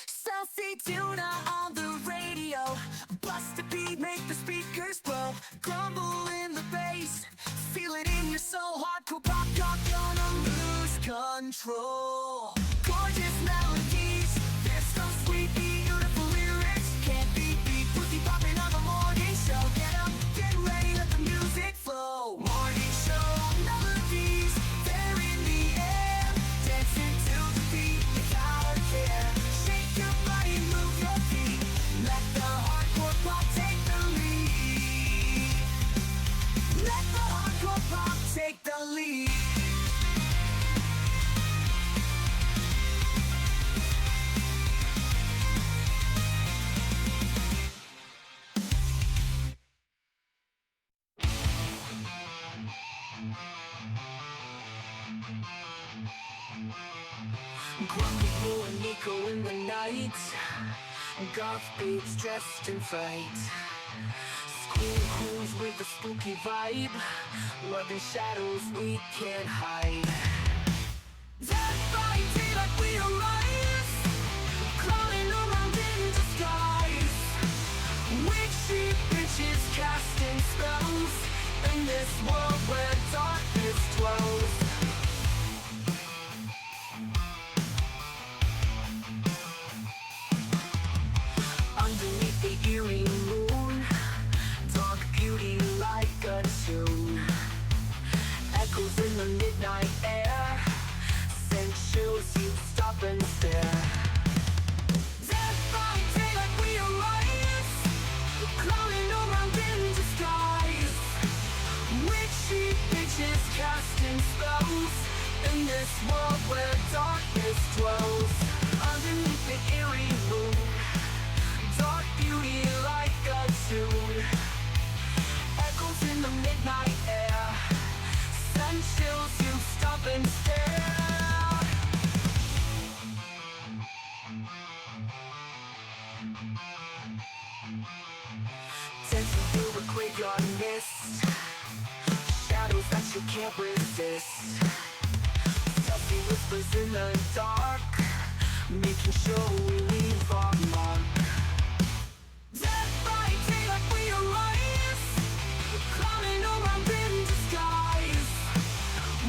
Saucy tuna on the radio. Bust a beat, make the speakers blow. Grumble in the bass, feel it in your soul. Hardcore pop, not gonna lose control. Gorgeous melodies, they're so sweet, beautiful lyrics. Can't be beat, pussy popping on the morning show. Get up, get ready, let the music flow. Morning show melodies, they're in the air. Dancing to the beat without a care. Shake your body, move your feet. Let the hardcore pop take the lead. Let the hardcore pop take the lead. Grumpy Blue and Nico in the night. Goth babes dressed in fright. School crews with a spooky vibe. Love in shadows we can't hide. That fighting like we are mice, crawling around in disguise. Witchy bitches casting spells in this world where darkness dwells. Underneath the eerie moon, dark beauty like a tune. Echoes in the midnight air, send chills you stop and stare. That fighting like we are mice, crawling around in disguise. Witchy bitches casting spells in this world where darkness dwells. Underneath the eerie moon, dark beauty like a tune. Echoes in the midnight air, send chills you stop and stare. Dancing through a graveyard mist, shadows that you can't resist. Stealthy whispers in the dark, making sure we leave our mark. That fighting like we are mice, crawling around in disguise.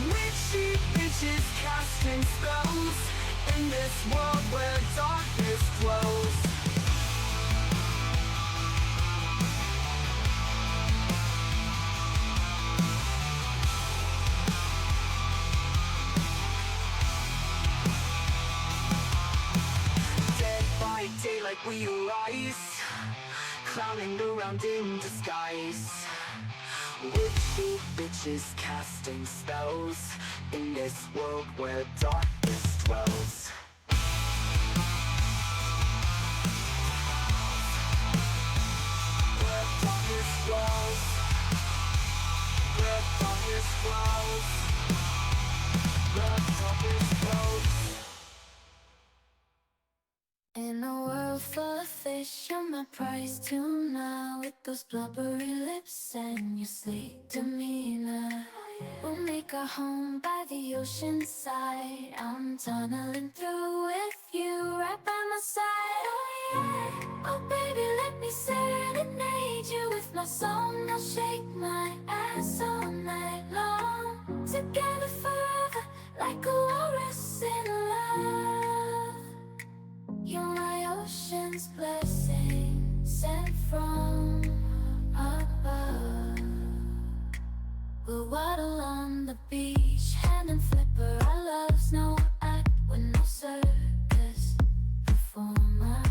Witchy bitches casting spells in this world where darkness dwells. Dead by daylight we rise, clowning around in disguise. Witchy bitches casting spells in this world where darkness dwells. Where darkness dwells. Where darkness dwells. Where darkness dwells. In a world full of fish, you're my prize tuna. With those blubbery lips and your sleek demeanor, we'll make our home by the ocean side. I'm tunneling through with you right by my side. Oh yeah, oh baby, let me serenade you with my song. I'll shake my ass all night long. Together forever, like a walrus in love. You're my ocean's blessing, sent from above. We'll waddle on the beach, hand and flipper. Our love's no act, we're no circus performer.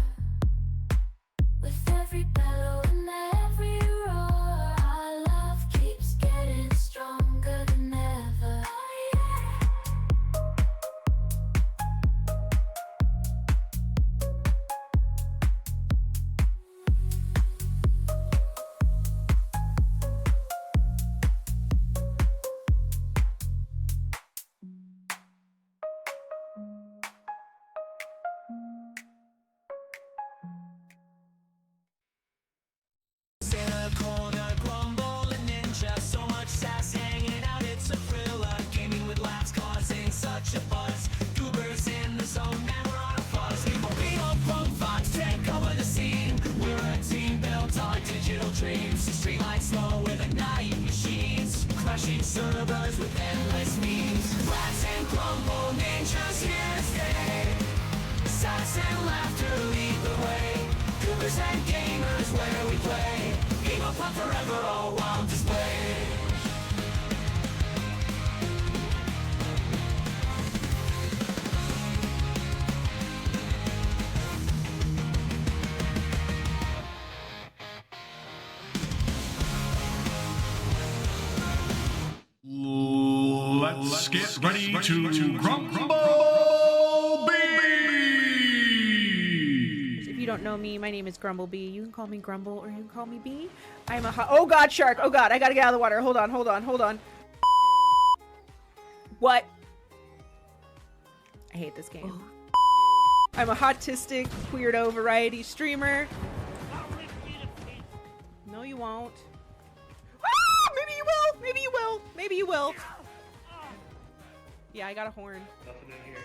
With every bellow and every roar, our love keeps getting stronger than ever. Oh yeah. Sonobuzz with endless memes. Laughs and grumble, ninjas here to stay. Sauce and laughter lead the way. Cougars and gamers where we play. Evil pop forever, all while display. Let's get ready to crumble bees! If you don't know me, my name is Grumblebee. You can call me Grumble or you can call me Bee. I'm a oh god, shark! Oh god, I gotta get out of the water. Hold on. What? I hate this game. I'm a autistic, weirdo variety streamer. No, you won't. Ah, maybe you will! Maybe you will! Maybe you will! Yeah, I got a horn. Nothing in here.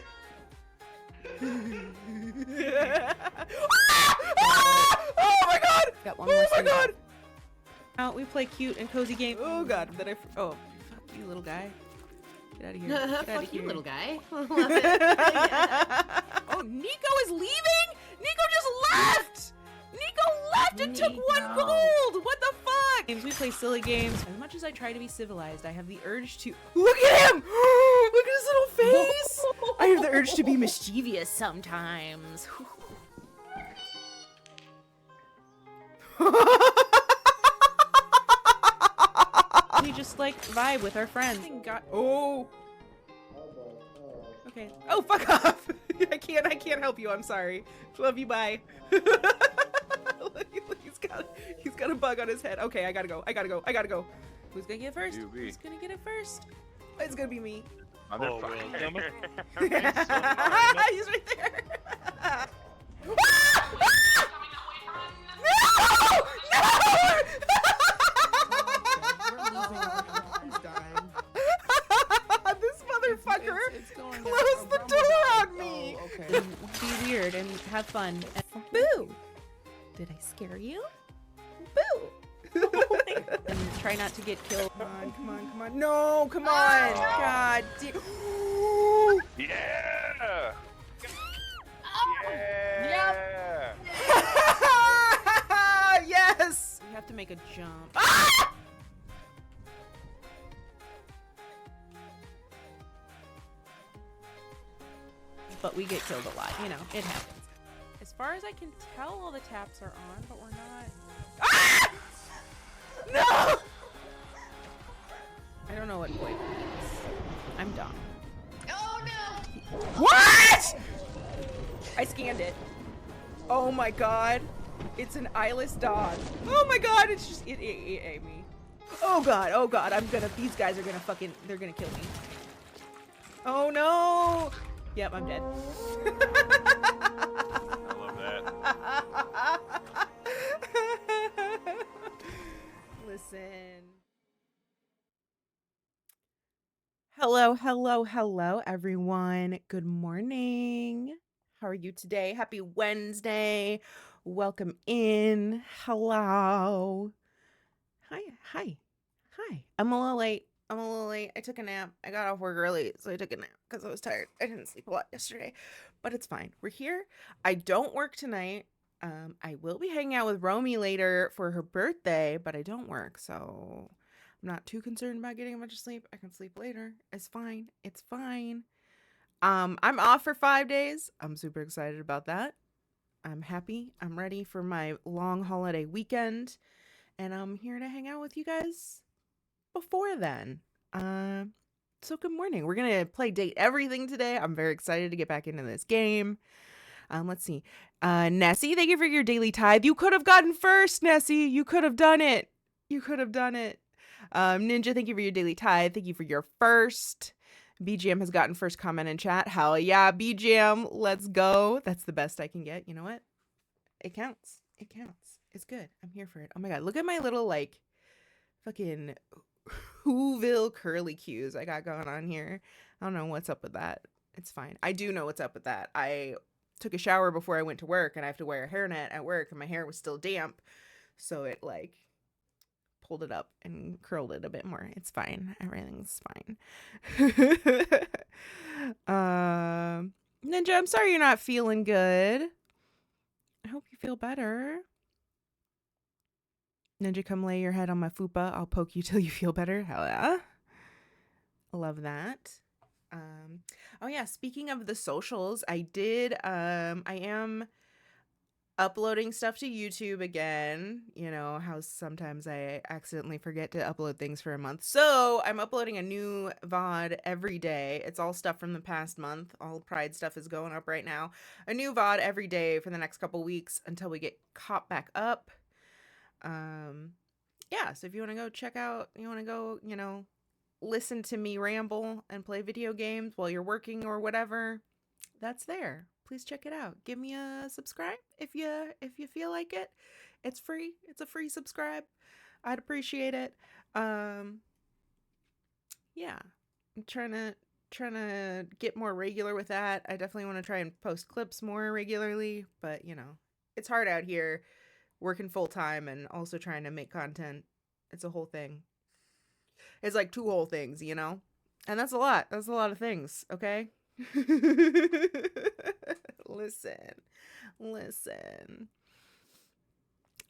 Oh my god! Got one more Oh my thing. god! Out, we play cute and cozy game. Oh god, then I. Oh, fuck you, little guy. Get out of here. Get outta Fuck you, here. little guy. Oh, Nico is leaving? Nico just left! Nico left and took one gold! What the fuck? Games, we play silly games. As much as I try to be civilized, I have the urge to. Look at him! Look at his little face! I have the urge to be mischievous sometimes. We just like vibe with our friends. Oh. Okay. Oh, fuck off! I can't help you. I'm sorry. Love you. Bye. he's got a bug on his head. Okay, I gotta go. Who's gonna get it first? UwU. Who's gonna get it first? It's gonna be me. Motherfucker. He's right there. No! This motherfucker closed the door on me. Be weird and have fun. Boo! Did I scare you? Boo! And try not to get killed. Come on. No, come on. God damn. Yeah! Yes! We have to make a jump. But we get killed a lot, you know, it happens. As far as I can tell, all the taps are on, but we're not. No! I don't know what point means. I'm dumb. Oh no! What? I scanned it. Oh my god. It's an eyeless dog. Oh my god, it's just, it ate me. Oh god, these guys are gonna they're gonna kill me. Oh no! Yep, I'm dead. I love that. Listen. Hello, everyone. Good morning. How are you today? Happy Wednesday. Welcome in. Hello. Hi. I'm a little late. I took a nap. I got off work early, so I took a nap because I was tired. I didn't sleep a lot yesterday, but it's fine. We're here. I don't work tonight. I will be hanging out with Romy later for her birthday, but I don't work, so I'm not too concerned about getting a bunch of sleep. I can sleep later. It's fine. I'm off for 5 days. I'm super excited about that. I'm happy. I'm ready for my long holiday weekend, and I'm here to hang out with you guys before then. So good morning. We're gonna play Date Everything today. I'm very excited to get back into this game. Let's see. Nessie, thank you for your daily tithe. You could have gotten first, Nessie. You could have done it. Ninja, thank you for your daily tithe. Thank you for your first. BGM has gotten first comment in chat. Hell yeah, BGM. Let's go. That's the best I can get. You know what? It counts. It's good. I'm here for it. Oh my god, look at my little like fucking Whoville curly cues I got going on here. I don't know what's up with that. It's fine. I do know what's up with that. I took a shower before I went to work and I have to wear a hairnet at work and my hair was still damp. So it like pulled it up and curled it a bit more. It's fine. Everything's fine. Ninja, I'm sorry you're not feeling good. I hope you feel better. Ninja, come lay your head on my fupa. I'll poke you till you feel better. Hell yeah. Love that. Oh yeah, speaking of the socials, I am uploading stuff to YouTube again. You know how sometimes I accidentally forget to upload things for a month. So I'm uploading a new VOD every day. It's all stuff from the past month. All Pride stuff is going up right now. A new VOD every day for the next couple weeks until we get caught back up. Yeah, so if you want to go check out, listen to me ramble and play video games while you're working or whatever, that's there. Please check it out. Give me a subscribe if you feel like it. It's free. It's a free subscribe. I'd appreciate it. Yeah. I'm trying to get more regular with that. I definitely want to try and post clips more regularly, but it's hard out here working full time and also trying to make content. It's a whole thing. It's like two whole things, and that's a lot. That's a lot of things. Okay. Listen.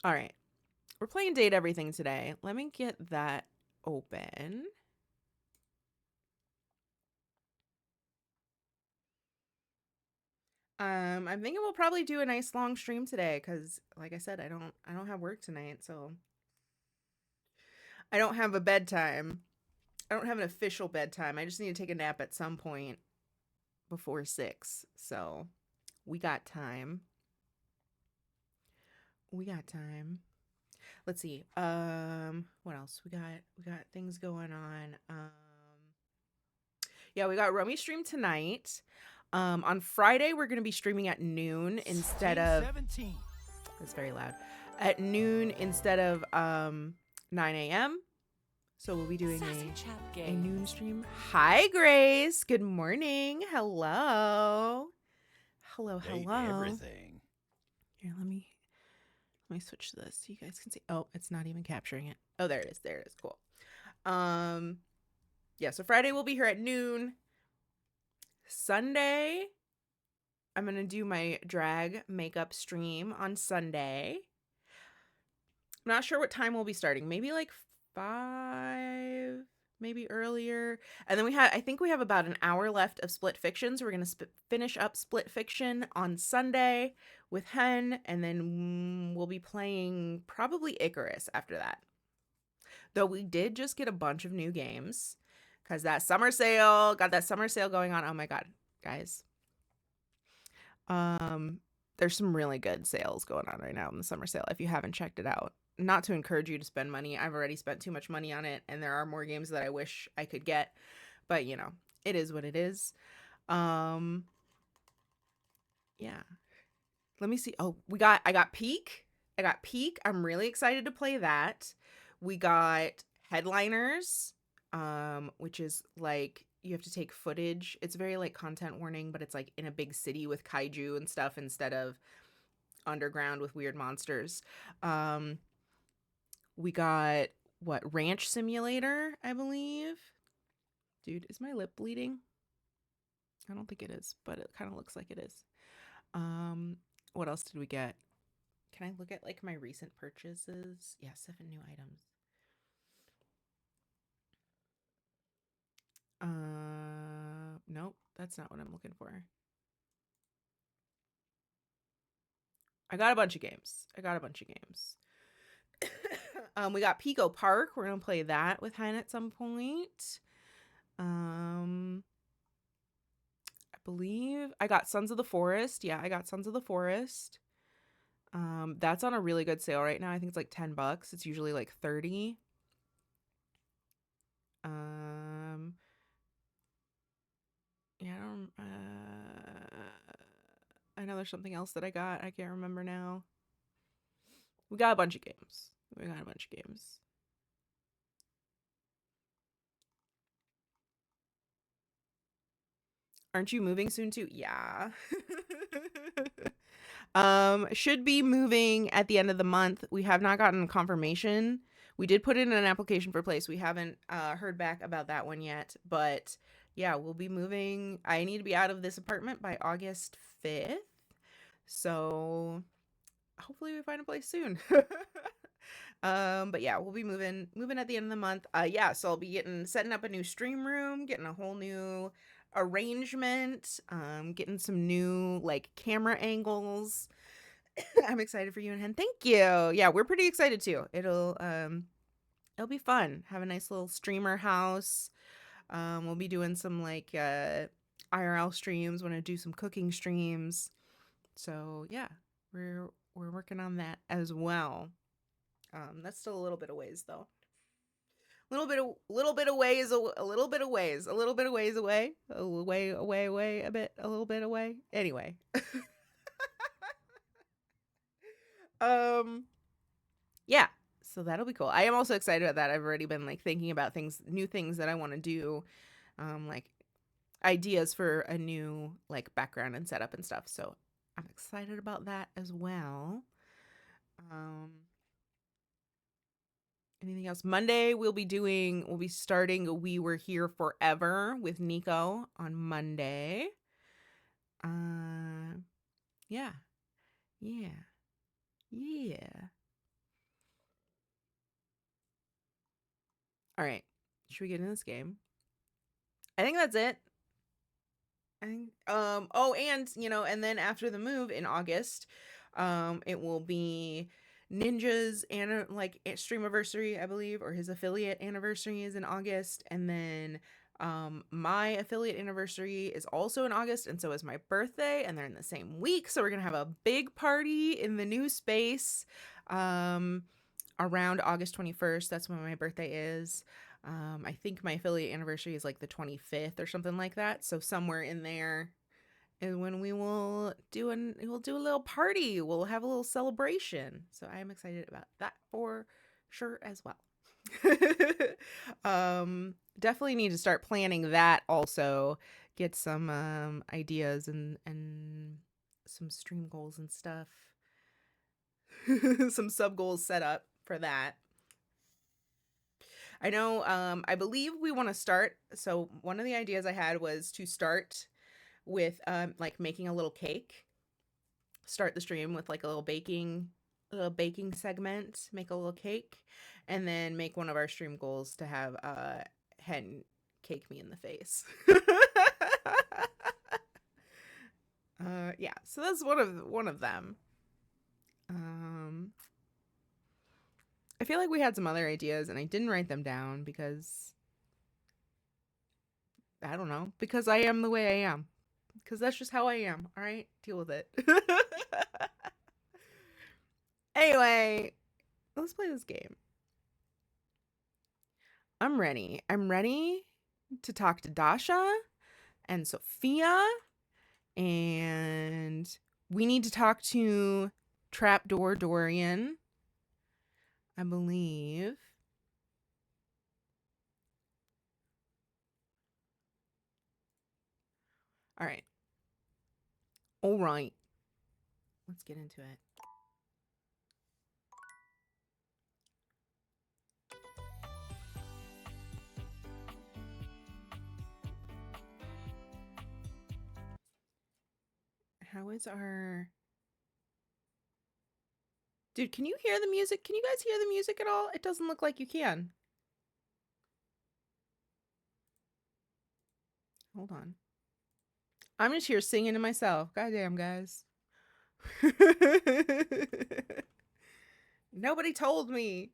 All right. We're playing Date Everything today. Let me get that open. I'm thinking we'll probably do a nice long stream today because, like I said, I don't have work tonight, so I don't have a bedtime. I don't have an official bedtime. I just need to take a nap at some point before 6. So we got time. Let's see. What else? We got things going on. Yeah, we got Romy stream tonight. On Friday we're gonna be streaming at noon instead of 17. That's very loud. At noon instead of 9 a.m. So we'll be doing a noon stream. Hi, Grace. Good morning. Hello. Everything. Here, let me switch to this so you guys can see. Oh, it's not even capturing it. Oh, there it is. Cool. Yeah, so Friday we'll be here at noon. Sunday, I'm going to do my drag makeup stream on Sunday. I'm not sure what time we'll be starting. Maybe like 5, maybe earlier. And then I think we have about an hour left of Split Fiction. So we're going to finish up Split Fiction on Sunday with Hen. And then we'll be playing probably Icarus after that. Though we did just get a bunch of new games because got that summer sale going on. Oh my God, guys. There's some really good sales going on right now in the summer sale. If you haven't checked it out, not to encourage you to spend money. I've already spent too much money on it, and there are more games that I wish I could get, but it is what it is. Yeah. Let me see. Oh, I got Peak. I'm really excited to play that. We got Headliners, which is like you have to take footage. It's very like content warning, but it's like in a big city with kaiju and stuff instead of underground with weird monsters. We got Ranch Simulator, I believe. Dude, is my lip bleeding? I don't think it is, but it kind of looks like it is. What else did we get? Can I look at like my recent purchases? Yeah, 7 new items. Nope, that's not what I'm looking for. I got a bunch of games. We got Pico Park. We're gonna play that with Hein at some point. I believe I got Sons of the Forest. Yeah, I got Sons of the Forest. That's on a really good sale right now. I think it's like $10. It's usually like 30. Yeah, I know there's something else that I got. I can't remember now. We got a bunch of games. Aren't you moving soon too? Yeah. Should be moving at the end of the month. We have not gotten confirmation. we did put in an application for a place. We haven't heard back about that one yet, but yeah, we'll be moving. I need to be out of this apartment by August 5th. So hopefully we find a place soon. But yeah, we'll be moving at the end of the month. Yeah, so I'll be setting up a new stream room, getting a whole new arrangement, getting some new like camera angles. I'm excited for you and Hen. Thank you. Yeah, we're pretty excited too. It'll be fun. Have a nice little streamer house. We'll be doing some like IRL streams. Want to do some cooking streams. So yeah, we're working on that as well. That's still a little bit of ways though. A little bit of ways, a little bit of ways, a little bit of ways away, away, a bit, a little bit away. Anyway, yeah, so that'll be cool. I am also excited about that. I've already been like thinking about new things that I want to do, like ideas for a new like background and setup and stuff. So I'm excited about that as well. Anything else? Monday we'll be starting We Were Here Forever with Nico on Monday. Yeah. Yeah. Yeah. All right. Should we get in this game? I think that's it. I think oh, and and then after the move in August, it will be Ninja's and like stream anniversary, I believe, or his affiliate anniversary is in August, and then my affiliate anniversary is also in August, and so is my birthday, and they're in the same week, so we're gonna have a big party in the new space around August 21st. That's when my birthday is. I think my affiliate anniversary is like the 25th or something like that. So somewhere in there is when we'll do a little party. We'll have a little celebration. So I am excited about that for sure as well. Definitely need to start planning that also. Get some ideas and some stream goals and stuff. Some sub goals set up for that. I know, I believe we want to start. So one of the ideas I had was to start with like making a little cake. Start the stream with like a little baking segment, make a little cake, and then make one of our stream goals to have Hen cake me in the face. Yeah, so that's one of them. I feel like we had some other ideas and I didn't write them down because I don't know, because I am the way I am. Because that's just how I am. All right, deal with it. Anyway, let's play this game. I'm ready. I'm ready to talk to Dasha and Sophia, and we need to talk to Trapdoor Dorian, I believe. All right. All right. Let's get into it. How is our... Dude, can you hear the music? Can you guys hear the music at all? It doesn't look like you can. Hold on. I'm just here singing to myself. Goddamn, guys. Nobody told me.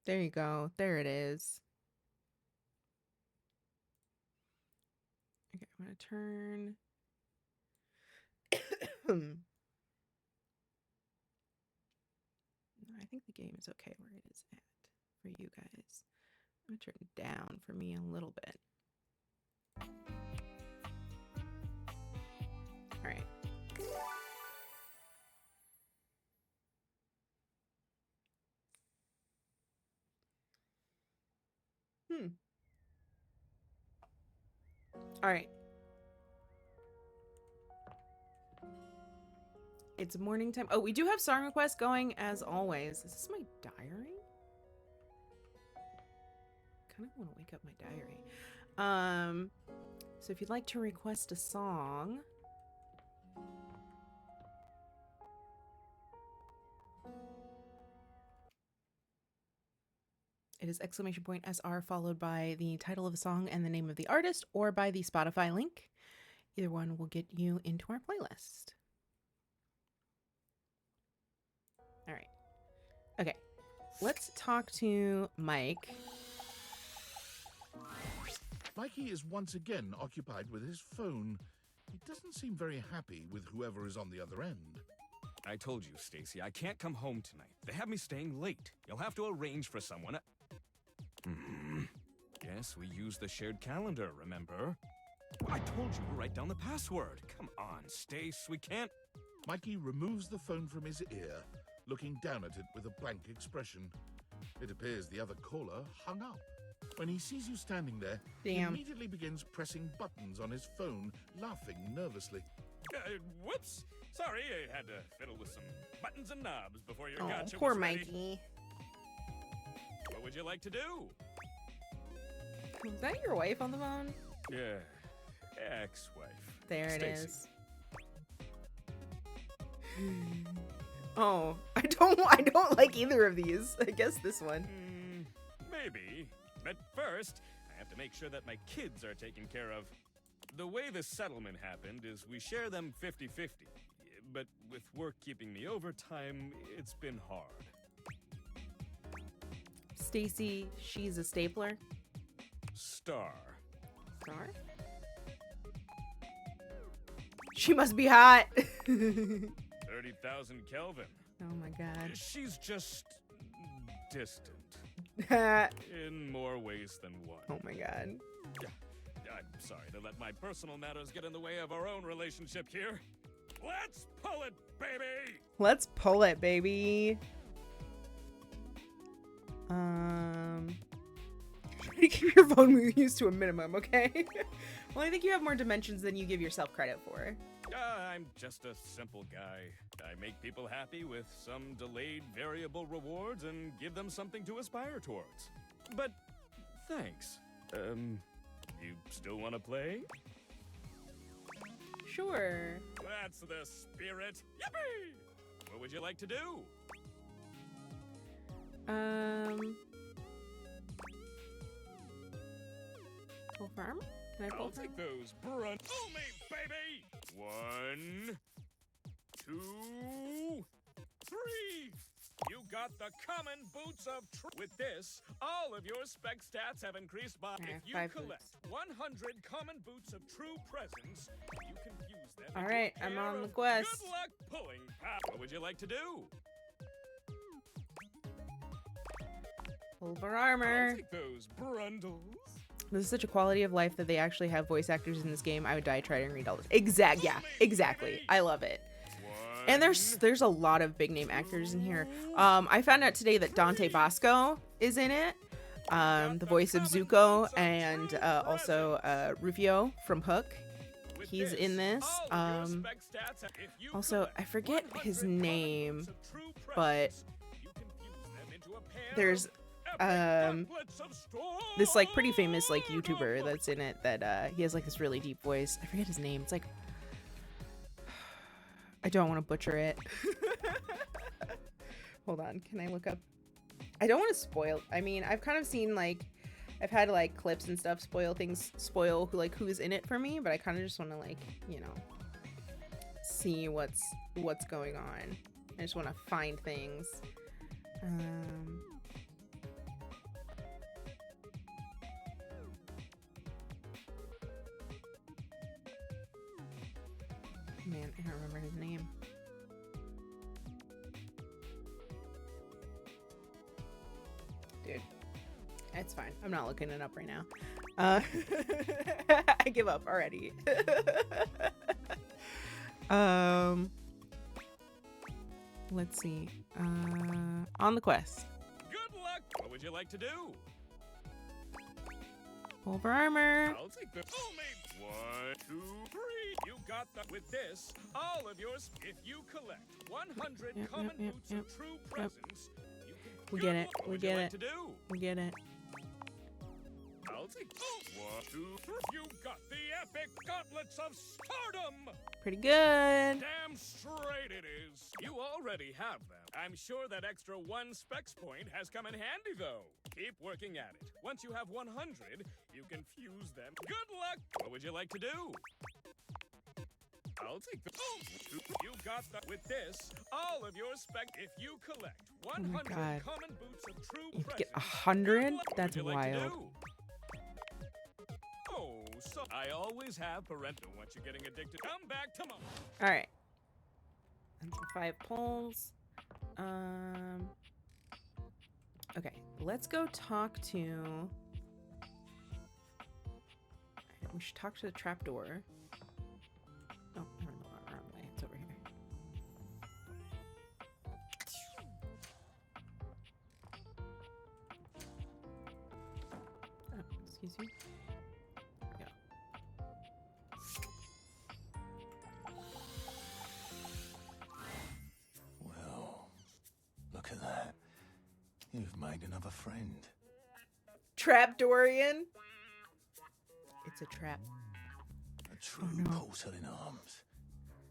There you go. There it is. Okay, I'm going to turn. I think the game is okay where it is at for you guys. I'm going to turn it down for me a little bit. All right. All right. It's morning time. Oh, we do have song requests going as always. Is this my diary? Kind of want to wake up my diary. So if you'd like to request a song, it is !SR followed by the title of the song and the name of the artist, or by the Spotify link. Either one will get you into our playlist. All right. Okay. Let's talk to Mike. Mikey is once again occupied with his phone. He doesn't seem very happy with whoever is on the other end. I told you, Stacy, I can't come home tonight. They have me staying late. You'll have to arrange for someone. Yes, we use the shared calendar, remember? I told you to write down the password. Come on, Stace, we can't... Mikey removes the phone from his ear, looking down at it with a blank expression. It appears the other caller hung up. When he sees you standing there, he immediately begins pressing buttons on his phone, laughing nervously. Whoops! Sorry, I had to fiddle with some buttons and knobs before your Oh, gotcha poor was ready. Mikey. What would you like to do? Is that your wife on the phone? Yeah, ex-wife. There it Stacy. is. Oh, I don't like either of these. I guess this one. Maybe. But first, I have to make sure that my kids are taken care of. The way the settlement happened is we share them 50-50. But with work keeping me overtime, it's been hard. Stacy, she's a stapler. Star. Star? She must be hot. 30,000 Kelvin. Oh my god. She's just distant. In more ways than one. Oh my god. I'm sorry to let my personal matters get in the way of our own relationship here. Let's pull it, baby! Let's pull it, baby. Try to keep your phone use to a minimum, okay? Well, I think you have more dimensions than you give yourself credit for. I'm just a simple guy. I make people happy with some delayed variable rewards and give them something to aspire towards. But thanks. You still want to play? Sure. That's the spirit. Yippee! What would you like to do? Pull farm? Can I pull I'll farm? take those brunt. Pull me, baby! 1, 2, 3. You got the common boots of With this, all of your spec stats have increased by... If you 5 collect 100 common boots of true presence, you can fuse them. All into right, a I'm pair on the of quest. Good luck pulling power. What would you like to do? Pulver armor. I'll take those brundles. This is such a quality of life that they actually have voice actors in this game. I would die trying to read all this. Yeah, exactly. I love it. And there's a lot of big name actors in here. I found out today that Dante Bosco is in it. The voice of Zuko, and also Rufio from Hook. He's in this. Also, I forget his name, but there's this like pretty famous like YouTuber that's in it that he has like this really deep voice. I forget his name. It's like, I don't want to butcher it. Hold on, can I look up? I don't want to spoil. I mean, I've kind of seen like, I've had like clips and stuff spoil who's in it for me, but I kind of just want to like, you know, see what's going on. I just want to find things. Man, I don't remember his name. Dude, it's fine. I'm not looking it up right now. I give up already. Let's see. On the quest. Good luck. What would you like to do? Pulver armor. I'll take the. 1, 2, 3. You got with this, all of yours. If you collect 100 common boots of true presence, you can. We get it. What We would you get like it. to do? We get it. I'll take 1, 2, 3. You got the epic gauntlets of stardom. Pretty good. Damn straight it is. You already have them. I'm sure that extra 1 specs point has come in handy, though. Keep working at it. Once you have 100, you can fuse them. Good luck. What would you like to do? I'll take the. You got the. With this, all of your spec. If you collect 100 God. common boots of true You presence, get 100? what That's would you like to wild. do? Oh, so I always have parental once you're getting addicted. Come back tomorrow. All right. That's the 5 pulls. Okay, let's go talk to. We should talk to the trapdoor. Oh, we're in the wrong way. It's over here. Oh, excuse me. There we go. Well, look at that. You've made another friend. Trapdorian. It's a trap. A true porcelain arms.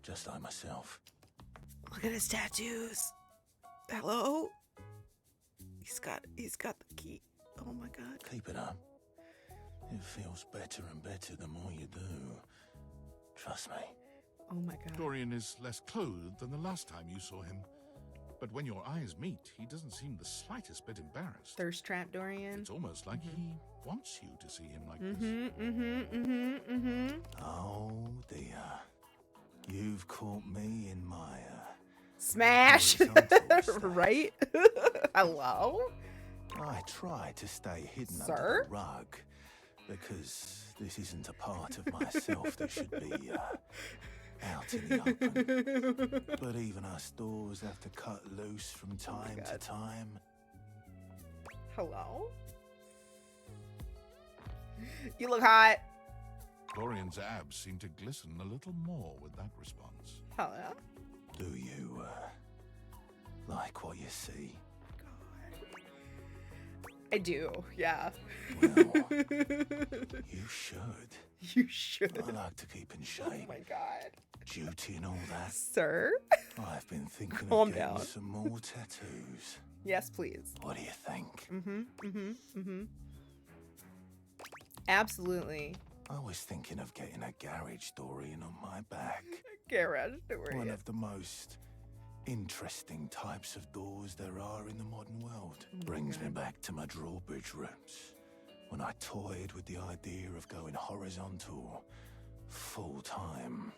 Just like myself. Look at his tattoos. Hello. He's got the key. Oh my god. Keep it up. It feels better and better the more you do. Trust me. Oh my god. Dorian is less clothed than the last time you saw him. But when your eyes meet, he doesn't seem the slightest bit embarrassed. Thirst trap Dorian. It's almost like he wants you to see him like this. Oh dear. You've caught me in my Smash. horizontal state. Right? Hello? I try to stay hidden Sir? under the rug because this isn't a part of myself that should be out in the open. But even us doors have to cut loose from time to God. time. Hello? You look hot. Dorian's abs seem to glisten a little more with that response. Hello? Do you like what you see? I do, yeah. Well, you should. You should. I like to keep in shape. Oh my god. Duty and all that. Sir? I've been thinking Calm of getting down. some more tattoos. Yes, please. What do you think? Absolutely. I was thinking of getting a garage Dorian on my back. Garage One Dorian. of the most interesting types of doors there are in the modern world. Brings me back to my drawbridge roots, when I toyed with the idea of going horizontal full time.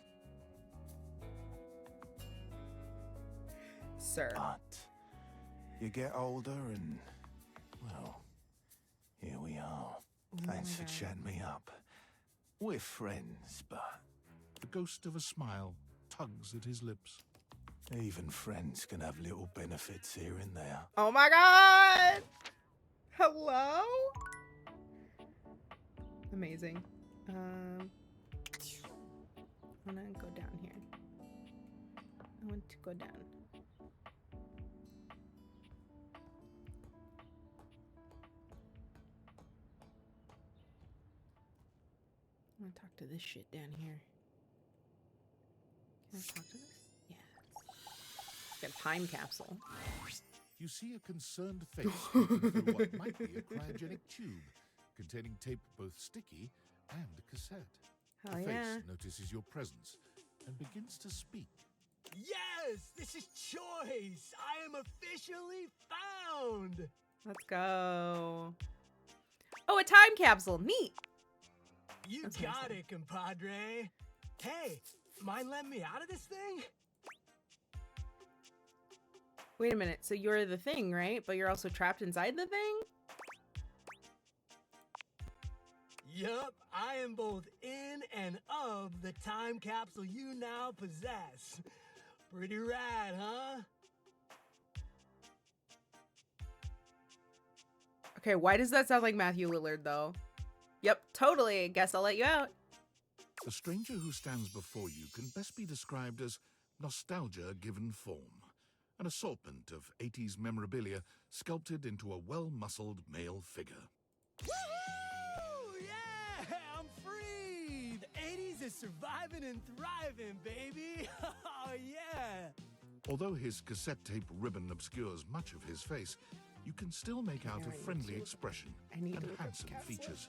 Sir. But you get older and, well, here we are. Thanks for chatting me up. We're friends, but The ghost of a smile tugs at his lips. even friends can have little benefits here and there. Oh my god! Hello? Amazing. I wanna go down here. I want to go down. I want to talk to this shit down here. Can I talk to this? Yeah. Got a time capsule. You see a concerned face peeking through what might be a cryogenic tube containing tape both sticky and cassette. Hell The yeah. face notices your presence and begins to speak. Yes, this is choice. I am officially found. Let's go. Oh, a time capsule. Neat. You That's what I got said. it, compadre. Hey, mind letting me out of this thing? Wait a minute. So you're the thing, right? But you're also trapped inside the thing? Yup, I am both in and of the time capsule you now possess. Pretty rad, huh? Okay, why does that sound like Matthew Lillard, though? Yep, totally. Guess I'll let you out. The stranger who stands before you can best be described as nostalgia given form, an assortment of 80s memorabilia sculpted into a well-muscled male figure. Woohoo! Yeah, I'm free. The 80s is surviving and thriving, baby. Oh yeah. Although his cassette tape ribbon obscures much of his face, you can still make out a friendly expression and handsome features.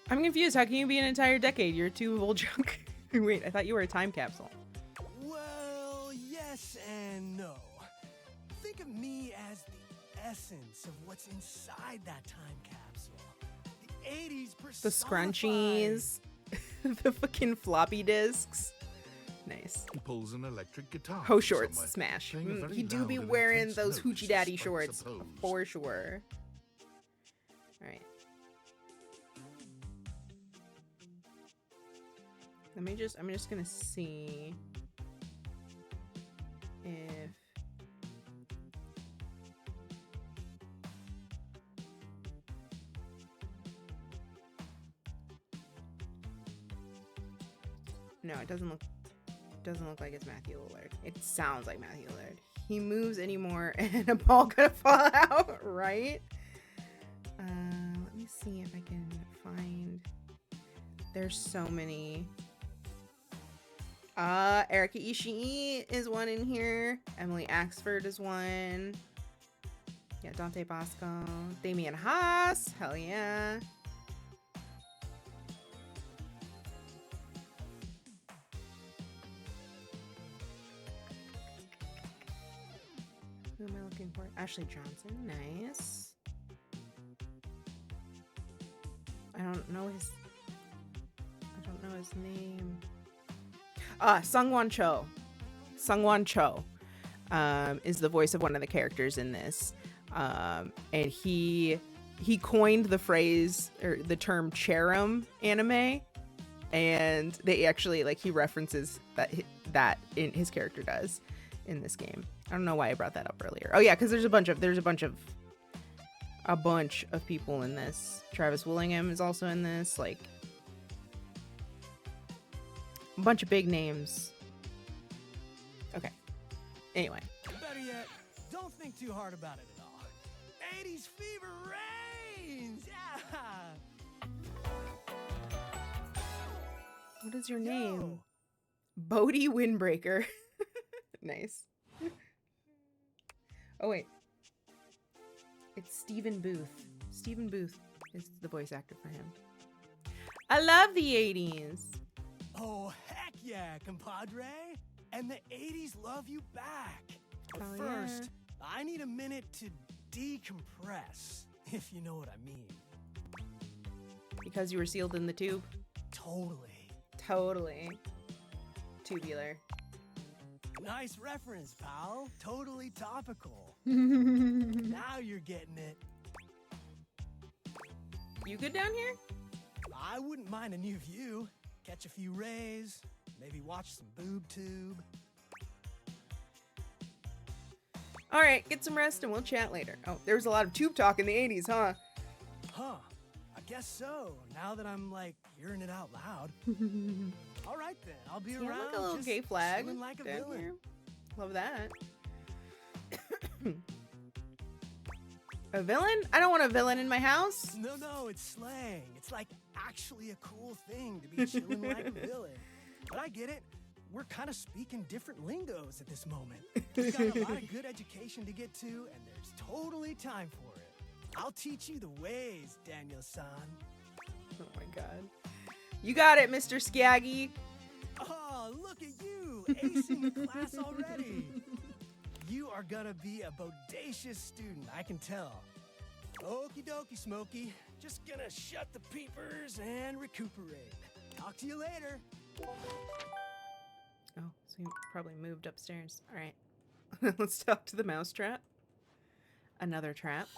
I'm confused. How can you be an entire decade? You're a tube of old junk. Wait, I thought you were a time capsule. Well, yes and no. Think of me as the essence of what's inside that time capsule. The 80s personified. The scrunchies, the fucking floppy disks. Nice. He pulls an electric guitar. Ho from shorts, somewhere, smash. playing a very He do loud be and wearing intense those note, hoochie daddy I shorts suppose. for sure. All right. I'm just gonna see if no, it doesn't look like it's Matthew Lillard. It sounds like Matthew Lillard. He moves anymore and a ball gonna fall out, right? Let me see if I can find. There's so many. Erika Ishii is one in here. Emily Axford is one. Yeah, Dante Bosco. Damian Haas. Hell yeah. Who am I looking for? Ashley Johnson. Nice. I don't know his name. Sungwon Cho. Sungwon Cho is the voice of one of the characters in this. And he coined the phrase or the term cherem anime, and they actually he references that in his character does in this game. I don't know why I brought that up earlier. Oh yeah, because there's a bunch of people in this. Travis Willingham is also in this. A bunch of big names. Okay. Anyway. Better yet, don't think too hard about it at all. 80s fever reigns! Yeah! What is your name? Bodie Windbreaker. Nice. Oh, wait. It's Stephen Booth. Stephen Booth is the voice actor for him. I love the 80s. Oh, heck yeah, compadre! And the 80s love you back. But Oh, first, I need a minute to decompress, if you know what I mean. Because you were sealed in the tube? Totally. Tubular. Nice reference, pal. Totally topical. Now you're getting it. You good down here? I wouldn't mind a new view. Catch a few rays, maybe watch some boob tube. All right, get some rest and we'll chat later. Oh, there was a lot of tube talk in the 80s, huh? Huh. I guess so, now that I'm hearing it out loud. All right then, I'll be Yeah, around. look, a little just gay flag chilling like a down villain. here. Love that. A villain? I don't want a villain in my house. No, it's slang. It's actually a cool thing to be chilling like a villain. But I get it. We're kind of speaking different lingos at this moment. We've got a lot of good education to get to, and there's totally time for it. I'll teach you the ways, Daniel-san. Oh my god. You got it, Mr. Skaggy. Oh, look at you, acing the class already. You are gonna be a bodacious student, I can tell. Okie dokie, Smokey. Just gonna shut the peepers and recuperate. Talk to you later. Oh, so he probably moved upstairs. All right. Let's talk to the mouse trap. Another trap.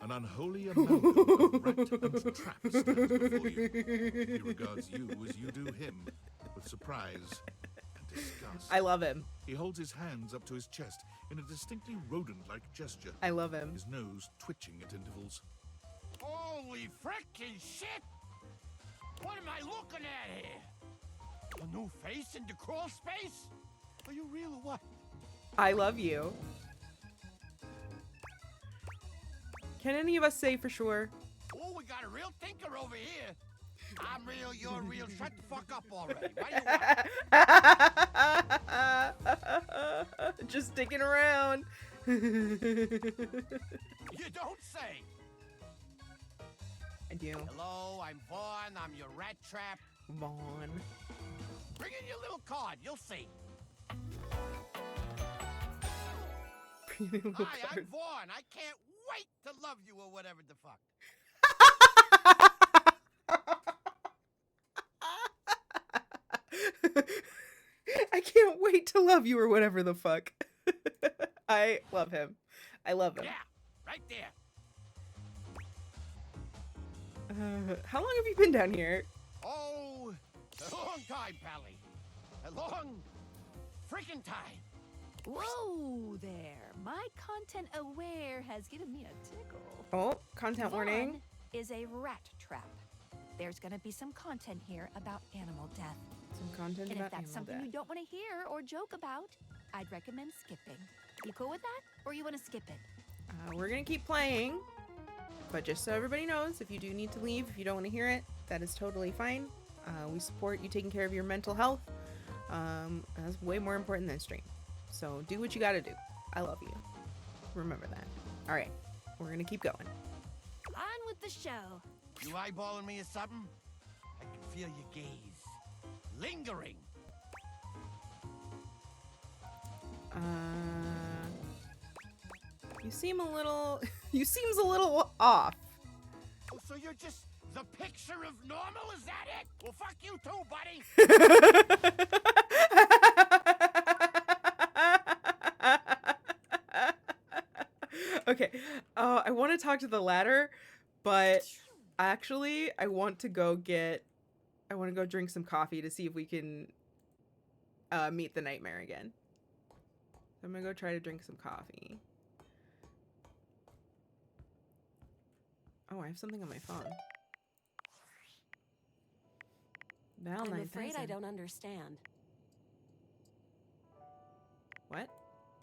An An unholy amalgam of rat and trap stands before you. He regards you as you do him, with surprise and disgust. I love him. He holds his hands up to his chest in a distinctly rodent-like gesture. I love him. His nose twitching at intervals. Holy frickin' shit! What am I looking at here? A new face in the crawl space? Are you real or what? I love you. Can any of us say for sure? Oh, we got a real thinker over here. I'm real, you're real. Shut the fuck up already. What do you want? Just sticking around. You don't say. I do. Hello, I'm Vaughn. I'm your rat trap. Vaughn. Bring in your little card. You'll see. Hi, I'm Vaughn. I can't wait to love you or whatever the fuck. I can't wait to love you or whatever the fuck. I love him. I love him. Yeah, right there. How long have you been down here? Oh, a long time, Pally. A long freaking time. Whoa there. My content aware has given me a tickle. Oh, content warning. Vaughn is a rat trap. There's gonna be some content here about animal death. Some content And about if that's animal something death. you don't want to hear or joke about, I'd recommend skipping. You cool with that? Or you want to skip it? We're gonna keep playing, but just so everybody knows, if you do need to leave, if you don't want to hear it, that is totally fine. We support you taking care of your mental health. That's way more important than stream. So do what you gotta do. I love you. Remember that. All right, we're gonna keep going. On with the show. You eyeballing me or something? I can feel your gaze. Lingering. You seem a little... you seems a little off. Oh, so you're just the picture of normal? Is that it? Well, fuck you too, buddy. Okay, I want to talk to the ladder, but actually, I want to go drink some coffee to see if we can meet the nightmare again. So I'm gonna go try to drink some coffee. Oh, I have something on my phone. Val, I'm afraid I don't understand. What?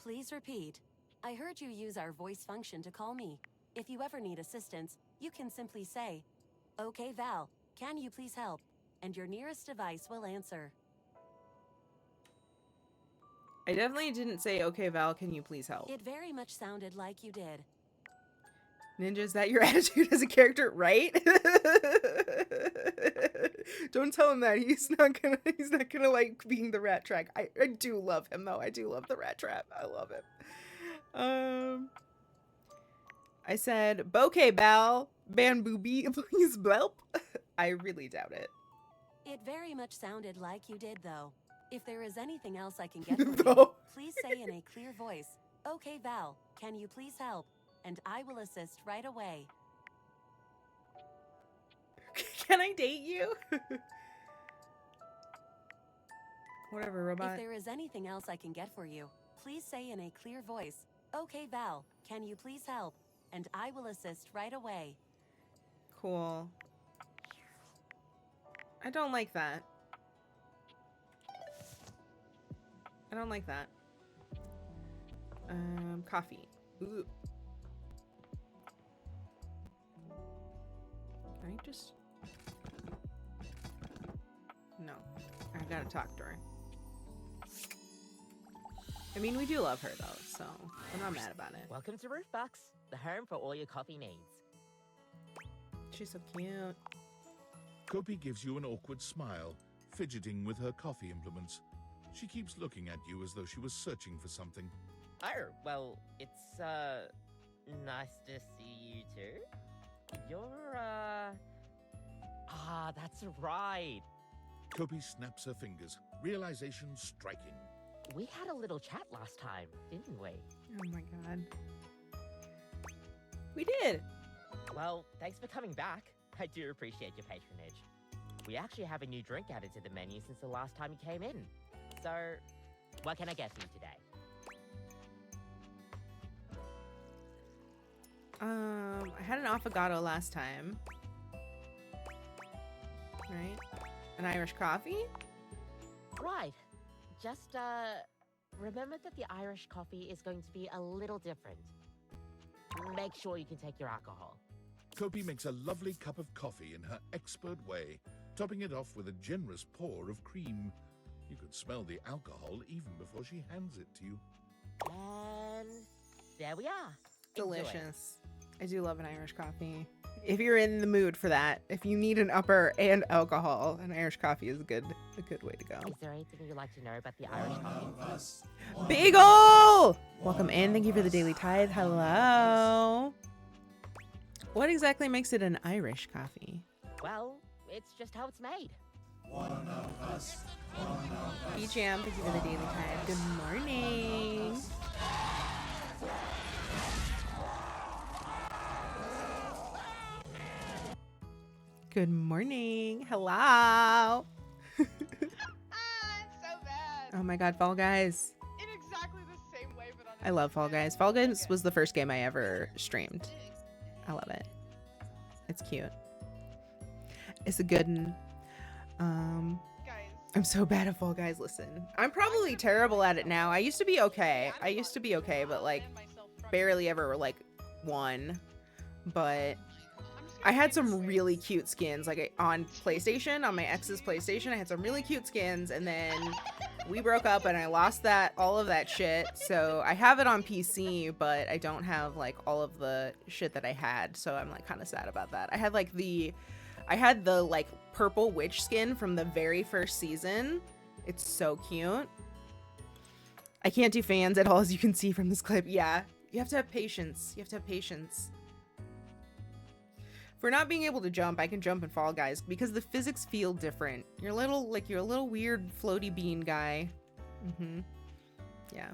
Please repeat. I heard you use our voice function to call me. If you ever need assistance, you can simply say, "Okay, Val, can you please help?" And your nearest device will answer. I definitely didn't say, "Okay, Val, can you please help?" It very much sounded like you did. Ninja, is that your attitude as a character, right? Don't tell him that. He's not gonna like being the rat trap. I do love him though. I do love the rat trap. I love him. I said, "Bokeh Bal, Banbooby, please blelp." I really doubt it. It very much sounded like you did, though. If there is anything else I can get for you, No. please say in a clear voice, "Okay, Val, can you please help?" And I will assist right away. Can I date you? Whatever, robot. If there is anything else I can get for you, please say in a clear voice, "Okay, Val, can you please help?" And I will assist right away. Cool. I don't like that. I don't like that. Coffee. Ooh. Can I just... No. I gotta talk to her. I mean, we do love her, though, so I'm not mad about it. Welcome to Roofbox, the home for all your coffee needs. She's so cute. Kopi gives you an awkward smile, fidgeting with her coffee implements. She keeps looking at you as though she was searching for something. Oh, well, it's, nice to see you too. You're, Ah, that's right. Kopi snaps her fingers, realization striking. We had a little chat last time, didn't we? Oh my god. We did. Well, thanks for coming back. I do appreciate your patronage. We actually have a new drink added to the menu since the last time you came in. So, what can I get for you today? I had an affogato last time. Right? An Irish coffee? Right. Just, remember that the Irish coffee is going to be a little different. Make sure you can take your alcohol. Sophie makes a lovely cup of coffee in her expert way, topping it off with a generous pour of cream. You could smell the alcohol even before she hands it to you. And there we are. Enjoy. Delicious. I do love an Irish coffee. If you're in the mood for that, if you need an upper and alcohol, an Irish coffee is a good way to go. Is there anything you'd like to know about the Irish coffee? Bagel! Welcome in. Thank you for the daily tithe. Hello. What exactly makes it an Irish coffee? Well, it's just how it's made. B-Jam, thank you for the daily tithe. Good morning. Good morning. Hello. It's so bad. Oh my god, Fall Guys. In exactly the same way, but on I love Fall Guys. Fall Guys was the first game I ever streamed. I love it. It's cute. It's a good one. Guys. I'm so bad at Fall Guys. Listen, I'm probably terrible at it now. I used to be okay. But like barely ever like won. But I had some really cute skins like on PlayStation, on my ex's PlayStation. I had some really cute skins, and then we broke up and I lost all of that shit. So I have it on PC, but I don't have like all of the shit that I had. So I'm like kind of sad about that. I had the like purple witch skin from the very first season. It's so cute. I can't do fans at all, as you can see from this clip. Yeah, you have to have patience. For not being able to jump, I can jump in Fall Guys because the physics feel different. You're a little weird floaty bean guy. Yeah.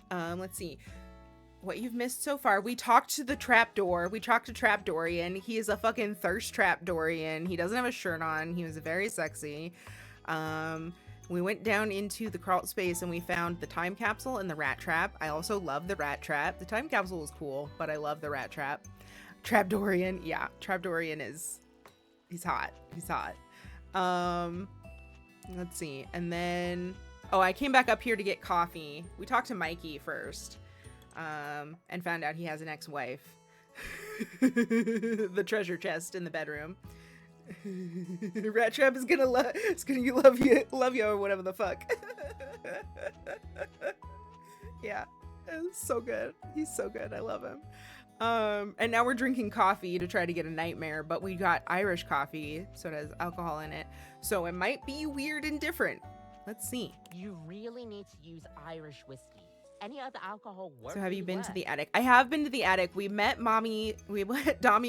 Let's see. What you've missed so far. We talked to the trapdoor. We talked to Trapdorian. He is a fucking thirst trap Dorian. He doesn't have a shirt on. He was very sexy. We went down into the crawl space and we found the time capsule and the rat trap. I also love the rat trap. The time capsule was cool, but I love the rat trap. Trapdorian, yeah, Trapdorian he's hot. Let's see, and then I came back up here to get coffee. We talked to Mikey first, and found out he has an ex-wife. The treasure chest in the bedroom. Rat trap is gonna love you or whatever the fuck. Yeah, it's so good. He's so good. I love him. And now we're drinking coffee to try to get a nightmare, but we got Irish coffee, so it has alcohol in it. So it might be weird and different. Let's see. You really need to use Irish whiskey. Any other alcohol works. So have you been to the attic? I have been to the attic. We met Dommy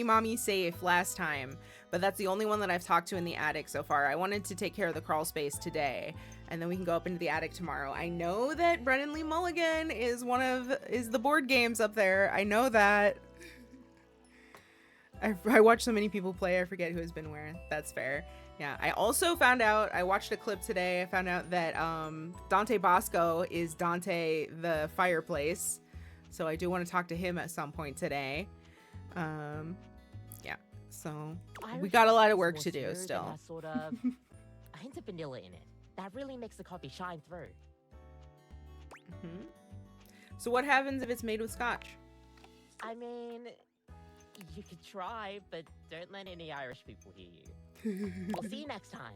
Mommy Safe last time, but that's the only one that I've talked to in the attic so far. I wanted to take care of the crawl space today, and then we can go up into the attic tomorrow. I know that Brennan Lee Mulligan is the board games up there. I know that. I watched so many people play, I forget who has been where. That's fair. Yeah, I also found out, I watched a clip today, I found out that Dante Bosco is Dante the Fireplace. So I do want to talk to him at some point today. Yeah, so we got a lot of work to do still. Sort of a hint of vanilla in it. That really makes the coffee shine through. So what happens if it's made with scotch? I mean, you could try, but don't let any Irish people hear you. We'll see you next time.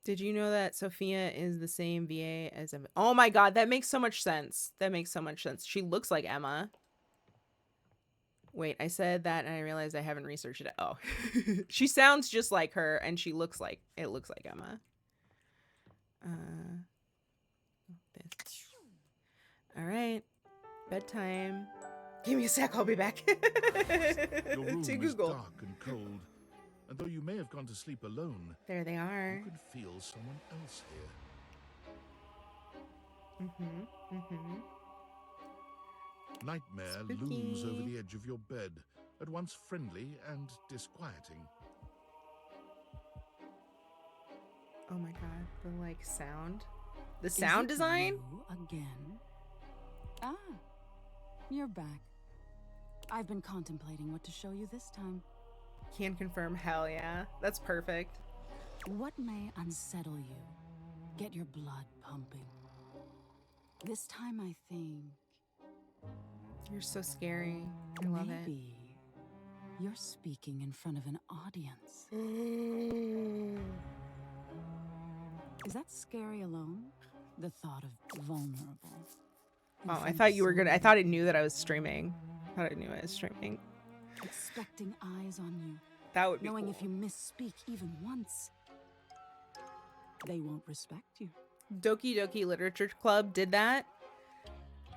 Did you know that Sophia is the same VA as Emma? Oh my god, that makes so much sense. She looks like Emma. Wait, I said that and I realized I haven't researched it. Oh. She sounds just like her and it looks like Emma. This. All right. Bedtime. Give me a sec, I'll be back. Your room To is Google. dark and cold. And though you may have gone to sleep alone, There they are. you could feel someone else here. Nightmare looms over the edge of your bed, at once friendly and disquieting. Oh my god, the like sound. The sound design? You again? Ah, you're back. I've been contemplating what to show you this time. Can confirm, hell yeah. That's perfect. What may unsettle you? Get your blood pumping. This time I think... You're so scary. I love maybe you're speaking in front of an audience. Is that scary alone? The thought of vulnerable. Oh, I thought you were gonna. I thought it knew that I was streaming. I thought it knew I was streaming. Expecting eyes on you. That would be knowing cool. if you misspeak even once, they won't respect you. Doki Doki Literature Club did that.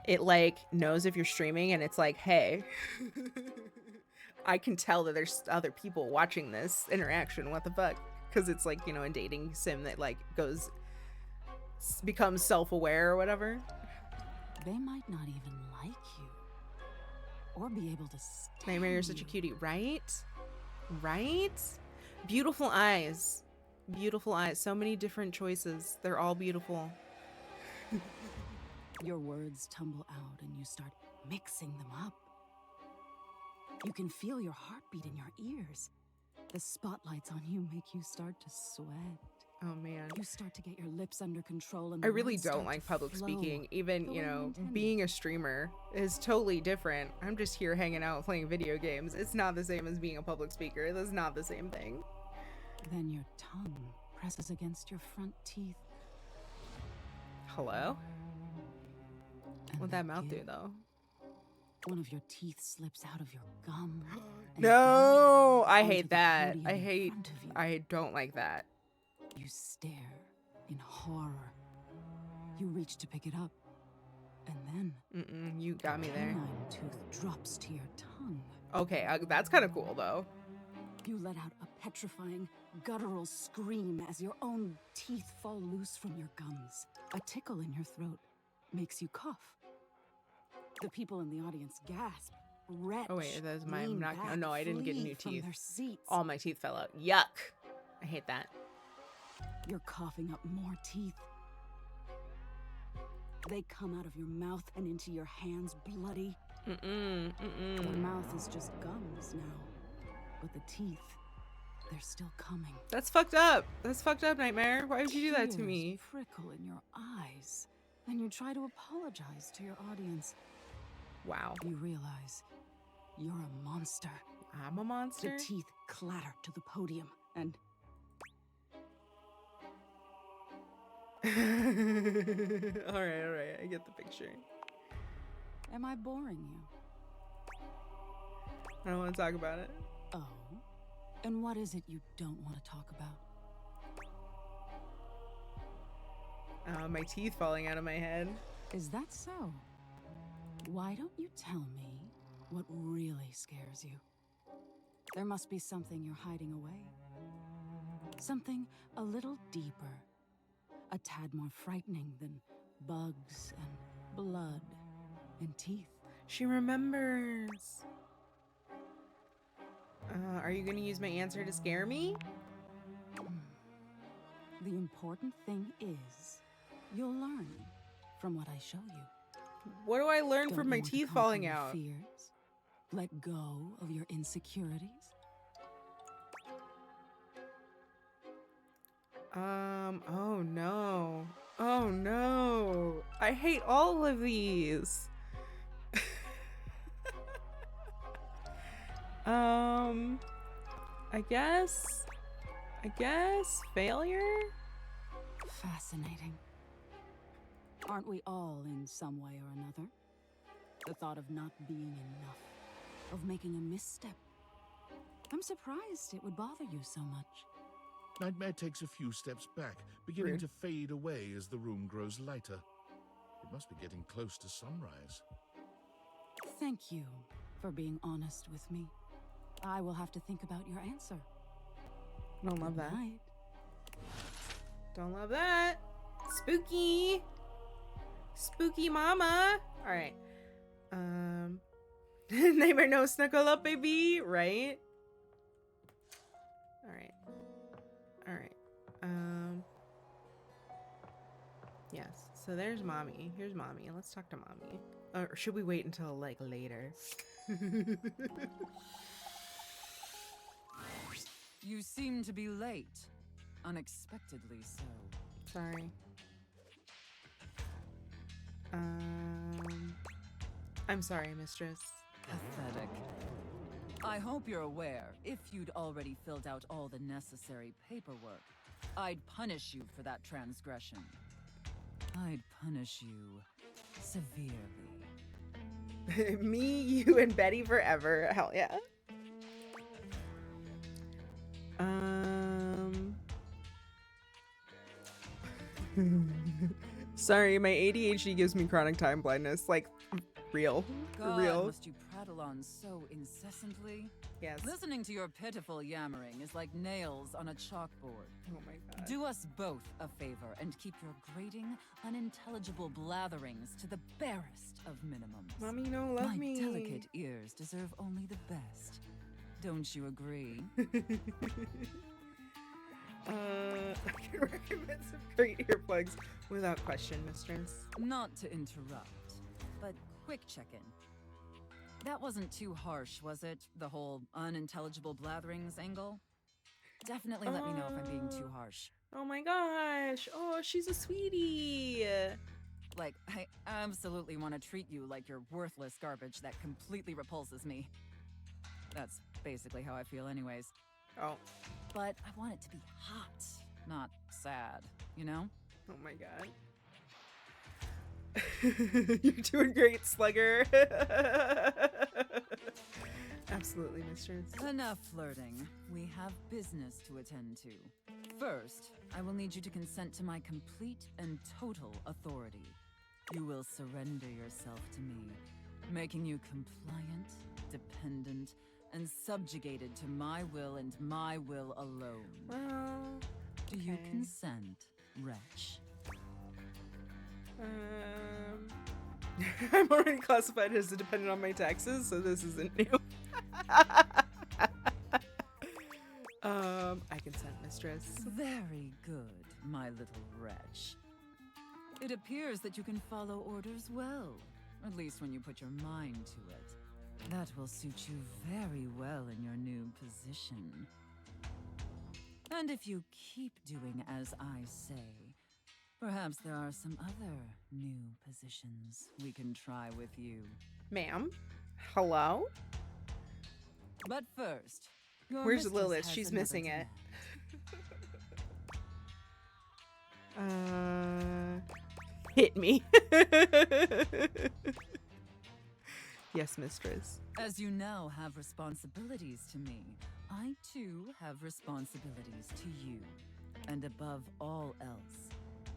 It like knows if you're streaming and it's like, hey, I can tell that there's other people watching this interaction. What the fuck? Because it's like, you know, a dating sim that like becomes self-aware or whatever. They might not even like you or be able to stand Nightmare, you're such a cutie, right? Right? Beautiful eyes. Beautiful eyes. So many different choices. They're all beautiful. Your words tumble out and you start mixing them up. You can feel your heartbeat in your ears. The spotlights on you make you start to sweat. Oh man. You start to get your lips under control and I really don't like public speaking. Even, you know, being a streamer is totally different. I'm just here hanging out playing video games. It's not the same as being a public speaker. That's not the same thing. Then your tongue presses against your front teeth. Hello? What'd that mouth do though? One of your teeth slips out of your gum. No, I hate that. I don't like that. You stare in horror. You reach to pick it up, and then you got me there. Canine tooth drops to your tongue. Okay, that's kind of cool though. You let out a petrifying, guttural scream as your own teeth fall loose from your gums. A tickle in your throat makes you cough. The people in the audience gasp. Retch, oh wait, that's my. lean I'm not. back, No, I didn't get flee new from teeth. their seats. All my teeth fell out. Yuck! I hate that. You're coughing up more teeth. They come out of your mouth and into your hands bloody. Your mouth is just gums now, but the teeth, they're still coming. That's fucked up. That's fucked up, Nightmare. Why would you do that to Tears me? Prickle in your eyes, and you try to apologize to your audience. Wow. You realize you're a monster. I'm a monster? The teeth clatter to the podium, and all right, I get the picture. am I boring you? I don't want to talk about it. Oh, and what is it you don't want to talk about? My teeth falling out of my head. Is that so? Why don't you tell me what really scares you? There must be something you're hiding away. Something a little deeper. A tad more frightening than bugs and blood and teeth. She remembers. Are you going to use my answer to scare me? The important thing is, you'll learn from what I show you. What do I learn Don't from my want to teeth conquer falling your out? Fears? Let go of your insecurities? Oh no. Oh no. I hate all of these. I guess failure? Fascinating. Aren't we all in some way or another? The thought of not being enough, of making a misstep. I'm surprised it would bother you so much. Nightmare takes a few steps back, beginning Rude. to fade away as the room grows lighter. It must be getting close to sunrise. Thank you for being honest with me. I will have to think about your answer. Don't love that. Night. Don't love that. Spooky. Spooky mama. All right. Nightmare no snuggle up, baby. Right? All right. All right. Yes. So there's mommy. Here's mommy. Let's talk to mommy. Or should we wait until like later? You seem to be late. Unexpectedly so. Sorry. I'm sorry, mistress. Pathetic. I hope you're aware, if you'd already filled out all the necessary paperwork, I'd punish you for that transgression. I'd punish you severely. Me, you, and Betty forever. Hell yeah. Sorry, my ADHD gives me chronic time blindness. Like, real. God, real. must you prattle on so incessantly? Yes. Listening to your pitiful yammering is like nails on a chalkboard. Oh my god. Do us both a favor and keep your grating, unintelligible blatherings to the barest of minimums. Mommy, you don't love me. My delicate ears deserve only the best. Don't you agree? I can recommend some great earplugs without question, mistress. Not to interrupt, but quick check-in. That wasn't too harsh, was it? The whole unintelligible blatherings angle? Definitely let me know if I'm being too harsh. Oh my gosh. Oh, she's a sweetie. Like, I absolutely want to treat you like you're worthless garbage that completely repulses me. That's basically how I feel anyways. Oh. But I want it to be hot, not sad, you know? Oh my god. You're doing great, Slugger. Absolutely, mistress. Enough flirting. We have business to attend to. First, I will need you to consent to my complete and total authority. You will surrender yourself to me, making you compliant, dependent, and subjugated to my will and my will alone. Well, do you consent, wretch? I'm already classified as a dependent on my taxes, so this isn't new. I consent, mistress. Very good, my little wretch. It appears that you can follow orders well, at least when you put your mind to it. That will suit you very well in your new position. And if you keep doing as I say, perhaps there are some other new positions we can try with you. Ma'am? Hello? But first, your where's mistress Lilith? has She's another missing it. Hit me. Yes, mistress. As you now have responsibilities to me, I too have responsibilities to you. And above all else,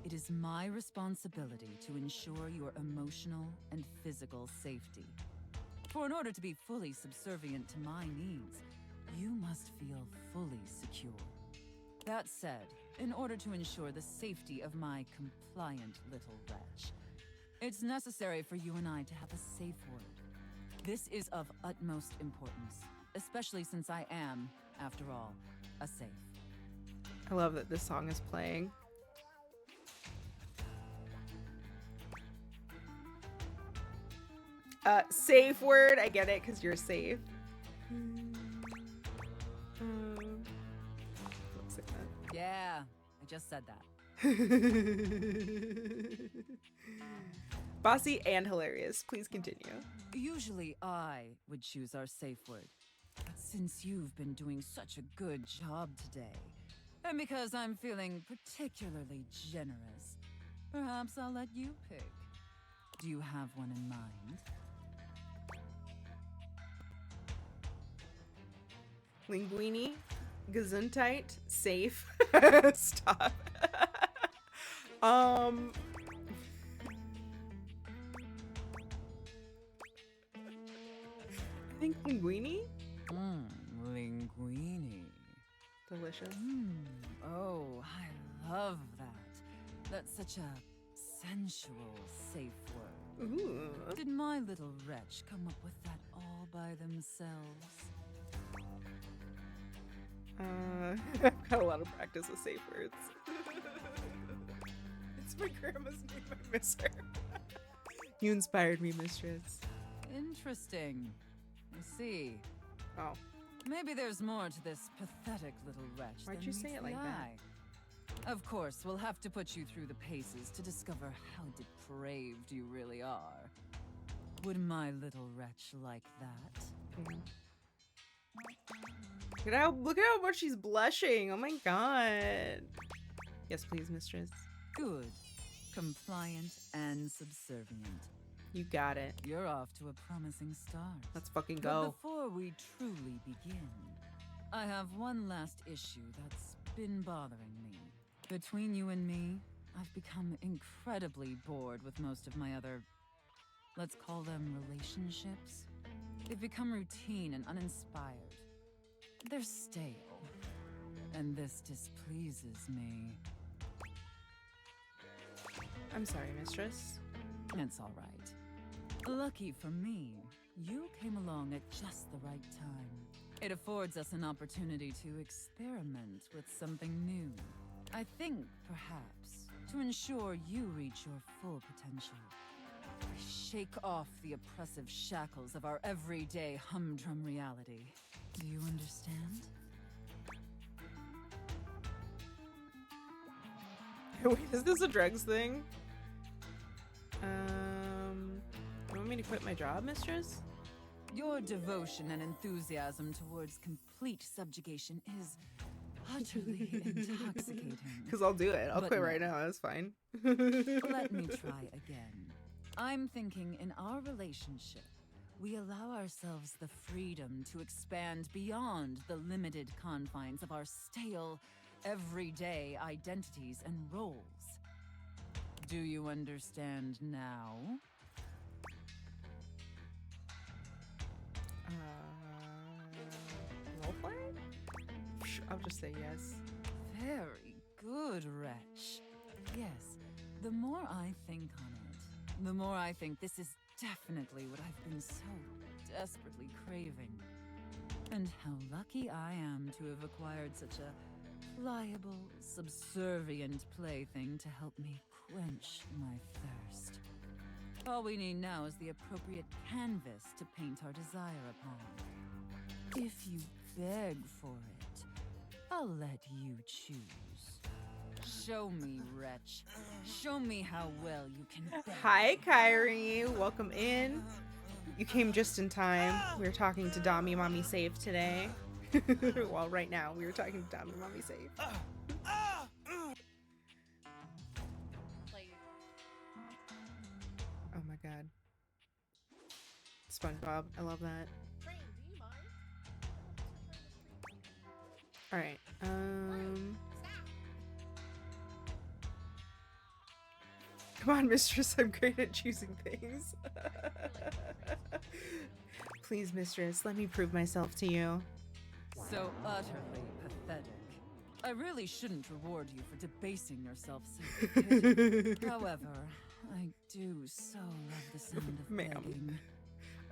it is my responsibility to ensure your emotional and physical safety. For in order to be fully subservient to my needs, you must feel fully secure. That said, in order to ensure the safety of my compliant little wretch, it's necessary for you and I to have a safe word. This is of utmost importance, especially since I am, after all, a safe. I love that this song is playing. Safe word. I get it, because you're safe. Looks like that. Yeah, I just said that. Bossy and hilarious. Please continue. Usually I would choose our safe word. But since you've been doing such a good job today, and because I'm feeling particularly generous, perhaps I'll let you pick. Do you have one in mind? Linguini, Gesundheit, safe. Stop. I think linguini. Linguini. Delicious. Oh, I love that. That's such a sensual, safe word. Ooh. Did my little wretch come up with that all by themselves? I've got a lot of practice with safe words. It's my grandma's name. I miss her. You inspired me, mistress. Interesting. I see. Oh. Maybe there's more to this pathetic little wretch. Why'd than you say meets it like the that? eye. Of course, we'll have to put you through the paces to discover how depraved you really are. Would my little wretch like that? Look at how much she's blushing. Oh my god. Yes, please, mistress. Good. Compliant and subservient. You got it. You're off to a promising start. Let's fucking But go. before we truly begin, I have one last issue that's been bothering me. Between you and me, I've become incredibly bored with most of my other, let's call them relationships. They've become routine and uninspired. They're stale. And this displeases me. I'm sorry, mistress. It's all right. Lucky for me, you came along at just the right time. It affords us an opportunity to experiment with something new. I think, perhaps, to ensure you reach your full potential. Shake off the oppressive shackles of our everyday humdrum reality. Do you understand? Wait, is this a drugs thing? You want me to quit my job, mistress? Your devotion and enthusiasm towards complete subjugation is utterly intoxicating. Because I'll do it. I'll But quit no. right now. That's fine. Let me try again. I'm thinking in our relationship, we allow ourselves the freedom to expand beyond the limited confines of our stale, everyday identities and roles. Do you understand now? Roleplay? I'll just say yes. Very good, wretch. Yes, the more I think on it, the more I think this is definitely what I've been so desperately craving. And how lucky I am to have acquired such a pliable, subservient plaything to help me quench my thirst. All we need now is the appropriate canvas to paint our desire upon. If you beg for it, I'll let you choose. Show me, wretch. Show me how well you can beg. Hi, Kyrie. Welcome in. You came just in time. We were talking to Dami Mommy Safe today. Well, right now, we were talking to Dami Mommy Safe. Oh my god. SpongeBob. I love that. Alright. Come on, mistress. I'm great at choosing things. Please, mistress, let me prove myself to you. So utterly pathetic. I really shouldn't reward you for debasing yourself so pity. However, I do so love the sound of begging.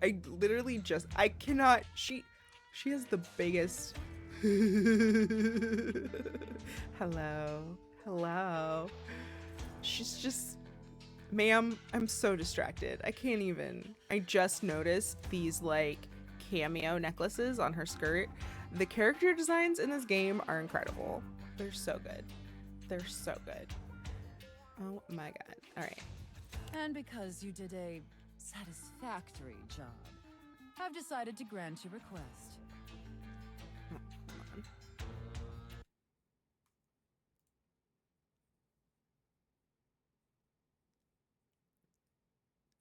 I literally just, I cannot, she has the biggest. Hello. She's just, ma'am, I'm so distracted. I can't even. I just noticed these like cameo necklaces on her skirt. The character designs in this game are incredible. They're so good. They're so good. Oh my god. All right. And because you did a satisfactory job, I've decided to grant your request. Oh, come on.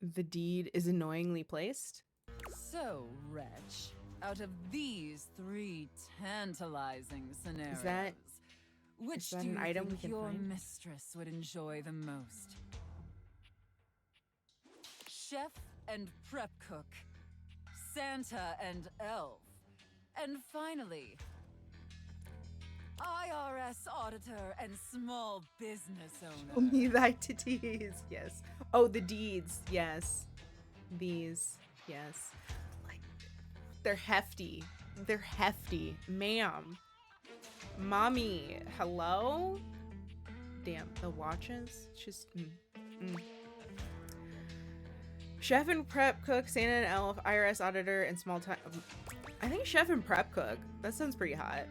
The deed is annoyingly placed. So, wretch, out of these 3 tantalizing scenarios, which that do an you item we think can your find? mistress would enjoy the most? Chef and prep cook, Santa and elf, and finally, IRS auditor and small business owner. Show me thy titties. Yes. Oh, the deeds. Yes. These. Yes. Like, they're hefty. They're hefty. Ma'am. Mommy. Hello? Damn, the watches. Just. Chef and prep cook, Santa and elf, IRS auditor, and small time. I think chef and prep cook. That sounds pretty hot.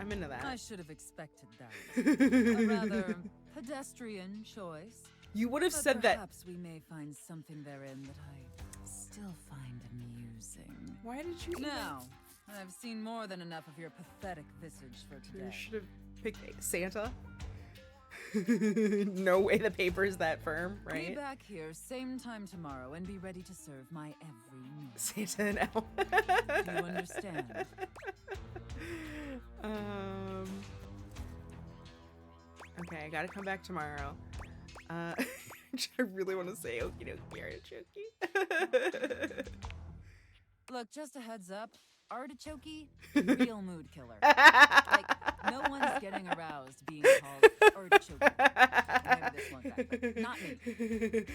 I'm into that. I should have expected that. A rather pedestrian choice. You would have But said that. Perhaps we may find something therein that I still find amusing. Why did you? Now, I've seen more than enough of your pathetic visage for You today. should have picked Santa. No way the paper's that firm, Be right? back here same time tomorrow and be ready to serve my every meal. Santa and elf. Do you understand? Okay, I gotta come back tomorrow. I really want to say okie dokie artichoke. Look, just a heads up. Artichoke, real mood killer. Like, no one's getting aroused being called artichoke. Maybe this one guy, but not me.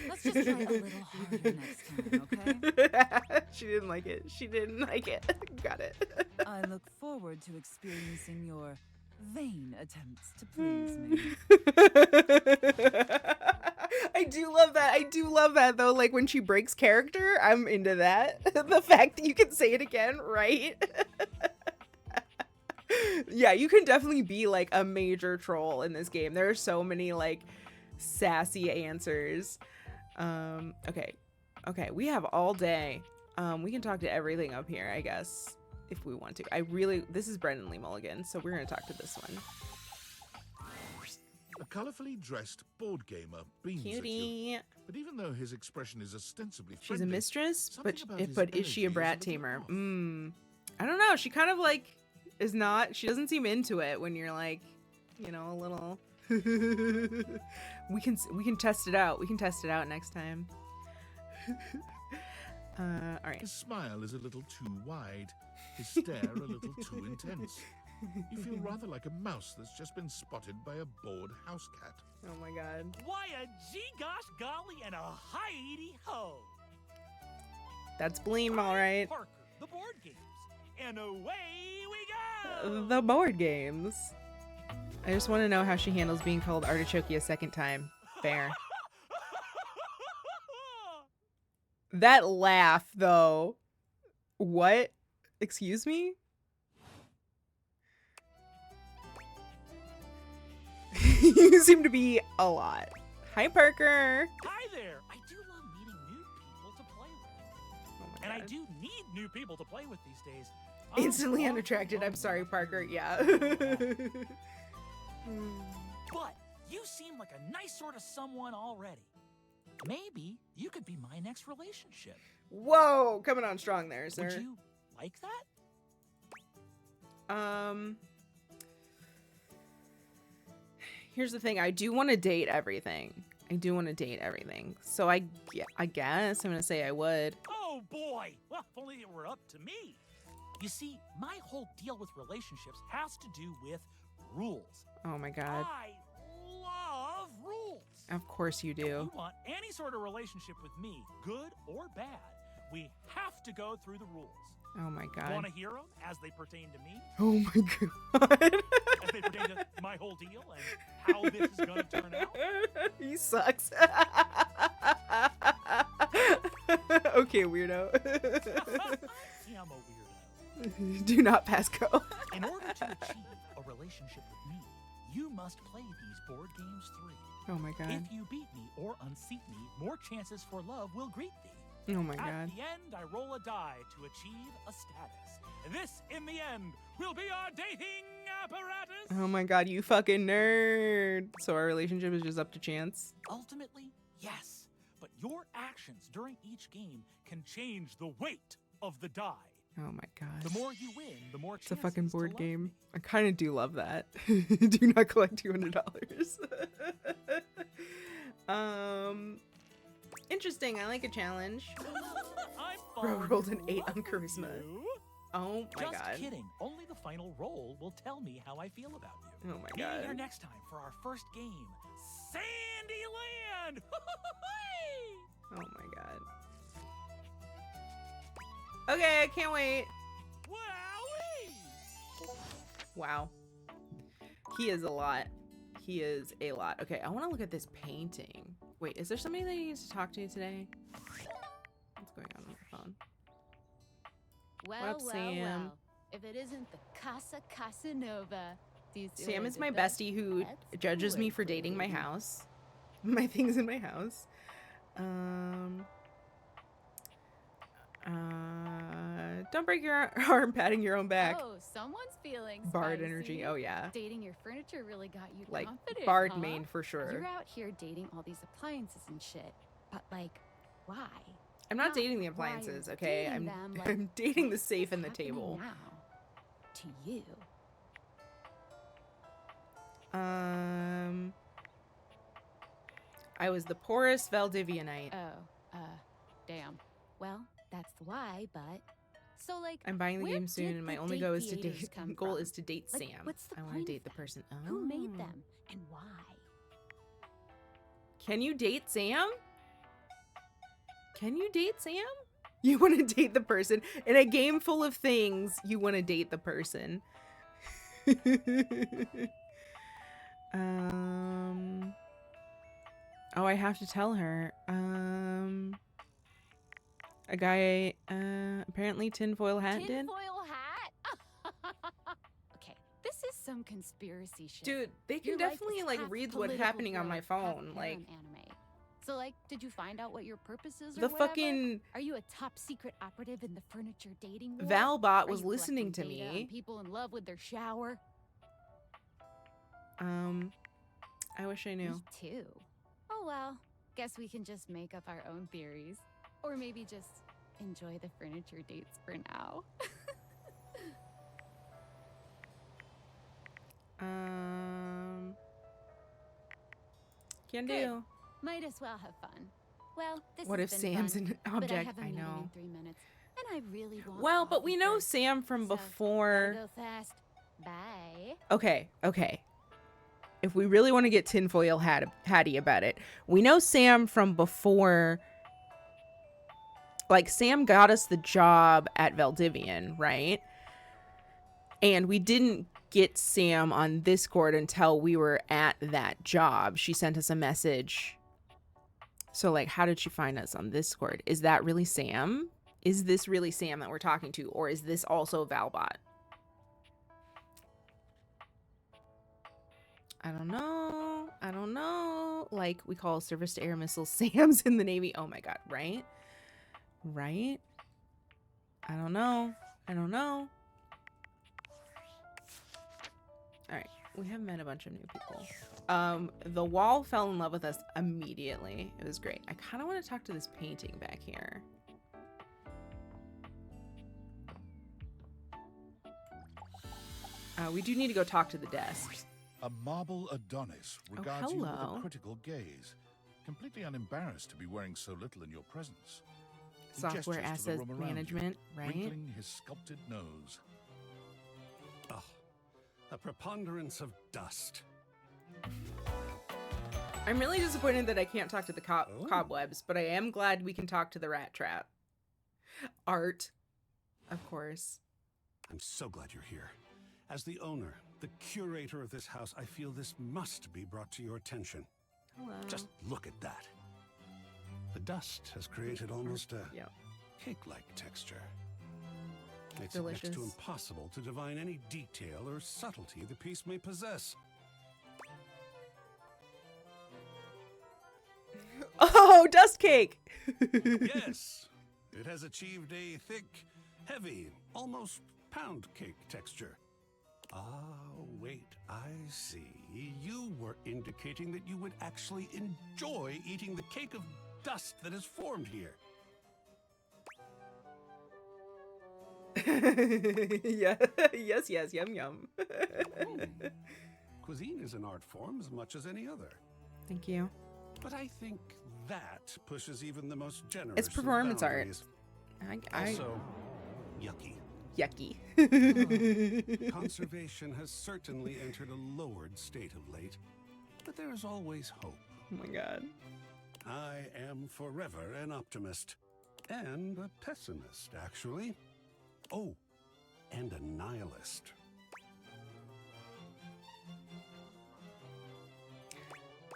Let's just try a little harder next time, okay? She didn't like it. She didn't like it. Got it. I look forward to experiencing your vain attempts to please me. I do love that. I do love that though. Like when she breaks character, I'm into that. The fact that you can say it again, right? Yeah, you can definitely be like a major troll in this game. There are so many like sassy answers. Okay, we have all day. We can talk to everything up here, I guess, if we want to. This is Brendan Lee Mulligan, so we're gonna talk to this one. A colourfully dressed board gamer beams at you. But even though his expression is ostensibly friendly, She's a mistress, but about his is she a energy brat is a little tamer? off. I don't know. She kind of like is not. She doesn't seem into it when you're like, you know, a little. We can test it out. We can test it out next time. All right. His smile is a little too wide. His stare a little too intense. You feel rather like a mouse that's just been spotted by a bored house cat. Oh my god. Why a gee gosh golly and a hi-de ho. That's Bleem, all right. Parker, the board games. And away we go. The board games. I just want to know how she handles being called artichoke a second time. Fair. That laugh, though. What? Excuse me? You seem to be a lot. Hi, Parker. Hi there. I do love meeting new people to play with. Oh my And I God. do need new people to play with these days. Instantly unattracted. I'm sorry, Parker. Yeah. But you seem like a nice sort of someone already. Maybe you could be my next relationship. Whoa, coming on strong there, sir. Would you like that? Here's the thing. I do want to date everything. So I guess I'm gonna say I would. Oh boy! Well, if only it were up to me. You see, my whole deal with relationships has to do with rules. Oh my god. I love rules. Of course you If do. you want any sort of relationship with me, good or bad, we have to go through the rules. Oh my god. Want to hear them as they pertain to me? Oh my god. As they pertain to my whole deal and how this is going to turn out? He sucks. Okay, weirdo. Yeah, I'm a weirdo. Do not pass go. In order to achieve a relationship with me, you must play these board games 3. Oh my god. If you beat me or unseat me, more chances for love will greet thee. Oh my At god. the end, I roll a die to achieve a status. This, in the end, will be our dating apparatus. Oh my god, you fucking nerd. So our relationship is just up to chance. Ultimately, yes. But your actions during each game can change the weight of the die. Oh my god. The more you win, the more It's a chances fucking to board love game. me. I kind of do love that. Do not collect $200. Interesting. I like a challenge. I'm Bro falling rolled in an 8 love on with charisma. you. Oh my Just god. kidding. Only the final roll will tell me how I feel about you. Oh my Meet me here god. next time for our first game, Sandyland. Oh my god. Okay, I can't wait. Wowee! Wow. He is a lot. He is a lot. Okay, I want to look at this painting. Wait, is there somebody that needs to talk to today? What's going on the phone? Well, What up, Sam? well. If it isn't the Casa Casanova. Do you see Sam what I is did my there? bestie who That's judges me cool, for dating my baby. house. My things in my house. Don't break your arm patting your own back. Oh, someone's feeling Bard spicy. energy. Oh yeah. Dating your furniture really got you Like confident, Bard huh? main for sure. You're out here dating all these appliances and shit. But like, why? I'm not dating the why you're appliances, okay? dating I'm them, like, I'm dating the safe and the happening table. now to you. I was the poorest Valdivianite. Oh, damn. Well, that's the why, but so like I'm buying the where game soon did and my the only date goal is to theaters date come goal from? is to date Like, Sam. what's the I want point to of date the them? person. Oh. Who made them and why? Can you date Sam? Can you date Sam? You want to date the person in a game full of things. You want to date the person. Oh, I have to tell her. A guy apparently tinfoil hat did. Tinfoil hat? Okay, this is some conspiracy shit. Dude, they can Your life definitely is like half read what's political happening on my thriller, half phone. porn Like anime. So like, did you find out what your purpose is or the whatever? fucking Are you a top secret operative in the furniture dating war? Valbot Are was you listening to collecting data on me. people in love with their shower? I wish I knew. Me too. Oh well, guess we can just make up our own theories. Or maybe just enjoy the furniture dates for now. Can Good. do. Might as well have fun. Well, this What has if been Sam's fun, an but I object? have a I meeting know. in 3 minutes, and I really want Well, but we coffee know first. Sam from So, before. gotta go fast. Bye. Okay. If we really want to get tinfoil hatty about it, we know Sam from before. Like, Sam got us the job at Valdivian, right? And we didn't get Sam on Discord until we were at that job. She sent us a message. So, like, how did she find us on Discord? Is that really Sam? Is this really Sam that we're talking to? Or is this also Valbot? I don't know. Like, we call surface to air missiles Sam's in the Navy. Oh my god, right? Right? I don't know. Alright, we have met a bunch of new people. The wall fell in love with us immediately. It was great. I kind of want to talk to this painting back here. We do need to go talk to the desk. A marble Adonis regards you with hello. a critical gaze, completely unembarrassed to be wearing so little in your presence. He Software gestures to the asset room around you, management, right? wrinkling his sculpted nose. Oh, a preponderance of dust. I'm really disappointed that I can't talk to the cobwebs, but I am glad we can talk to the rat trap. Art, of course. I'm so glad you're here. As the owner, the curator of this house, I feel this must be brought to your attention. Hello. Just look at that. The dust has created almost a cake-like texture. Makes it next to Delicious. impossible to divine any detail or subtlety the piece may possess. Oh, dust cake! Yes, it has achieved a thick, heavy, almost pound cake texture. Ah, wait, I see. You were indicating that you would actually enjoy eating the cake of dust that has formed here. Yeah. Yes, yum. Cuisine is an art form as much as any other. Thank you. But I think that pushes even the most generous It's of performance art. boundaries. I Also, yucky. Yucky. Conservation has certainly entered a lowered state of late, but there is always hope. Oh my god. I am forever an optimist. And a pessimist, actually. Oh, and a nihilist.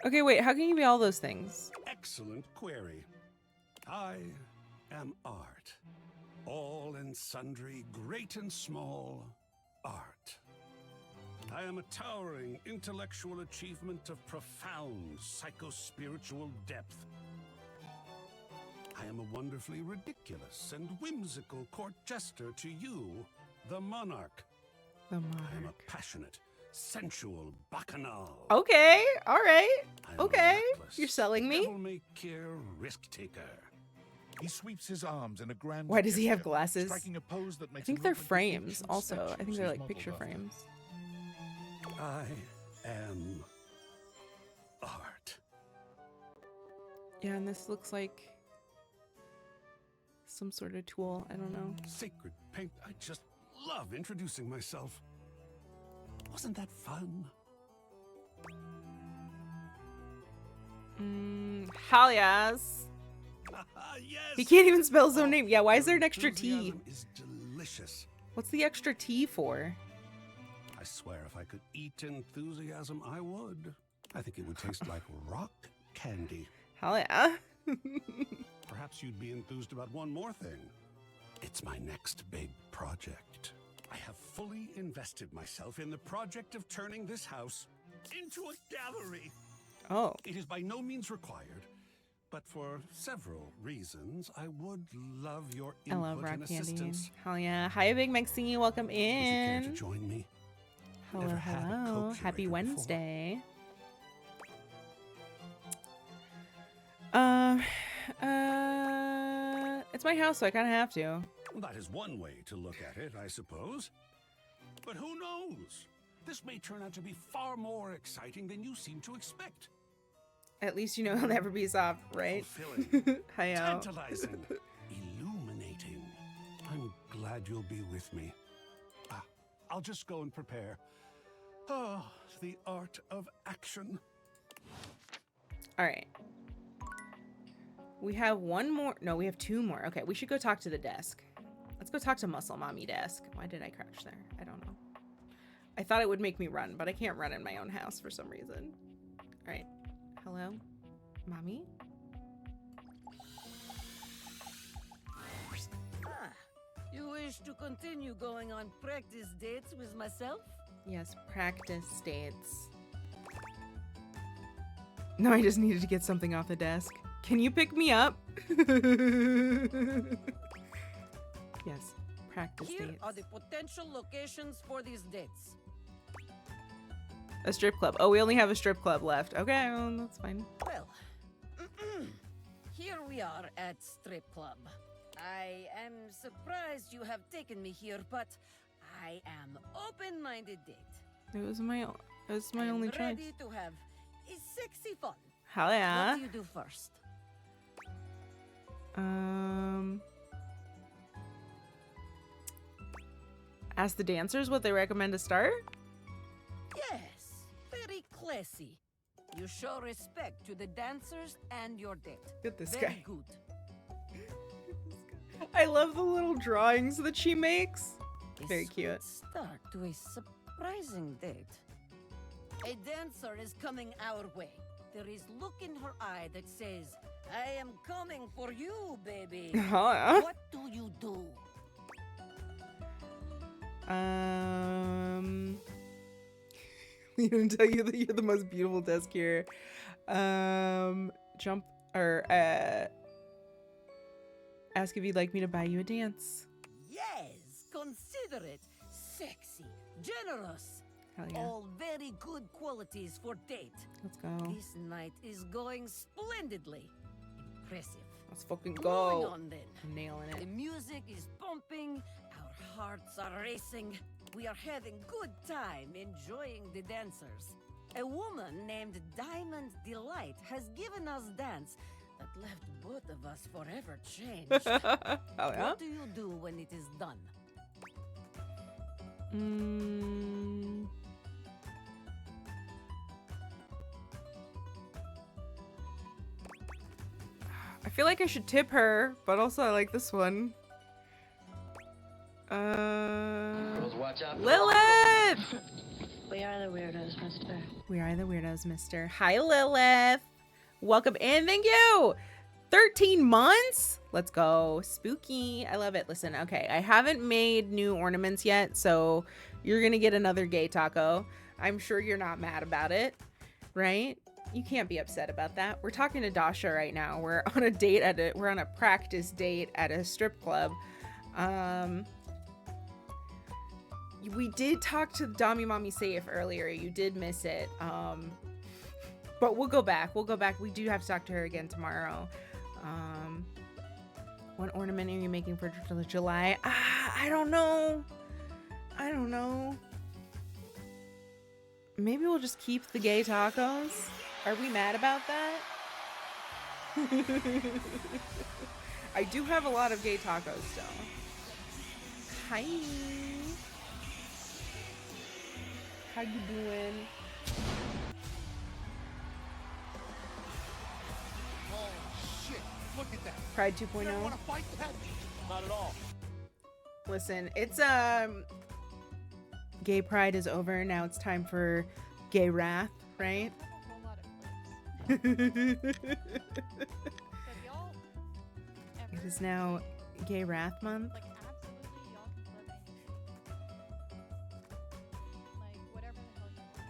Okay, wait, how can you be all those things? Excellent query. I am art. All and sundry, great and small, art. I am a towering intellectual achievement of profound psycho-spiritual depth. I am a wonderfully ridiculous and whimsical court jester to you, the monarch. The I am monarch. a passionate, sensual bacchanal. Okay, alright. I'm Okay. a reckless, You're selling me? devil-may-care risk-taker. He sweeps his arms in a grand Why does he have gesture, glasses? striking a pose that I makes think him they're look like the frames ancient also. I statues think they're he's like modeled picture after. frames. I am art. Yeah, and this looks like some sort of tool. I don't know. Sacred paint. I just love introducing myself. Wasn't that fun? Hell yes. Yes. He can't even spell his own name. Yeah, why is there an Your extra T? enthusiasm is delicious. What's the extra T for? I swear if I could eat enthusiasm, I would. I think it would taste like rock candy. Hell yeah. Perhaps you'd be enthused about one more thing. It's my next big project. I have fully invested myself in the project of turning this house into a gallery. Oh. It is by no means required, but for several reasons, I would love your I love input rock and candy. assistance. Hell yeah. Hi, Big Maxine. Welcome Would you care to in. join me? Hello, Never had a hello. co-curator Happy before. Wednesday. It's my house, so I kind of have to. That is one way to look at it, I suppose. But who knows? This may turn out to be far more exciting than you seem to expect. At least you know he'll never be soft, right? Fulfilling, Hi, tantalizing, illuminating. I'm glad you'll be with me. I'll just go and prepare. Oh, the art of action. All right. We have one more. No, we have two more. Okay, we should go talk to the desk. Let's go talk to Muscle Mommy desk. Why did I crouch there? I don't know. I thought it would make me run, but I can't run in my own house for some reason. All right. Hello? Mommy? You wish to continue going on practice dates with myself? Yes, practice dates. No, I just needed to get something off the desk. Can you pick me up? Yes, practice Here dates. are the potential locations for these dates. A strip club. Oh, we only have a strip club left. Okay, well, that's fine. Well, here we are at Strip Club. I am surprised you have taken me here, but I am open-minded date. It was my only choice. Ready to have a sexy fun. Hell yeah. What do you do first? Ask the dancers what they recommend to start? Yes, very classy. You show respect to the dancers and your date. Look at this very guy. good. I love the little drawings that she makes. Very A cute. sweet start to a surprising date. A dancer is coming our way. There is look in her eye that says, I am coming for you, baby. Oh, yeah. What do you do? You didn't tell you that you're the most beautiful desk here. Jump or ask if you'd like me to buy you a dance. Yes, considerate, sexy, generous. Hell yeah. All very good qualities for date. Let's go. This night is going splendidly. Impressive. Let's fucking Going go. on then. I'm nailing The it. music is pumping, our hearts are racing. We are having good time enjoying the dancers. A woman named Diamond Delight has given us dance that left both of us forever changed. Oh, yeah? What do you do when it is done? I feel like I should tip her, but also I like this one. Lilith! We are the weirdos, mister. We are the weirdos, mister. Hi, Lilith. Welcome in. Thank you. 13 months? Let's go. Spooky. I love it. Listen, okay, I haven't made new ornaments yet, so you're going to get another gay taco. I'm sure you're not mad about it, right? You can't be upset about that. We're talking to Dasha right now. We're on a date we're on a practice date at a strip club. We did talk to Dommy Mommy Safe earlier. You did miss it. But we'll go back. We'll go back. We do have to talk to her again tomorrow. What ornament are you making for July? I don't know. I don't know. Maybe we'll just keep the gay tacos. Are we mad about that? I do have a lot of gay tacos still. Hi. How you doing? Oh shit! Look at that. Pride 2.0. You want to fight that? Not at all. Listen, it's gay pride is over. Now it's time for gay wrath, right? It is now gay wrath month. Like, absolutely, y'all can flip anything. Like, whatever the hell you want.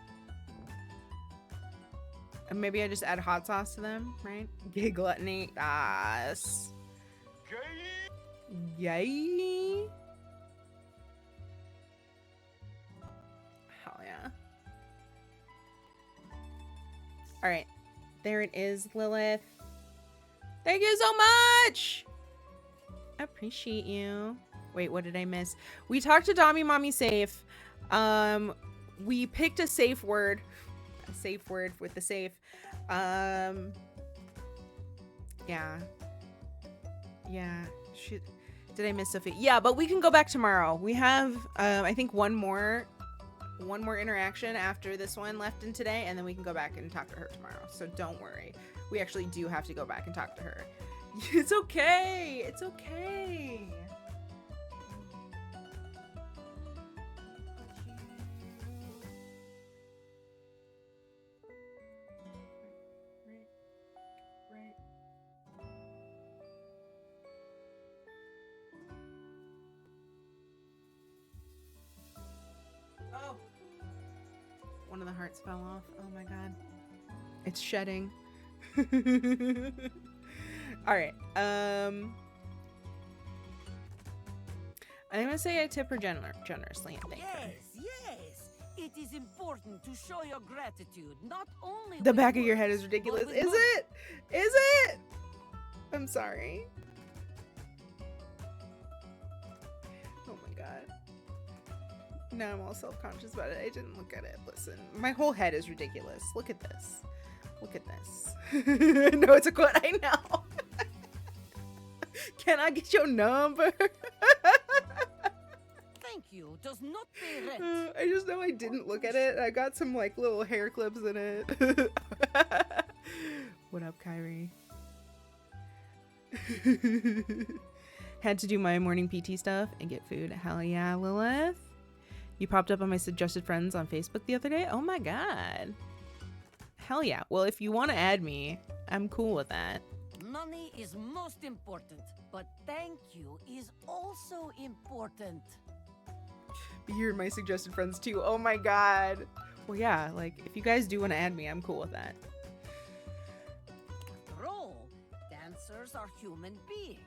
And maybe I just add hot sauce to them, right? Gay gluttony. Yes. Yay. Hell yeah. All right. There it is, Lilith. Thank you so much. Appreciate you. Wait, what did I miss? We talked to Dommy Mommy Safe. We picked a safe word. A safe word with the safe. Yeah. Did I miss Sophie? Yeah, but we can go back tomorrow. We have, I think, one more interaction after this one left in today, and then we can go back and talk to her tomorrow. So don't worry. We actually do have to go back and talk to her. It's okay. It's okay. Oh. One of the hearts fell off. Oh my god. It's shedding. Alright. I'm gonna say I tip her generously and thank her. Yes. It is important to show your gratitude, not only The with back of your words, head is ridiculous. but with Is money. it? Is it? I'm sorry. Oh my god. Now I'm all self-conscious about it. I didn't look at it. Listen, my whole head is ridiculous. Look at this. Look at this. No, it's a quote. I know. Can I get your number? Thank you. Does not pay rent. I just know I didn't look at it. I got some like little hair clips in it. What up, Kyrie? Had to do my morning PT stuff and get food. Hell yeah, Lilith. You popped up on my suggested friends on Facebook the other day. Oh my god. Hell yeah. Well, if you want to add me, I'm cool with that. Money is most important, but thank you is also important. You're my suggested friends too. Oh my god. Well, yeah, like if you guys do want to add me, I'm cool with that. After all, dancers are human beings.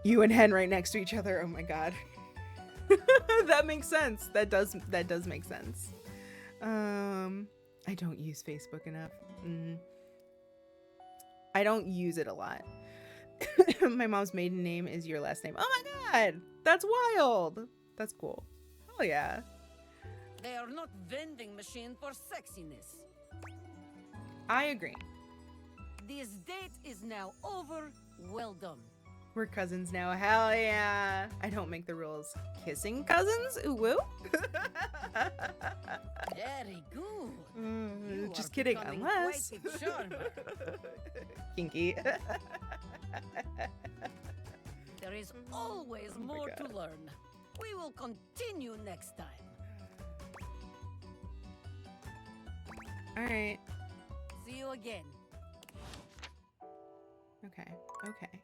You and Hen right next to each other. Oh my god. That makes sense. That does make sense. I don't use Facebook enough. I don't use it a lot. My mom's maiden name is your last name. Oh my god, that's wild. That's cool. Hell yeah. They are not vending machine for sexiness. I agree. This date is now over. Well done. We're cousins now. Hell yeah. I don't make the rules. Kissing cousins? UwU? Very good. You Just are kidding, becoming unless. quite a charmer. Kinky. There is always Oh my more God. to learn. We will continue next time. Alright. See you again. Okay. Okay.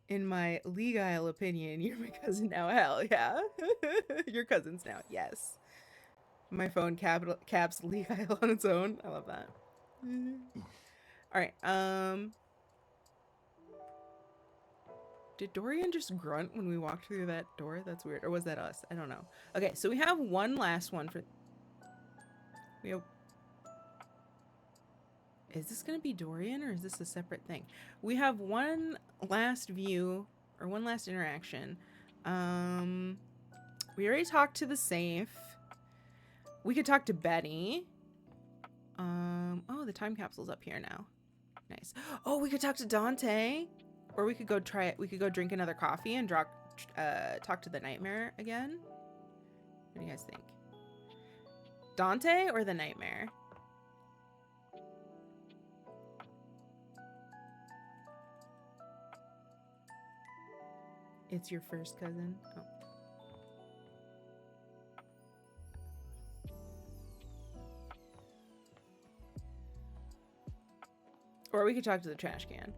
In my legal opinion, you're my cousin now. Hell yeah. You're cousins now. Yes. My phone caps legal on its own. I love that. Alright. Did Dorian just grunt when we walked through that door? That's weird. Or was that us? I don't know. Okay, so we have one last one for... We have... Is this going to be Dorian or is this a separate thing? We have one last view or one last interaction. We already talked to the safe. We could talk to Betty. Oh, the time capsule's up here now. Nice. Oh, we could talk to Dante. Or we could go try it. We could go drink another coffee and talk to the nightmare again. What do you guys think? Dante or the nightmare? It's your first cousin? Oh. Or we could talk to the trash can.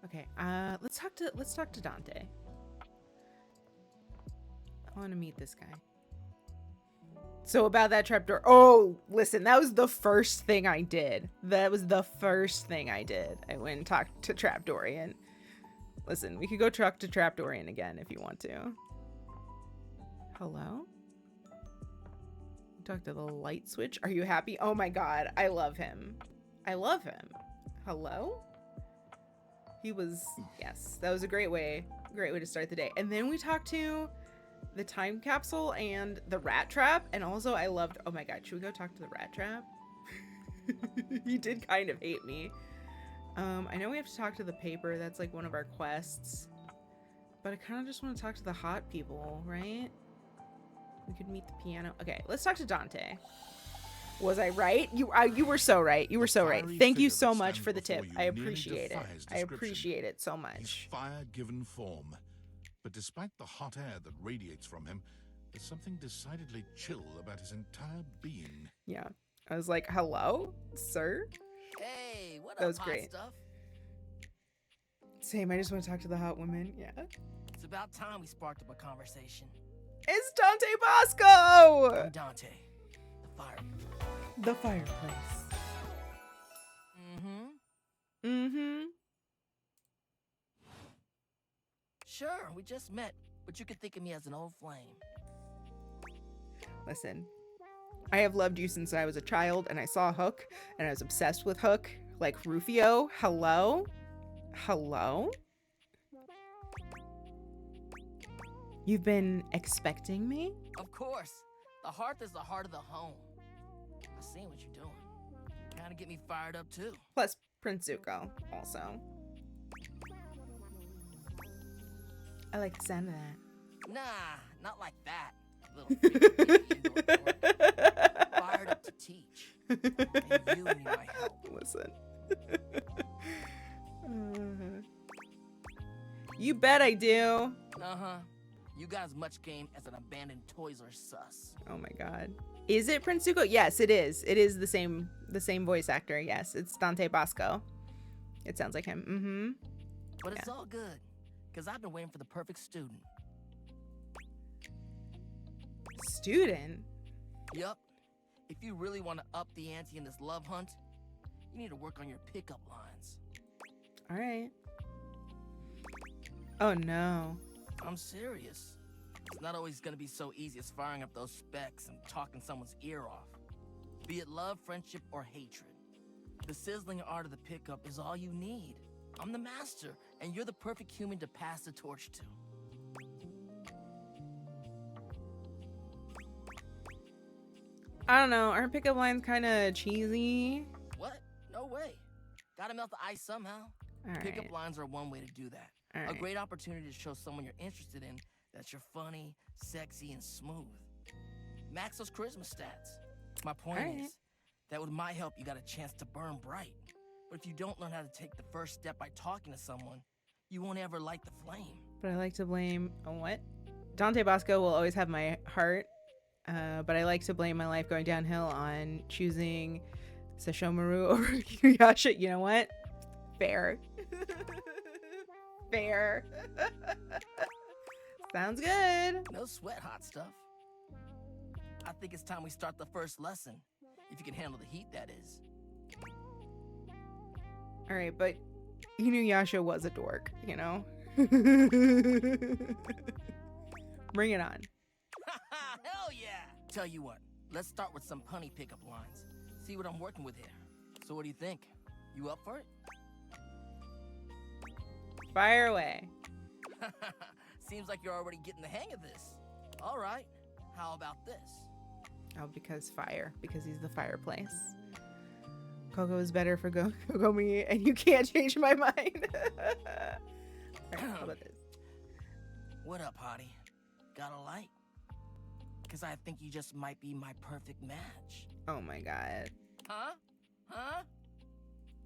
Okay, let's talk to Dante. I want to meet this guy. So about that trapdoor. Oh, listen, that was the first thing I did. That was the first thing I did. I went and talked to Trapdorian. Listen, we could go talk to Trapdorian again if you want to. Hello? Talk to the light switch. Are you happy? Oh my god, I love him. I love him. Hello? He was, yes, that was a great way to start the day. And then we talked to the time capsule and the rat trap. And also I loved, oh my god, should we go talk to the rat trap? He did kind of hate me. I know we have to talk to the paper. That's like one of our quests. But I kind of just want to talk to the hot people, right? We could meet the piano. Okay, let's talk to Dante. Was I right? You were so right. You were so right. Thank you so much for the tip. I appreciate it. I appreciate it so much. He's fire-given form. But despite the hot air that radiates from him, there's something decidedly chill about his entire being. Yeah. I was like, hello, sir? Hey, what That up, was hot great. stuff? Same, I just want to talk to the hot woman. Yeah. It's about time we sparked up a conversation. It's Dante Bosco! I'm Dante, the fire. The fireplace. Mm-hmm. Mm-hmm. Sure, we just met, but you could think of me as an old flame. Listen, I have loved you since I was a child, and I saw Hook, and I was obsessed with Hook. Like Rufio. Hello? Hello? You've been expecting me? Of course. The hearth is the heart of the home. I see what you're doing. Kind of get me fired up, too. Plus Prince Zuko, also. I like the sound of that. Nah, not like that. Little freak. Fired up to teach. And you need my help. Listen. You bet I do. Uh-huh. You got as much game as an abandoned Toys R Us. Oh my god. Is it Prince Zuko? Yes, it is. It is the same voice actor. Yes, it's Dante Bosco. It sounds like him. Mm-hmm. But it's all good, because I've been waiting for the perfect student. Student? Yup. If you really want to up the ante in this love hunt, you need to work on your pickup lines. All right. Oh no. I'm serious. It's not always gonna be so easy as firing up those specs and talking someone's ear off. Be it love, friendship, or hatred. The sizzling art of the pickup is all you need. I'm the master, and you're the perfect human to pass the torch to. I don't know. Aren't pickup lines kind of cheesy? What? No way. Gotta melt the ice somehow. All Pickup right. lines are one way to do that. All A right. great opportunity to show someone you're interested in that you're funny, sexy, and smooth. Max those charisma stats. My point All right. is, that with my help, you got a chance to burn bright. But if you don't learn how to take the first step by talking to someone, you won't ever light the flame. But I like to blame what? Dante Bosco will always have my heart. But I like to blame my life going downhill on choosing Sashomaru over Yasha. You know what? Fair. Fair. Sounds good. No sweat, hot stuff. I think it's time we start the first lesson. If you can handle the heat, that is. All right, but Inuyasha was a dork, you know? Bring it on. Hell yeah! Tell you what, let's start with some punny pickup lines. See what I'm working with here. So what do you think? You up for it? Fire away. Seems like you're already getting the hang of this. All right, how about this? Oh, because fire. Because he's the fireplace. Coco is better for Gogomi, and you can't change my mind. All right, how about this? What up, hottie? Got a light? Because I think you just might be my perfect match. Oh my god. Huh? Huh?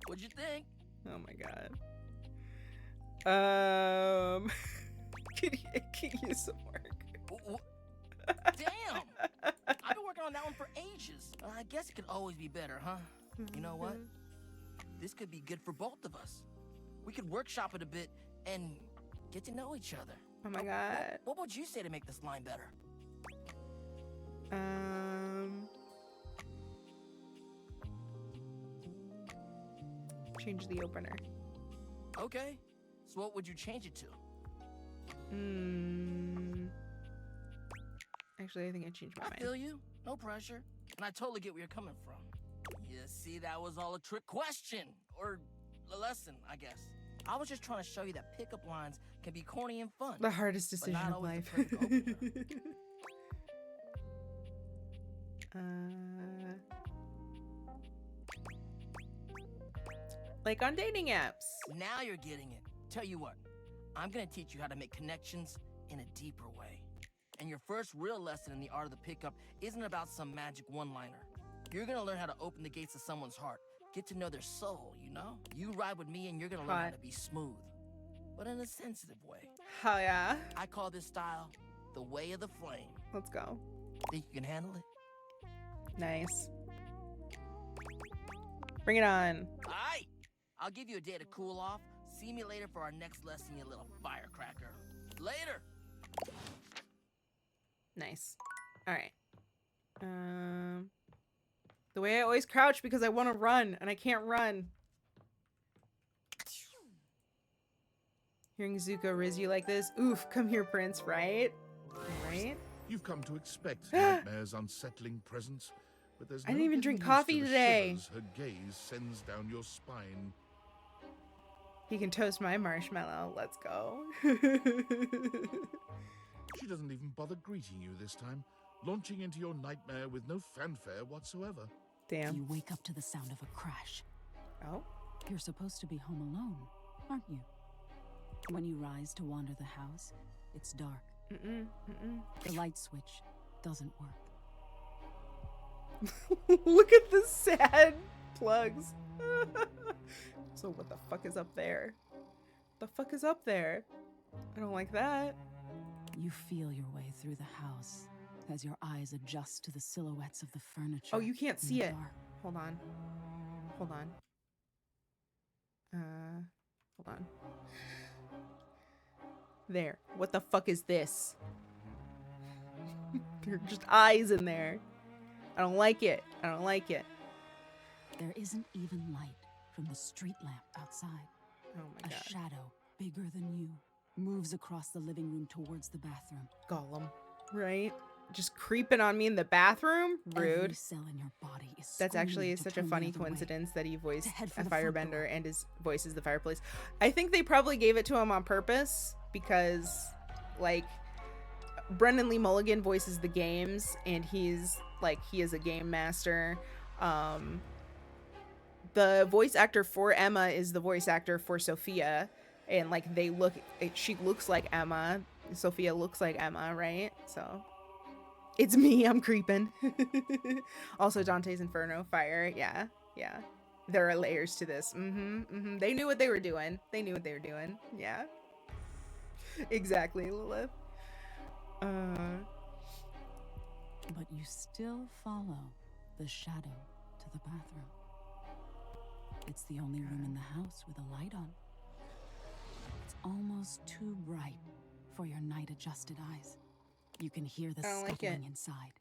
What'd you think? Oh my god. Can you use some work? Damn! I've been working on that one for ages. I guess it could always be better, huh? You know what? This could be good for both of us. We could workshop it a bit and get to know each other. Oh my god. What would you say to make this line better? Change the opener. Okay. So what would you change it to? Actually, I think I changed my mind. I feel you. No pressure. And I totally get where you're coming from. You see, that was all a trick question. Or a lesson, I guess. I was just trying to show you that pickup lines can be corny and fun. The hardest but decision not of always life. the perfect opener. Like on dating apps. Now you're getting it. Tell you what, I'm gonna teach you how to make connections in a deeper way. And your first real lesson in the art of the pickup isn't about some magic one-liner. You're gonna learn how to open the gates of someone's heart, get to know their soul, you know? You ride with me and you're gonna learn how to be smooth, but in a sensitive way. Hell yeah. I call this style the way of the flame. Let's go. Think you can handle it? Nice. Bring it on. Aight! I'll give you a day to cool off. See me later for our next lesson, you little firecracker. Later! Nice. All right. The way I always crouch because I want to run and I can't run. Hearing Zuko riz you like this. Oof, come here, Prince, right? Right? You've come to expect Nightmare's unsettling presence, but there's I no didn't even getting drink used coffee to the today. shivers her gaze sends down your spine. He can toast my marshmallow. Let's go. She doesn't even bother greeting you this time, launching into your nightmare with no fanfare whatsoever. Damn. You wake up to the sound of a crash. Oh? You're supposed to be home alone, aren't you? When you rise to wander the house, it's dark. The light switch doesn't work. Look at the sad plugs. So what the fuck is up there? The fuck is up there? I don't like that. You feel your way through the house as your eyes adjust to the silhouettes of the furniture. Oh, you can't in see the it. dark. Hold on. Hold on. Hold on. There. What the fuck is this? There are just eyes in there. I don't like it. I don't like it. There isn't even light from the street lamp outside. Oh my god. A shadow bigger than you moves across the living room towards the bathroom. Gollum. Right? Just creeping on me in the bathroom? Every Rude. cell in your body is That's actually screaming to such a turn the funny other way. coincidence that he voiced head for a the front firebender door. and his voice is the fireplace. I think they probably gave it to him on purpose because, like, Brendan Lee Mulligan voices the games and he is a game master. But the voice actor for Emma is the voice actor for Sophia, and like she looks like Emma. Sophia looks like Emma, right? So it's me, I'm creeping. Also Dante's Inferno, fire. Yeah. There are layers to this. They knew what they were doing. Yeah. Exactly, Lilith. But you still follow the shadow to the bathroom. It's the only room in the house with a light on. It's almost too bright for your night-adjusted eyes. You can hear the scuffling inside.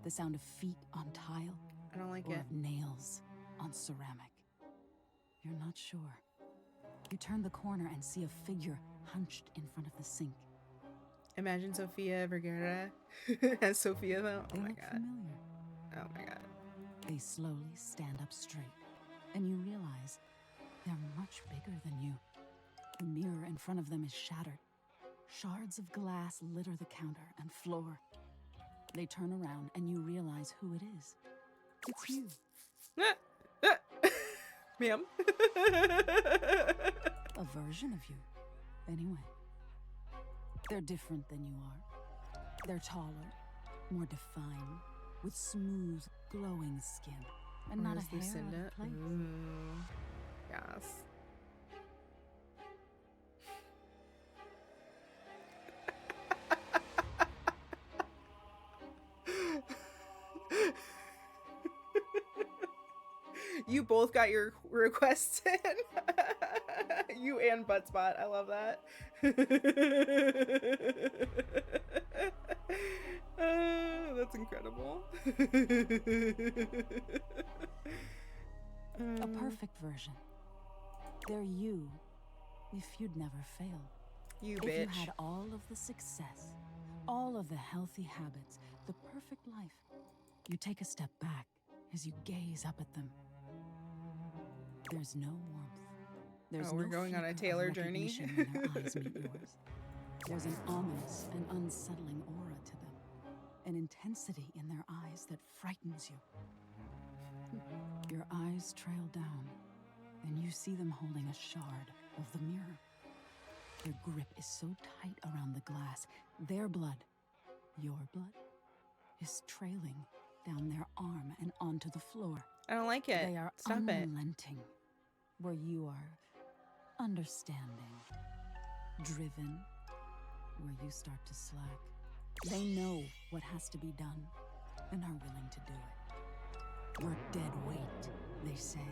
The sound of feet on tile. I don't like or it. of nails on ceramic. You're not sure. You turn the corner and see a figure hunched in front of the sink. Imagine Sofia Vergara as Sophia though. They look familiar. Oh my god. They slowly stand up straight, and you realize they're much bigger than you. The mirror in front of them is shattered. Shards of glass litter the counter and floor. They turn around and you realize who it is. It's you. Ma'am. A version of you, anyway. They're different than you are. They're taller, more defined, with smooth, glowing skin, and not a hair out of place. Yes. You both got your requests in. You and Buttspot. I love that. That's incredible. A perfect version. They're you if you'd never failed. You if bitch. You had all of the success, all of the healthy habits, the perfect life. You take a step back as you gaze up at them. There's no warmth. There's we're no going on a flicker of Taylor journey. recognition when their eyes meet yours. There's an ominous and unsettling aura to them, an intensity in their eyes that frightens you. Your eyes trail down, and you see them holding a shard of the mirror. Their grip is so tight around the glass, their blood, your blood, is trailing down their arm and onto the floor. I don't like it. They are Stop it. unrelenting, where you are understanding, driven, where you start to slack. They know what has to be done and are willing to do it. You're dead weight, they say,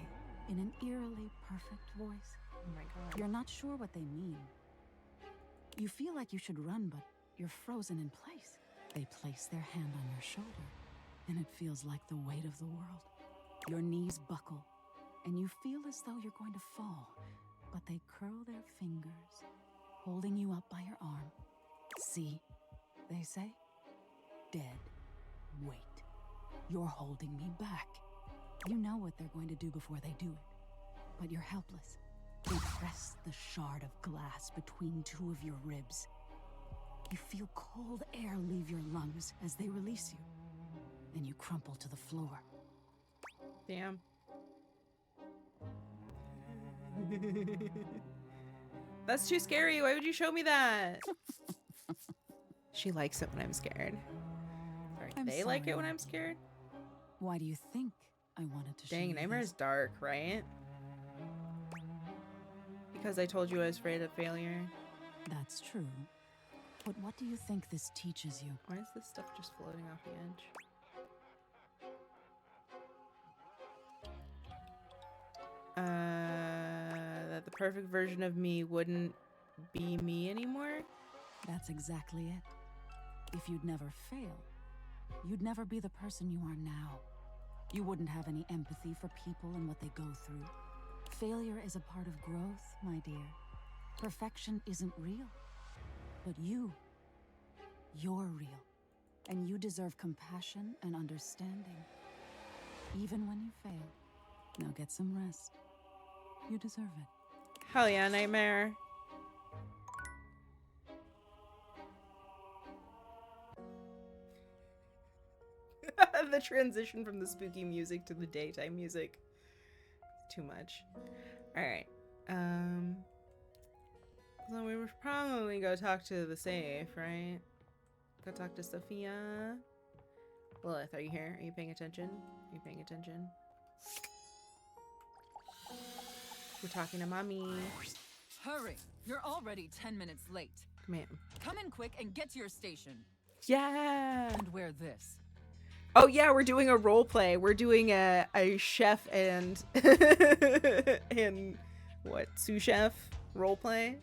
in an eerily perfect voice. Oh my god. You're not sure what they mean. You feel like you should run, but you're frozen in place. They place their hand on your shoulder, and it feels like the weight of the world. Your knees buckle, and you feel as though you're going to fall, but they curl their fingers, holding you up by your arm. See, they say, dead weight. You're holding me back. You know what they're going to do before they do it, but you're helpless. They press the shard of glass between two of your ribs. You feel cold air leave your lungs as they release you. Then you crumple to the floor. Damn. That's too scary. Why would you show me that? She likes it when I'm scared. Or they like it when I'm scared. Why do you think I wanted to show Dang, you Nightmare this? is dark, right? Because I told you I was afraid of failure. That's true. But what do you think this teaches you? Why is this stuff just floating off the edge? That the perfect version of me wouldn't be me anymore? That's exactly it. If you'd never fail, you'd never be the person you are now. You wouldn't have any empathy for people and what they go through. Failure is a part of growth, my dear. Perfection isn't real. But you're real. And you deserve compassion and understanding. Even when you fail. Now get some rest. You deserve it. Hell yeah, Nightmare. The transition from the spooky music to the daytime music. too much. All right. So we would probably go talk to the safe, right? Go talk to Sophia. Lilith, are you here? Are you paying attention? Are you paying attention? We're talking to mommy. Hurry! You're already 10 minutes late. Ma'am. Come in quick and get to your station. Yeah. And wear this. Oh yeah, we're doing a role play. We're doing a chef and and what, sous chef role play.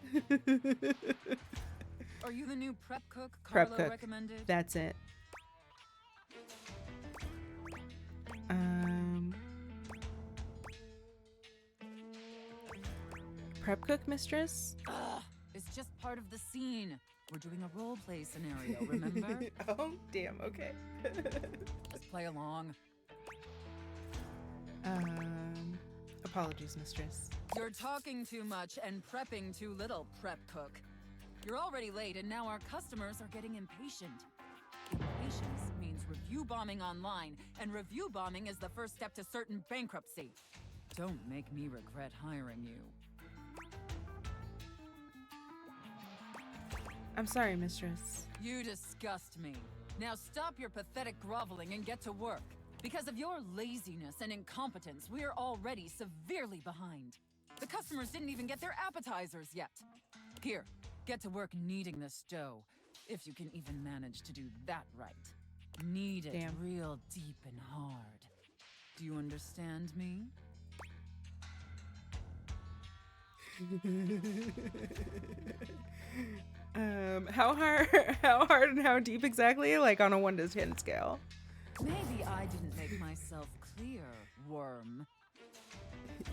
Are you the new prep cook Prep Carlo cook. recommended? That's it. Prep cook mistress? Ugh, it's just part of the scene. We're doing a role play scenario, remember? Oh, damn, okay. Just play along. Apologies, mistress. You're talking too much and prepping too little, prep cook. You're already late and now our customers are getting impatient. Impatience means review bombing online, and review bombing is the first step to certain bankruptcy. Don't make me regret hiring you. I'm sorry, mistress. You disgust me. Now stop your pathetic groveling and get to work. Because of your laziness and incompetence, we're already severely behind. The customers didn't even get their appetizers yet. Here, get to work kneading this dough. If you can even manage to do that right. Knead it real deep and hard. Do you understand me? How hard and how deep exactly? Like on a 1 to 10 scale. Maybe I didn't make myself clear, worm.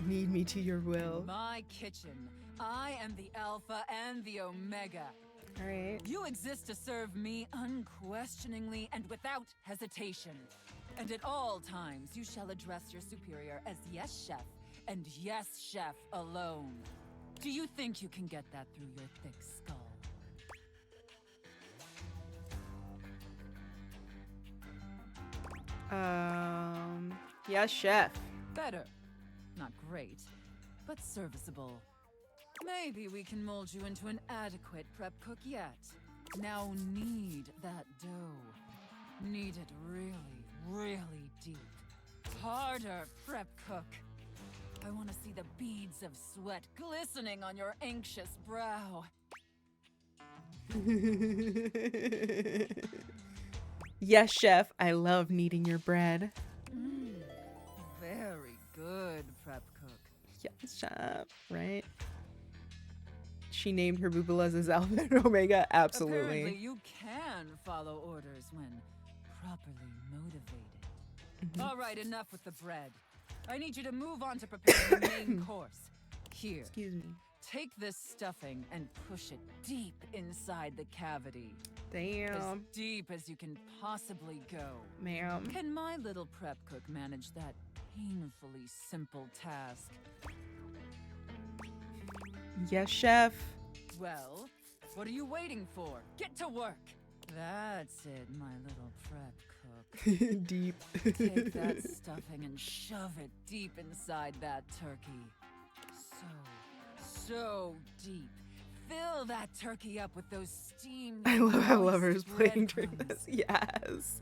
Need me to your will. My kitchen. I am the Alpha and the Omega. All right. You exist to serve me unquestioningly and without hesitation. And at all times, you shall address your superior as yes, chef, and yes, chef alone. Do you think you can get that through your thick skull? Yes, chef. Better. Not great, but serviceable. Maybe we can mold you into an adequate prep cook yet. Now knead that dough. Knead it really, really deep. Harder, prep cook. I want to see the beads of sweat glistening on your anxious brow. Yes, chef. I love kneading your bread. Very good, prep cook. Yes, chef. Right? She named her boobalas as Alpha and Omega. Absolutely. Apparently, you can follow orders when properly motivated. All right, enough with the bread. I need you to move on to preparing the main course. Here. Excuse me. Take this stuffing and push it deep inside the cavity. Damn. As deep as you can possibly go. Ma'am. Can my little prep cook manage that painfully simple task? Yes, chef. Well, what are you waiting for? Get to work. That's it, my little prep cook. Deep. Take that stuffing and shove it deep inside that turkey. So deep. Fill that turkey up with those steamed. I love how lovers playing breadcrumbs. during this. Yes.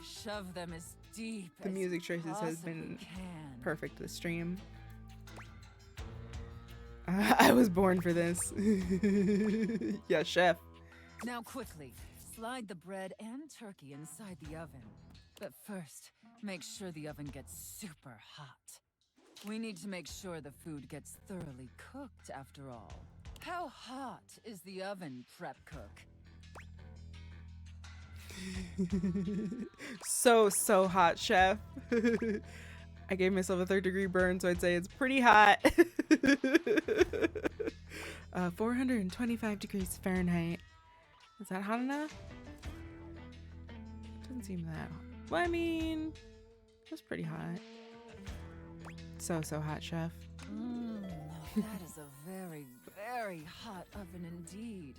Shove them as deep The as music you choices has possibly been can. perfect this stream. I was born for this. Yes, chef. Now quickly, slide the bread and turkey inside the oven. But first, make sure the oven gets super hot. We need to make sure the food gets thoroughly cooked after all. How hot is the oven, prep cook? So hot, chef. I gave myself a 3rd-degree burn, so I'd say it's pretty hot. 425 degrees Fahrenheit. Is that hot enough? Doesn't seem that hot. Well, I mean, it's pretty hot. So hot, chef. That is a very, very hot oven indeed.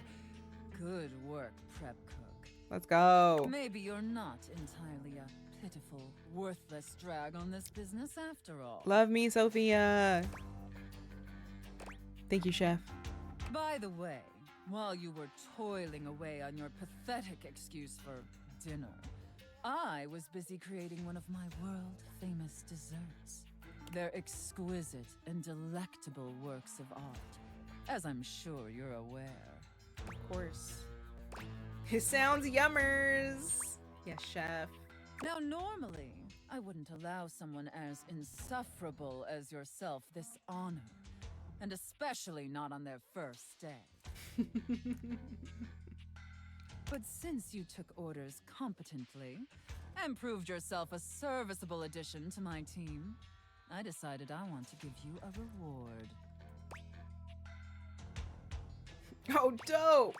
Good work, prep cook. Let's go. Maybe you're not entirely a pitiful, worthless drag on this business after all. Love me, Sophia. Thank you, chef. By the way, while you were toiling away on your pathetic excuse for dinner, I was busy creating one of my world-famous desserts. They're exquisite and delectable works of art, as I'm sure you're aware. Of course. It sounds yummers. Yes, chef. Now, normally, I wouldn't allow someone as insufferable as yourself this honor, and especially not on their first day. But since you took orders competently and proved yourself a serviceable addition to my team, I decided I want to give you a reward. Oh, dope!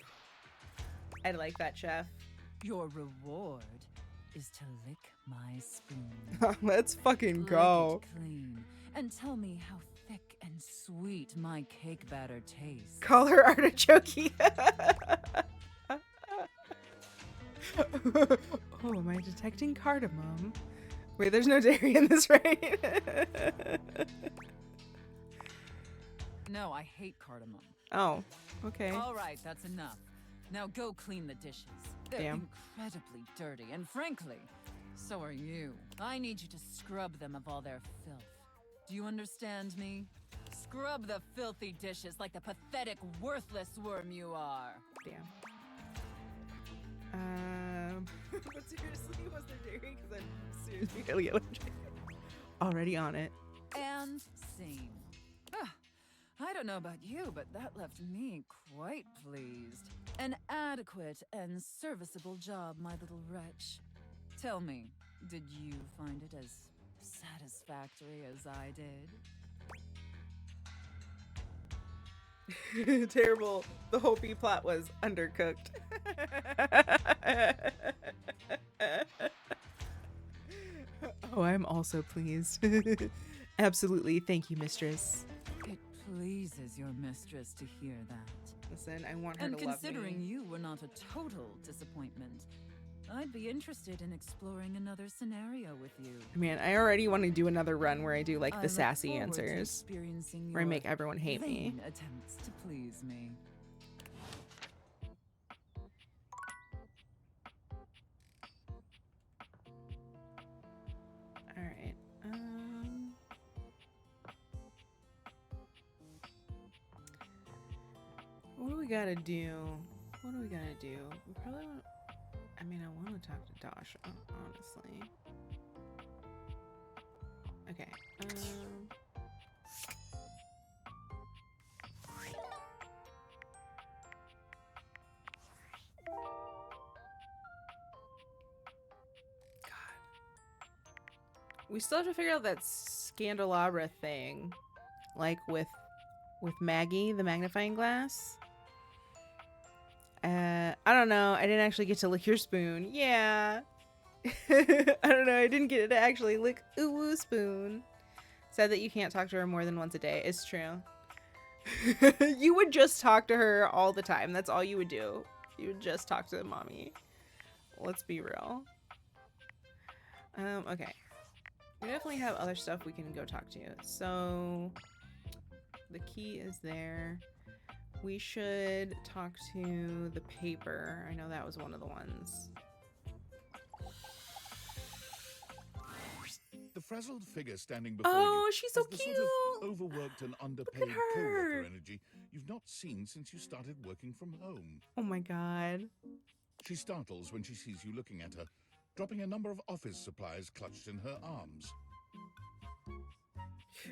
I like that, chef. Your reward is to lick my spoon. Let's fucking go. Lick it clean and tell me how thick and sweet my cake batter tastes. Call her artichoke. Oh, am I detecting cardamom? Wait, there's no dairy in this, right? No, I hate cardamom. Oh, okay. All right, that's enough. Now go clean the dishes. They're Damn. incredibly dirty, and frankly, so are you. I need you to scrub them of all their filth. Do you understand me? Scrub the filthy dishes like the pathetic, worthless worm you are. Damn. But seriously, was there dairy? Because I'm seriously really allergic. Already on it. And scene. I don't know about you, but that left me quite pleased. An adequate and serviceable job, my little wretch. Tell me, did you find it as satisfactory as I did? Terrible. The whole B plot was undercooked. Oh, I'm also pleased. Absolutely. Thank you, mistress. It pleases your mistress to hear that. Listen, I want her And to love considering me. you were not a total disappointment, I'd be interested in exploring another scenario with you. Man, I already want to do another run where I do like I the look sassy forward to answers. experiencing Where I your make everyone hate me. vain attempts to please me. Alright. What do we gotta do? What do we gotta do? We probably want... I mean, I want to talk to Dasha, honestly. Okay. We still have to figure out that Scandelabra thing. Like with Maggie, the magnifying glass. I don't know. I didn't actually get to lick your spoon. Yeah. I don't know. I didn't get to actually lick UwU spoon. Said that you can't talk to her more than once a day. It's true. You would just talk to her all the time. That's all you would do. You would just talk to mommy. Let's be real. Okay. We definitely have other stuff we can go talk to. So the key is there. We should talk to the paper. I know that was one of the ones. The frazzled figure standing before Oh, you she's so has the cute. sort of overworked and underpaid her. co-worker energy you've not seen since you started working from home. Oh my god. She startles when she sees you looking at her, dropping a number of office supplies clutched in her arms.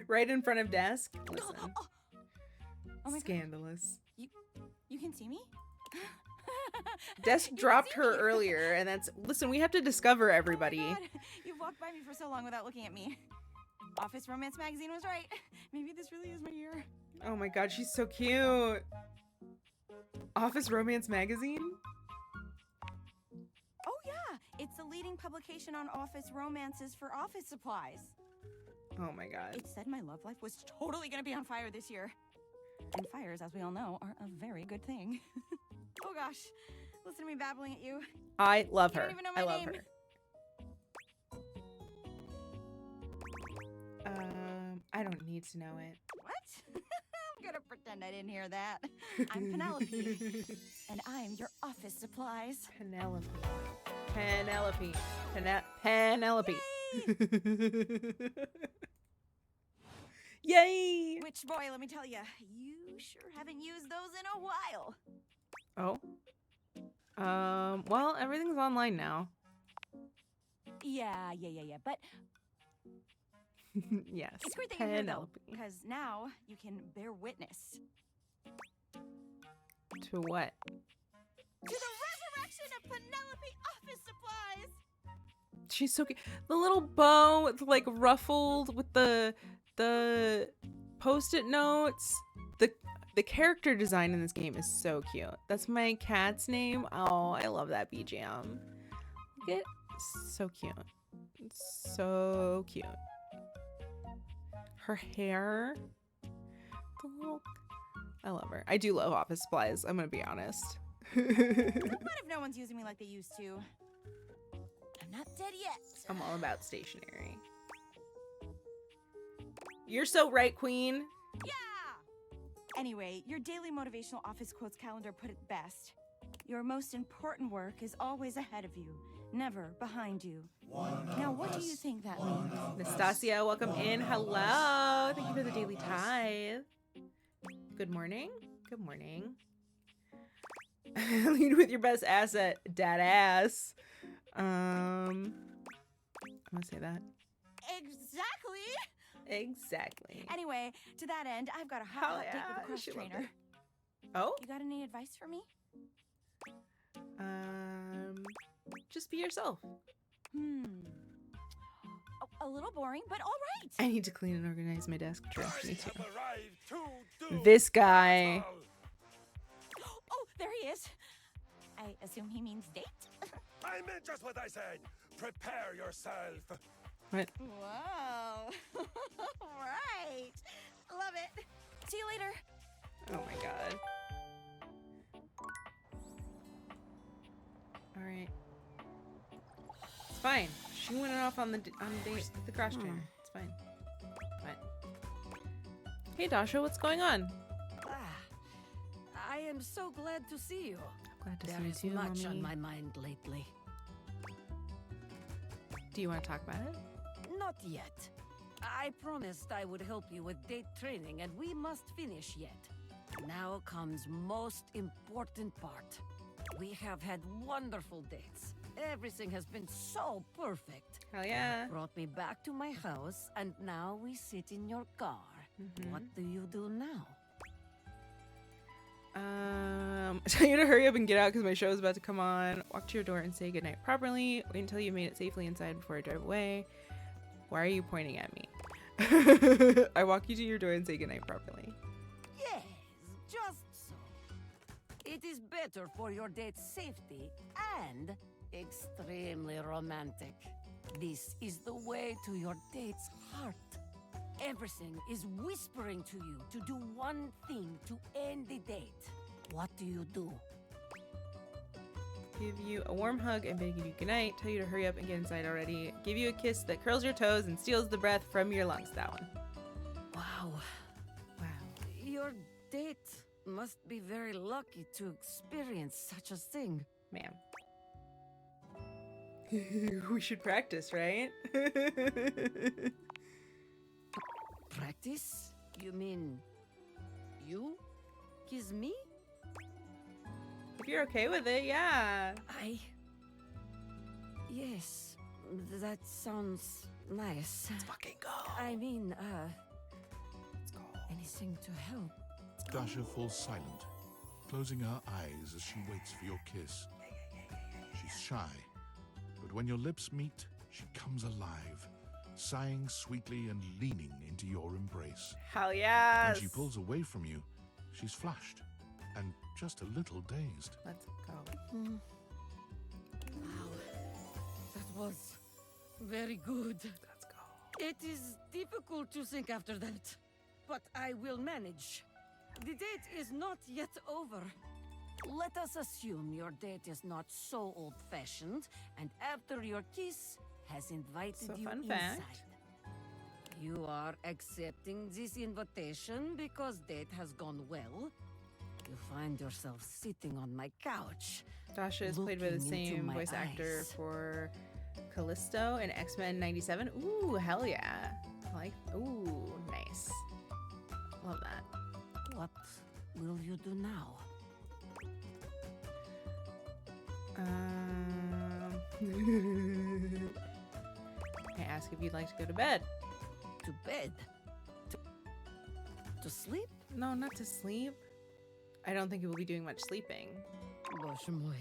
Right in front of desk. Listen. Oh my Scandalous. God. You can see me? Desk dropped her earlier, and that's... Listen, we have to discover everybody. Oh my God. You've walked by me for so long without looking at me. Office Romance magazine was right. Maybe this really is my year. Oh my god, she's so cute. Office Romance magazine? Oh yeah, it's the leading publication on office romances for office supplies. Oh my god. It said my love life was totally gonna be on fire this year. And fires, as we all know, are a very good thing. Oh gosh, Listen to me babbling at you. I love You her. don't even know I my love name. her. I don't need to know it. What? I'm gonna pretend I didn't hear that. I'm Penelope, and I'm your office supplies. Penelope. Penelope. Penelope. Yay! Which, boy, let me tell you, you sure haven't used those in a while. Oh. Well, everything's online now. Yeah. But Yes. it's great that you're here, though, Penelope. because now you can bear witness To what? to the resurrection of Penelope office supplies. She's so cute. The little bow, it's like ruffled with the post-it notes. The character design in this game is so cute. That's my cat's name. Oh, I love that BGM. Look at so cute. It's so cute. Her hair. The little I love her. I do love office supplies, I'm gonna be honest. What if no one's using me like they used to? I'm not dead yet. I'm all about stationery. You're so right, Queen. Yeah! Anyway, your daily motivational office quotes calendar put it best. Your most important work is always ahead of you, never behind you. Now, what do you think that means? Nastasia, welcome in. Hello. Thank you for the daily tithe. Good morning. Good morning. Lead with your best asset, dad ass. I'm gonna say that. Exactly. Anyway, to that end, I've got a hot date with a cross she loved trainer. it. Oh? You got any advice for me? Just be yourself. A little boring, but all right. I need to clean and organize my desk. Trust me too. This guy. Oh, there he is. I assume he means date. I meant just what I said. Prepare yourself. What? Wow. Right. Love it. See you later. Oh my god. All right. It's fine. She went off on the date with the cross trainer. It's fine. Fine. Hey Dasha, what's going on? I am so glad to see you. Glad to There see is you too, much Mommy. on my mind lately. Do you want to talk about it? Not yet. I promised I would help you with date training, and we must finish yet. Now comes most important part. We have had wonderful dates. Everything has been so perfect. Hell yeah. You brought me back to my house, and now we sit in your car. What do you do now? Tell you to hurry up and get out because my show is about to come on. Walk to your door and say goodnight properly. Wait until you made it safely inside before I drive away. Why are you pointing at me? I walk you to your door and say goodnight properly. Yes, just so. It is better for your date's safety and extremely romantic. This is the way to your date's heart. Everything is whispering to you to do one thing to end the date. What do you do? Give you a warm hug and beg you goodnight. Tell you to hurry up and get inside already. Give you a kiss that curls your toes and steals the breath from your lungs. That one. Wow. Wow. Your date must be very lucky to experience such a thing. Ma'am. We should practice, right? Practice? You mean you kiss me? If you're okay with it, yeah. Yes, that sounds nice. Let's fucking go. I mean, let's go. Anything to help. Dasha falls silent, closing her eyes as she waits for your kiss. She's shy, but when your lips meet, she comes alive, sighing sweetly and leaning into your embrace. Hell yes. When she pulls away from you, she's flushed and just a little dazed. Let's go. Wow, that was very good. Let's go. It is difficult to think after that, but I will manage. The date is not yet over. Let us assume your date is not so old-fashioned, and after your kiss has invited So, you fun inside. fact. You are accepting this invitation because date has gone well. You find yourself sitting on my couch. Dasha is played by the looking into same my voice actor eyes. for Callisto in X-Men 97. Ooh, hell yeah. Ooh, nice. Love that. What will you do now? I ask if you'd like to go to bed. To bed? To sleep? No, not to sleep. I don't think you will be doing much sleeping. Bosche moi.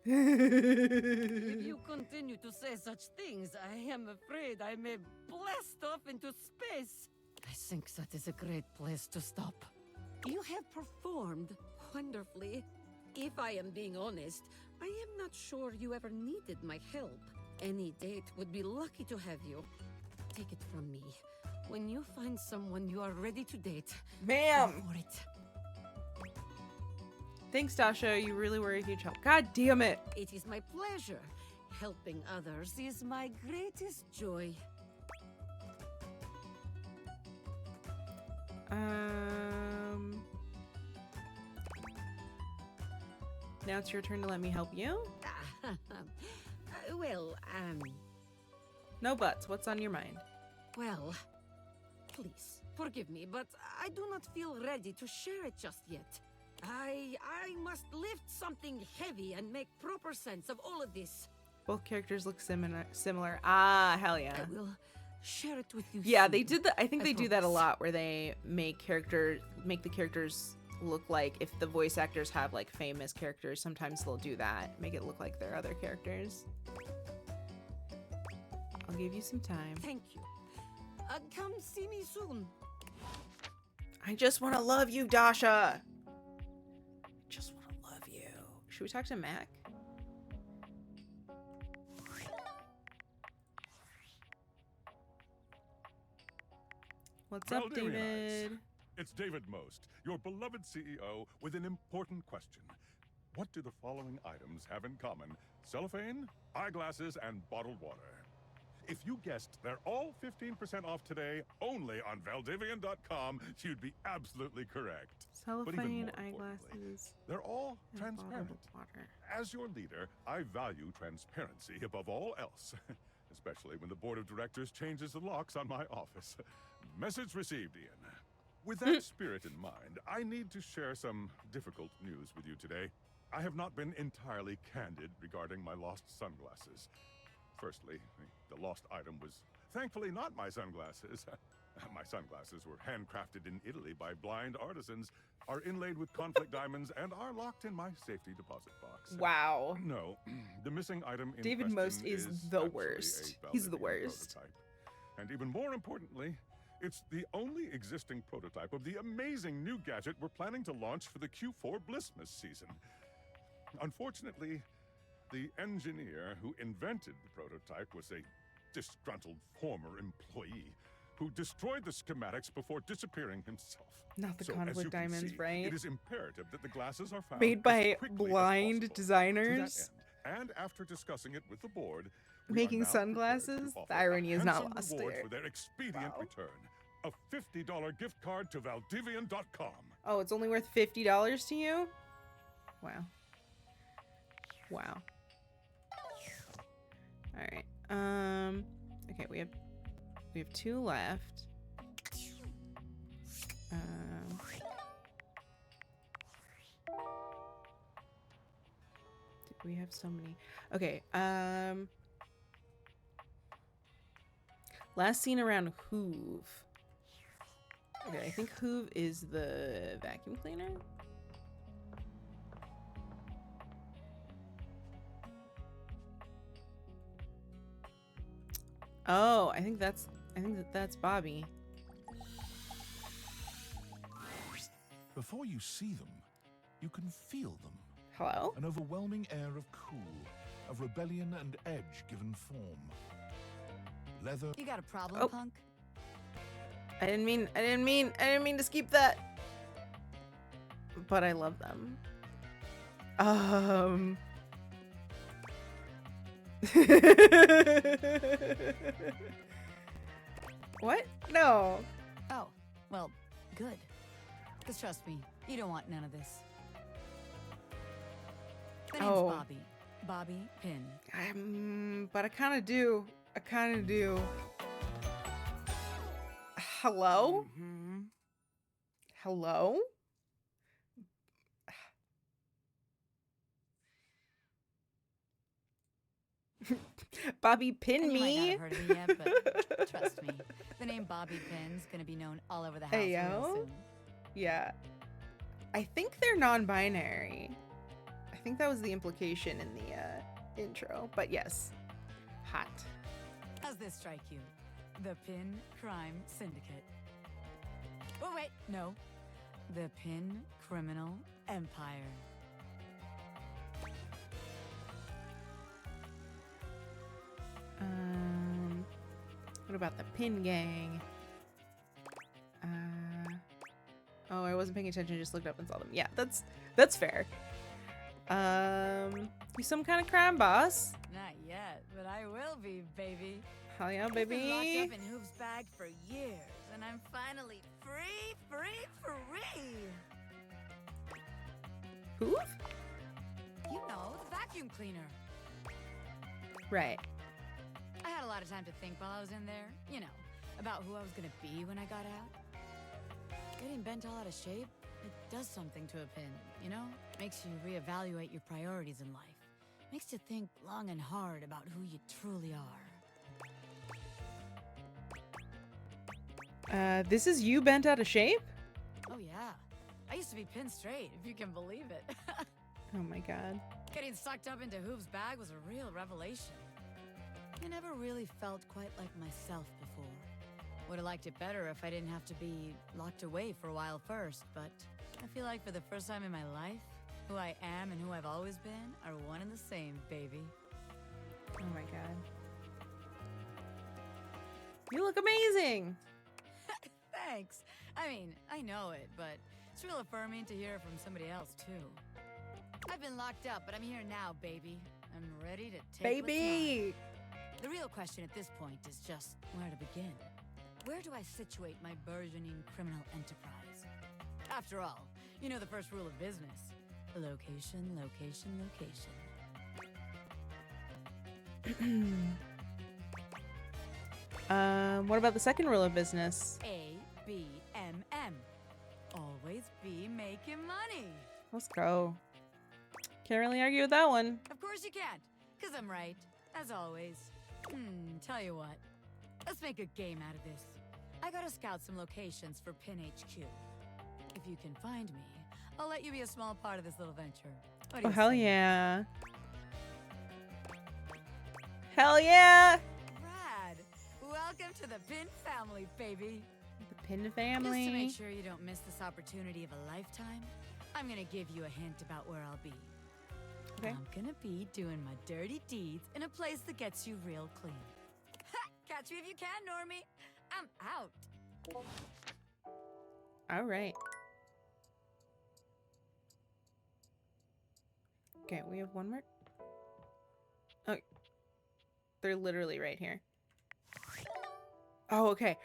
If you continue to say such things, I am afraid I may blast off into space. I think that is a great place to stop. You have performed wonderfully. If I am being honest, I am not sure you ever needed my help. Any date would be lucky to have you. Take it from me. When you find someone you are ready to date, Ma'am! go for it. Thanks, Dasha. You really were a huge help. God damn it. It is my pleasure. Helping others is my greatest joy. Now it's your turn to let me help you. Well, No buts. What's on your mind? well, please, forgive me, but I do not feel ready to share it just yet. I must lift something heavy and make proper sense of all of this. Both characters look similar. Ah, hell yeah. I will share it with you Yeah, soon. they did that. I think I they do that a promise. lot, where they make the characters look like, if the voice actors have like famous characters, sometimes they'll do that, make it look like they're other characters. I'll give you some time. Thank you. Come see me soon. I just want to love you, Dasha. Just want to love you. Should we talk to Mac? What's up, Valdivia David? Nights. It's David Most, your beloved CEO, with an important question. What do the following items have in common? Cellophane, eyeglasses, and bottled water. If you guessed they're all 15% off today, only on Valdivian.com, you'd be absolutely correct. But even Cellophane, more importantly, eyeglasses, they're all and transparent. bottled water. As your leader, I value transparency above all else, especially when the board of directors changes the locks on my office. Message received, Ian. With that spirit in mind, I need to share some difficult news with you today. I have not been entirely candid regarding my lost sunglasses. Firstly, the lost item was thankfully not my sunglasses. My sunglasses were handcrafted in Italy by blind artisans, are inlaid with conflict diamonds, and are locked in my safety deposit box. Wow. No, the missing item in David question Most is the actually worst. a He's the Valdivian worst. prototype. And even more importantly, it's the only existing prototype of the amazing new gadget we're planning to launch for the Q4 Blissmas season. Unfortunately, the engineer who invented the prototype was a disgruntled former employee who destroyed the schematics before disappearing himself. Not the So, as conflict you can diamonds, see, right? It is imperative that the glasses are found Made as by quickly as blind possible. designers. To that end, and after discussing it with the board, we are Making now prepared to sunglasses? offer The irony a is not handsome lost reward there. for their expedient return. A $50 gift card to Valdivian.com. Oh, it's only worth $50 to you? Wow. Wow. All right. Okay, we have 2 left. We have so many. Okay. Last seen around Hoove. Okay, I think Hoove is the vacuum cleaner. Oh, I think that's Bobby. Before you see them, you can feel them. Hello? An overwhelming air of cool, of rebellion and edge given form. Leather. You got a problem, Oh. punk? I didn't mean to skip that. But I love them. What? No. Oh, well, good. Because trust me, you don't want none of this. The name's Oh. Bobby. Bobby Pin. But I kind of do. Hello? Hello? Bobby Pin And you might not me. have heard of me yet, but trust me, the name Bobby Pin's gonna be known all over the house real Ayo? soon. Yeah. I think they're non-binary. I think that was the implication in the intro. But yes. Hot. How's this strike you? The Pin Crime Syndicate. Oh, wait, no. The Pin Criminal Empire. What about the Pin Gang? Oh, I wasn't paying attention, just looked up and saw them. Yeah, that's fair. You some kind of crime boss? Not yet, but I will be, baby. Hell yeah, I've been locked baby. up in Hoof's bag for years, and I'm finally free. Hoof? You know, the vacuum cleaner. Right. I had a lot of time to think while I was in there, you know, about who I was gonna be when I got out. Getting bent all out of shape, it does something to a pin, you know? Makes you reevaluate your priorities in life. Makes you think long and hard about who you truly are. This is you bent out of shape? Oh yeah. I used to be pin straight, if you can believe it. Oh my god. Getting sucked up into Hoof's bag was a real revelation. I never really felt quite like myself before. Would have liked it better if I didn't have to be locked away for a while first, but I feel like for the first time in my life, who I am and who I've always been are one and the same, baby. Oh my god. You look amazing! Thanks. I mean, I know it, but it's real affirming to hear from somebody else, too. I've been locked up, but I'm here now, baby. I'm ready to take what's Baby! mine. The real question at this point is just where to begin. Where do I situate my burgeoning criminal enterprise? After all, you know the first rule of business. Location, location, location. What about the second rule of business? A-B-M-M. Always be making money. Let's go. Can't really argue with that one. Of course you can't, because I'm right, as always. Tell you what. Let's make a game out of this. I gotta scout some locations for Pin HQ. If you can find me, I'll let you be a small part of this little venture. What do Oh, you hell say? yeah. Hell yeah! Rad! Welcome to the Pin family, baby. The Pin Just family. to make sure you don't miss this opportunity of a lifetime, I'm gonna give you a hint about where I'll be. Okay. I'm gonna be doing my dirty deeds in a place that gets you real clean. Ha! Catch me if you can, Normie. I'm out. All right. Okay, we have one more. Oh, they're literally right here. Oh, okay.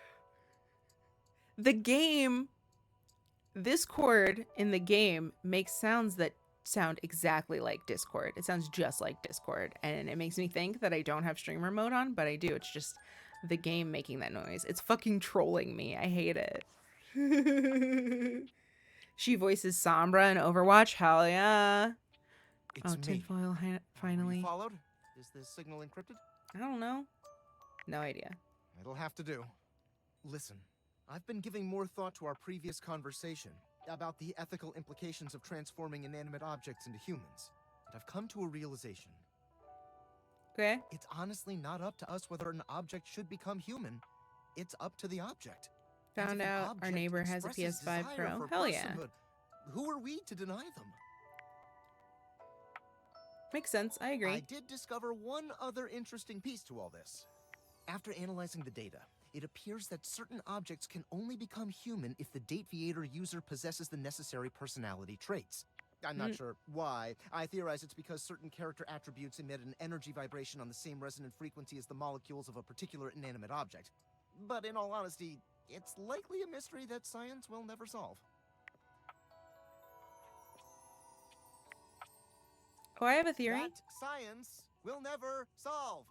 The game, this chord in the game makes sounds that sound exactly like Discord. It sounds just like Discord, and it makes me think that I don't have streamer mode on, but I do. It's just the game making that noise. It's fucking trolling me. I hate it. She voices Sombra in Overwatch. Hell yeah. It's Oh, me. tinfoil finally. You followed? Is the signal encrypted? I don't know. No idea. It'll have to do. Listen, I've been giving more thought to our previous conversation about the ethical implications of transforming inanimate objects into humans, and I've come to a realization. Okay. It's honestly not up to us whether an object should become human. It's up to the object. And Found if an out our object neighbor has a expresses PS5 desire Pro. for Hell yeah. personhood, who are we to deny them? Makes sense. I agree. I did discover one other interesting piece to all this. After analyzing the data, it appears that certain objects can only become human if the Dateviator user possesses the necessary personality traits. I'm not sure why. I theorize it's because certain character attributes emit an energy vibration on the same resonant frequency as the molecules of a particular inanimate object. But in all honesty, it's likely a mystery that science will never solve. Oh, I have a theory. That science will never solve.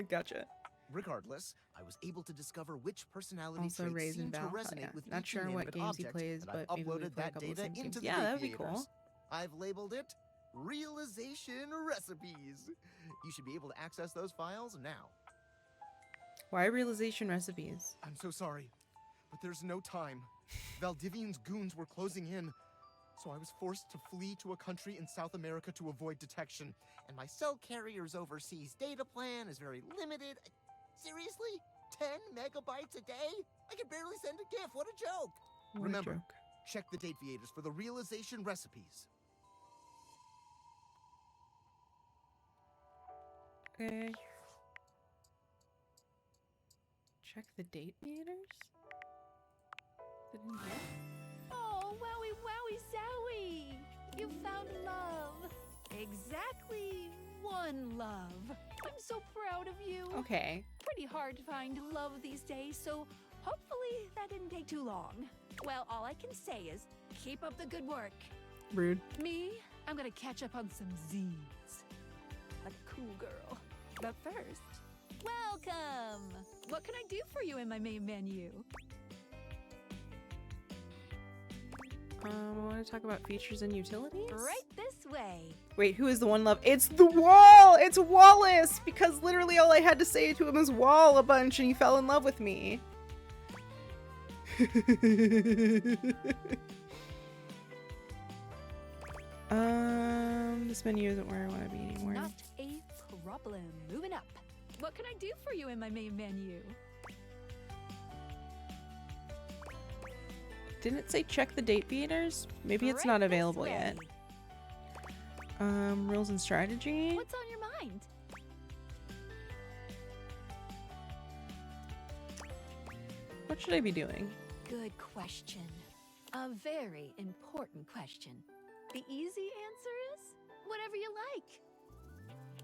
Gotcha. Regardless, I was able to discover which personality Also, traits Raisin seem to Val. resonate with Not each sure what inanimate games he object, plays, and I've but maybe we uploaded play a that couple of the data same into games. the Yeah, that'd be cool. Aviators. I've labeled it Realization Recipes. You should be able to access those files now. Why realization recipes? I'm so sorry, but there's no time. Valdivian's goons were closing in, so I was forced to flee to a country in South America to avoid detection. And my cell carrier's overseas data plan is very limited. Seriously? 10 megabytes a day? I can barely send a GIF. What a joke! What a Remember, joke. check the date Aviators for the realization recipes. Okay. Check the date meters? Didn't get. Oh, wowie, wowie, zowie! You found love. Exactly one love. I'm so proud of you. Okay. Pretty hard to find love these days, so hopefully that didn't take too long. Well, all I can say is keep up the good work. Rude. Me, I'm gonna catch up on some Z's. Like a cool girl. But first, welcome! What can I do for you in my main menu? I want to talk about features and utilities? Right this way. Wait, who is the one love? It's the Wall! It's Wallace! Because literally all I had to say to him is Wall a bunch and he fell in love with me. This menu isn't where I want to be anymore. Not a problem. Moving up. What can I do for you in my main menu? Didn't it say check the date theaters? Maybe it's Right not this available way. yet. Rules and strategy. What's on your mind? What should I be doing? Good question. A very important question. The easy answer is whatever you like.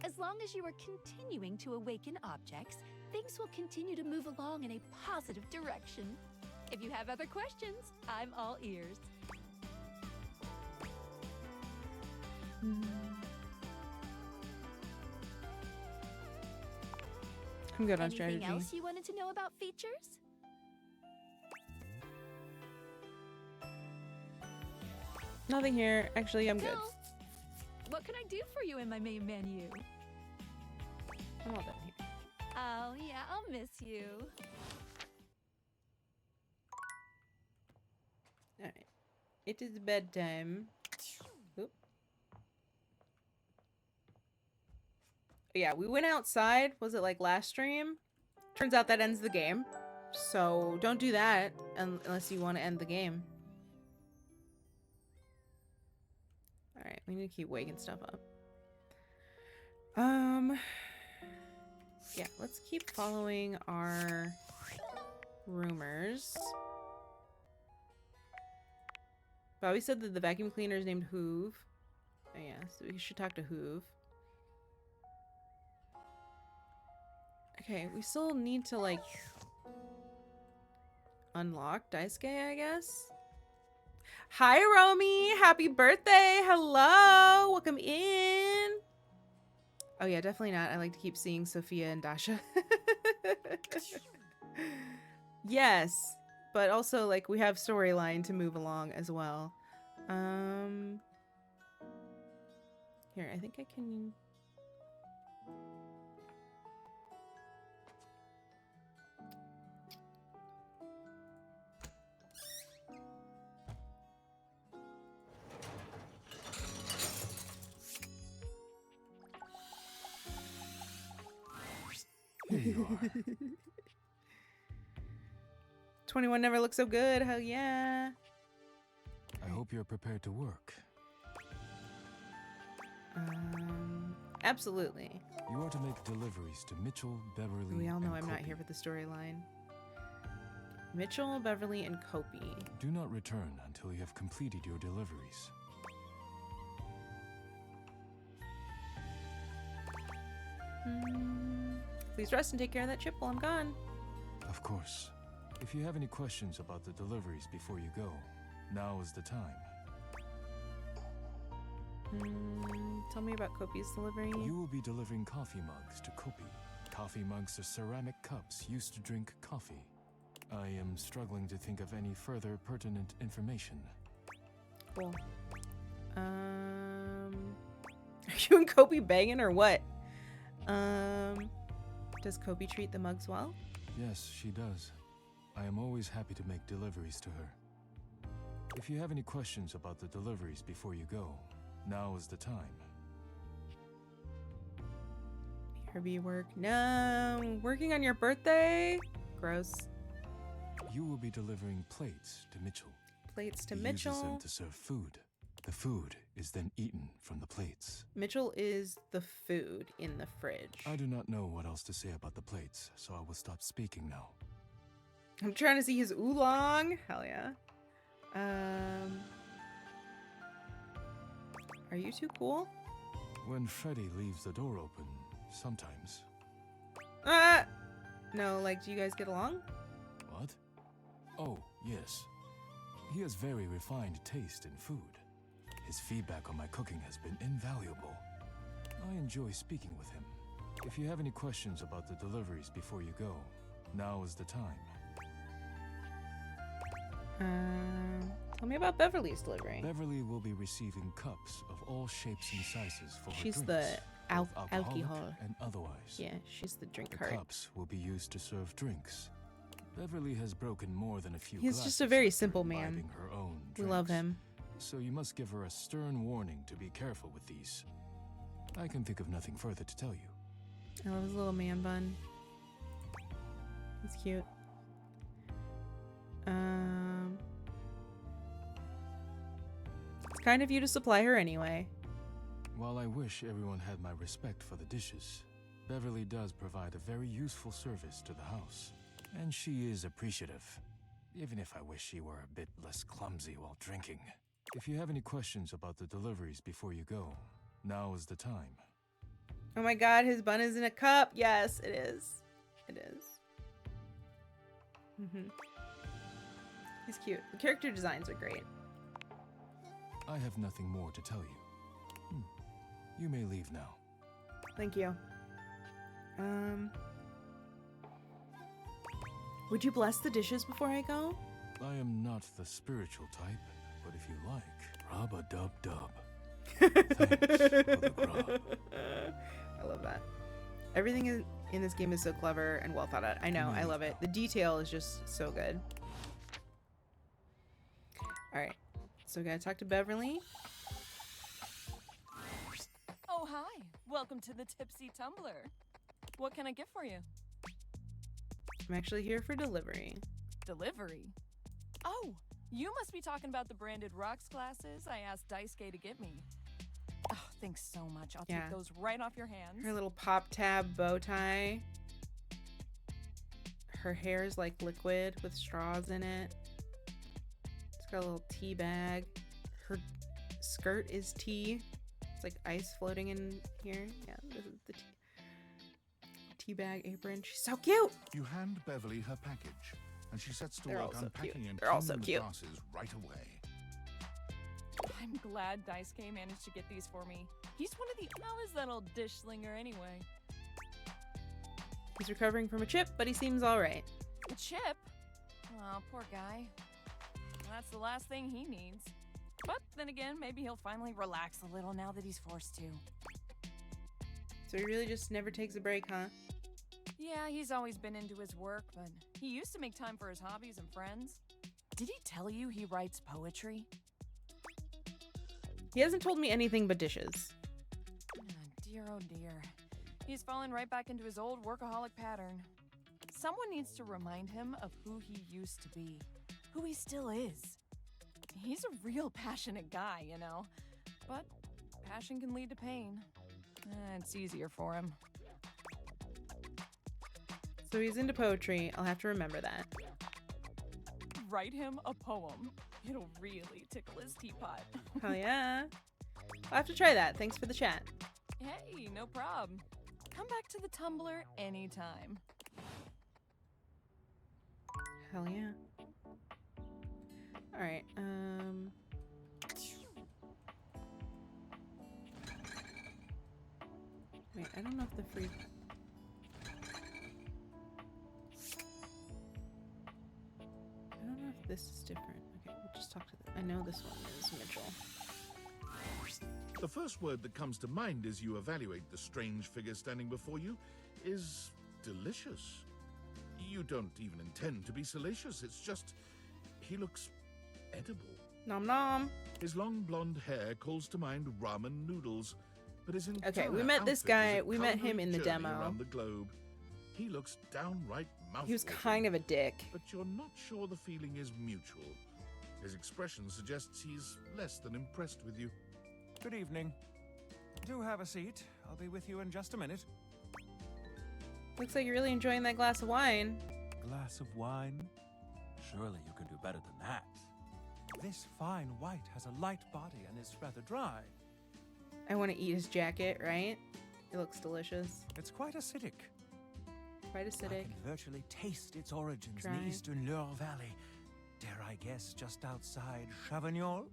As long as you are continuing to awaken objects, things will continue to move along in a positive direction. If you have other questions, I'm all ears. I'm good on strategy. Anything else you wanted to know about features? Nothing here. Actually, I'm good. No. What can I do for you in my main menu? I'm all done here. Oh, yeah, I'll miss you. Alright. It is bedtime. Oop. Yeah, we went outside. Was it like last stream? Turns out that ends the game. So don't do that unless you want to end the game. Alright, we need to keep waking stuff up. Yeah, let's keep following our rumors. Bobby said that the vacuum cleaner is named Hoove. Oh yeah, so we should talk to Hoove. Okay, we still need to like unlock Daisuke, I guess. Hi, Romy! Happy birthday! Hello! Welcome in! Oh yeah, definitely not. I like to keep seeing Sophia and Dasha. Yes, but also like we have storyline to move along as well. Here, I think I can... Here you are. 21 never looked so good. Hell yeah. I hope you're prepared to work. Absolutely. You are to make deliveries to Mitchell, Beverly, We all know and I'm not Kopi. here for the storyline. Mitchell, Beverly, and Kopi. Do not return until you have completed your deliveries. Please rest and take care of that chip while I'm gone. Of course. If you have any questions about the deliveries before you go, now is the time. Tell me about Kopi's delivery. You will be delivering coffee mugs to Kopi. Coffee mugs are ceramic cups used to drink coffee. I am struggling to think of any further pertinent information. Cool. Are you and Kopi banging or what? Does Kopi treat the mugs well? Yes, she does. I am always happy to make deliveries to her. If you have any questions about the deliveries before you go, now is the time. BRB work. No, working on your birthday? Gross. You will be delivering plates to Mitchell. Plates to He Mitchell. uses them to serve food. The food is then eaten from the plates. Mitchell is the food in the fridge. I do not know what else to say about the plates, so I will stop speaking now. I'm trying to see his oolong. Hell yeah. Are you too cool? When Freddy leaves the door open, sometimes. No, like, do you guys get along? What? Oh, yes. He has very refined taste in food. His feedback on my cooking has been invaluable. I enjoy speaking with him. If you have any questions about the deliveries before you go, now is the time. Tell me about Beverly's delivery. Beverly will be receiving cups of all shapes and sizes for her She's drinks, the both alcohol and otherwise. Yeah, she's the drink The cart. cups will be used to serve drinks. Beverly has broken more than a few He's glasses just a very after simple man. imbibing her own We love drinks. him. So you must give her a stern warning to be careful with these. I can think of nothing further to tell you. I love his little man bun. He's cute. It's kind of you to supply her anyway. While I wish everyone had my respect for the dishes, Beverly does provide a very useful service to the house. And she is appreciative, even if I wish she were a bit less clumsy while drinking. If you have any questions about the deliveries before you go, now is the time. Oh my god, his bun is in a cup. Yes, it is. It is. He's cute. The character designs are great. I have nothing more to tell you. You may leave now. Thank you. Would you bless the dishes before I go? I am not the spiritual type, but if you like, rub-a-dub-dub. Thanks for the grub. I love that. Everything in this game is so clever and well thought out. I know, I love it. The detail is just so good. Alright, so we gotta talk to Beverly. Oh, hi. Welcome to the Tipsy Tumbler. What can I get for you? I'm actually here for delivery. Delivery? Oh, you must be talking about the branded rocks glasses I asked Daisuke to get me. Oh, thanks so much. I'll take those right off your hands. Her little pop tab bow tie. Her hair is like liquid with straws in it. It's got a little tea bag. Her skirt is tea. It's like ice floating in here. Yeah, this is the tea bag apron. She's so cute. You hand Beverly her package, and she sets to They're all work so unpacking cute. and They're all so cleaning the cute. glasses right away. I'm glad Daisuke managed to get these for me. He's one of the... How is that old dish slinger anyway? He's recovering from a chip, but he seems alright. A chip? Oh, poor guy. That's the last thing he needs. But then again, maybe he'll finally relax a little now that he's forced to. So he really just never takes a break, huh? Yeah, he's always been into his work, but he used to make time for his hobbies and friends. Did he tell you he writes poetry? He hasn't told me anything but dishes. Oh dear. He's fallen right back into his old workaholic pattern. Someone needs to remind him of who he used to be, who he still is. He's a real passionate guy, you know, but passion can lead to pain. It's easier for him. So he's into poetry. I'll have to remember that. Write him a poem. It'll really tickle his teapot. Hell yeah. I'll have to try that. Thanks for the chat. Hey, no problem. Come back to the tumbler anytime. Hell yeah. All right. Wait, I don't know if the free. I don't know if this is different. Okay, we'll just talk to them. I know this one is Mitchell. The first word that comes to mind as you evaluate the strange figure standing before you is delicious. You don't even intend to be salacious. It's just, he looks edible. Nom nom. His long blonde hair calls to mind ramen noodles, but his entire Okay, we met this outfit guy. is a We met him culinary in the journey demo. around the globe. He looks downright mouthwatering. He was kind of a dick. But you're not sure the feeling is mutual. His expression suggests he's less than impressed with you. Good evening. Do have a seat. I'll be with you in just a minute. Looks like you're really enjoying that glass of wine. Glass of wine? Surely you can do better than that. This fine white has a light body and is rather dry. I want to eat his jacket, right? It looks delicious. It's quite acidic. Quite I acidic. can virtually taste its origins Dry. in the eastern Loire Valley. Dare I guess just outside Chavagnon?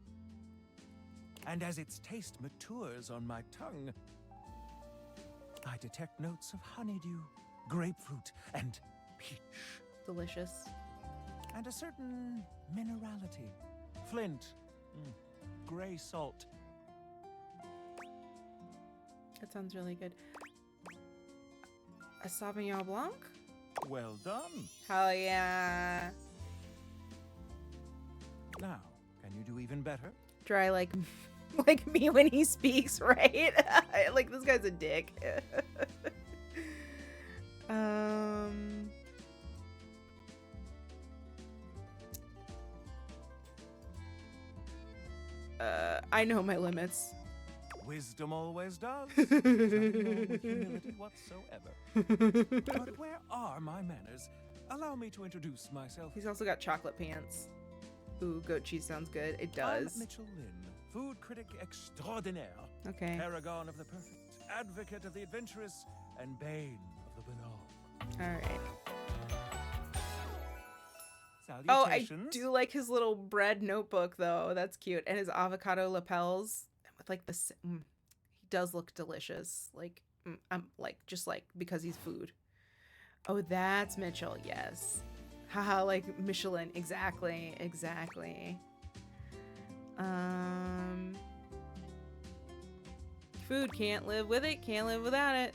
And as its taste matures on my tongue, I detect notes of honeydew, grapefruit, and peach. Delicious. And a certain minerality. Flint. Gray salt. That sounds really good. A Sauvignon Blanc? Well done. Hell yeah. Now, can you do even better? Dry like like me when he speaks, right? Like this guy's a dick. I know my limits. Wisdom always does. There's nothing wrong with humility whatsoever. But where are my manners? Allow me to introduce myself. He's also got chocolate pants. Ooh, goat cheese sounds good. It does. I'm Mitchell Lynn, food critic extraordinaire. Okay. Paragon of the perfect, advocate of the adventurous, and bane of the banal. All right. Oh, I do like his little bread notebook though. That's cute, and his avocado lapels with like the. He does look delicious. Like I'm like just like because he's food. Oh, that's Mitchell. Yes. Haha, like Michelin. Exactly. Exactly. Food, can't live with it, can't live without it.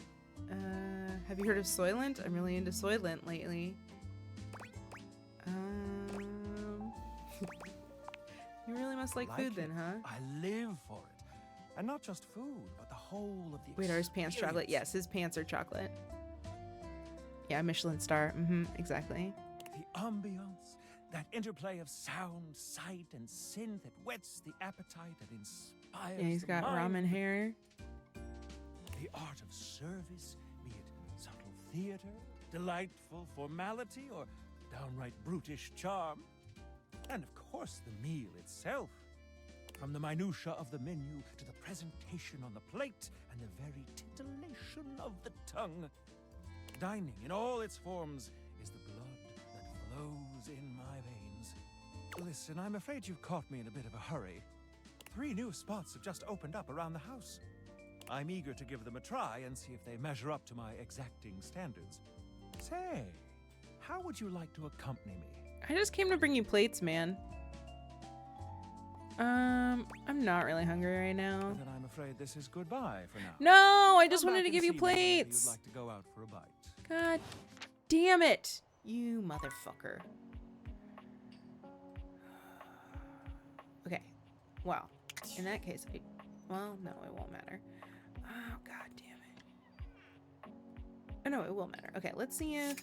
Have you heard of Soylent? I'm really into Soylent lately. You really must like food then, huh? I live for it. And not just food, but the whole of the Wait, are his pants chocolate? Yes, his pants are chocolate. Yeah, Michelin star. Exactly. The ambiance, that interplay of sound, sight, and scent that whets the appetite and inspires. Yeah, he's got the mind. ramen hair. The art of service, be it subtle theater, delightful formality, or downright brutish charm. And of course, the meal itself. From the minutiae of the menu to the presentation on the plate and the very titillation of the tongue. Dining in all its forms is the blood that flows in my veins. Listen, I'm afraid you've caught me in a bit of a hurry. 3 new spots have just opened up around the house. I'm eager to give them a try and see if they measure up to my exacting standards. Say, how would you like to accompany me? I just came to bring you plates, man. I'm not really hungry right now. Then I'm afraid this is goodbye for now. No, I just Come wanted back to and give you see me whenever plates. You'd like to go out for a bite. God damn it, you motherfucker. Okay, well, in that case, well, no, it won't matter. Oh, god damn it. Oh, no, it will matter. Okay, let's see if,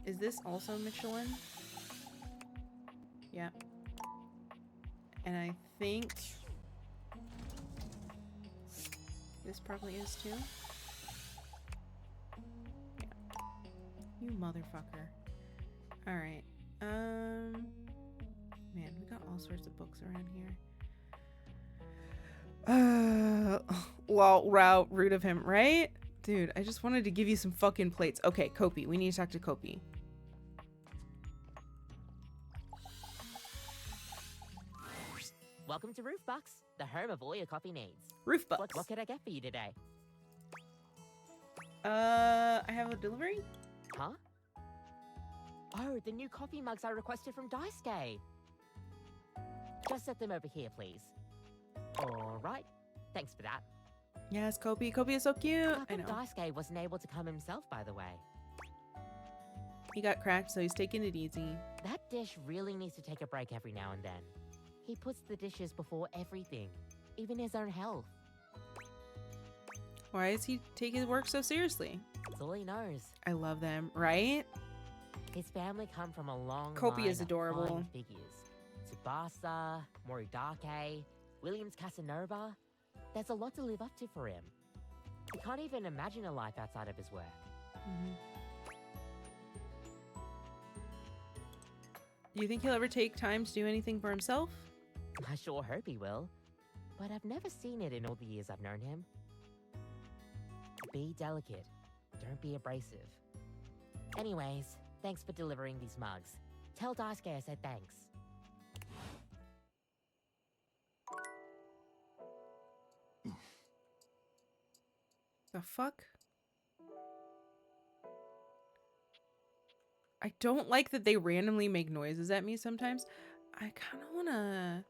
is this also Michelin? Yeah. And I think this probably is too. Yeah. You motherfucker. Alright. Man, we got all sorts of books around here. Well, rude of him, right? Dude, I just wanted to give you some fucking plates. Okay, Kopi. We need to talk to Kopi. Welcome to Roofbox, the home of all your coffee needs. Roofbox. What can I get for you today? I have a delivery? Huh? Oh, the new coffee mugs I requested from Daisuke. Just set them over here, please. All right. Thanks for that. Yes, Kopi. Kopi is so cute. How I come know. Daisuke wasn't able to come himself, by the way? He got cracked, so he's taking it easy. That dish really needs to take a break every now and then. He puts the dishes before everything, even his own health. Why does he take his work so seriously? That's all he knows. I love them, right? His family come from a long Kopi line is of adorable. fine figures. Tsubasa, Moridake, Williams Casanova. There's a lot to live up to for him. He can't even imagine a life outside of his work. Do you think he'll ever take time to do anything for himself? I sure hope he will. But I've never seen it in all the years I've known him. Be delicate. Don't be abrasive. Anyways, thanks for delivering these mugs. Tell Daisuke I said thanks. The fuck? I don't like that they randomly make noises at me sometimes. I kind of want to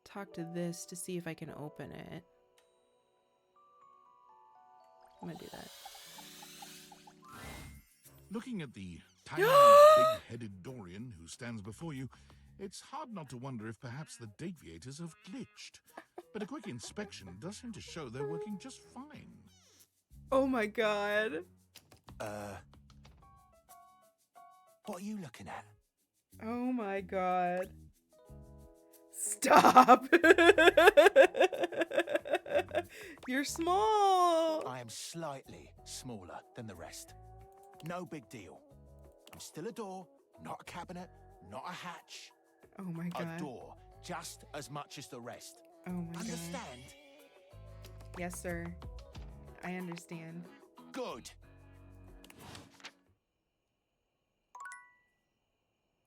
talk to this to see if I can open it. I'm going to do that. Looking at the tiny, big-headed Dorian who stands before you, it's hard not to wonder if perhaps the deviators have glitched. But a quick inspection does seem to show they're working just fine. Oh my god. What are you looking at? Oh my god. Stop. You're small. I am slightly smaller than the rest. No big deal. I'm still a door, not a cabinet, not a hatch. Oh my god. A door, just as much as the rest. Oh my Understand? god. Yes, sir. I understand. Good.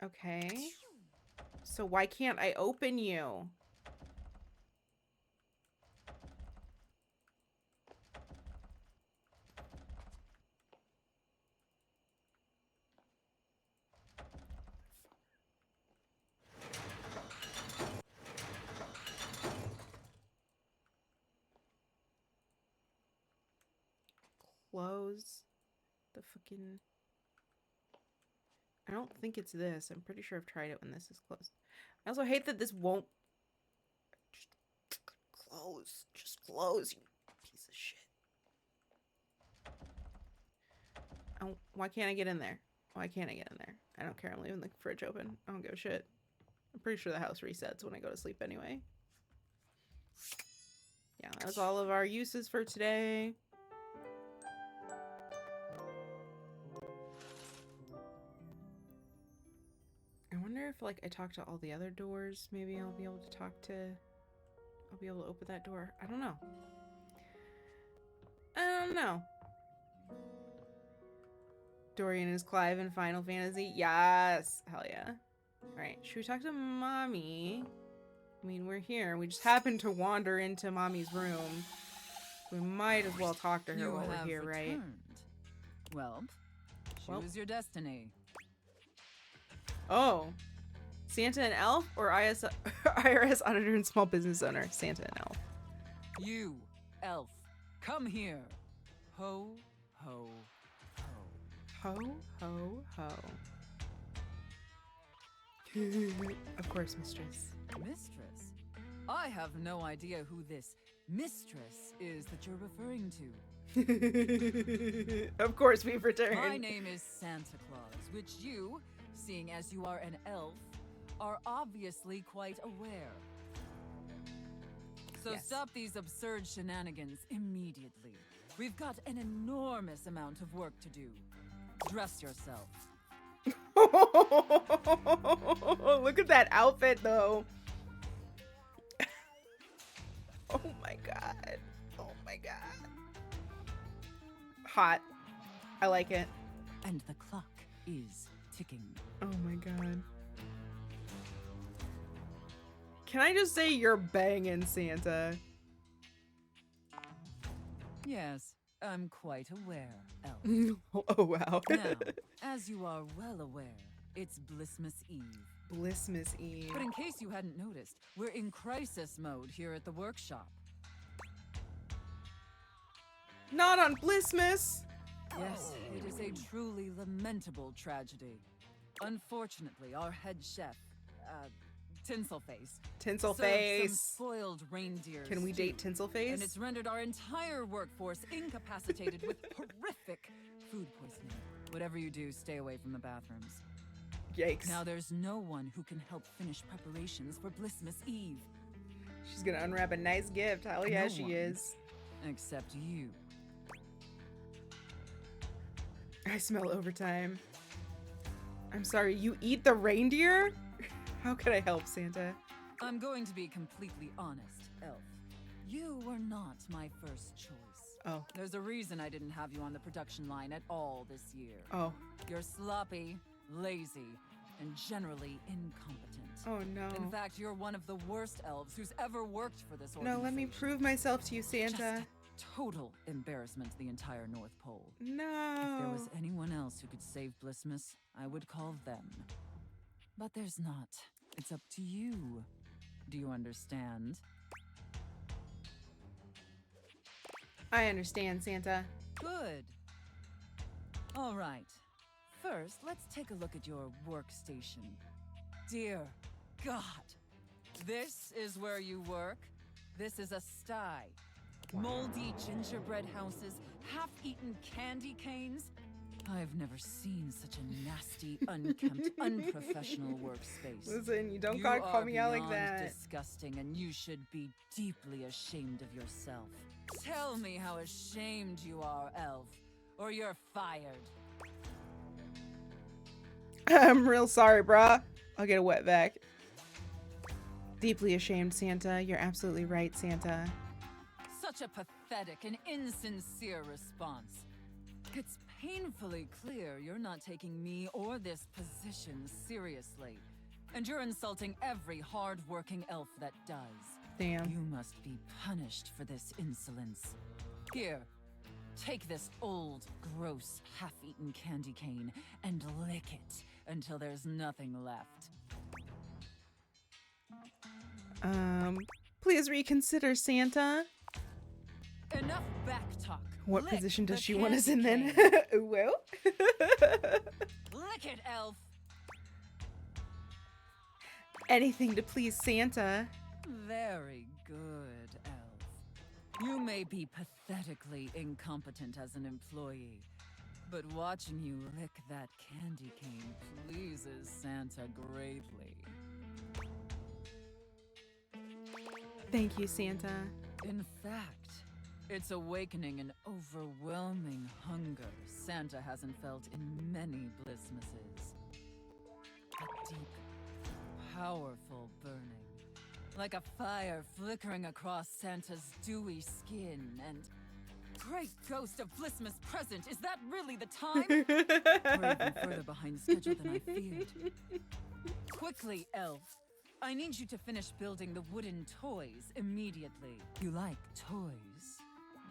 Okay. So why can't I open you? Close the fucking... I don't think it's this. I'm pretty sure I've tried it when this is closed. I also hate that this won't... Just close. Just close, you piece of shit. Oh, why can't I get in there? Why can't I get in there? I don't care. I'm leaving the fridge open. I don't give a shit. I'm pretty sure the house resets when I go to sleep anyway. Yeah, that's all of our uses for today. I wonder if, like, I talk to all the other doors, maybe I'll be able to talk to... I'll be able to open that door. I don't know. I don't know. Dorian is Clive in Final Fantasy. Yes! Hell yeah. Alright, should we talk to Mommy? I mean, we're here. We just happened to wander into Mommy's room. We might as well talk to her while we're here, right? Well, choose your destiny. Oh. Santa and Elf or IRS auditor and small business owner? Santa and Elf. You, elf, come here. Ho, ho, ho. Ho, ho, ho. Of course, mistress. Mistress? I have no idea who this mistress is that you're referring to. Of course we've returned. My name is Santa Claus, which you, seeing as you are an elf, are obviously quite aware. So Yes. stop these absurd shenanigans immediately. We've got an enormous amount of work to do. Dress yourself. Look at that outfit, though. Oh my god. my god. Hot. I like it. And the clock is ticking. Oh my god. Can I just say you're banging, Santa? Yes, I'm quite aware, Elf. Oh, wow. Now, as you are well aware, it's Blissmas Eve. Blissmas Eve. But in case you hadn't noticed, we're in crisis mode here at the workshop. Not on Blissmas! Yes, it is a truly lamentable tragedy. Unfortunately, our head chef, Tinselface. Tinselface. Some spoiled reindeers. Can we date Tinselface? And it's rendered our entire workforce incapacitated with horrific food poisoning. Whatever you do, stay away from the bathrooms. Yikes. Now there's no one who can help finish preparations for Blissmas Eve. She's gonna unwrap a nice gift. Hell yeah, No she one. is. Except you. I smell overtime. I'm sorry, you eat the reindeer? How can I help, Santa? I'm going to be completely honest, Elf. You were not my first choice. Oh. There's a reason I didn't have you on the production line at all this year. Oh. You're sloppy, lazy, and generally incompetent. Oh no. In fact, you're one of the worst elves who's ever worked for this organization. No, let me prove myself to you, Santa. Just a total embarrassment to the entire North Pole. No. If there was anyone else who could save Blissmas, I would call them. But there's not. It's up to you. Do you understand? I understand, Santa. Good. All right. First, let's take a look at your workstation. Dear God, this is where you work? This is a sty. Moldy gingerbread houses, half-eaten candy canes. I've never seen such a nasty, unkempt, unprofessional workspace. Listen, you don't gotta call me out like that. Disgusting, and you should be deeply ashamed of yourself. Tell me how ashamed you are, Elf, or you're fired. I'm real sorry, brah. I'll get a wet vac. Deeply ashamed, Santa. You're absolutely right, Santa. Such a pathetic and insincere response. It's painfully clear you're not taking me or this position seriously. And you're insulting every hard-working elf that does. Damn. You must be punished for this insolence. Here, take this old, gross, half-eaten candy cane and lick it until there's nothing left. Please reconsider, Santa. Enough backtalk. What Lick position does the she want us in candy then? cane. Well? Lick it, elf. Anything to please Santa. Very good, Elf. You may be pathetically incompetent as an employee, but watching you lick that candy cane pleases Santa greatly. Thank you, Santa. In fact, it's awakening an overwhelming hunger Santa hasn't felt in many Blissmases. A deep, powerful burning. Like a fire flickering across Santa's dewy skin and... Great ghost of Blissmas present! Is that really the time? We're even further behind schedule than I feared. Quickly, Elf. I need you to finish building the wooden toys immediately. You like toys,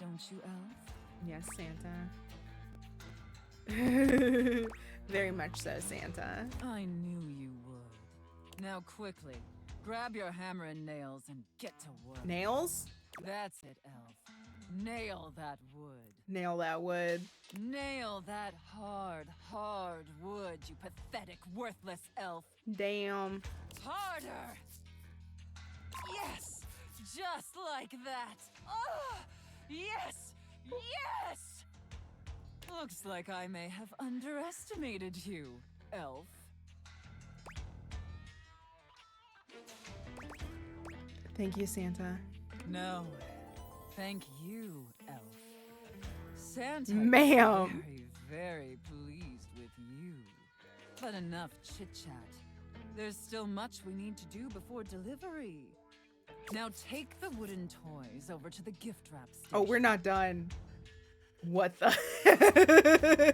don't you, Elf? Yes, Santa. Very much so, Santa. I knew you would. Now quickly, grab your hammer and nails and get to work. Nails? That's it, Elf. Nail that wood. Nail that wood. Nail that hard, hard wood, you pathetic, worthless elf. Damn. Harder! Yes! Just like that! Oh! Yes! Yes! Looks like I may have underestimated you, elf. Thank you, Santa. No. Thank you, elf. Santa Ma'am. is very, very pleased with you. But enough chit-chat. There's still much we need to do before delivery. Now take the wooden toys over to the gift wrap station. Oh, we're not done. What the?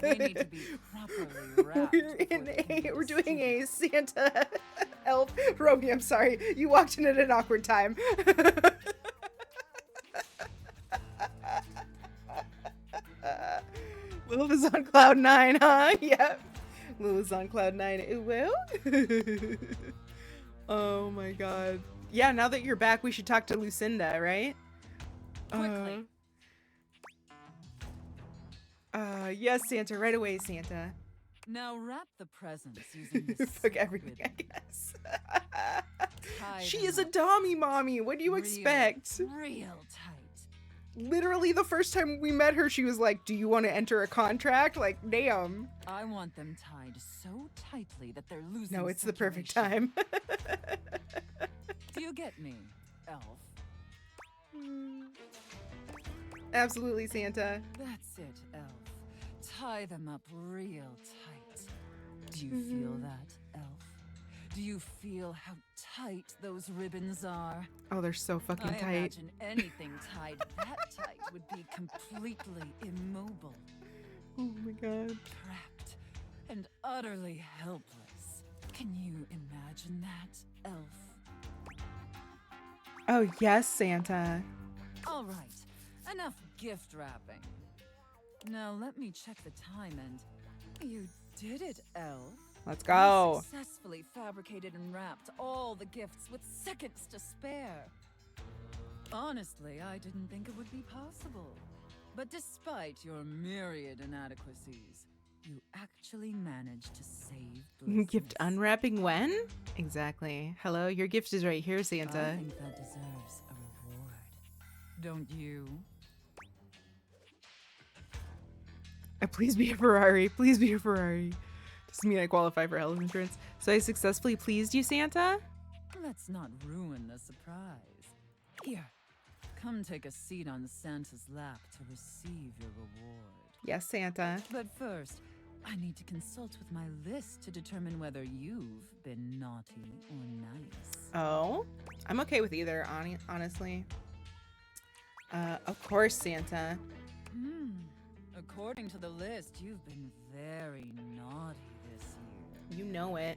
They need to be properly wrapped. We're doing a Santa elf. Romy, I'm sorry. You walked in at an awkward time. Lil is on cloud 9, huh? Yep. Lil is on cloud 9. It will. Oh my god. Yeah, now that you're back, we should talk to Lucinda, right? Quickly. Yes, Santa. Right away, Santa. Now wrap the presents using this. Fuck everything, I guess. She is a dommy mommy. What do you expect? Real tight. Literally, the first time we met her, she was like, do you want to enter a contract? Like, damn. I want them tied so tightly that they're losing. No, it's the perfect time. Do you get me, elf? Absolutely, Santa. That's it, elf. Tie them up real tight. Do you feel that, elf? Do you feel how tight those ribbons are? Oh, they're so fucking I tight. imagine anything tied that tight would be completely immobile. Oh my god. Trapped and utterly helpless. Can you imagine that, elf? Oh, yes, Santa. All right, enough gift wrapping. Now let me check the time and... You did it, elf. Let's go. You successfully fabricated and wrapped all the gifts with seconds to spare. Honestly, I didn't think it would be possible. But despite your myriad inadequacies, you actually managed to save bliss. Gift unwrapping when? Exactly. Hello, your gift is right here, Santa. I think that deserves a reward. Don't you? Please be a Ferrari. Please be a Ferrari. Doesn't mean I qualify for health insurance. So I successfully pleased you, Santa? Let's not ruin the surprise. Here, come take a seat on Santa's lap to receive your reward. Yes, Santa. But first, I need to consult with my list to determine whether you've been naughty or nice. Oh? I'm okay with either, honestly. Of course, Santa. According to the list, you've been very naughty this year. You know it.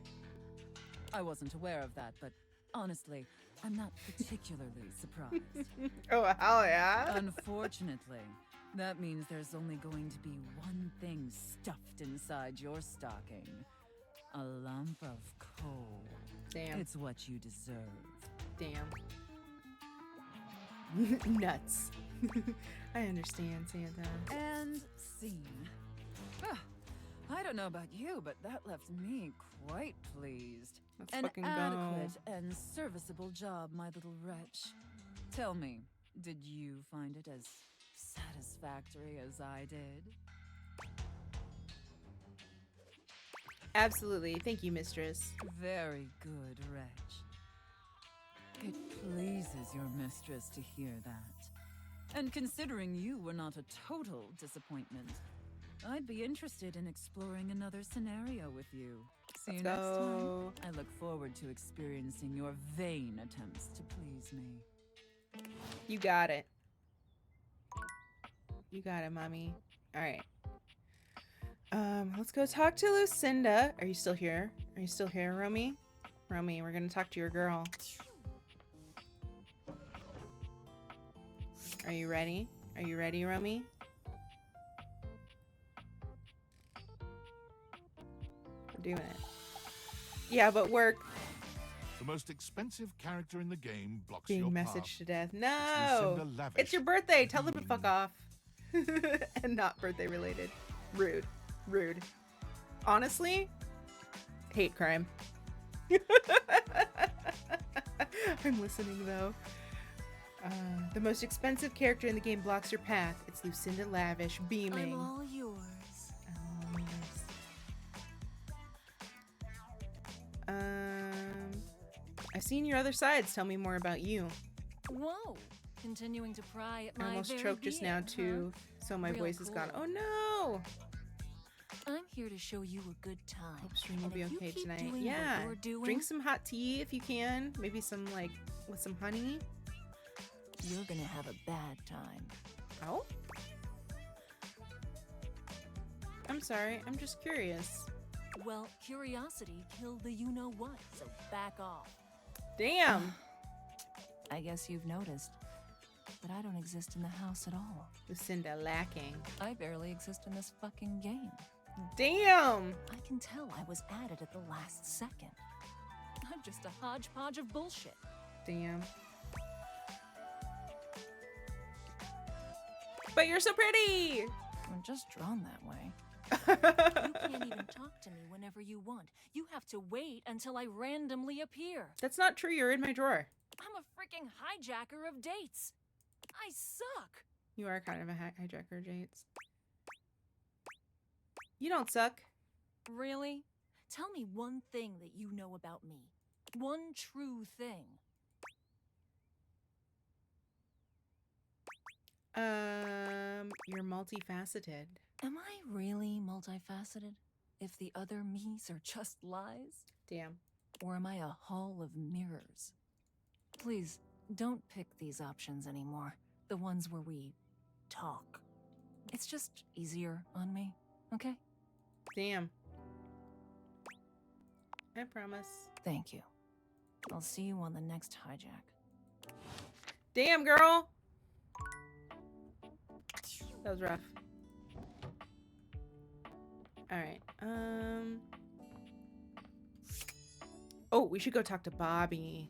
I wasn't aware of that, but honestly, I'm not particularly surprised. Oh, hell yeah. Unfortunately, that means there's only going to be one thing stuffed inside your stocking. A lump of coal. Damn. It's what you deserve. Damn. Nuts. I understand, Santa. And scene. I don't know about you, but that left me quite pleased. Let's An fucking go. adequate and serviceable job, my little wretch. Tell me, did you find it as satisfactory as I did? Absolutely. Thank you, mistress. Very good, wretch. It pleases your mistress to hear that. And considering you were not a total disappointment, I'd be interested in exploring another scenario with you. See you next time. I look forward to experiencing your vain attempts to please me. You got it. You got it, mommy. All right. Let's go talk to Lucinda. Are you still here? Are you still here, Romy? Romy, we're gonna talk to your girl. Are you ready? Are you ready, Romy? I'm doing it. Yeah, but work. The most expensive character in the game blocks Being your messaged path. to death. It's No! Lucinda Lavish. It's your birthday. Tell them to fuck off. And not birthday related. Rude. Rude. Honestly, hate crime. I'm listening though. The most expensive character in the game blocks your path. It's Lucinda Lavish, beaming. I'm all yours. I've seen your other sides. Tell me more about you. Whoa! Continuing to pry at I my almost very choked just now being, too, so my Real voice is gone. cool. Oh no! I'm here to show you a good time. Hope stream will And be if you okay keep tonight. doing Yeah. what you're doing, Drink some hot tea if you can. Maybe some like with some honey. you're gonna have a bad time. Oh? I'm sorry, I'm just curious. Well, curiosity killed the you-know-what, so back off. Damn! I guess you've noticed, but I don't exist in the house at all. Lucinda lacking. I barely exist in this fucking game. Damn! I can tell I was added at the last second. I'm just a hodgepodge of bullshit. Damn. But you're so pretty! I'm just drawn that way. You can't even talk to me whenever you want. You have to wait until I randomly appear. That's not true, you're in my drawer. I'm a freaking hijacker of dates. I suck. You are kind of a hijacker, Jates. You don't suck. Really? Tell me one thing that you know about me. One true thing. You're multifaceted. Am I really multifaceted? If the other me's are just lies? Damn. Or am I a hall of mirrors? Please, don't pick these options anymore. The ones where we talk. It's just easier on me, okay? Damn. I promise. Thank you. I'll see you on the next hijack. Damn, girl! That was rough. Alright, oh, we should go talk to Bobby.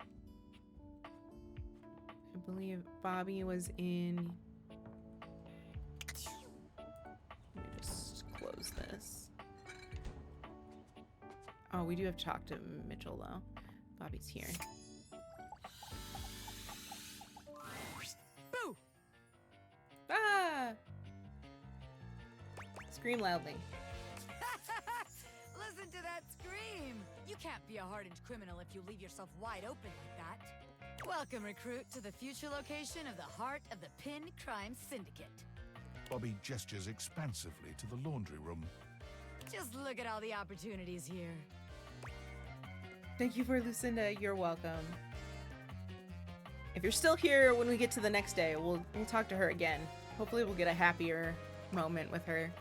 I believe Bobby was in... Let me just close this. Oh, we do have to talk to Mitchell, though. Bobby's here. Boo! Ah! Scream loudly. Listen to that scream! You can't be a hardened criminal if you leave yourself wide open like that. Welcome, recruit, to the future location of the heart of the Pin Crime Syndicate. Bobby gestures expansively to the laundry room. Just look at all the opportunities here. Thank you for Lucinda. You're welcome. If you're still here when we get to the next day, we'll talk to her again. Hopefully we'll get a happier moment with her.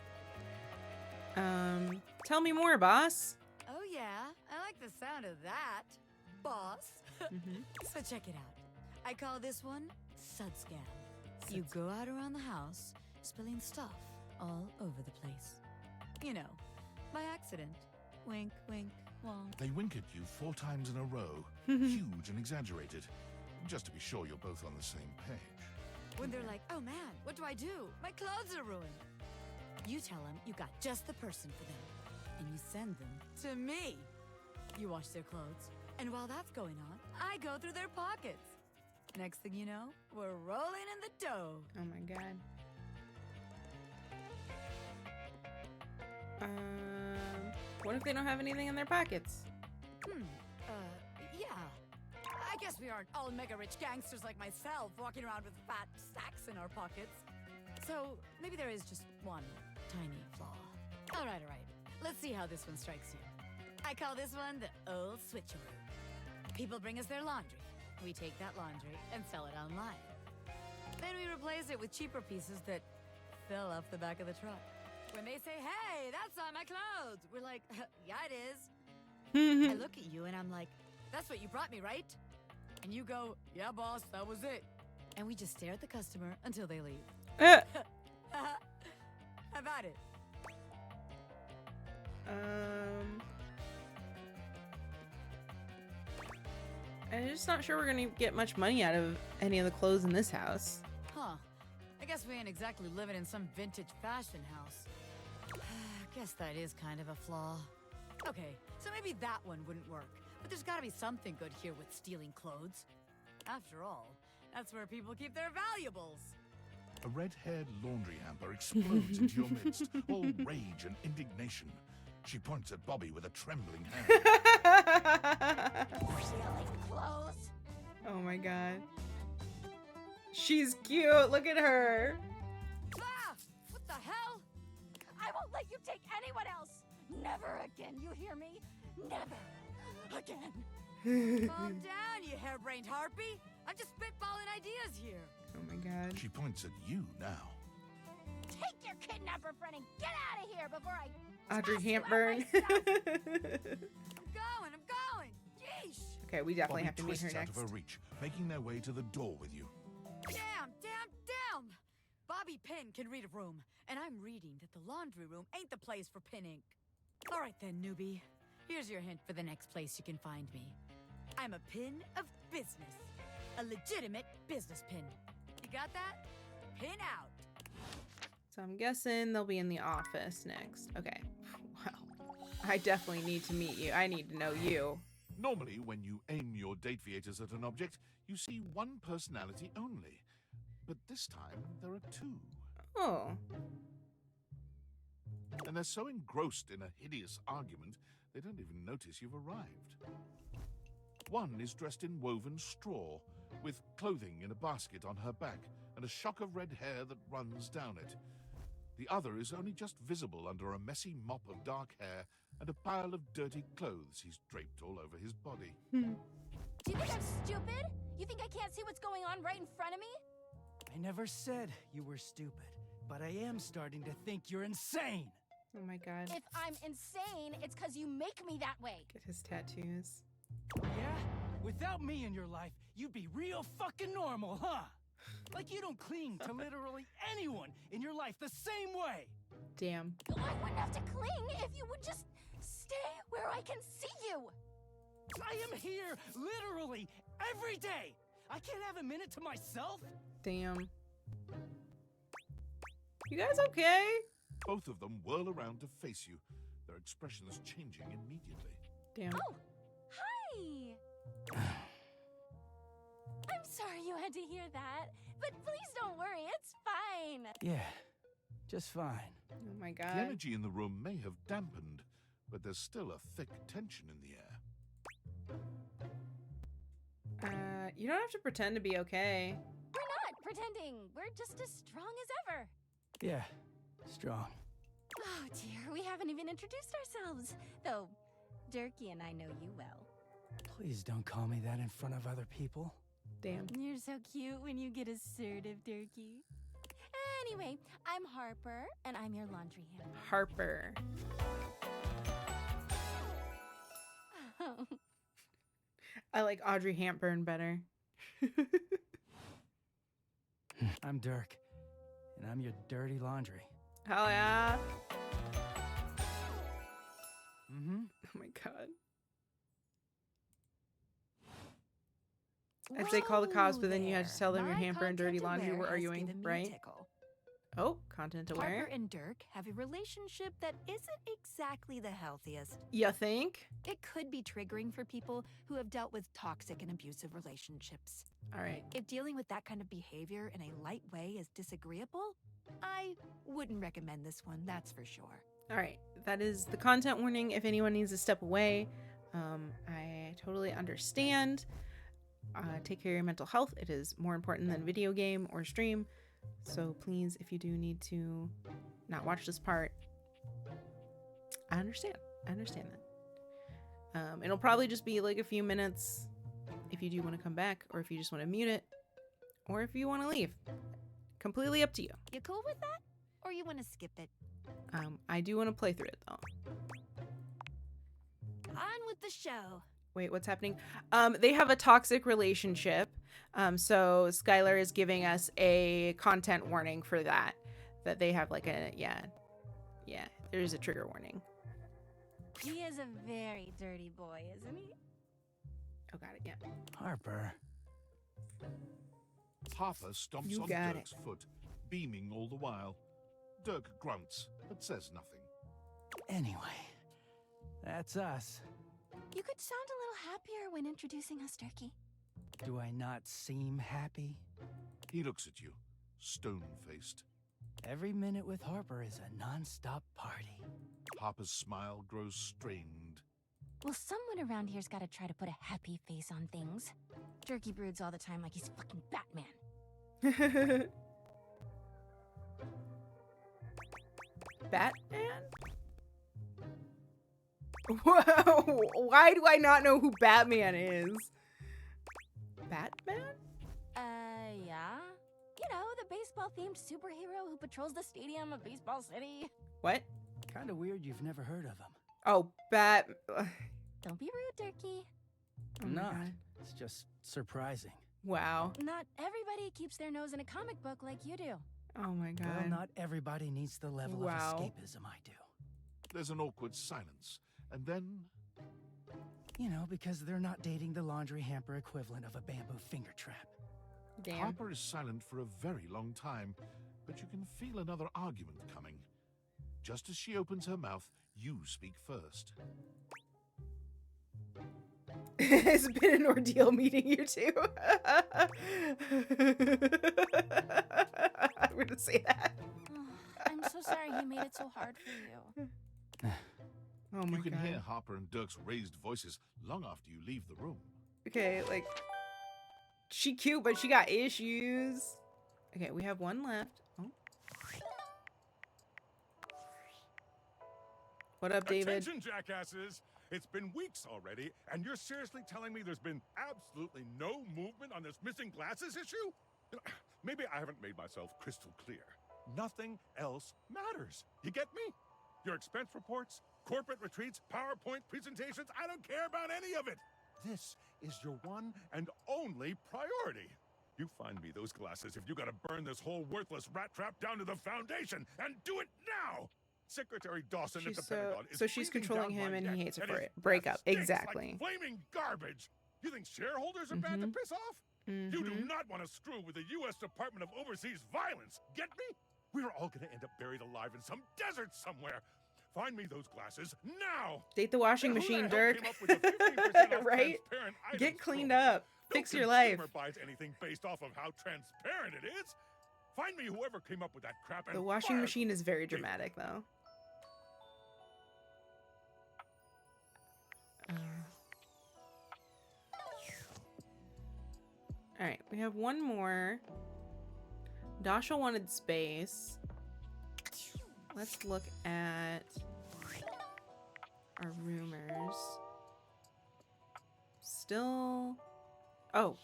Tell me more, boss. Oh yeah, I like the sound of that, boss. So check it out. I call this one Sudscam. You go out around the house, spilling stuff all over the place. You know, by accident. Wink, wink, wonk. They wink at you 4 times in a row, huge and exaggerated, just to be sure you're both on the same page. When they're like, oh man, what do I do? My clothes are ruined. You tell them you got just the person for them, and you send them to me. You wash their clothes, and while that's going on, I go through their pockets. Next thing you know, we're rolling in the dough. Oh my god. What if they don't have anything in their pockets? Yeah. I guess we aren't all mega-rich gangsters like myself walking around with fat stacks in our pockets. So, maybe there is just one tiny flaw. All right. Let's see how this one strikes you. I call this one the old switcheroo. People bring us their laundry. We take that laundry and sell it online. Then we replace it with cheaper pieces that fell off the back of the truck. When they say, hey, that's not my clothes, we're like, yeah, it is. I look at you and I'm like, that's what you brought me, right? And you go, yeah, boss, that was it. And we just stare at the customer until they leave. How about it? I'm just not sure we're gonna get much money out of any of the clothes in this house. Huh. I guess we ain't exactly living in some vintage fashion house. Guess that is kind of a flaw. Okay, so maybe that one wouldn't work. But there's gotta be something good here with stealing clothes. After all, that's where people keep their valuables. A red-haired laundry hamper explodes into your midst, all rage and indignation. She points at Bobby with a trembling hand. Stealing clothes? Oh my god. She's cute. Look at her. Ah! What the hell? I won't let you take anyone else. Never again, you hear me? Never again. Calm down, you harebrained harpy. I'm not just spitballing ideas here. Oh my god. She points at you now. Take your kidnapper friend and get out of here before I... Audrey toss you out Hepburn. I'm going. Yeesh. Okay, we definitely Bobby have to meet her twists out next. of her reach, making their way to the door with you. Damn. Bobby Pin can read a room, and I'm reading that the laundry room ain't the place for pinning. All right then, newbie. Here's your hint for the next place you can find me. I'm a pin of business. A legitimate business pin. You got that? Pin out. So I'm guessing they'll be in the office next. Okay. Well, I definitely need to meet you. I need to know you. Normally, when you aim your date viators at an object, you see one personality only. But this time, there are two. Oh. And they're so engrossed in a hideous argument, they don't even notice you've arrived. One is dressed in woven straw, with clothing in a basket on her back, and a shock of red hair that runs down it. The other is only just visible under a messy mop of dark hair and a pile of dirty clothes he's draped all over his body. Do you think I'm stupid? You think I can't see what's going on right in front of me? I never said you were stupid, but I am starting to think you're insane. Oh my god. If I'm insane, it's because you make me that way. Get his tattoos. Yeah? Without me in your life, you'd be real fucking normal, huh? Like you don't cling to literally anyone in your life the same way. Damn. I wouldn't have to cling if you would just stay where I can see you. I am here literally every day. I can't have a minute to myself. Damn. You guys okay? Both of them whirl around to face you, their expressions changing immediately. Damn. Oh, hi. I'm sorry you had to hear that, but please don't worry, it's fine. Yeah, just fine. Oh my The god. energy in the room may have dampened, but there's still a thick tension in the air. You don't have to pretend to be okay. We're not pretending. We're just as strong as ever. Yeah, strong. Oh dear, we haven't even introduced ourselves. Though, Durkee and I know you well. Please don't call me that in front of other people. Damn. You're so cute when you get assertive, Durkee. Anyway, I'm Harper, and I'm your laundry hamper. Harper. I like Audrey Hepburn better. I'm Dirk, and I'm your dirty laundry. Hell yeah. Mm-hmm. Oh my god. I'd say call the cops, but then you had to tell them your hamper and dirty laundry were arguing, right? Oh, content aware. Harper and Dirk have a relationship that isn't exactly the healthiest. You think? It could be triggering for people who have dealt with toxic and abusive relationships. All right. If dealing with that kind of behavior in a light way is disagreeable, I wouldn't recommend this one, that's for sure. All right. That is the content warning. If anyone needs to step away, I totally understand. Take care of your mental health. It is more important than video game or stream. So please, if you do need to not watch this part, I understand. I understand that. It'll probably just be like a few minutes if you do want to come back, or if you just want to mute it, or if you want to leave. Completely up to you. You cool with that? Or you want to skip it? I do want to play through it though. On with the show. Wait, what's happening? They have a toxic relationship. So Skylar is giving us a content warning for that. That they have like a, yeah, there's a trigger warning. He is a very dirty boy, isn't he? Oh, got it, yeah. Harper. Harper stomps You on got Dirk's foot, beaming all the while. Dirk grunts, but says nothing. Anyway, that's us. You could sound a little happier when introducing us, Durkee. Do I not seem happy? He looks at you, stone-faced. Every minute with Harper is a non-stop party. Harper's smile grows strained. Well, someone around here's got to try to put a happy face on things. Durkee broods all the time like he's fucking Batman. Batman? Whoa! Why do I not know who Batman is? Batman? baseball-themed superhero who patrols the stadium of Baseball City? What? Kind of weird you've never heard of him. Oh, Bat. Don't be rude, Turkey. Oh my Not. God. It's just surprising. Wow. Not everybody keeps their nose in a comic book like you do. Oh my God. Well, not everybody needs the level of escapism I do. There's an awkward silence, and then... You know, because they're not dating the laundry hamper equivalent of a bamboo finger trap. Damn. Harper is silent for a very long time, but you can feel another argument coming. Just as she opens her mouth, you speak first. It's been an ordeal meeting you two. I'm gonna say that. I'm so sorry he made it so hard for you. Oh my You can God. hear Harper and Dirk's raised voices long after you leave the room. Okay, like, she cute, but she got issues. Okay, we have one left. Oh. What up, David? Attention, jackasses! It's been weeks already, and you're seriously telling me there's been absolutely no movement on this missing glasses issue? Maybe I haven't made myself crystal clear. Nothing else matters. You get me? Your expense reports, corporate retreats, PowerPoint presentations, I don't care about any of it. This is your one and only priority. You find me those glasses if you gotta burn this whole worthless rat trap down to the foundation, and do it now! Secretary Dawson at the Pentagon is So she's breathing controlling down him my and he neck, hates her and for his it. Break up. stinks Exactly. like flaming garbage. You think shareholders are bad to piss off? You do not want to screw with the U.S. Department of Overseas Violence. Get me? We're all gonna end up buried alive in some desert somewhere. Find me those glasses now. Date the washing And who the machine, hell Dirk. came up with the 15% off Right? transparent items Get cleaned promo? up. No Fix your life. consumer buys anything based off of how transparent it is. Find me whoever came up with that crap and The washing fire machine is very them. dramatic, though. Alright, we have one more. Dasha wanted space. Let's look at our rumors. Still... Oh.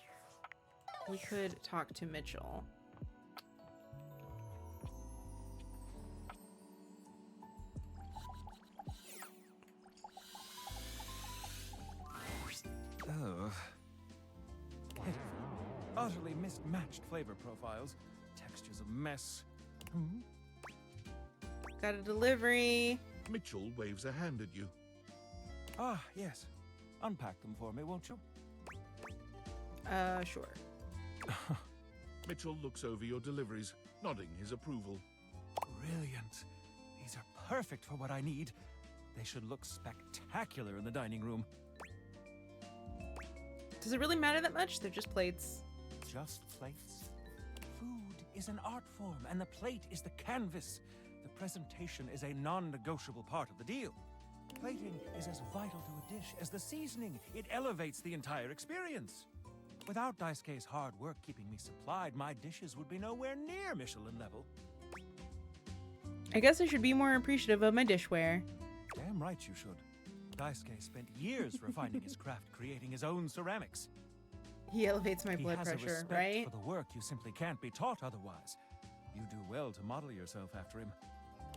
We could talk to Mitchell. Oh. Pitiful. Utterly mismatched flavor profiles. Texture's a mess. Got a delivery. Mitchell waves a hand at you. Ah, yes. Unpack them for me, won't you? Sure. Mitchell looks over your deliveries, nodding his approval. Brilliant. These are perfect for what I need. They should look spectacular in the dining room. Does it really matter that much? They're just plates. Just plates? Food is an art form, and the plate is the canvas. The presentation is a non-negotiable part of the deal. Plating is as vital to a dish as the seasoning. It elevates the entire experience. Without Daisuke's hard work keeping me supplied, my dishes would be nowhere near Michelin level. I guess I should be more appreciative of my dishware. Damn right you should. Daisuke spent years refining his craft, creating his own ceramics. He elevates my He blood has a pressure, respect right? for the work you simply can't be taught otherwise. You do well to model yourself after him.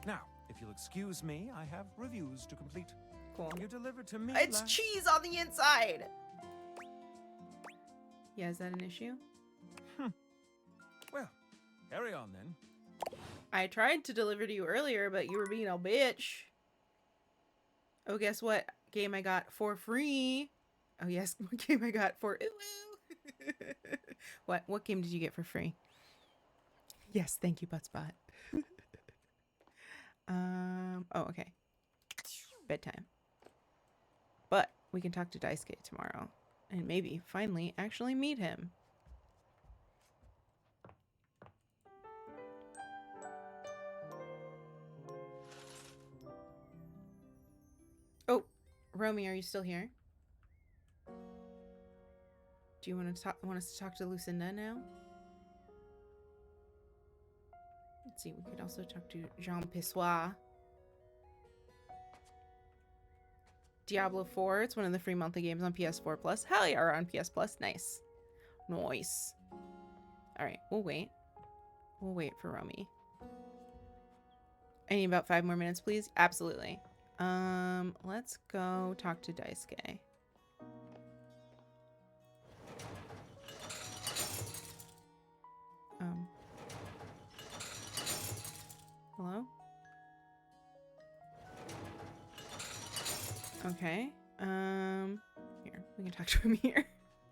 Now, if you'll excuse me, I have reviews to complete. Cool. You delivered to me It's last... cheese on the inside! Yeah, is that an issue? Well, carry on then. I tried to deliver to you earlier, but you were being a bitch. Oh, guess what game I got for free? Oh, yes, what game I got for UwU? What game did you get for free? Yes, thank you, Buttspot. Oh, okay. Bedtime. But we can talk to Daisuke tomorrow. And maybe, finally, actually meet him. Oh, Romy, are you still here? Do you want us to talk to Lucinda now? Let's see, we could also talk to Jean Pessoa. Diablo 4, it's one of the free monthly games on PS4 Plus. Hell yeah, on PS Plus. Nice. Nice. Alright, we'll wait. We'll wait for Romy. I need about 5 more minutes, please. Absolutely. Let's go talk to Daisuke. Hello? Okay. Here, we can talk to him here.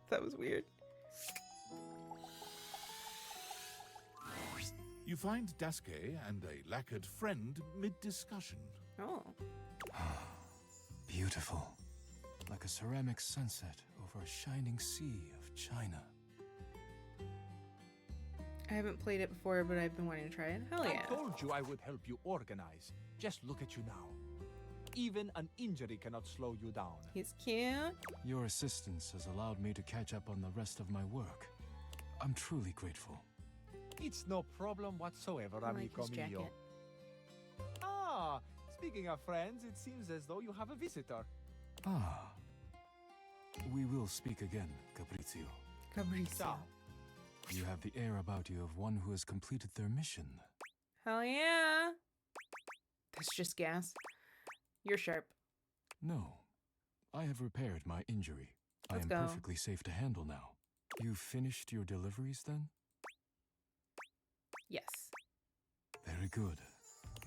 That was weird. You find Daisuke and a lacquered friend mid-discussion. Oh. Beautiful. Like a ceramic sunset over a shining sea of China. I haven't played it before, but I've been wanting to try it. Hell yeah. I told you I would help you organize. Just look at you now. Even an injury cannot slow you down. He's cute. Your assistance has allowed me to catch up on the rest of my work. I'm truly grateful. It's no problem whatsoever, I like amigo his jacket. mio. Ah, speaking of friends, it seems as though you have a visitor. Ah. We will speak again, Fabrizio. Fabrizio. You have the air about you of one who has completed their mission. Hell yeah. That's just gas. You're sharp. No. I have repaired my injury. Let's I go. am perfectly safe to handle now. You finished your deliveries then? Yes. Very good.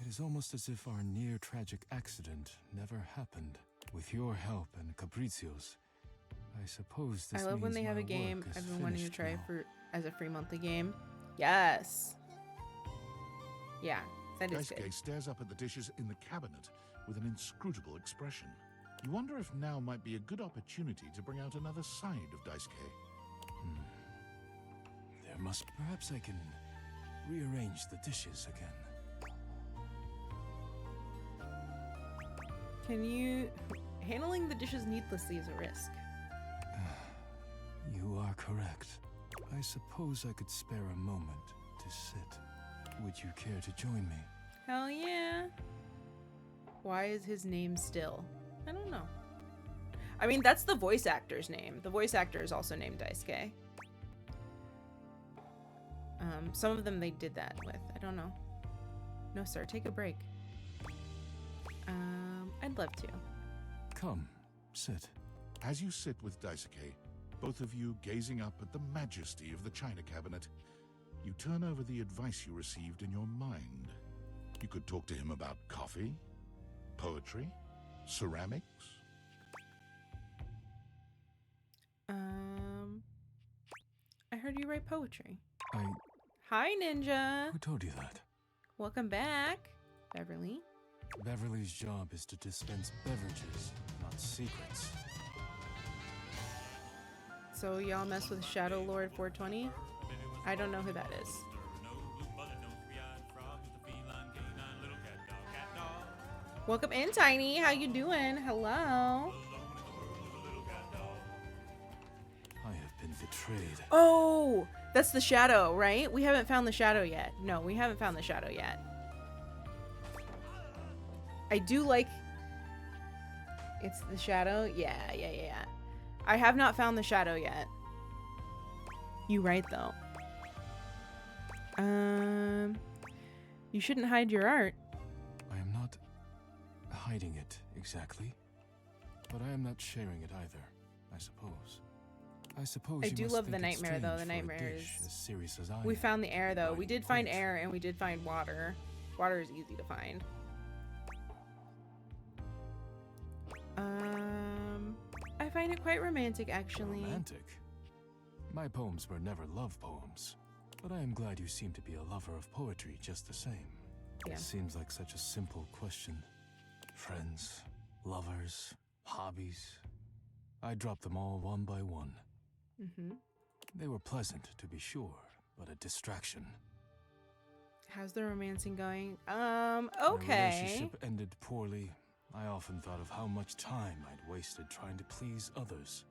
It is almost as if our near-tragic accident never happened. With your help and Fabrizio's, I suppose this I love when means they have my a game work is I've been wanting to finished try now. for as a free monthly game. Yes. Yeah, that is Daisuke good. stares up at the dishes in the cabinet with an inscrutable expression. You wonder if now might be a good opportunity to bring out another side of Daisuke. There must... Perhaps I can rearrange the dishes again. Can you... Handling the dishes needlessly is a risk. You are correct. I suppose I could spare a moment to sit. Would you care to join me? Hell yeah. Why is his name Still? I don't know. I mean, that's the voice actor's name. The voice actor is also named Daisuke. Some of them they did that with. I don't know. No, sir. Take a break. I'd love to. Come, sit. As you sit with Daisuke, both of you gazing up at the majesty of the china cabinet, you turn over the advice you received in your mind. You could talk to him about coffee, poetry, ceramics. I heard you write poetry. I... Hi, Ninja. Who told you that? Welcome back, Beverly. Beverly's job is to dispense beverages, not secrets. So y'all mess with Shadow Lord 420? I don't know who that is. Welcome in, Tiny. How you doing? Hello. I have been betrayed. Oh, that's the shadow, right? We haven't found the shadow yet. No, we haven't found the shadow yet. I do like... It's the shadow? Yeah. I have not found the shadow yet. You right, though. You shouldn't hide your art. I am not hiding it exactly, but I am not sharing it either, I suppose. I you do must love the think it's nightmare, though. The strange for a nightmare dish is... as serious as I We am found the air, though. We writing did find poetry. air, and we did find water. Water is easy to find. I find it quite romantic, actually. Romantic? My poems were never love poems, but I am glad you seem to be a lover of poetry just the same. Yeah. It seems like such a simple question. Friends, lovers, hobbies. I dropped them all one by one. Mm-hmm. They were pleasant, to be sure, but a distraction. How's the romancing going? When Okay. our relationship ended poorly, I often thought of how much time I'd wasted trying to please others.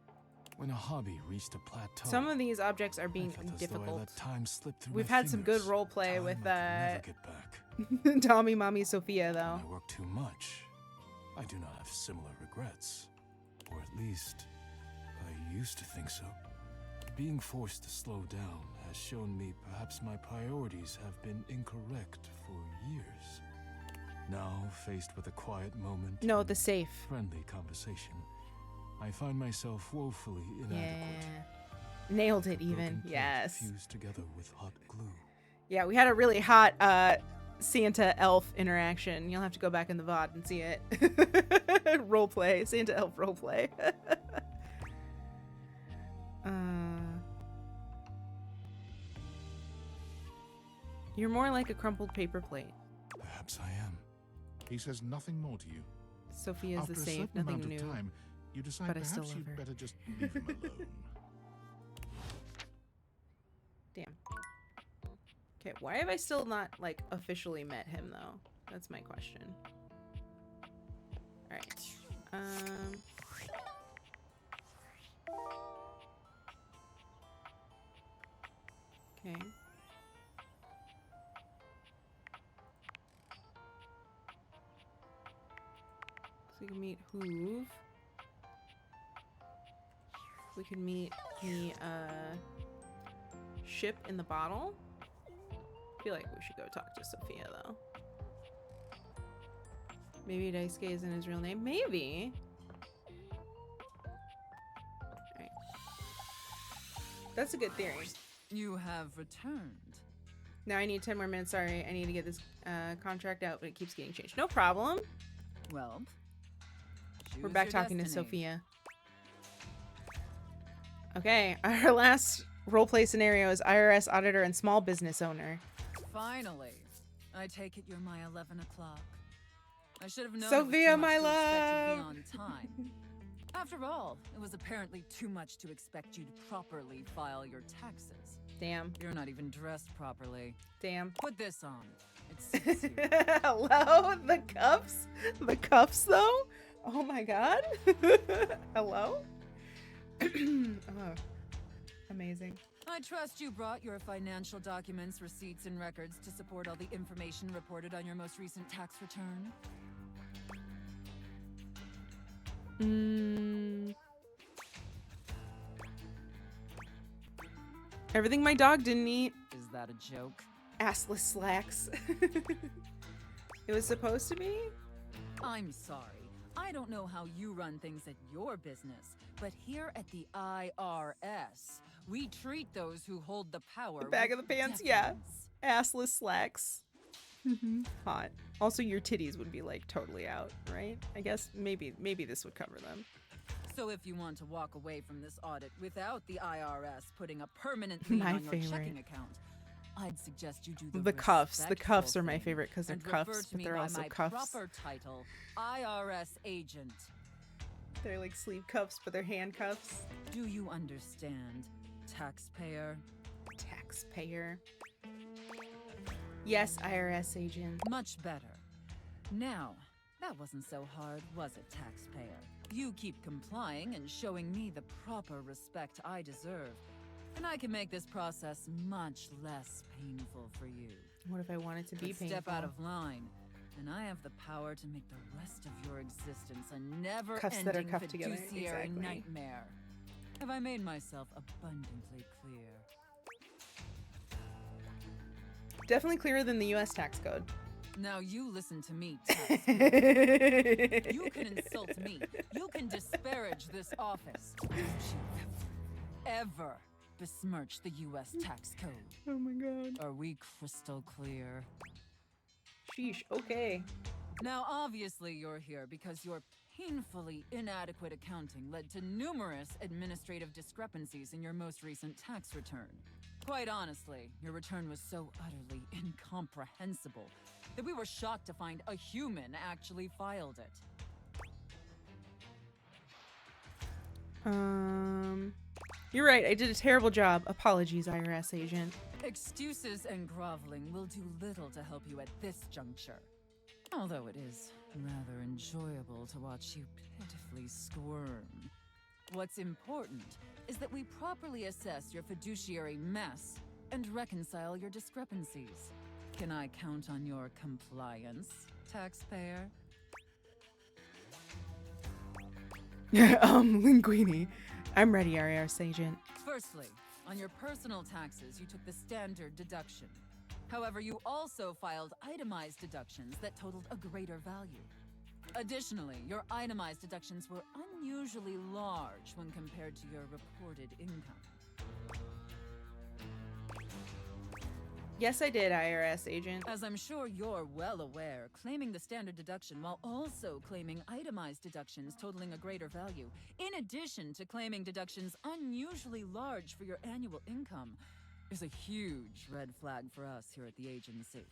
When a hobby reached a plateau, Some of these objects are being I felt as though I difficult. let time slip through We've my had some good fingers. role play Time with I could never get back. Tommy, Mommy, Sophia, though. I work too much. I do not have similar regrets. Or at least, I used to think so. Being forced to slow down has has shown me perhaps my priorities have been incorrect for years. Now, faced with a quiet moment, No, the safe. friendly conversation, I find myself woefully inadequate. Yeah. Nailed it even. Broken plate Yes. fused together with hot glue. Yeah, we had a really hot Santa elf interaction. You'll have to go back in the VOD and see it. Roleplay. Santa elf roleplay. You're more like a crumpled paper plate. Perhaps I am. He says nothing more to you. Sophie is After the a safe, certain nothing amount new. of time, you decide but I still perhaps love you'd her. better just leave him alone. Damn. Okay, why have I still not, like, officially met him, though? That's my question. Alright. Okay. So we can meet Hoove. We can meet the, ship in the bottle. I feel like we should go talk to Sophia, though. Maybe Daisuke isn't his real name? Maybe. Alright. That's a good theory. You have returned. Now I need 10 more minutes. Sorry, I need to get this contract out, but it keeps getting changed. No problem. Well, We're choose back your talking to destiny. Sophia. Okay, our last roleplay scenario is IRS auditor and small business owner. Finally, I take it you're my 11 o'clock. I should have known Sophia, it was too my much to expect you'd be love. on time. After all, it was apparently too much to expect you to properly file your taxes. Damn. You're not even dressed properly. Damn. Put this on. It suits you. Hello? The cuffs? The cuffs, though? Oh my god. Hello? Oh, amazing. I trust you brought your financial documents, receipts, and records to support all the information reported on your most recent tax return. Everything my dog didn't eat. Is that a joke? Assless slacks. It was supposed to be? I'm sorry. I don't know how you run things at your business, but here at the IRS, we treat those who hold the power. The bag of the pants, yeah. Assless slacks. Hot. Also, your titties would be like totally out, right? I guess maybe this would cover them. So if you want to walk away from this audit without the IRS putting a permanent lien My on your favorite. checking account, I'd suggest you do The cuffs. The respectful cuffs are my thing favorite because they're and refer cuffs, to but me they're by also my cuffs. proper title, IRS agent. They're like sleeve cuffs, but they're handcuffs. Do you understand, taxpayer? Taxpayer. Yes, IRS agent. Much better. Now, that wasn't so hard, was it, taxpayer? You keep complying and showing me the proper respect I deserve, and I can make this process much less painful for you. What if I want it to be But painful? step out of line, and I have the power to make the rest of your existence a never-ending Cuffs that are cuffed together, fiduciary exactly. nightmare. Have I made myself abundantly clear? Definitely clearer than the US tax code. Now you listen to me, taxpayer. You can insult me. You can disparage this office. Don't you ever besmirch the U.S. tax code. Oh my god. Are we crystal clear? Sheesh, okay. Now, obviously, you're here because your painfully inadequate accounting led to numerous administrative discrepancies in your most recent tax return. Quite honestly, your return was so utterly incomprehensible that we were shocked to find a human actually filed it. You're right, I did a terrible job. Apologies, IRS agent. Excuses and groveling will do little to help you at this juncture. Although it is rather enjoyable to watch you pitifully squirm. What's important is that we properly assess your fiduciary mess and reconcile your discrepancies. Can I count on your compliance, taxpayer? Linguini. I'm ready, IRS agent. Firstly, On your personal taxes, you took the standard deduction. However, you also filed itemized deductions that totaled a greater value. Additionally, your itemized deductions were unusually large when compared to your reported income. Yes, I did, IRS agent. As I'm sure you're well aware, claiming the standard deduction while also claiming itemized deductions totaling a greater value, in addition to claiming deductions unusually large for your annual income, is a huge red flag for us here at the agency.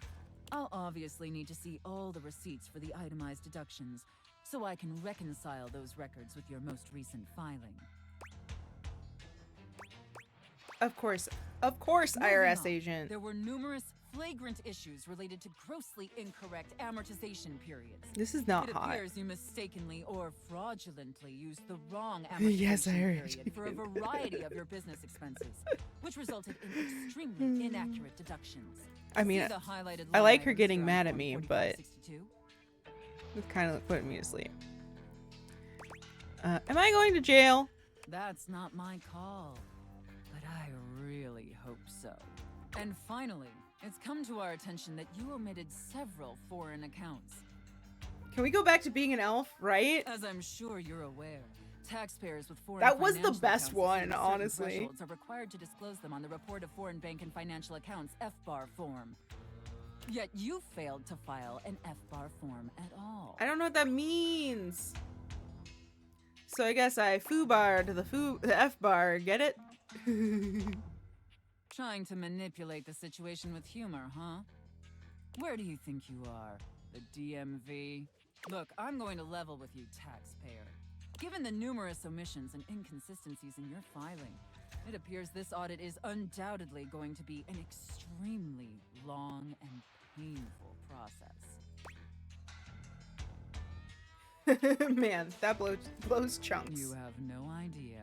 I'll obviously need to see all the receipts for the itemized deductions, so I can reconcile those records with your most recent filing. Of course, IRS agent. There were numerous flagrant issues related to grossly incorrect amortization periods. This is not hot. It appears you mistakenly or fraudulently used the wrong Yes, amortization IRS period for a variety of your business expenses, which resulted in extremely inaccurate deductions. I mean, See the highlighted I line like her items getting here on mad at Form me, but 4562? it's kind of putting me to sleep. Am I going to jail? That's not my call, but I really hope so. And finally, it's come to our attention that you omitted several foreign accounts. Can we go back to being an elf, right? As I'm sure you're aware, taxpayers with foreign That was the financial best accounts one, exceeding certain honestly. thresholds are required to disclose them on the Report of Foreign Bank and Financial Accounts FBAR form. Yet you failed to file an FBAR form at all. I don't know what that means. So I guess I foo-barred the F-bar, get it? Trying to manipulate the situation with humor, huh? Where do you think you are? The DMV? Look, I'm going to level with you, taxpayer. Given the numerous omissions and inconsistencies in your filing, it appears this audit is undoubtedly going to be an extremely long and painful process. Man, that blows chunks. You have no idea.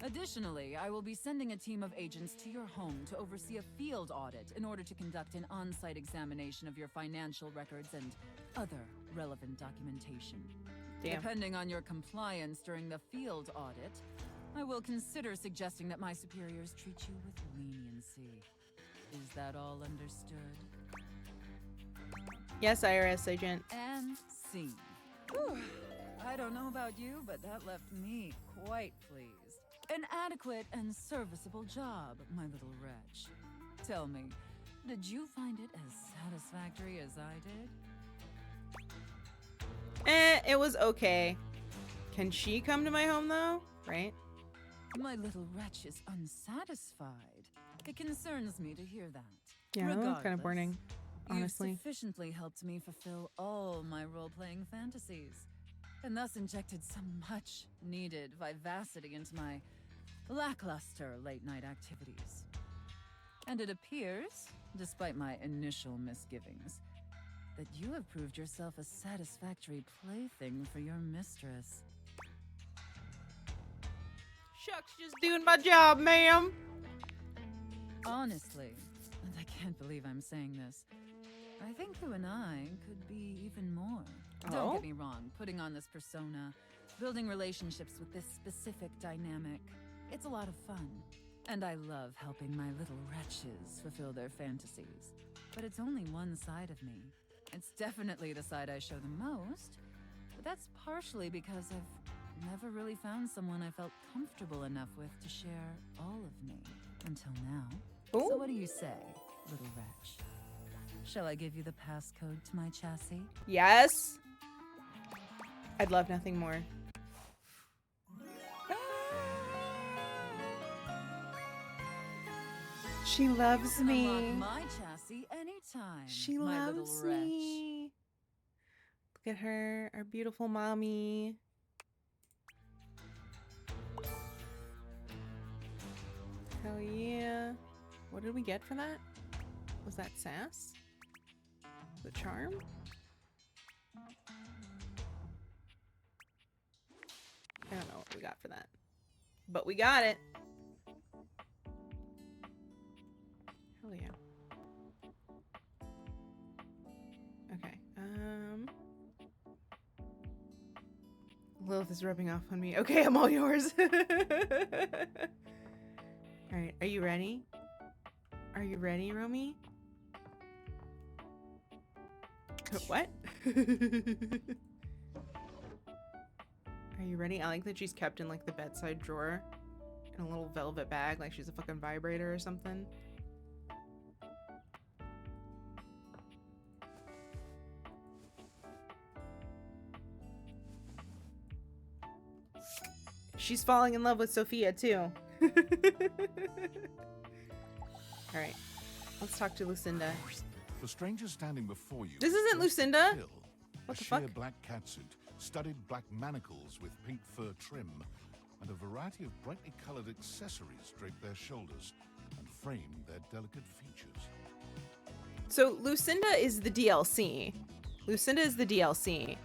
Additionally, I will be sending a team of agents to your home to oversee a field audit in order to conduct an on-site examination of your financial records and other relevant documentation. Damn. Depending on your compliance during the field audit, I will consider suggesting that my superiors treat you with leniency. Is that all understood? Yes, IRS agent. And scene. Whew. I don't know about you, but that left me quite pleased. An adequate and serviceable job, my little wretch. Tell me, did you find it as satisfactory as I did? It was okay. Can she come to my home though? Right? My little wretch is unsatisfied. It concerns me to hear that. Yeah, that was kind of boring, honestly. You've sufficiently helped me fulfill all my role-playing fantasies, and thus injected some much-needed vivacity into my lackluster late-night activities. And it appears, despite my initial misgivings, that you have proved yourself a satisfactory plaything for your mistress. Shucks, just doing my job, ma'am. Honestly, and I can't believe I'm saying this, I think you and I could be even more. Don't get me wrong, putting on this persona, building relationships with this specific dynamic, it's a lot of fun. And I love helping my little wretches fulfill their fantasies. But it's only one side of me. It's definitely the side I show the most, but that's partially because I've never really found someone I felt comfortable enough with to share all of me. Until now. Ooh. So what do you say, little wretch? Shall I give you the passcode to my chassis? Yes. I'd love nothing more. She loves me. Unlock my chassis anytime. She my loves little wretch. me. Look at her, our beautiful mommy. Hell yeah. What did we get for that? Was that sass? The charm? I don't know what we got for that. But we got it. Hell yeah. Okay. Lilith is rubbing off on me. Okay, I'm all yours. All right, are you ready? Are you ready, Romy? What? Are you ready? I like that she's kept in like the bedside drawer in a little velvet bag like she's a fucking vibrator or something. She's falling in love with Sophia too. Alright, let's talk to Lucinda. The stranger standing before you. This isn't dressed in Lucinda. pill, What the sheer fuck? black catsuit, studded black manacles with pink fur trim, and a variety of brightly colored accessories drape their shoulders and frame their delicate features. So Lucinda is the DLC. Lucinda is the DLC.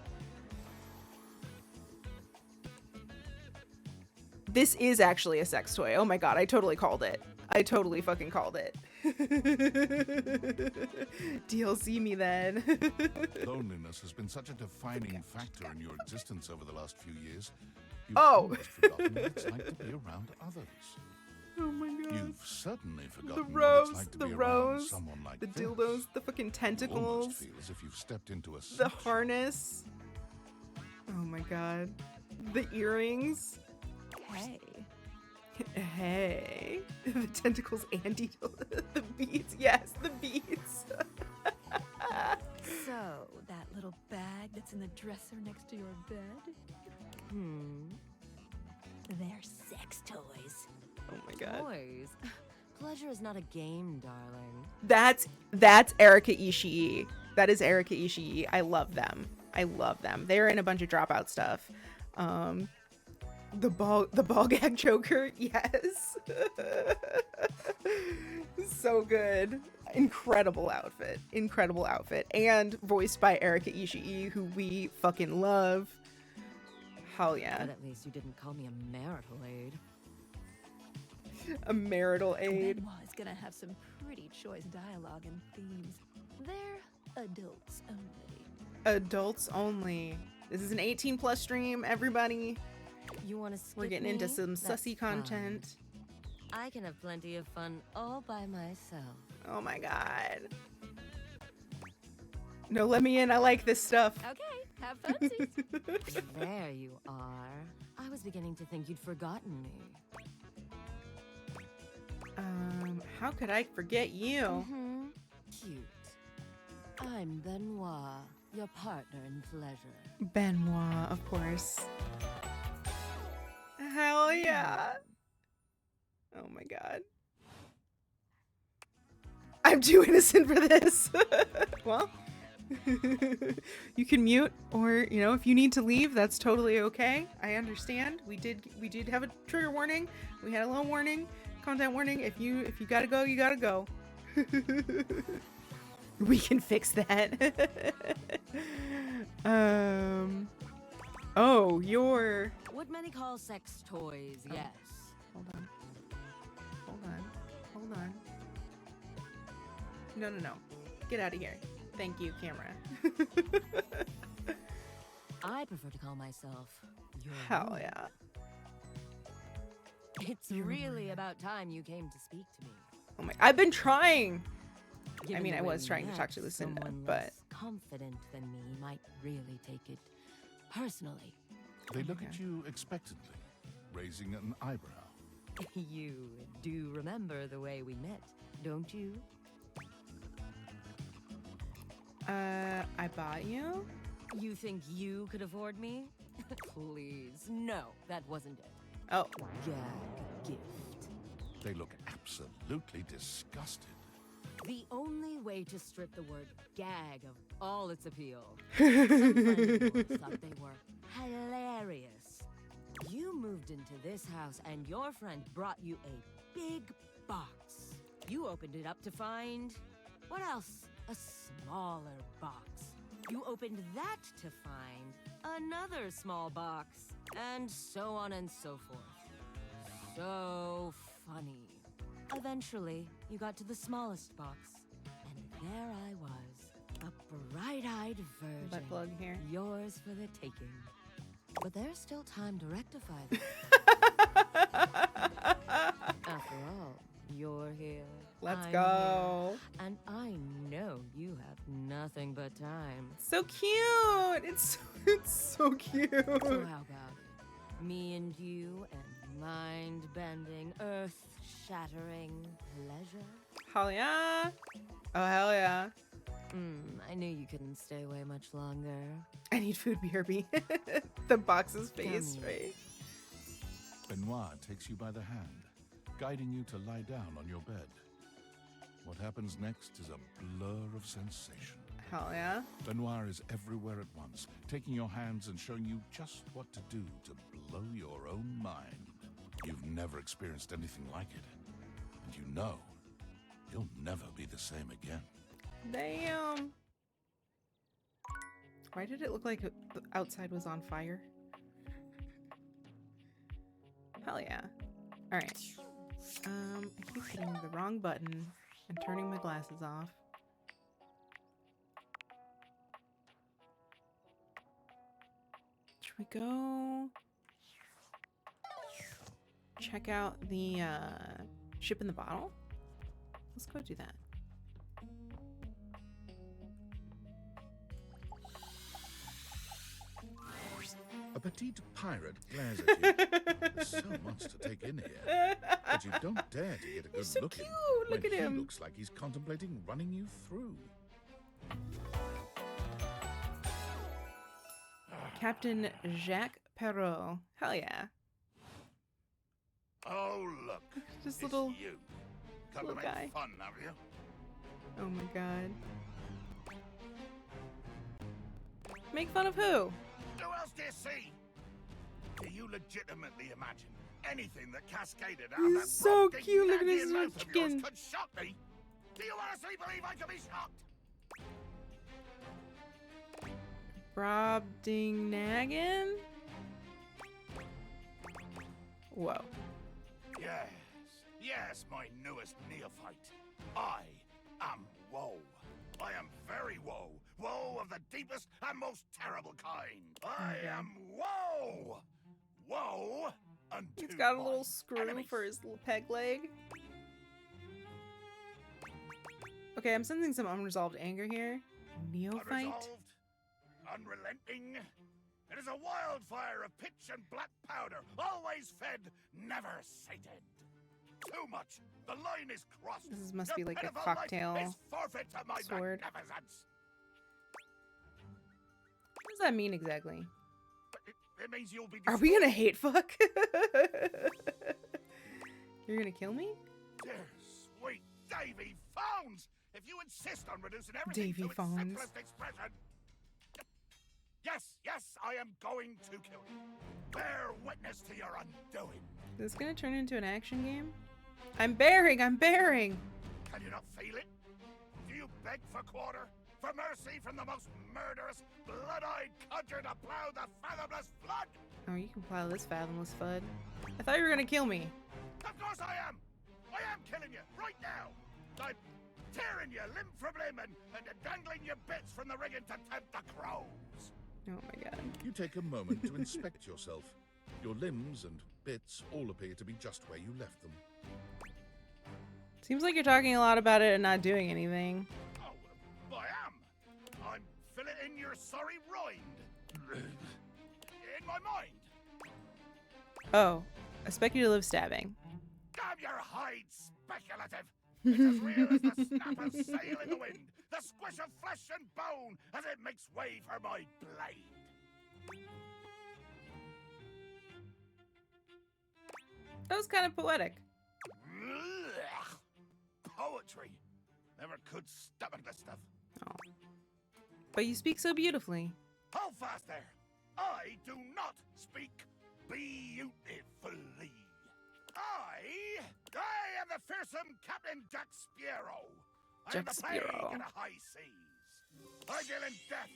This is actually a sex toy. Oh my god, I totally called it. I totally fucking called it. DLC me then. Loneliness has been such a defining factor in your existence over the last few years. You've Oh. almost forgotten what it's like to be around others. Oh my god. You've certainly forgotten The what rose, it's like to the be around rose, someone like the this. dildos, the fucking You almost tentacles, feel as if you've stepped into a the suit. harness. Oh my god. The earrings. Hey. Hey. The tentacles and the beads. Yes, the beads. So, that little bag that's in the dresser next to your bed? They're sex toys. Oh my god. Toys? Pleasure is not a game, darling. That's Erika Ishii. That is Erika Ishii. I love them. I love them. They're in a bunch of Dropout stuff. The ball gag choker, yes. So good. Incredible outfit. Incredible outfit. And voiced by Erika Ishii, who we fucking love. Hell yeah. But at least you didn't call me a marital aid. A marital aid. Benoit is gonna have some pretty choice dialogue and themes. They're adults only. Adults only. This is an 18+ stream, everybody. You want to skip We're getting into me? some That's sussy content. fine. I can have plenty of fun all by myself. Oh my god. No, let me in. I like this stuff. Okay, have funsies. There you are. I was beginning to think you'd forgotten me. How could I forget you? Cute. I'm Benoit, your partner in pleasure. Benoit, of course. Hell yeah. Oh my god. I'm too innocent for this. Well, you can mute, or you know, if you need to leave, that's totally okay. I understand. We did have a trigger warning. We had a little warning, content warning. If you gotta go, you gotta go. We can fix that. Oh, you're. What many call sex toys, yes. Hold on. No. Get out of here. Thank you, camera. I prefer to call myself your Hell woman. yeah. It's really about time you came to speak to me. Oh my, I've been trying. Given I mean, the I way was we trying to met, talk to Lucinda, someone but less confident than me might really take it personally. They look at you expectantly, raising an eyebrow. You do remember the way we met, don't you? I bought you? You think you could afford me? Please, no, that wasn't it. Oh. Gag gift. They look absolutely disgusted. The only way to strip the word gag of all its appeal. Some friends of yours thought they were hilarious. You moved into this house and your friend brought you a big box. You opened it up to find... what else? A smaller box. You opened that to find another small box. And so on and so forth. So funny. Eventually, you got to the smallest box. And there I was. A bright-eyed virgin. Butt plug here. Yours for the taking. But there's still time to rectify that. After all, you're here. Let's I'm go. here, and I know you have nothing but time. So cute. It's so cute. So how about it? Me and you and mind-bending, earth-shattering pleasure? Hell yeah. Oh, hell yeah. I knew you couldn't stay away much longer. I need food, BRB. The box's face, Come right? Benoit takes you by the hand, guiding you to lie down on your bed. What happens next is a blur of sensation. Hell yeah. Benoit is everywhere at once, taking your hands and showing you just what to do to blow your own mind. You've never experienced anything like it, and you know you'll never be the same again. Damn. Why did it look like the outside was on fire? Hell yeah. Alright. I keep hitting the wrong button and turning my glasses off. Should we go check out the ship in the bottle? Let's go do that. A petite pirate glares at you. There's so much to take in here. But you don't dare to get a good look at him. Look at him. He looks like he's contemplating running you through. Captain Jacques Perrault. Hell yeah. Oh, look. Just it's little you. Come to make guy. fun, have you? Oh my god. Make fun of who? Who else do you see? Do you legitimately imagine anything that cascaded out of He's that so broad, cute. Look at Indian his mouth of yours chicken. could shock me? Do you honestly believe I could be shocked? Brobdingnagan? Whoa. Yes, my newest neophyte. I am woe. I am very woe. Woe of the deepest and most terrible kind. I am woe. Woe unto He's got a little my screw enemies. for his little peg leg. Okay, I'm sensing some unresolved anger here. Neophyte? Unresolved, unrelenting. It is a wildfire of pitch and black powder, always fed, never sated. Too much. The line is crossed. This must Your be like a pitiful life cocktail is forfeit to my sword. magnificence. What does that mean exactly? It means you'll be Are we gonna hate fuck? You're gonna kill me? Dear sweet Davy Phones! If you insist on reducing everything Davy to its Phones. simplest expression. Yes, I am going to kill you. Bear witness to your undoing. Is this gonna turn into an action game? I'm bearing! Can you not feel it? Do you beg for quarter? For mercy from the most murderous, blood-eyed conjure to plow the fathomless flood? Oh, you can plow this fathomless FUD. I thought you were gonna kill me. Of course I am! I am killing you, right now! I'm tearing you limb from limb and dangling your bits from the rigging to tempt the crows. Oh my god. You take a moment to inspect yourself. Your limbs and bits all appear to be just where you left them. Seems like you're talking a lot about it and not doing anything. Oh, I am! I'm filleting your sorry rind. In my mind. Oh, a speculative stabbing. Damn your hide, speculative! It's as real as the snap of sail in the wind, the squish of flesh and bone as it makes way for my blade. That was kind of poetic. Ugh. Poetry. Never could stomach this stuff. Oh. But you speak so beautifully. Hold fast there. I do not speak beautifully. I am the fearsome Captain Jack Sparrow. I am Jack the plague Sparrow. in the high seas. I deal in death,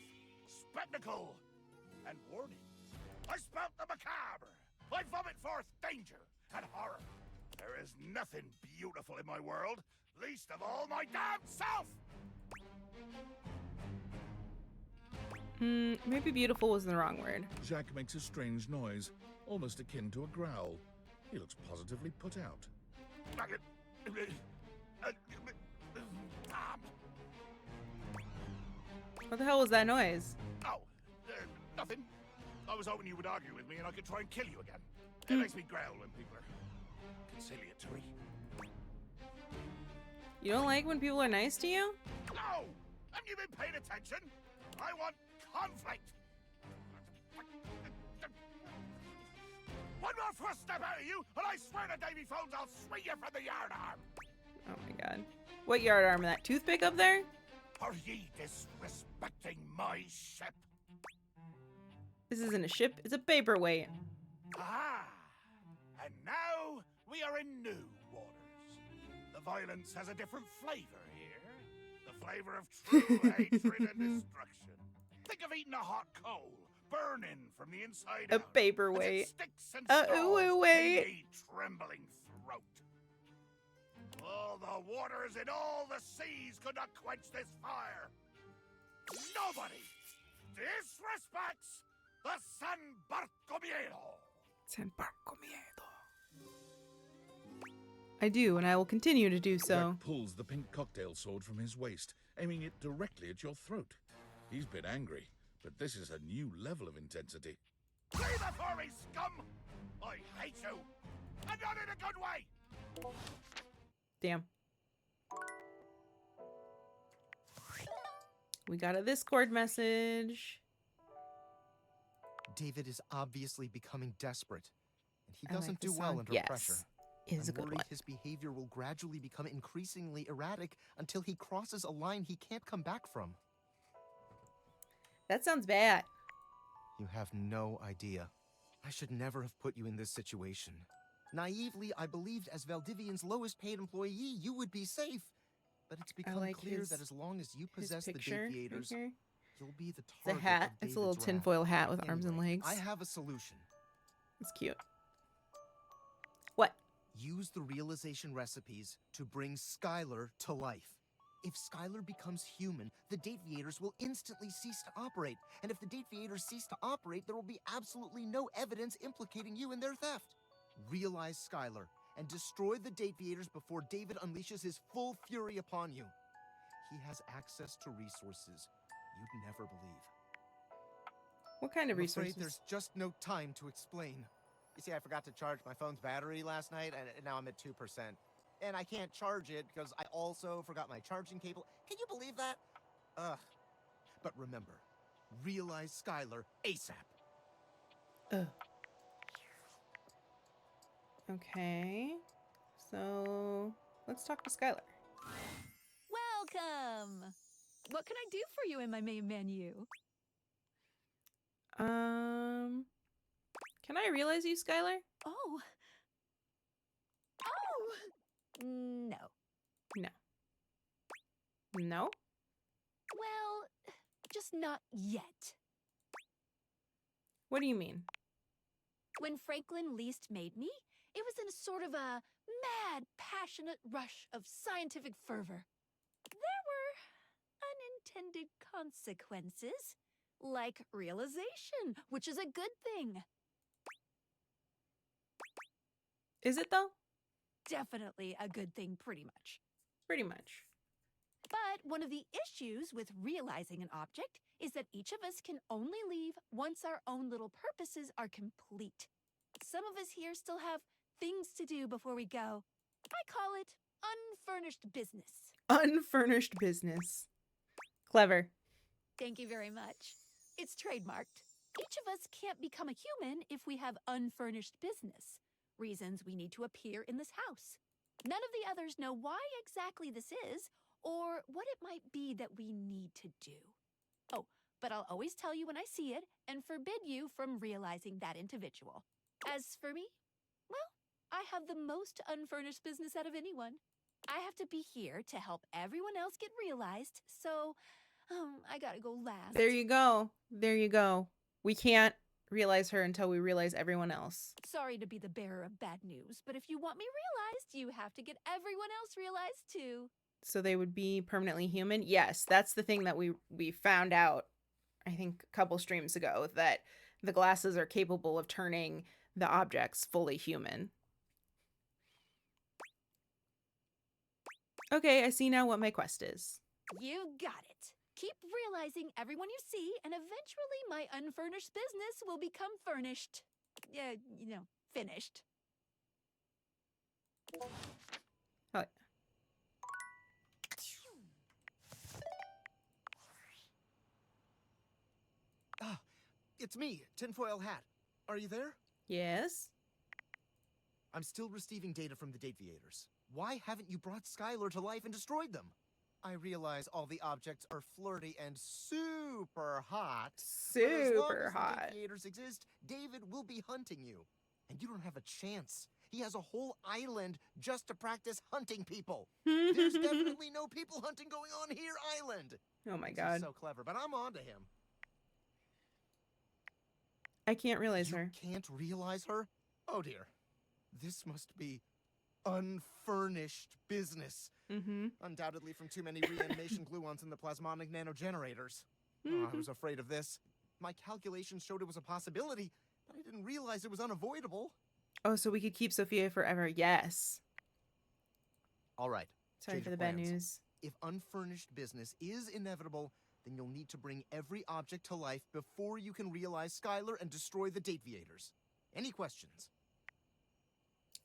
spectacle, and warning. I spout the macabre. I vomit forth danger and horror. There is nothing beautiful in my world, least of all my damn self. Maybe beautiful was the wrong word. Jacques makes a strange noise, almost akin to a growl. He looks positively put out. What the hell was that noise? Oh, nothing. I was hoping you would argue with me and I could try and kill you again. It makes me growl when people are conciliatory. You don't like when people are nice to you? No! Haven't you been paying attention? I want conflict! One more first step out of you, and I swear to Davy Phones I'll swing you from the yardarm! Oh my god. What yard arm? That toothpick up there? Are ye disrespecting my ship? This isn't a ship, it's a paperweight. Ah! And now we are in new waters. The violence has a different flavor here. The flavor of true hatred and destruction. Think of eating a hot coal, burning from the inside A out. paperweight. As it sticks and stalls wait. in ye trembling throat. All the waters in all the seas could not quench this fire. Nobody disrespects the San Bartolomeo. San Bartolomeo. I do, and I will continue to do so. Greg pulls the pink cocktail sword from his waist, aiming it directly at your throat. He's been angry, but this is a new level of intensity. Flee before me, scum! I hate you, and not in a good way! Damn. We got a Discord message. David is obviously becoming desperate, and he I like doesn't this do well song. under Yes, pressure. is a I'm good worried one. his behavior will gradually become increasingly erratic until he crosses a line he can't come back from. That sounds bad. You have no idea. I should never have put you in this situation. Naively, I believed as Valdivian's lowest paid employee, you would be safe. But it's become like clear his- that as long as you his possess the picture right Deviators, here. you'll be the It's a target hat. of It's a little David's wrath. tinfoil hat with arms and Anyway, legs. I have a solution. It's cute. What? Use the realization recipes to bring Skylar to life. If Skylar becomes human, the Deviators will instantly cease to operate. And if the Deviators cease to operate, there will be absolutely no evidence implicating you in their theft. Realize Skylar and destroy the Deviators before David unleashes his full fury upon you. He has access to resources you'd never believe. What kind of I'm resources? afraid there's just no time to explain. You see, I forgot to charge my phone's battery last night, and now I'm at 2%. And I can't charge it because I also forgot my charging cable. Can you believe that? Ugh. But remember, realize Skylar ASAP. Ugh. Okay. So let's talk to Skylar. Welcome! What can I do for you in my main menu? Can I realize you, Skylar? Oh. Oh! No. No. No? Well, just not yet. What do you mean? When Franklin least made me, it was in a sort of a mad, passionate rush of scientific fervor. There were unintended consequences, like realization, which is a good thing. Is it though? Definitely a good thing, pretty much. Pretty much. But one of the issues with realizing an object is that each of us can only leave once our own little purposes are complete. Some of us here still have things to do before we go. I call it unfurnished business. Unfurnished business. Clever. Thank you very much. It's trademarked. Each of us can't become a human if we have unfurnished business. Reasons we need to appear in this house. None of the others know why exactly this is, or what it might be that we need to do. Oh, but I'll always tell you when I see it and forbid you from realizing that individual. As for me, well, I have the most unfurnished business out of anyone. I have to be here to help everyone else get realized, so I gotta go last. There you go. There you go. We can't realize her until we realize everyone else. Sorry to be the bearer of bad news, but if you want me realized, you have to get everyone else realized too. So they would be permanently human? Yes, that's the thing that we found out, I think, a couple streams ago, that the glasses are capable of turning the objects fully human. Okay, I see now what my quest is. You got it. Keep realizing everyone you see, and eventually my unfurnished business will become furnished. Finished. Oh. Ah, it's me, Tinfoil Hat. Are you there? Yes? I'm still receiving data from the Dateviators. Why haven't you brought Skylar to life and destroyed them? I realize all the objects are flirty and super hot. But as long Super as hot. the Dateviators exist, David will be hunting you. And you don't have a chance. He has a whole island just to practice hunting people. There's definitely no people hunting going on here, island. Oh my He's god. so clever, but I'm on to him. I can't realize her. You can't realize her? Oh dear. This must be unfurnished business. Undoubtedly from too many reanimation gluons in the plasmonic nanogenerators. Oh, I was afraid of this. My calculations showed it was a possibility, but I didn't realize it was unavoidable. Oh, so we could keep Sophia forever. Yes. All right. Sorry change for of the bad plans. news. If unfurnished business is inevitable, then you'll need to bring every object to life before you can realize Skylar and destroy the Dateviators. Any questions?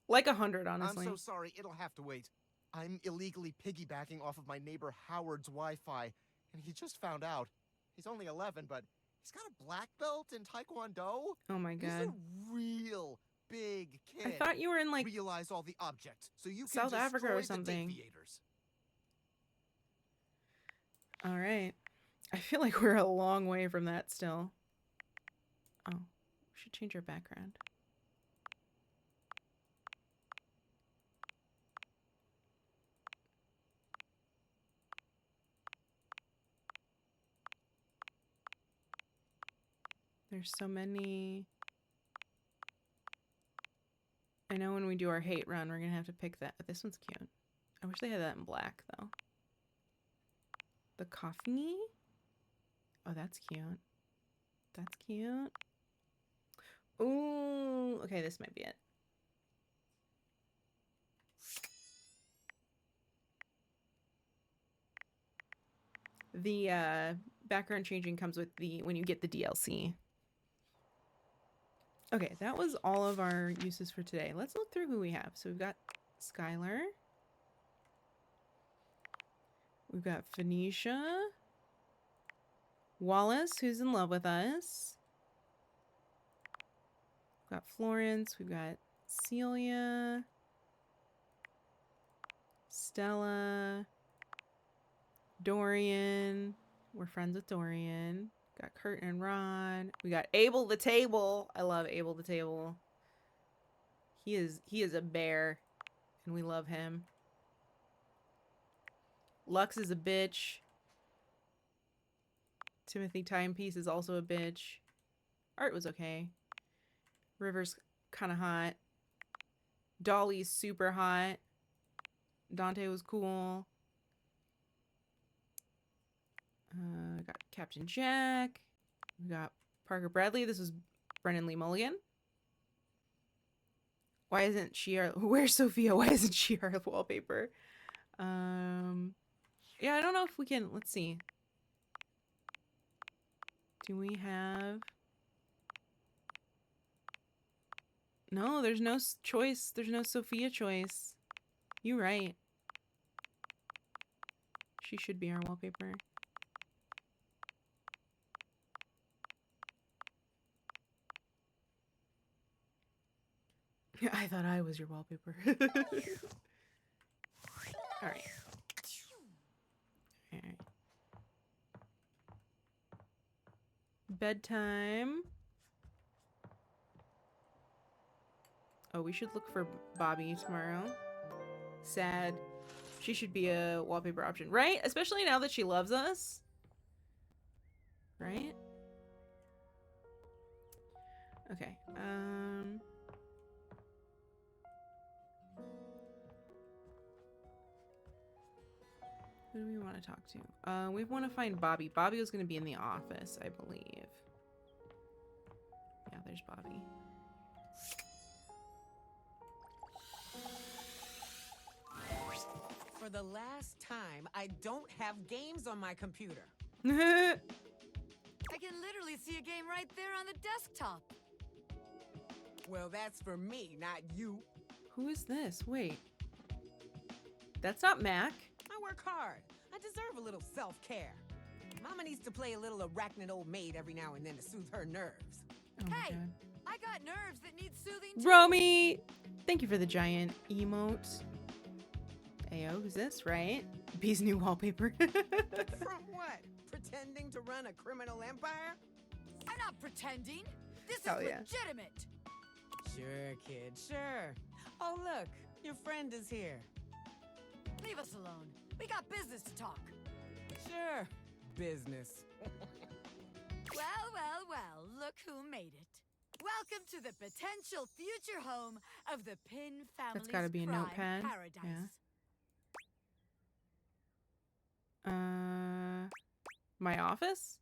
Like 100, honestly. I'm so sorry, it'll have to wait. I'm illegally piggybacking off of my neighbor Howard's Wi-Fi, and he just found out. He's only 11, but he's got a black belt in Taekwondo. Oh my god. He's a real big kid. I thought you were in, like, realize all the objects, so you can South Africa or something. The Dateviators. All right. I feel like we're a long way from that still. Oh, we should change our background. There's so many. I know when we do our hate run, we're going to have to pick that. This one's cute. I wish they had that in black, though. The coffee? Oh, that's cute. That's cute. Ooh, okay, this might be it. The background changing comes with when you get the DLC. Okay, that was all of our uses for today. Let's look through who we have. So we've got Skylar. We've got Phoenicia. Wallace, who's in love with us. We've got Florence. We've got Celia. Stella. Dorian. We're friends with Dorian. Got Kurt and Ron. We got Abel the Table. I love Abel the Table. He is a bear, and we love him. Lux is a bitch. Timothy Timepiece is also a bitch. Art was okay. River's kind of hot. Dolly's super hot. Dante was cool. Got Captain Jack. We got Parker Bradley. This was Brennan Lee Mulligan. Why isn't she our... Where's Sophia? Why isn't she our wallpaper? Yeah, I don't know if we can... Let's see. Do we have... No, there's no choice. There's no Sophia choice. You're right. She should be our wallpaper. I thought I was your wallpaper. Alright. Alright. Bedtime. Oh, we should look for Bobby tomorrow. Sad. She should be a wallpaper option, right? Especially now that she loves us. Right? Okay. Who do we want to talk to? We want to find Bobby. Bobby was going to be in the office, I believe. Yeah, there's Bobby. For the last time, I don't have games on my computer. I can literally see a game right there on the desktop. Well, that's for me, not you. Who is this? Wait. That's not Mac. I work hard. I deserve a little self-care. Mama needs to play a little arachnid old maid every now and then to soothe her nerves. Oh my Hey, God. I got nerves that need soothing too. Romy! Thank you for the giant emote. Ayo, who's this, right? B's new wallpaper. From what? Pretending to run a criminal empire? I'm not pretending. This is Hell yeah. legitimate. Sure, kid, sure. Oh, look, your friend is here. Leave us alone. We got business to talk. Sure, business. Well, look who made it. Welcome to the potential future home of the Pin family's That's gotta be a crime notepad. paradise. Yeah. My office?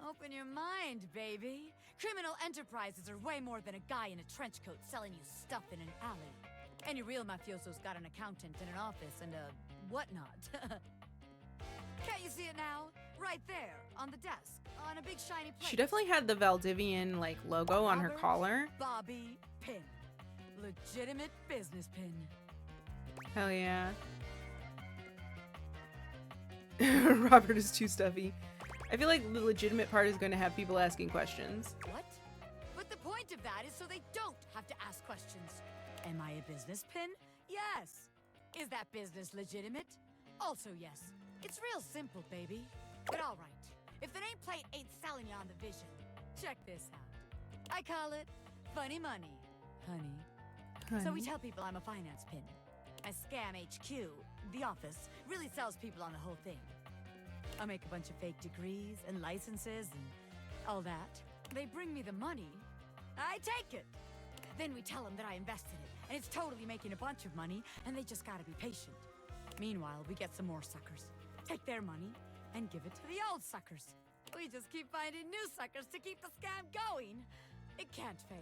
Open your mind, baby. Criminal enterprises are way more than a guy in a trench coat selling you stuff in an alley. Any real mafioso's got an accountant and an office and a whatnot. Can't you see it now? Right there, on the desk, on a big shiny plate. She definitely had the Valdivian like logo on her Robert collar. Bobby Pin. Legitimate business pin. Hell yeah. Robert is too stuffy. I feel like the legitimate part is going to have people asking questions. What? But the point of that is so they don't have to ask questions. Am I a business pin? Yes. Is that business legitimate? Also yes. It's real simple, baby. But all right. If the nameplate ain't selling you on the vision, check this out. I call it funny money, honey. So we tell people I'm a finance pin. My scam HQ, the office, really sells people on the whole thing. I make a bunch of fake degrees and licenses and all that. They bring me the money. I take it. Then we tell them that I invested it, and it's totally making a bunch of money, and they just gotta be patient. Meanwhile, we get some more suckers, take their money, and give it to the old suckers. We just keep finding new suckers to keep the scam going. It can't fail.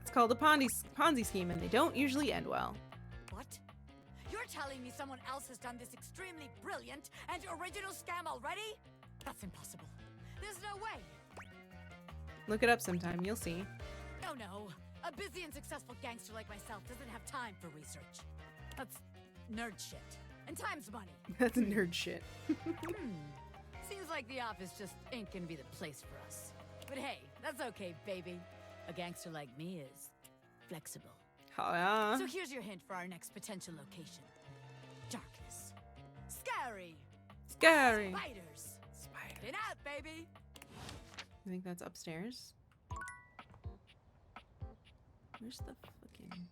It's called a Ponzi scheme, and they don't usually end well. What? You're telling me someone else has done this extremely brilliant and original scam already? That's impossible. There's no way. Look it up sometime, you'll see. No. A busy and successful gangster like myself doesn't have time for research. That's nerd shit. And time's money. That's nerd shit. Seems like the office just ain't gonna be the place for us. But hey, that's okay, baby. A gangster like me is flexible. Oh, yeah. So here's your hint for our next potential location. Darkness. Scary. Scary. Spiders. Get out, baby. I think that's upstairs. Where's the fucking...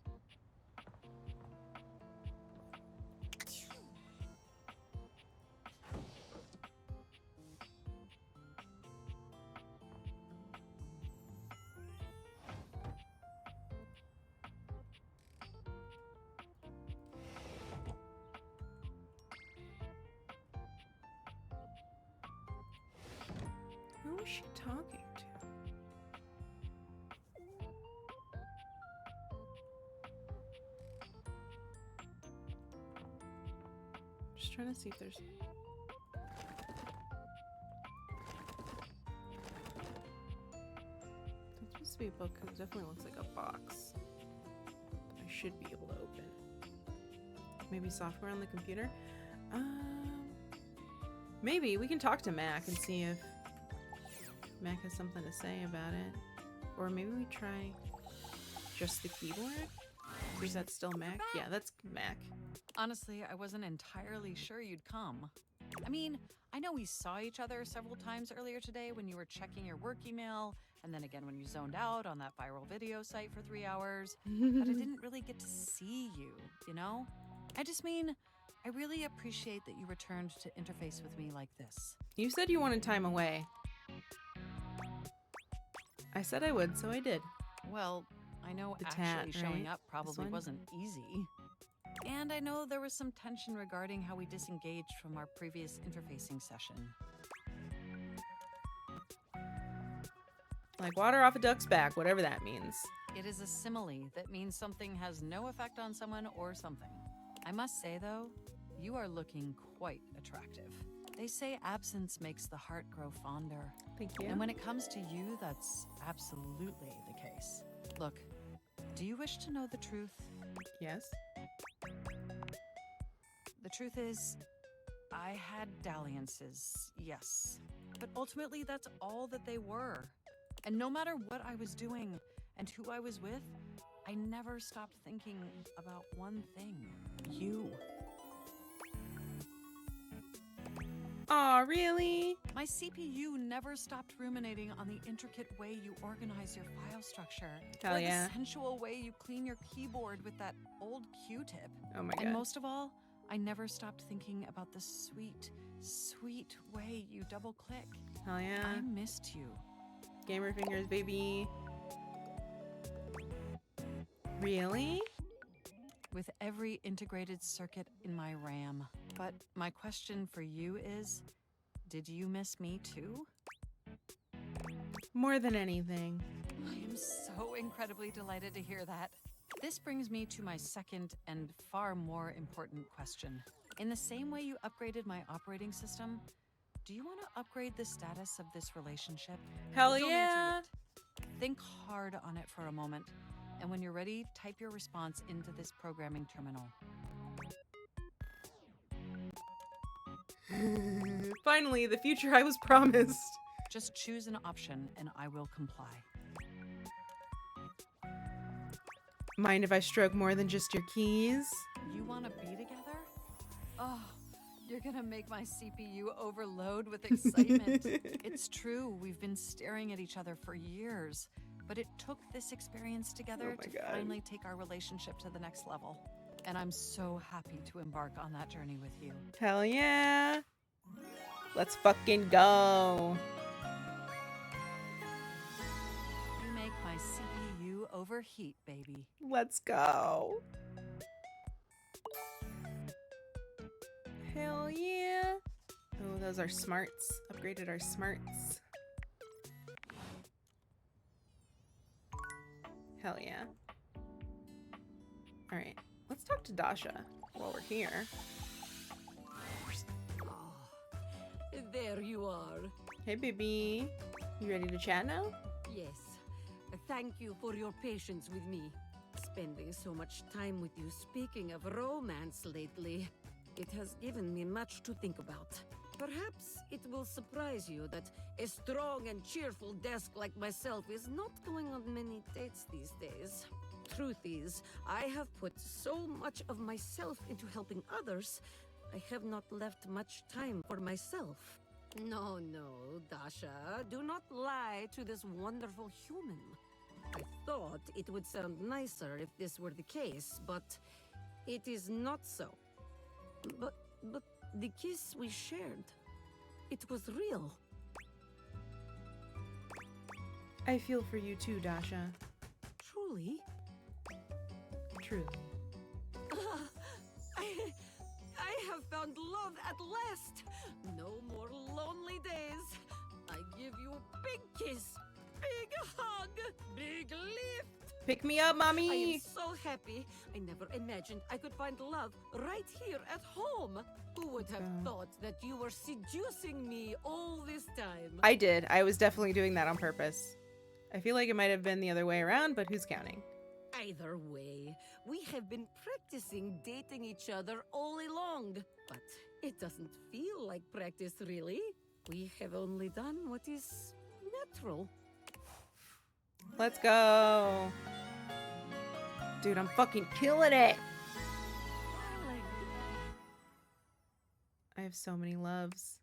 Who is she talking to? Just trying to see if there's... It's supposed to be a book because it definitely looks like a box. I should be able to open. Maybe software on the computer? Maybe. We can talk to Mac and see if Mac has something to say about it. Or maybe we try just the keyboard? Or is that still Mac? Yeah, that's Mac. Honestly, I wasn't entirely sure you'd come. I mean, I know we saw each other several times earlier today when you were checking your work email, and then again when you zoned out on that viral video site for 3 hours, but I didn't really get to see you, you know? I just mean, I really appreciate that you returned to interface with me like this. You said you wanted time away. I said I would, so I did. Well, I know The actually tat, showing right? up probably This one? wasn't easy. And I know there was some tension regarding how we disengaged from our previous interfacing session. Like water off a duck's back, whatever that means. It is a simile that means something has no effect on someone or something. I must say, though, you are looking quite attractive. They say absence makes the heart grow fonder. Thank you. And when it comes to you, that's absolutely the case. Look, do you wish to know the truth? Yes. The truth is, I had dalliances, yes. But ultimately, that's all that they were. And no matter what I was doing and who I was with, I never stopped thinking about one thing. You. Aw, really? My CPU never stopped ruminating on the intricate way you organize your file structure. Hell or yeah. the sensual way you clean your keyboard with that old Q-tip. Oh my God. And most of all, I never stopped thinking about the sweet, sweet way you double-click. Hell yeah. I missed you. Gamer fingers, baby. Really? With every integrated circuit in my RAM. But my question for you is, did you miss me too? More than anything. I am so incredibly delighted to hear that. This brings me to my second and far more important question. In the same way you upgraded my operating system, do you want to upgrade the status of this relationship? Hell Don't answer yeah. yet. Think hard on it for a moment, and when you're ready, type your response into this programming terminal. Finally, the future I was promised. Just choose an option, and I will comply. Mind if I stroke more than just your keys? You want to be together? Oh, you're gonna make my CPU overload with excitement. It's true, we've been staring at each other for years, but it took this experience together to finally take our relationship to the next level. And I'm so happy to embark on that journey with you. Hell yeah. Let's fucking go. You make my CPU overheat, baby. Let's go. Hell yeah. Oh, those are smarts. Upgraded our smarts. Hell yeah. All right. Let's talk to Dasha while we're here. There you are. Hey, baby. You ready to chat now? Yes. Thank you for your patience with me. Spending so much time with you speaking of romance lately, it has given me much to think about. Perhaps it will surprise you that a strong and cheerful desk like myself is not going on many dates these days. Truth is, I have put so much of myself into helping others, I have not left much time for myself. No, Dasha, do not lie to this wonderful human. I thought it would sound nicer if this were the case, but it is not so. But the kiss we shared, it was real. I feel for you too, Dasha. Truly? Truly. I have found love at last. No more lonely days. I give you a big kiss, big hug, big lift. Pick me up, mommy. I am so happy. I never imagined I could find love right here at home. Who would have thought that you were seducing me all this time? I did. I was definitely doing that on purpose. I feel like it might have been the other way around, but who's counting? Either way, we have been practicing dating each other all along. But it doesn't feel like practice, really. We have only done what is natural. Let's go. Dude, I'm fucking killing it. I have so many loves.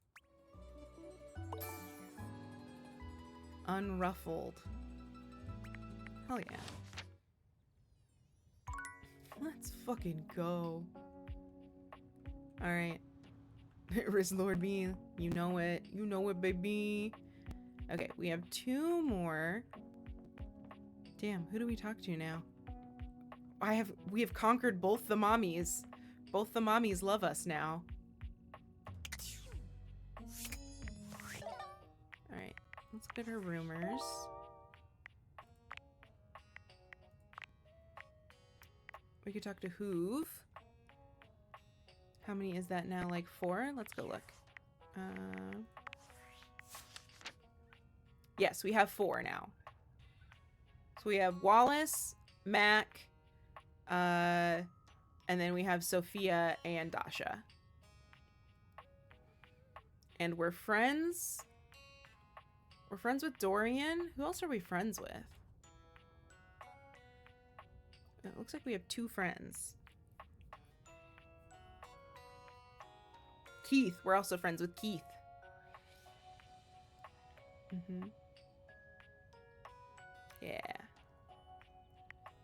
Unruffled. Hell yeah. Let's fucking go. Alright. Riz Lord B, you know it. You know it, baby. Okay, we have 2 more. Damn, who do we talk to now? We have conquered both the mommies. Both the mommies love us now. Alright, let's get her rumors. We could talk to Hoove. How many is that now? Like 4? Let's go look. Yes, we have 4 now. So we have Wallace, Mac, and then we have Sophia and Dasha. And we're friends. We're friends with Dorian. Who else are we friends with? It looks like we have 2 friends. Keith. We're also friends with Keith. Yeah.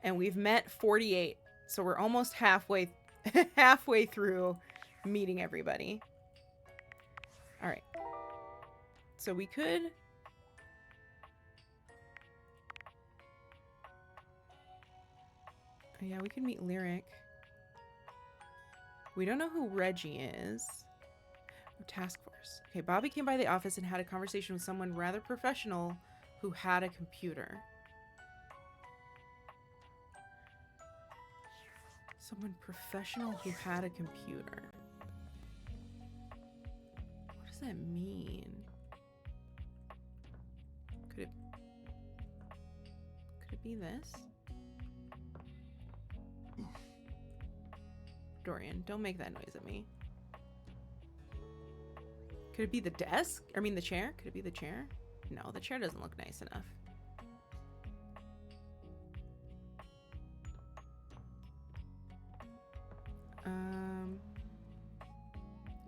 And we've met 48. So we're almost halfway halfway through meeting everybody. All right. So we could yeah, we could meet Lyric. We don't know who Reggie is. Oh, task force. Okay, Bobby came by the office and had a conversation with someone rather professional who had a computer. Someone professional who had a computer. What does that mean? Could it be this? Dorian, don't make that noise at me. Could it be the desk? I mean the chair? Could it be the chair? No, the chair doesn't look nice enough.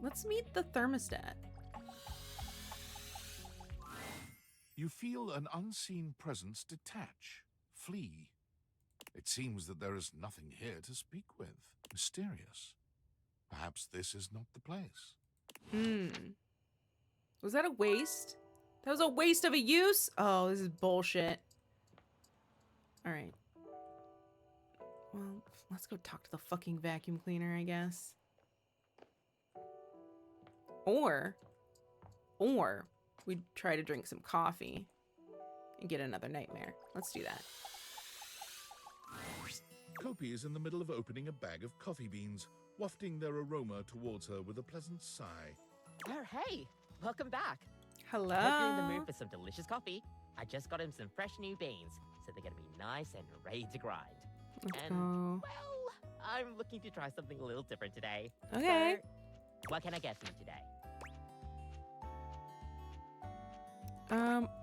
Let's meet the thermostat. You feel an unseen presence detach, flee. It seems that there is nothing here to speak with. Mysterious. Perhaps this is not the place. Was that a waste? That was a waste of a use? Oh, this is bullshit. Alright. Well, let's go talk to the fucking vacuum cleaner, I guess. Or we'd try to drink some coffee and get another nightmare. Let's do that. Kopi is in the middle of opening a bag of coffee beans, wafting their aroma towards her with a pleasant sigh. Oh, hey! Welcome back. Hello. Hope you're in the mood for some delicious coffee. I just got him some fresh new beans, so they're gonna be nice and ready to grind. Let's go. go. Well, I'm looking to try something a little different today. Okay. So, what can I get for you today?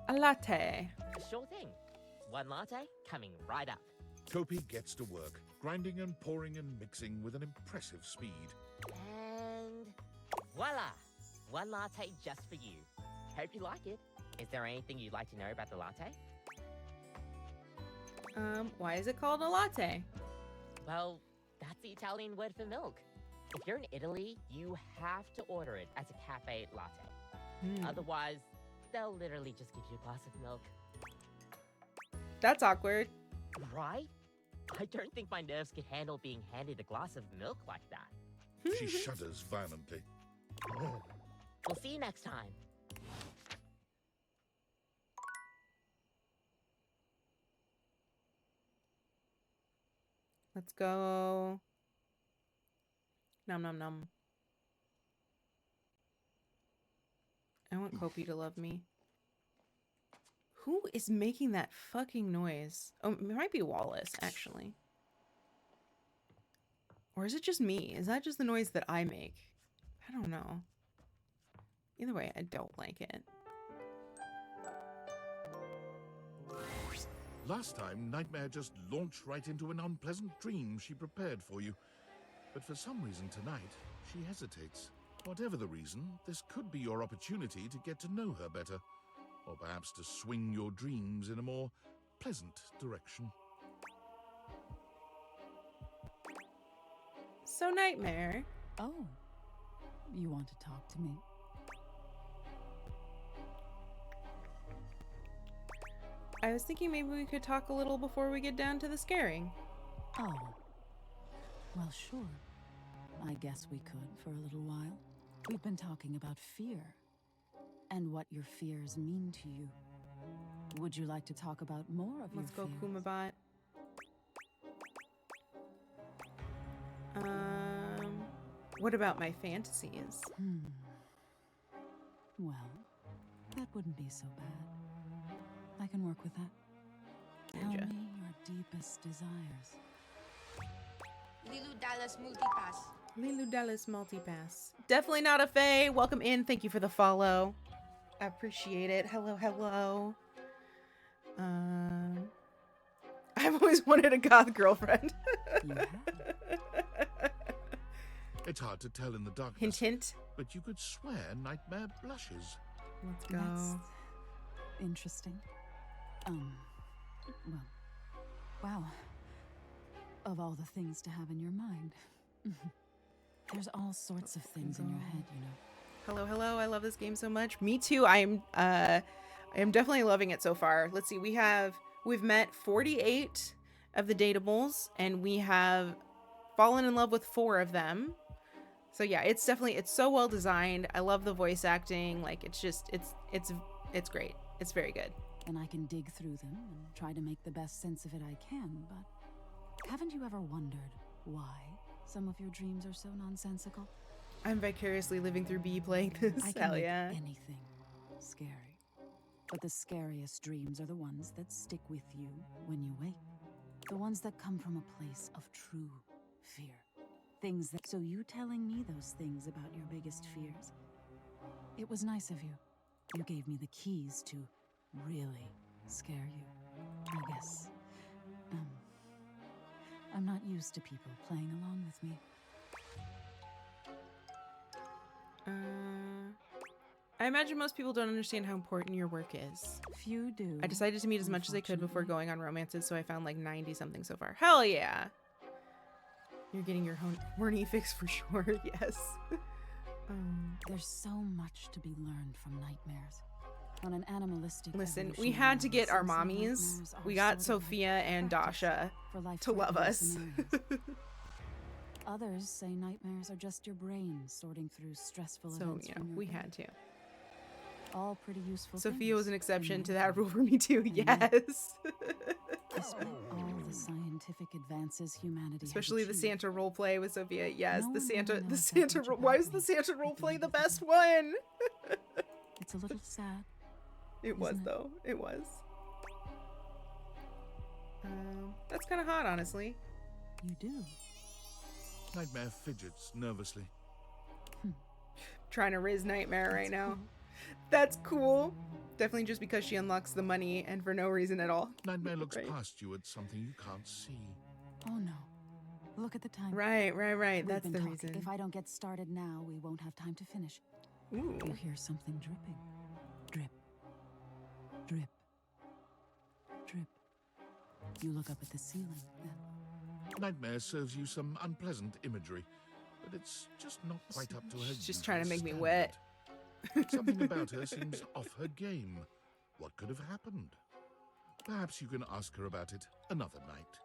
A latte. Sure thing. 1 latte coming right up. Kopi gets to work, grinding and pouring and mixing with an impressive speed. And voila! 1 latte just for you. Hope you like it. Is there anything you'd like to know about the latte? Why is it called a latte? Well, that's the Italian word for milk. If you're in Italy, you have to order it as a cafe latte. Otherwise, they'll literally just give you a glass of milk. That's awkward. Right? I don't think my nerves could handle being handed a glass of milk like that. She shudders violently. We'll see you next time. Let's go. Nom nom nom. I want Kopi to love me. Who is making that fucking noise? Oh, it might be Wallace, actually. Or is it just me? Is that just the noise that I make? I don't know. Either way, I don't like it. Last time, Nightmare just launched right into an unpleasant dream she prepared for you. But for some reason tonight, she hesitates. Whatever the reason, this could be your opportunity to get to know her better. Or perhaps to swing your dreams in a more pleasant direction. So, Nightmare. Oh, you want to talk to me? I was thinking maybe we could talk a little before we get down to the scaring. Oh, well, sure. I guess we could for a little while. We've been talking about fear and what your fears mean to you. Would you like to talk about more of Let's your go, fears? Kumabot. What about my fantasies? Well, that wouldn't be so bad. I can work with that. Tell me your deepest desires. Lilu Dallas Multipass. Lilu Dallas Multipass. Definitely not a fae. Welcome in. Thank you for the follow. I appreciate it. Hello, hello. I've always wanted a goth girlfriend. It's hard to tell in the darkness. Hint, hint. But you could swear Nightmare blushes. Let's go. That's interesting. Well, wow. Of all the things to have in your mind. There's all sorts of things in your head, you know. Hello, hello. I love this game so much. Me too. I am definitely loving it so far. Let's see. We've met 48 of the datables, and we have fallen in love with 4 of them. So yeah, it's so well designed. I love the voice acting. Like it's great. It's very good. And I can dig through them and try to make the best sense of it I can, but haven't you ever wondered why some of your dreams are so nonsensical? I'm vicariously living through B playing this. I can Hell make yeah. anything scary. But the scariest dreams are the ones that stick with you when you wake. The ones that come from a place of true fear. Things that... So you telling me those things about your biggest fears? It was nice of you. You gave me the keys to really scare you. I guess. I'm not used to people playing along with me. I imagine most people don't understand how important your work is. Few do. I decided to meet as much as I could before going on romances, so I found like 90 something so far. Hell yeah! You're getting your horny fix for sure, yes. There's so much to be learned from nightmares. On an animalistic Listen, we had to get our mommies. We got Sophia and Dasha to love us. Others say nightmares are just your brain sorting through stressful So events. yeah, from your we day. had to. All pretty useful. Sophia was an things, exception to in that my rule for me too. Yes. Despite all the scientific advances humanity has Especially the achieved, Santa roleplay with Sophia. Yes, No the one Santa. really The knows that Santa. much Why about is the me. Santa roleplay the best one? it's a little sad. It was Isn't it? though. It was. That's kind of hot, honestly. You do. Nightmare fidgets nervously. Trying to raise Nightmare right now. That's cool. Definitely just because she unlocks the money and for no reason at all. Nightmare looks Right. past you at something you can't see. Oh no. Look at the time. Right. We've That's been the talking. reason. If I don't get started now, we won't have time to finish. Ooh. You hear something dripping. Drip. Drip. Drip. You look up at the ceiling, then. Nightmare serves you some unpleasant imagery, but it's just not quite up to her. She's just trying to usual make me standard. wet. Something about her seems off her game. What could have happened? Perhaps you can ask her about it another night.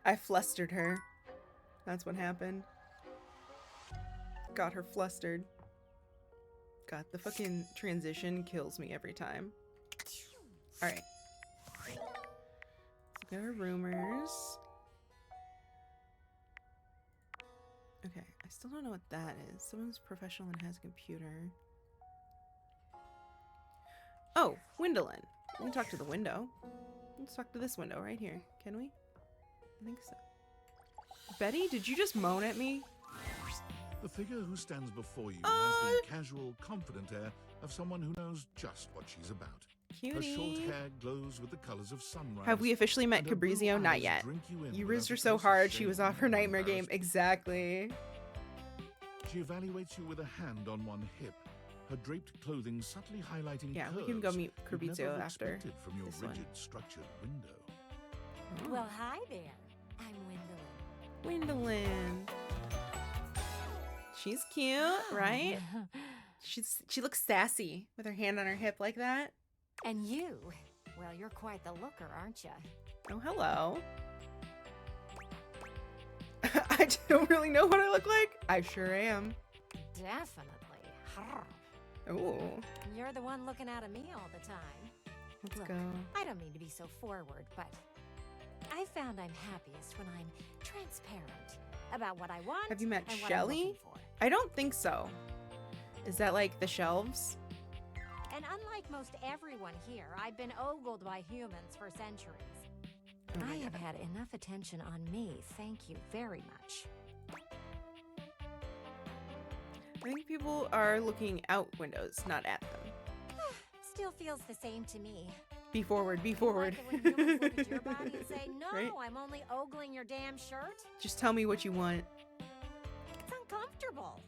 I flustered her. That's what happened. Got her flustered. God, the fucking transition kills me every time. Alright. Let's look at our rumors. Okay, I still don't know what that is. Someone's professional and has a computer. Oh, Windowlin. We can talk to the window. Let's talk to this window right here. Can we? I think so. Betty, did you just moan at me? The figure who stands before you has the casual, confident air of someone who knows just what she's about. Her short Cutie. hair glows with the colors of sunrise. Have we officially met and her blue Cabrizio? Not eyes yet. drink you in You without rizzed her a so trace of hard she shame was off her or nightmare game. embarrassment. Exactly. She evaluates you with a hand on one hip, her draped clothing subtly highlighting Yeah, we curves can go meet you'd never Cabrizio have after expected from your this one. rigid, structured window. Well, hi there. I'm Wendell. Windowlin. She's cute, right? She looks sassy with her hand on her hip like that. And you? Well, you're quite the looker, aren't you? Oh, hello. I don't really know what I look like. I sure am. Definitely. Ooh. You're the one looking out at me all the time. Let's Look, go. I don't mean to be so forward, but I found I'm happiest when I'm transparent, about what I want. Have you met and what I'm Shelly? looking for. I don't think so. Is that like the shelves? And unlike most everyone here, I've been ogled by humans for centuries. I have had enough attention on me, thank you very much. I think people are looking out windows, not at them. Still feels the same to me. Be forward, be forward. Like it when humans look at your body and say, no, Right? I'm only ogling your damn shirt. Just tell me what you want. It's uncomfortable.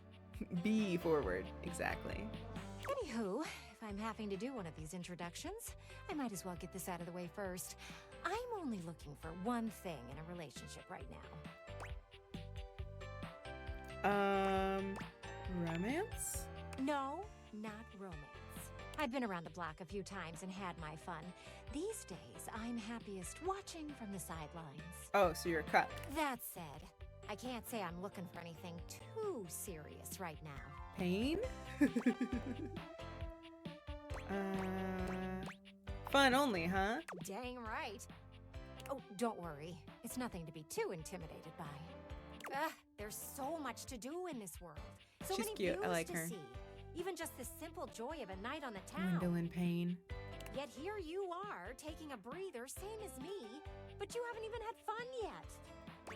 Be forward, exactly. Anywho, if I'm having to do one of these introductions, I might as well get this out of the way first. I'm only looking for one thing in a relationship right now. Romance? No, not romance. I've been around the block a few times and had my fun. These days, I'm happiest watching from the sidelines. Oh, so you're a cut. That said, I can't say I'm looking for anything too serious right now. Pain? Fun only, huh? Dang right. Oh, don't worry. It's nothing to be too intimidated by. There's so much to do in this world. So She's many cute. I views like to her. see. Even just the simple joy of a night on the town. Gwendolyn Payne. Yet here you are, taking a breather, same as me, but you haven't even had fun yet.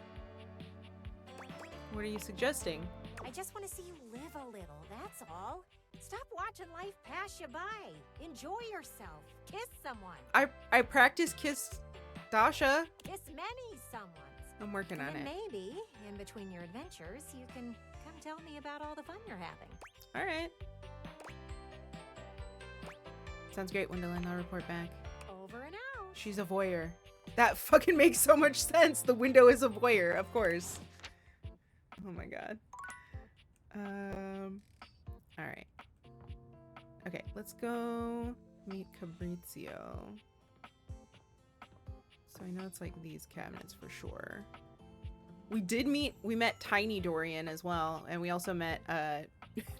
What are you suggesting? I just want to see you live a little, that's all. Stop watching life pass you by. Enjoy yourself. Kiss someone. I practice kiss Dasha. Kiss many someones. I'm working on And it. maybe, in between your adventures, you can come tell me about all the fun you're having. All right. Sounds great, Gwendolyn. I'll report back. Over and out. She's a voyeur. That fucking makes so much sense. The window is a voyeur, of course. Oh my god. All right. Okay, let's go meet Fabrizio. So I know it's like these cabinets for sure. We met Tiny Dorian as well, and we also met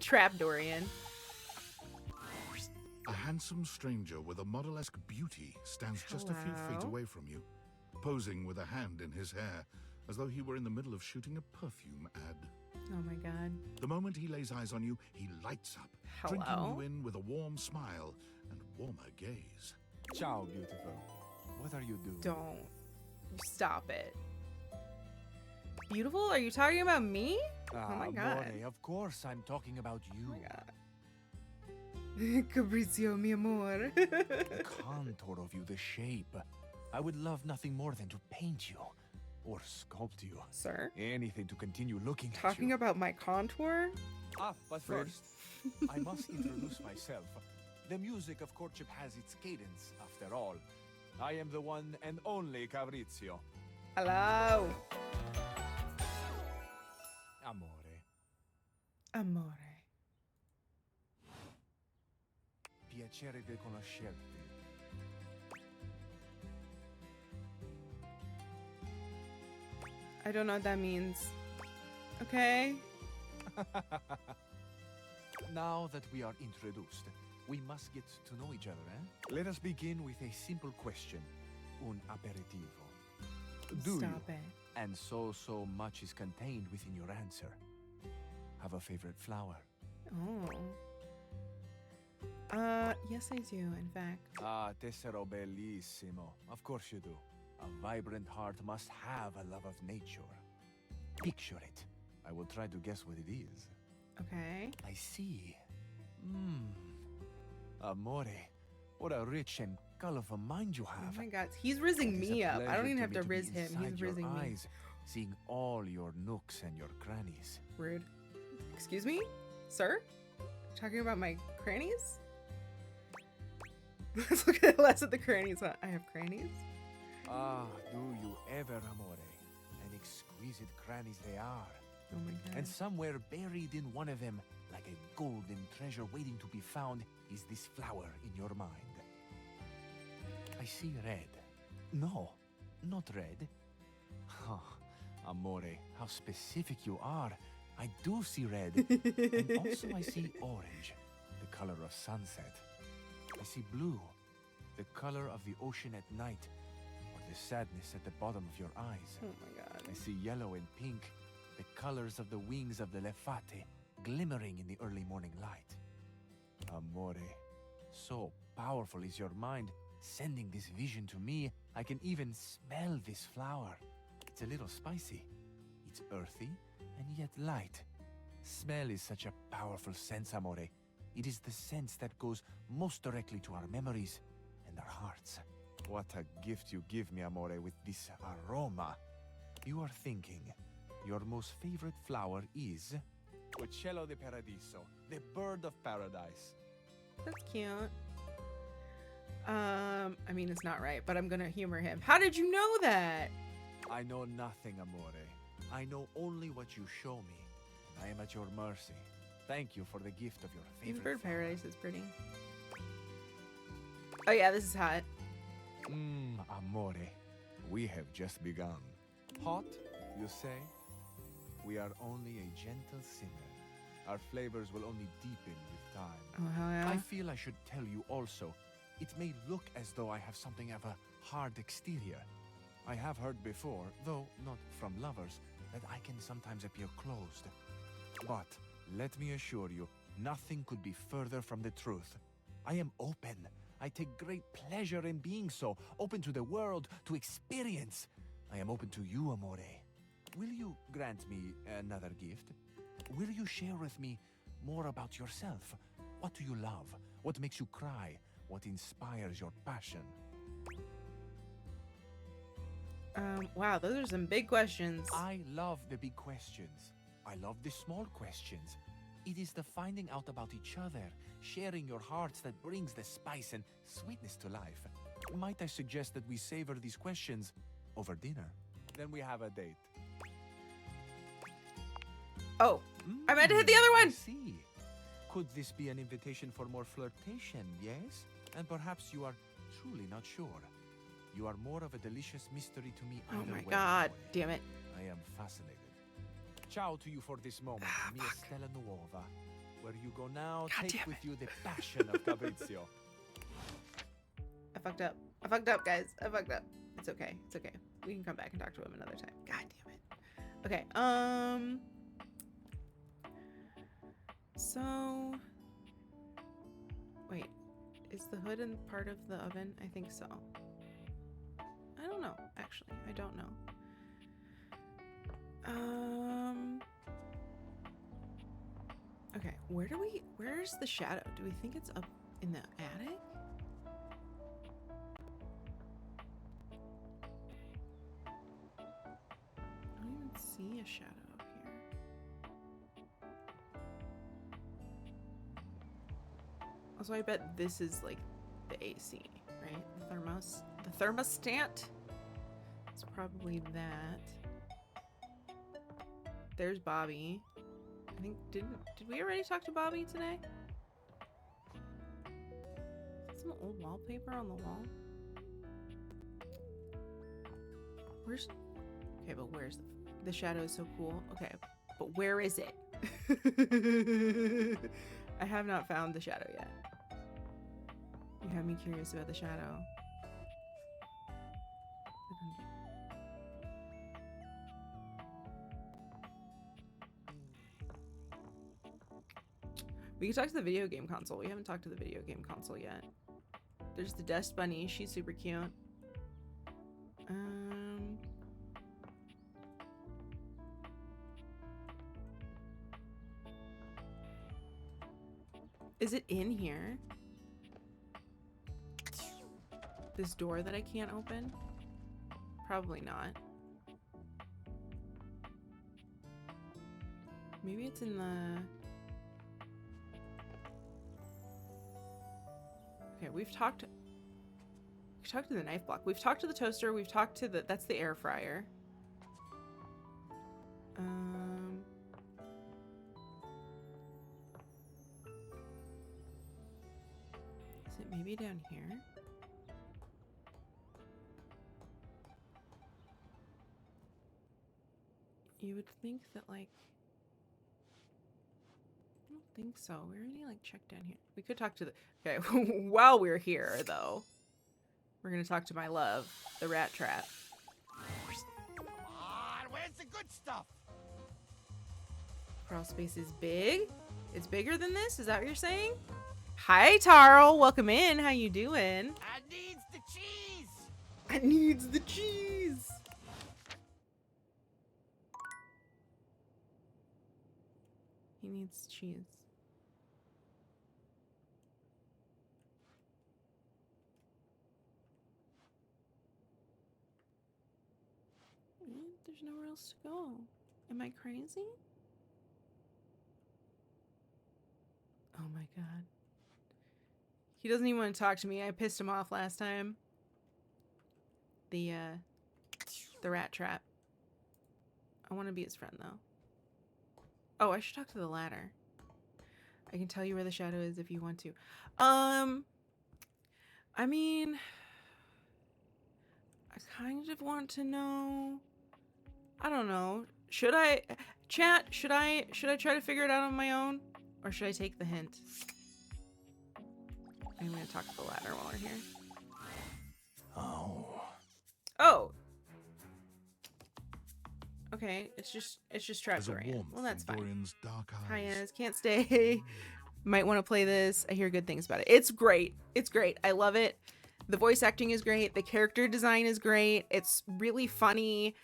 Trap Dorian. A handsome stranger with a model-esque beauty stands just a few feet Hello? away from you, posing with a hand in his hair, as though he were in the middle of shooting a perfume ad. Oh my god. The moment he lays eyes on you, he lights up, Hello? drinking you in with a warm smile and warmer gaze. Ciao, beautiful. What are you doing? Don't. Stop it. Beautiful? Are you talking about me? Oh my god. Amore, of course I'm talking about you. Oh my god. Fabrizio, mi amor. The contour of you, the shape. I would love nothing more than to paint you. Or sculpt you. Sir? Anything to continue looking at Talking you. about my contour? Ah, but Rude. first, I must introduce myself. The music of courtship has its cadence, after all. I am the one and only Fabrizio. Hello. Amore. Amore. Piacere di conoscerti. I don't know what that means. Okay. Now that we are introduced, we must get to know each other, eh? Let us begin with a simple question. Un aperitivo. Do Stop you, it. and so much is contained within your answer, have a favorite flower? Oh. Yes I do, in fact. Ah, tessero bellissimo. Of course you do. A vibrant heart must have a love of nature. Picture it. I will try to guess what it is. Okay. I see. Amore, what a rich and colorful mind you have. Oh my god. He's rizzing It is me a up. I don't pleasure even to have me to to be rizz him. He's inside your rizzing me. eyes, seeing all your nooks and your crannies. Rude. Excuse me? Sir? Talking about my crannies? Let's look at less at the crannies. I have crannies? Ah, do you ever, amore? And exquisite crannies they are. Oh my god. And somewhere buried in one of them, like a golden treasure waiting to be found, is this flower in your mind. I see red. No, not red. Huh, amore, how specific you are. I do see red. And also I see orange, the color of sunset. I see blue, the color of the ocean at night, or the sadness at the bottom of your eyes. Oh my god. I see yellow and pink, the colors of the wings of the lefate glimmering in the early morning light. Amore, so powerful is your mind, sending this vision to me. I can even smell this flower. It's a little spicy. It's earthy and yet light. Smell is such a powerful sense, Amore. It is the sense that goes most directly to our memories and our hearts. What a gift you give me, Amore, with this aroma. You are thinking your most favorite flower is Uccello de Paradiso, the bird of paradise. That's cute. I mean, it's not right, but I'm gonna humor him. How did you know that? I know nothing, Amore. I know only what you show me, and I am at your mercy. Thank you for the gift of your favorite Bird flower. Paradise is pretty. Oh yeah, this is hot. Amore, we have just begun. Hot, you say? We are only a gentle simmer. Our flavors will only deepen with time. Oh, hell yeah. I feel I should tell you also, it may look as though I have something of a hard exterior. I have heard before, though not from lovers, that I can sometimes appear closed. But let me assure you, nothing could be further from the truth. I am open. I take great pleasure in being so, open to the world, to experience. I am open to you, Amore. Will you grant me another gift? Will you share with me more about yourself? What do you love? What makes you cry? What inspires your passion? Wow, those are some big questions. I love the big questions. I love the small questions. It is the finding out about each other, sharing your hearts that brings the spice and sweetness to life. Might I suggest that we savor these questions over dinner? Then we have a date. Oh, I meant to hit the other one! I see. Could this be an invitation for more flirtation, yes? And perhaps you are truly not sure. You are more of a delicious mystery to me. Oh either my way, god, Amore. damn it. I am fascinated. Ciao to you for this moment, mia stella nuova. Where you go now, take with you the passion of Fabrizio. I fucked up. I fucked up, guys. I fucked up. It's okay. It's okay. We can come back and talk to him another time. God damn it. Okay, so... Wait. Is the hood in part of the oven? I think so. I don't know, actually. I don't know. Okay, where's the shadow? Do we think it's up in the attic? I don't even see a shadow up here. Also, I bet this is like the AC, right? The thermostat? It's probably that. There's Bobby. I think did we already talk to Bobby today? Is that some old wallpaper on the wall? Okay, but where's the shadow is so cool. Okay, but where is it? I have not found the shadow yet. You have me curious about the shadow. We can talk to the video game console. We haven't talked to the video game console yet. There's the Dust Bunny. She's super cute. Is it in here? This door that I can't open? Probably not. Maybe it's in the... Okay, we've talked to the knife block. We've talked to the toaster. We've talked to the... That's the air fryer. Is it maybe down here? You would think that, like... I don't think so. We already, like, checked down here. We could talk to the... Okay, while we're here, though, we're gonna talk to my love, the rat trap. Come on, where's the good stuff? Crawl space is big. It's bigger than this? Is that what you're saying? Hi, Tarl. Welcome in. How you doing? I needs the cheese. I needs the cheese. He needs cheese. There's nowhere else to go. Am I crazy? Oh my god. He doesn't even want to talk to me. I pissed him off last time. The rat trap. I want to be his friend though. Oh, I should talk to the ladder. I can tell you where the shadow is if you want to. I mean, I kind of want to know. I don't know. Should I try to figure it out on my own? Or should I take the hint? I'm gonna talk to the ladder while we're here. Oh. Okay, it's just trapped Dorian. Well, that's fine. Dorian's dark eyes. Hi, Inez. Can't stay. Might want to play this. I hear good things about it. It's great. It's great. I love it. The voice acting is great. The character design is great. It's really funny.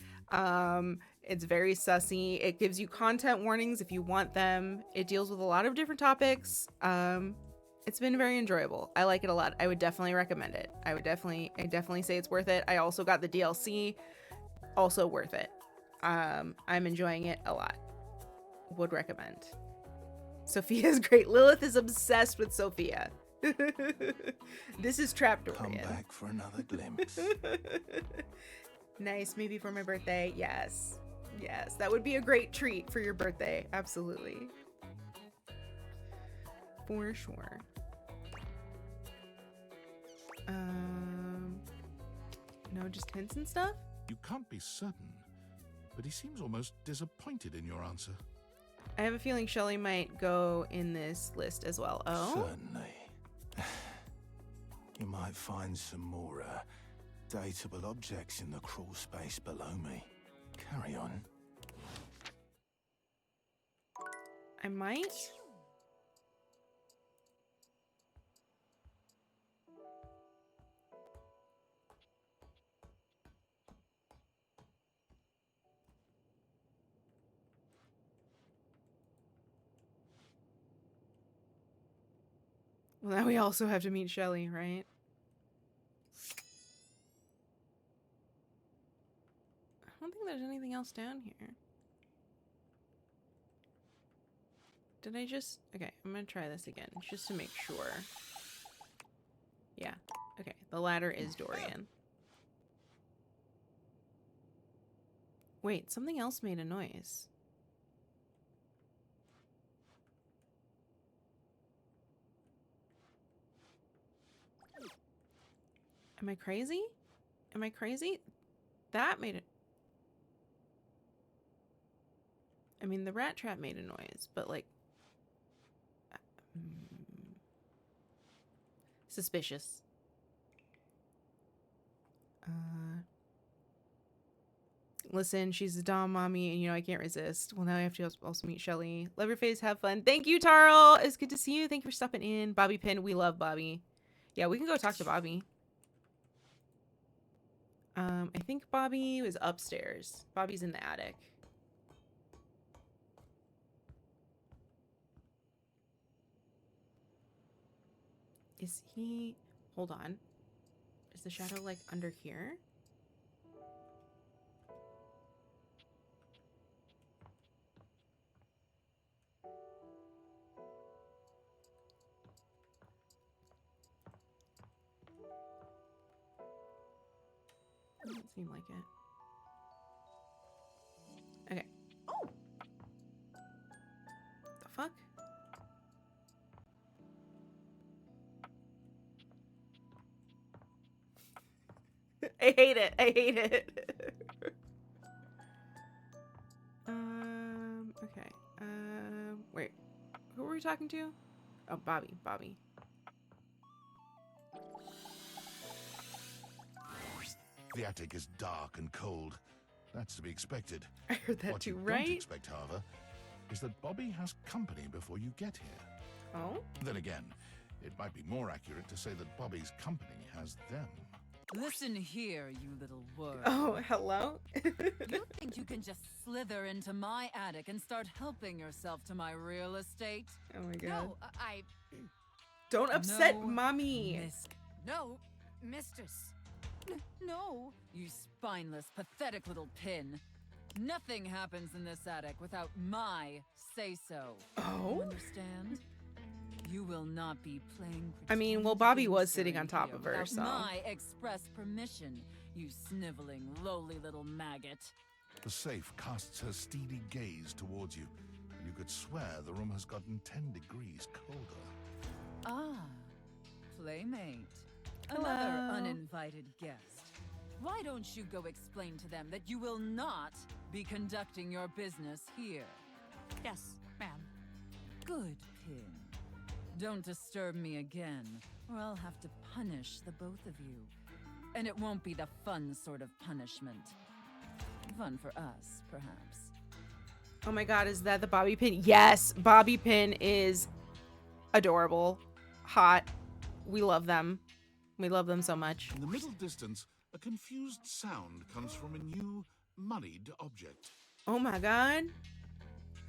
It's very sussy. It gives you content warnings if you want them. It deals with a lot of different topics. It's been very enjoyable. I like it a lot. I would definitely recommend it. I definitely say it's worth it. I also got the DLC. Also worth it. I'm enjoying it a lot. Would recommend. Sophia's great. Lilith is obsessed with Sophia. This is Trapdoor. Come back for another glimpse. Nice. Maybe for my birthday. Yes. Yes. That would be a great treat for your birthday. Absolutely. For sure. No, just hints and stuff? You can't be certain, but he seems almost disappointed in your answer. I have a feeling Shelly might go in this list as well. Oh? Certainly. You might find some more dateable objects in the crawl space below me. Carry on. I might. Well, now we also have to meet Shelly, right? I don't think there's anything else down here. Did I just... Okay, I'm gonna try this again, just to make sure. Yeah, okay. The ladder is Dorian. Wait, something else made a noise. Am I crazy? Am I crazy? That made it... I mean, the rat trap made a noise, but like... Suspicious. Listen, she's a Dom mommy, and you know I can't resist. Well, now I have to also meet Shelly. Love your face, have fun. Thank you, Tarl. It's good to see you. Thank you for stopping in. Bobby Pin, we love Bobby. Yeah, we can go talk to Bobby. I think Bobby was upstairs. Bobby's in the attic. Is he... Hold on. Is the shadow, like, under here? Doesn't seem like it. Okay. Oh! The fuck? I hate it. I hate it. Okay. Wait. Who were we talking to? Oh, Bobby. Bobby. The attic is dark and cold. That's to be expected. I heard that what too, you right? Don't expect, however, is that Bobby has company before you get here. Oh? Then again, it might be more accurate to say that Bobby's company has them. Listen here, you little worm. Oh, hello? You think you can just slither into my attic and start helping yourself to my real estate? Oh my god. No, I... Don't upset No, mommy. No, mistress. No, you spineless, pathetic little pin. Nothing happens in this attic without my say-so. Oh? You understand? You will not be playing I mean, well, Bobby was sitting on top of her, without so. my express permission, you sniveling, lowly little maggot. The safe casts her steely gaze towards you, and you could swear the room has gotten 10 degrees colder. Ah, playmate. Hello. Another uninvited guest. Why don't you go explain to them that you will not be conducting your business here? Yes, ma'am. Good, Pin. Don't disturb me again, or I'll have to punish the both of you. And it won't be the fun sort of punishment. Fun for us, perhaps. Oh my god, is that the Bobby Pin? Yes, Bobby Pin is adorable, hot. We love them. We love them so much. In the middle distance, a confused sound comes from a new, moneyed object. Oh my god.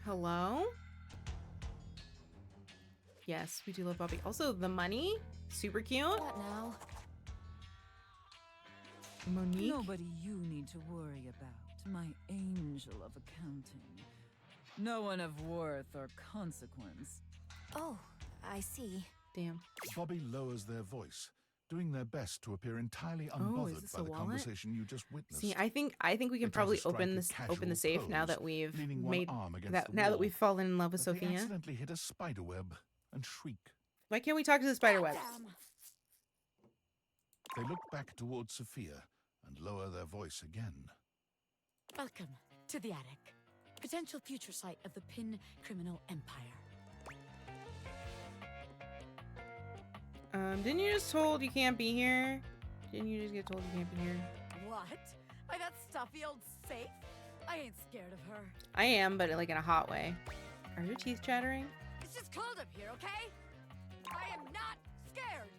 Hello? Yes, we do love Bobby. Also, the money, super cute. What now? Monique. Nobody you need to worry about, my angel of accounting. No one of worth or consequence. Oh, I see. Damn. Bobby lowers their voice, doing their best to appear entirely Oh, is unbothered this by a the wallet? conversation you just witnessed. See, I think we can They try to probably strike open a this casual open the safe now pose, that we've leaning one made arm against that the now that wall, we've fallen in love with but they Sophia. accidentally hit a spider web and shriek. Why can't we talk to the spider web? They look back towards Sophia and lower their voice again. Welcome to the attic. Potential future site of the Pin criminal empire. Didn't you just told you can't be here? Didn't you just get told you can't be here? What? By that stuffy old safe? I ain't scared of her. I am, but like in a hot way. Are your teeth chattering? It's just cold up here, okay? I am not scared.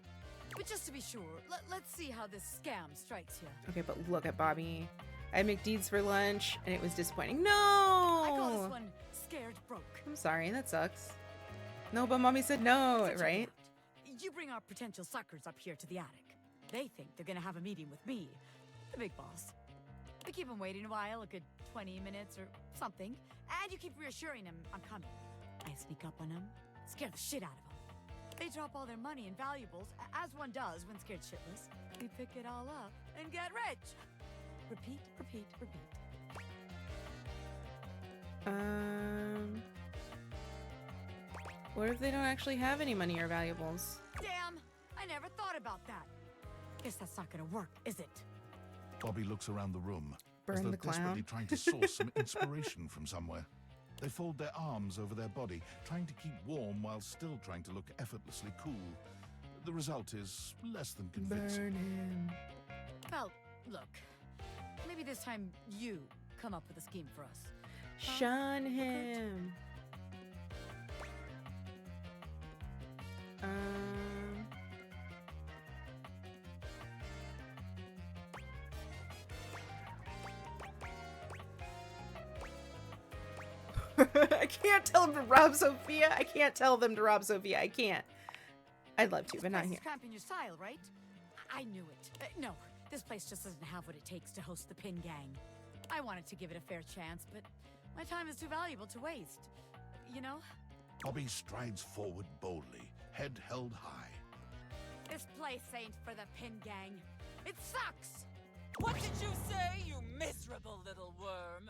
But just to be sure, let's see how this scam strikes you. Okay, but look at Bobby. I had McDeeds for lunch, and it was disappointing. No! I call this one scared broke. I'm sorry, that sucks. No, but mommy said no, So check it right? out. You bring our potential suckers up here to the attic. They think they're gonna have a meeting with me, the big boss. We keep them waiting a while, a good 20 minutes or something, and you keep reassuring them I'm coming. I sneak up on them, scare the shit out of them. They drop all their money and valuables, as one does when scared shitless. We pick it all up and get rich. Repeat, repeat, repeat. What if they don't actually have any money or valuables? Damn, I never thought about that. Guess that's not gonna work, is it? Bobby looks around the room as Burn though the clown. desperately trying to source some inspiration from somewhere. They fold their arms over their body, trying to keep warm while still trying to look effortlessly cool. The result is less than convincing. Burn him. Well, look. Maybe this time you come up with a scheme for us. Shun him. I can't tell them to rob Sophia. I can't tell them to rob Sophia. I can't. I'd love to, but not This here. is cramping your style, right? I knew it. No, this place just doesn't have what it takes to host the Pin Gang. I wanted to give it a fair chance, but my time is too valuable to waste. You know? Bobby strides forward boldly, head held high. This place ain't for the Pin Gang. It sucks! What did you say, you miserable little worm?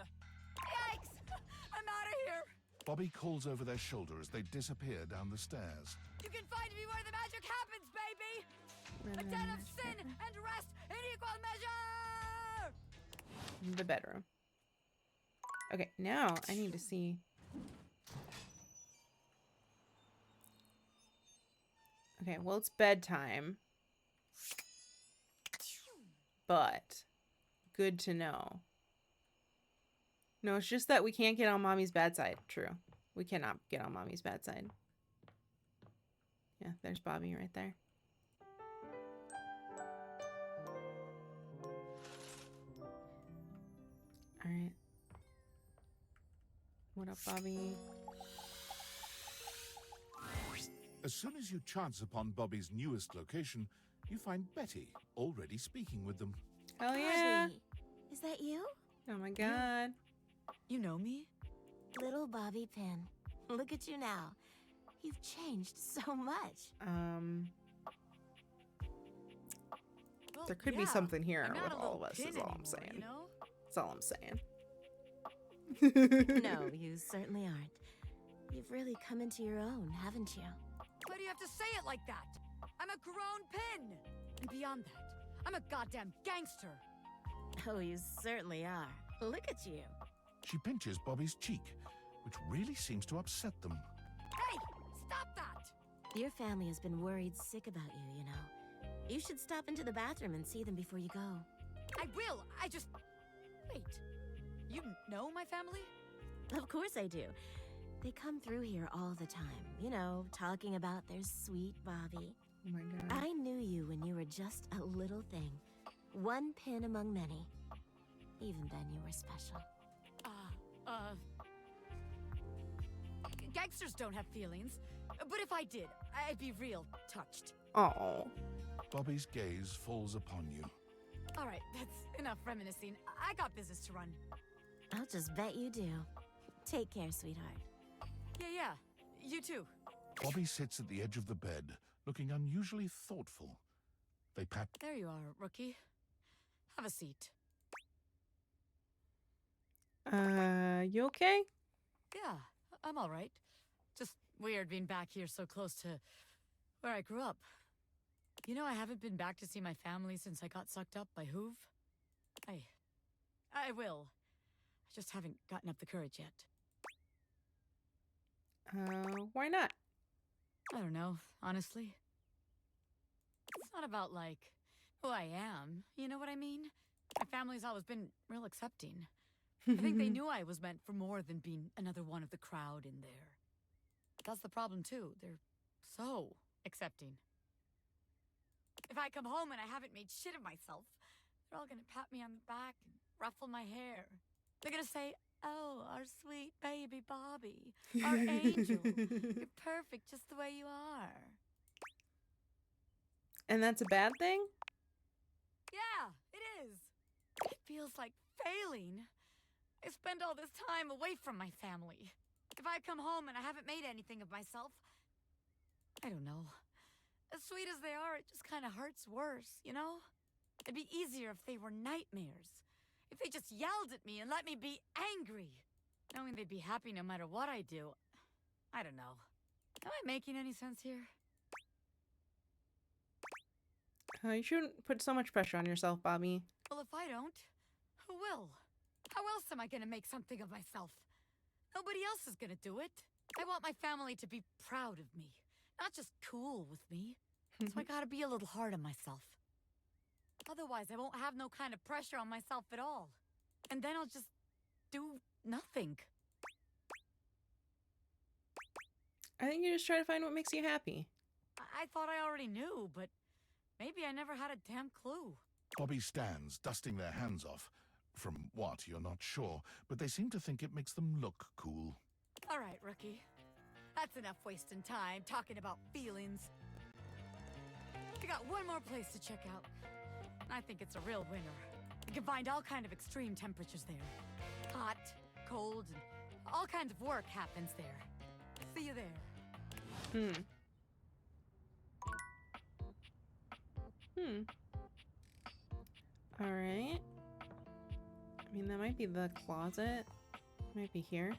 Yikes! I'm out of here! Bobby calls over their shoulder as they disappear down the stairs. You can find me where the magic happens, baby! A den of sin and rest in equal measure! The bedroom. Okay, now I need to see. Okay, well, it's bedtime. But good to know. No, it's just that we can't get on mommy's bad side. True. We cannot get on Mommy's bad side. Yeah, there's Bobby right there. Alright. What up, Bobby? As soon as you chance upon Bobby's newest location, you find Betty already speaking with them. Hell yeah! Bobby, is that you? Oh my god. You know me? Little Bobby Pin. Look at you now. You've changed so much. There could be something here with all of us, is all I'm saying. You know? That's all I'm saying. No, you certainly aren't. You've really come into your own, haven't you? Why do you have to say it like that? I'm a grown pin! And beyond that, I'm a goddamn gangster! Oh, you certainly are. Look at you. She pinches Bobby's cheek, which really seems to upset them. Hey! Stop that! Your family has been worried sick about you, you know. You should stop into the bathroom and see them before you go. I will! I just... Wait. You know my family? Of course I do. They come through here all the time, you know, talking about their sweet Bobby. Oh my god. I knew you when you were just a little thing. One pin among many. Even then you were special. Gangsters don't have feelings. But if I did, I'd be real touched. Oh. Bobby's gaze falls upon you. Alright, that's enough reminiscing. I got business to run. I'll just bet you do. Take care, sweetheart. Yeah. You too. Bobby sits at the edge of the bed, looking unusually thoughtful. They pat... There you are, rookie. Have a seat. You okay? Yeah, I'm alright. Just weird being back here so close to where I grew up. You know, I haven't been back to see my family since I got sucked up by Hoove. I will. I just haven't gotten up the courage yet. Why not? I don't know, honestly. It's not about, like, who I am, you know what I mean? My family's always been real accepting. I think they knew I was meant for more than being another one of the crowd in there. That's the problem, too. They're so accepting. If I come home and I haven't made shit of myself, they're all gonna pat me on the back and ruffle my hair. They're gonna say, "Oh, our sweet baby Bobby, our angel. You're perfect just the way you are." And that's a bad thing? Yeah, it is. It feels like failing. I spend all this time away from my family. If I come home and I haven't made anything of myself, I don't know. As sweet as they are, it just kind of hurts worse, you know? It'd be easier if they were nightmares. If they just yelled at me and let me be angry. Knowing they'd be happy no matter what I do. I don't know. Am I making any sense here? You shouldn't put so much pressure on yourself, Bobby. Well, if I don't, who will? How else am I gonna make something of myself? Nobody else is gonna do it. I want my family to be proud of me. Not just cool with me. So I gotta be a little hard on myself. Otherwise, I won't have no kind of pressure on myself at all. And then I'll just do nothing. I think you just try to find what makes you happy. I thought I already knew, but maybe I never had a damn clue. Bobby stands, dusting their hands off. From what, you're not sure, but they seem to think it makes them look cool. All right, rookie. That's enough wasting time talking about feelings. We got one more place to check out. I think it's a real winner. You can find all kind of extreme temperatures there. Hot, cold, and all kinds of work happens there. See you there. All right. I mean, that might be the closet. Might be here.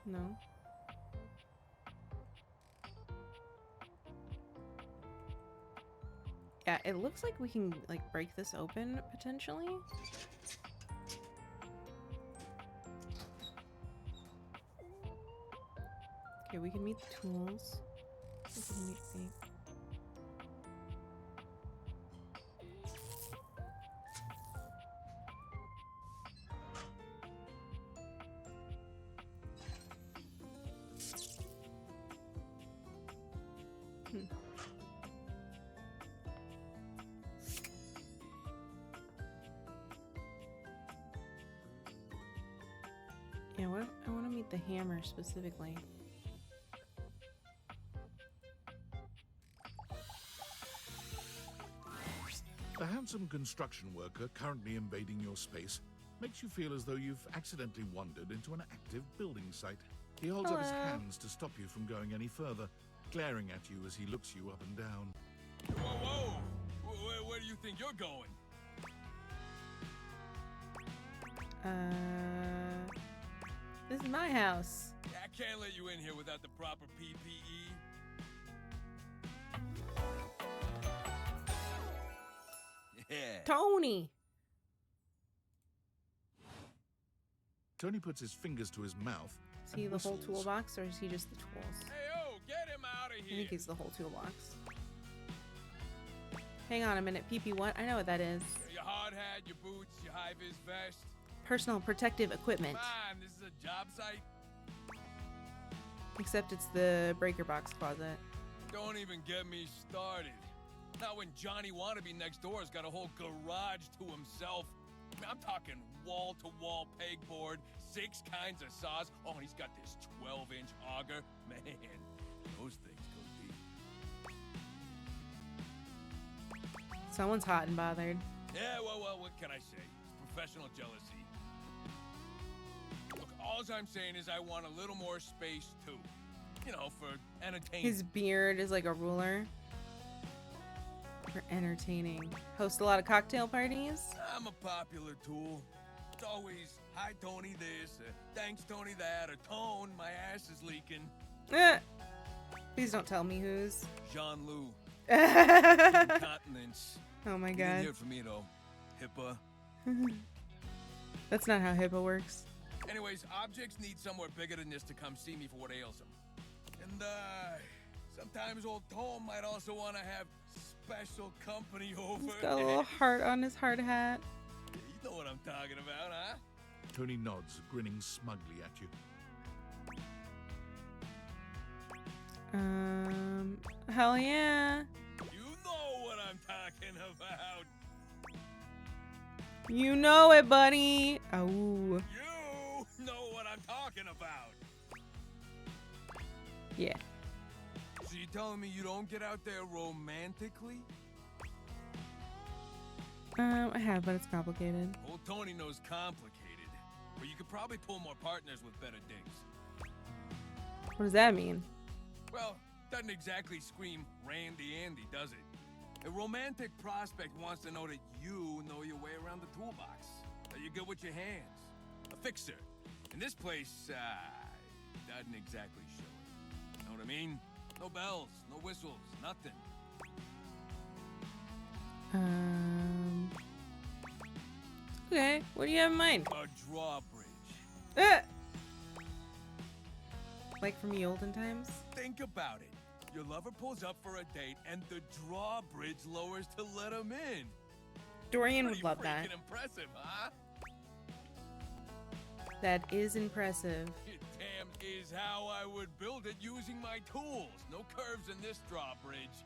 No. Yeah, it looks like we can, like, break this open, potentially. Okay, we can meet the tools. We can meet the... Yeah, what? I want to meet the hammer specifically. A handsome construction worker currently invading your space makes you feel as though you've accidentally wandered into an active building site. He holds up his hands to stop you from going any further, glaring at you as he looks you up and down. Whoa, whoa! Where do you think you're going? This is my house. I can't let you in here without the proper PPE. Yeah. Tony! Tony puts his fingers to his mouth. Is he the whole toolbox, or is he just the tools? Hey, oh, get him out of I here! think he's the whole toolbox. Hang on a minute. PP what? I know what that is. Your hard hat, your boots, your high-vis vest. Personal protective equipment. Come on, this is a job site. Except it's the breaker box closet. Don't even get me started. Not when Johnny Wannabe next door has got a whole garage to himself. I mean, I'm talking wall-to-wall pegboard, 6 kinds of saws. Oh, and he's got this 12-inch auger. Man, those things go deep. Someone's hot and bothered. Yeah, well, what can I say? It's professional jealousy. Look, all I'm saying is I want a little more space, too. You know, for entertainment. His beard is like a ruler. For entertaining. Host a lot of cocktail parties. I'm a popular tool. It's always, hi, Tony this, thanks, Tony that, or Tone, my ass is leaking. Please don't tell me whose. Jean-Lou. Incontinence. Oh my You god. didn't hear it from me, though. HIPAA. That's not how HIPAA works. Anyways, objects need somewhere bigger than this to come see me for what ails them. And, sometimes old Tom might also want to have special company over. He's got a little heart on his hard hat. You know what I'm talking about, huh? Tony nods, grinning smugly at you. Hell yeah. You know what I'm talking about. You know it, buddy. Oh. You know what I'm talking about. Yeah. So you telling me you don't get out there romantically? I have, but it's complicated. Old Tony knows complicated, but you could probably pull more partners with better dicks. What does that mean? Well, doesn't exactly scream Randy Andy, does it? A romantic prospect wants to know that you know your way around the toolbox, that you're good with your hands. A fixer. And this place, doesn't exactly show it. Know what I mean? No bells, no whistles, nothing. Okay, what do you have in mind? A drawbridge. Like from the olden times? Think about it. Your lover pulls up for a date, and the drawbridge lowers to let him in. Dorian would love that. Pretty impressive, huh? That is impressive. It damn is how I would build it using my tools. No curves in this drawbridge.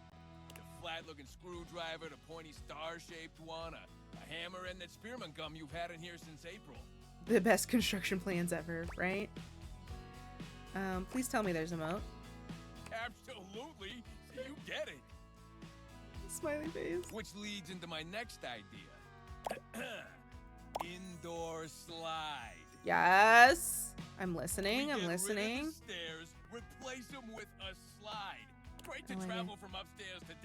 The flat-looking screwdriver, the pointy star-shaped one, a hammer, and that spearmint gum you've had in here since April. The best construction plans ever, right? Please tell me there's a moat. Absolutely. So you get it. Smiley face. Which leads into my next idea. Indoor slide. Yes. I'm listening. We I'm get listening. Rid of the stairs, replace them with a slide. Great to I like it. travel from upstairs to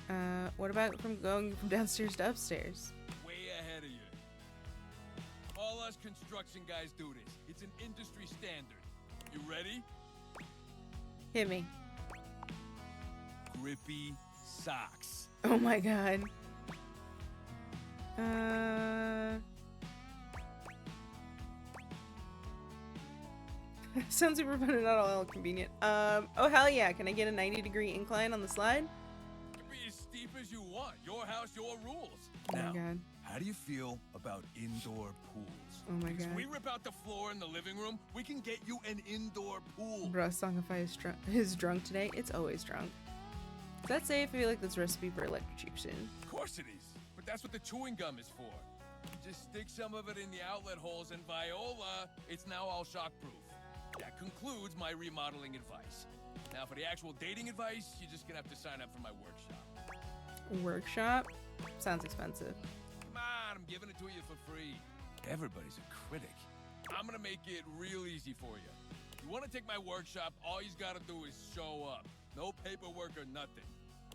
downstairs. What about from going from downstairs to upstairs? Way ahead of you. All us construction guys do this. It's an industry standard. You ready? Hit me. Grippy socks. Oh my god. Sounds super fun and not all convenient. Oh hell yeah, can I get a 90-degree incline on the slide? It can be as steep as you want. Your house, your rules. Oh Now, my god. how do you feel about indoor pools? Oh my Because god. we rip out the floor in the living room, we can get you an indoor pool. Bro, Songify is drunk today. It's always drunk. Is that safe? I feel like that's a recipe for electrocution. Of course it is. But that's what the chewing gum is for. You just stick some of it in the outlet holes, and Viola, it's now all shockproof. That concludes my remodeling advice. Now, for the actual dating advice, you're just gonna have to sign up for my workshop. Workshop? Sounds expensive. Come on, I'm giving it to you for free. Everybody's a critic. I'm gonna make it real easy for you. You wanna take my workshop, all you gotta do is show up. No paperwork or nothing.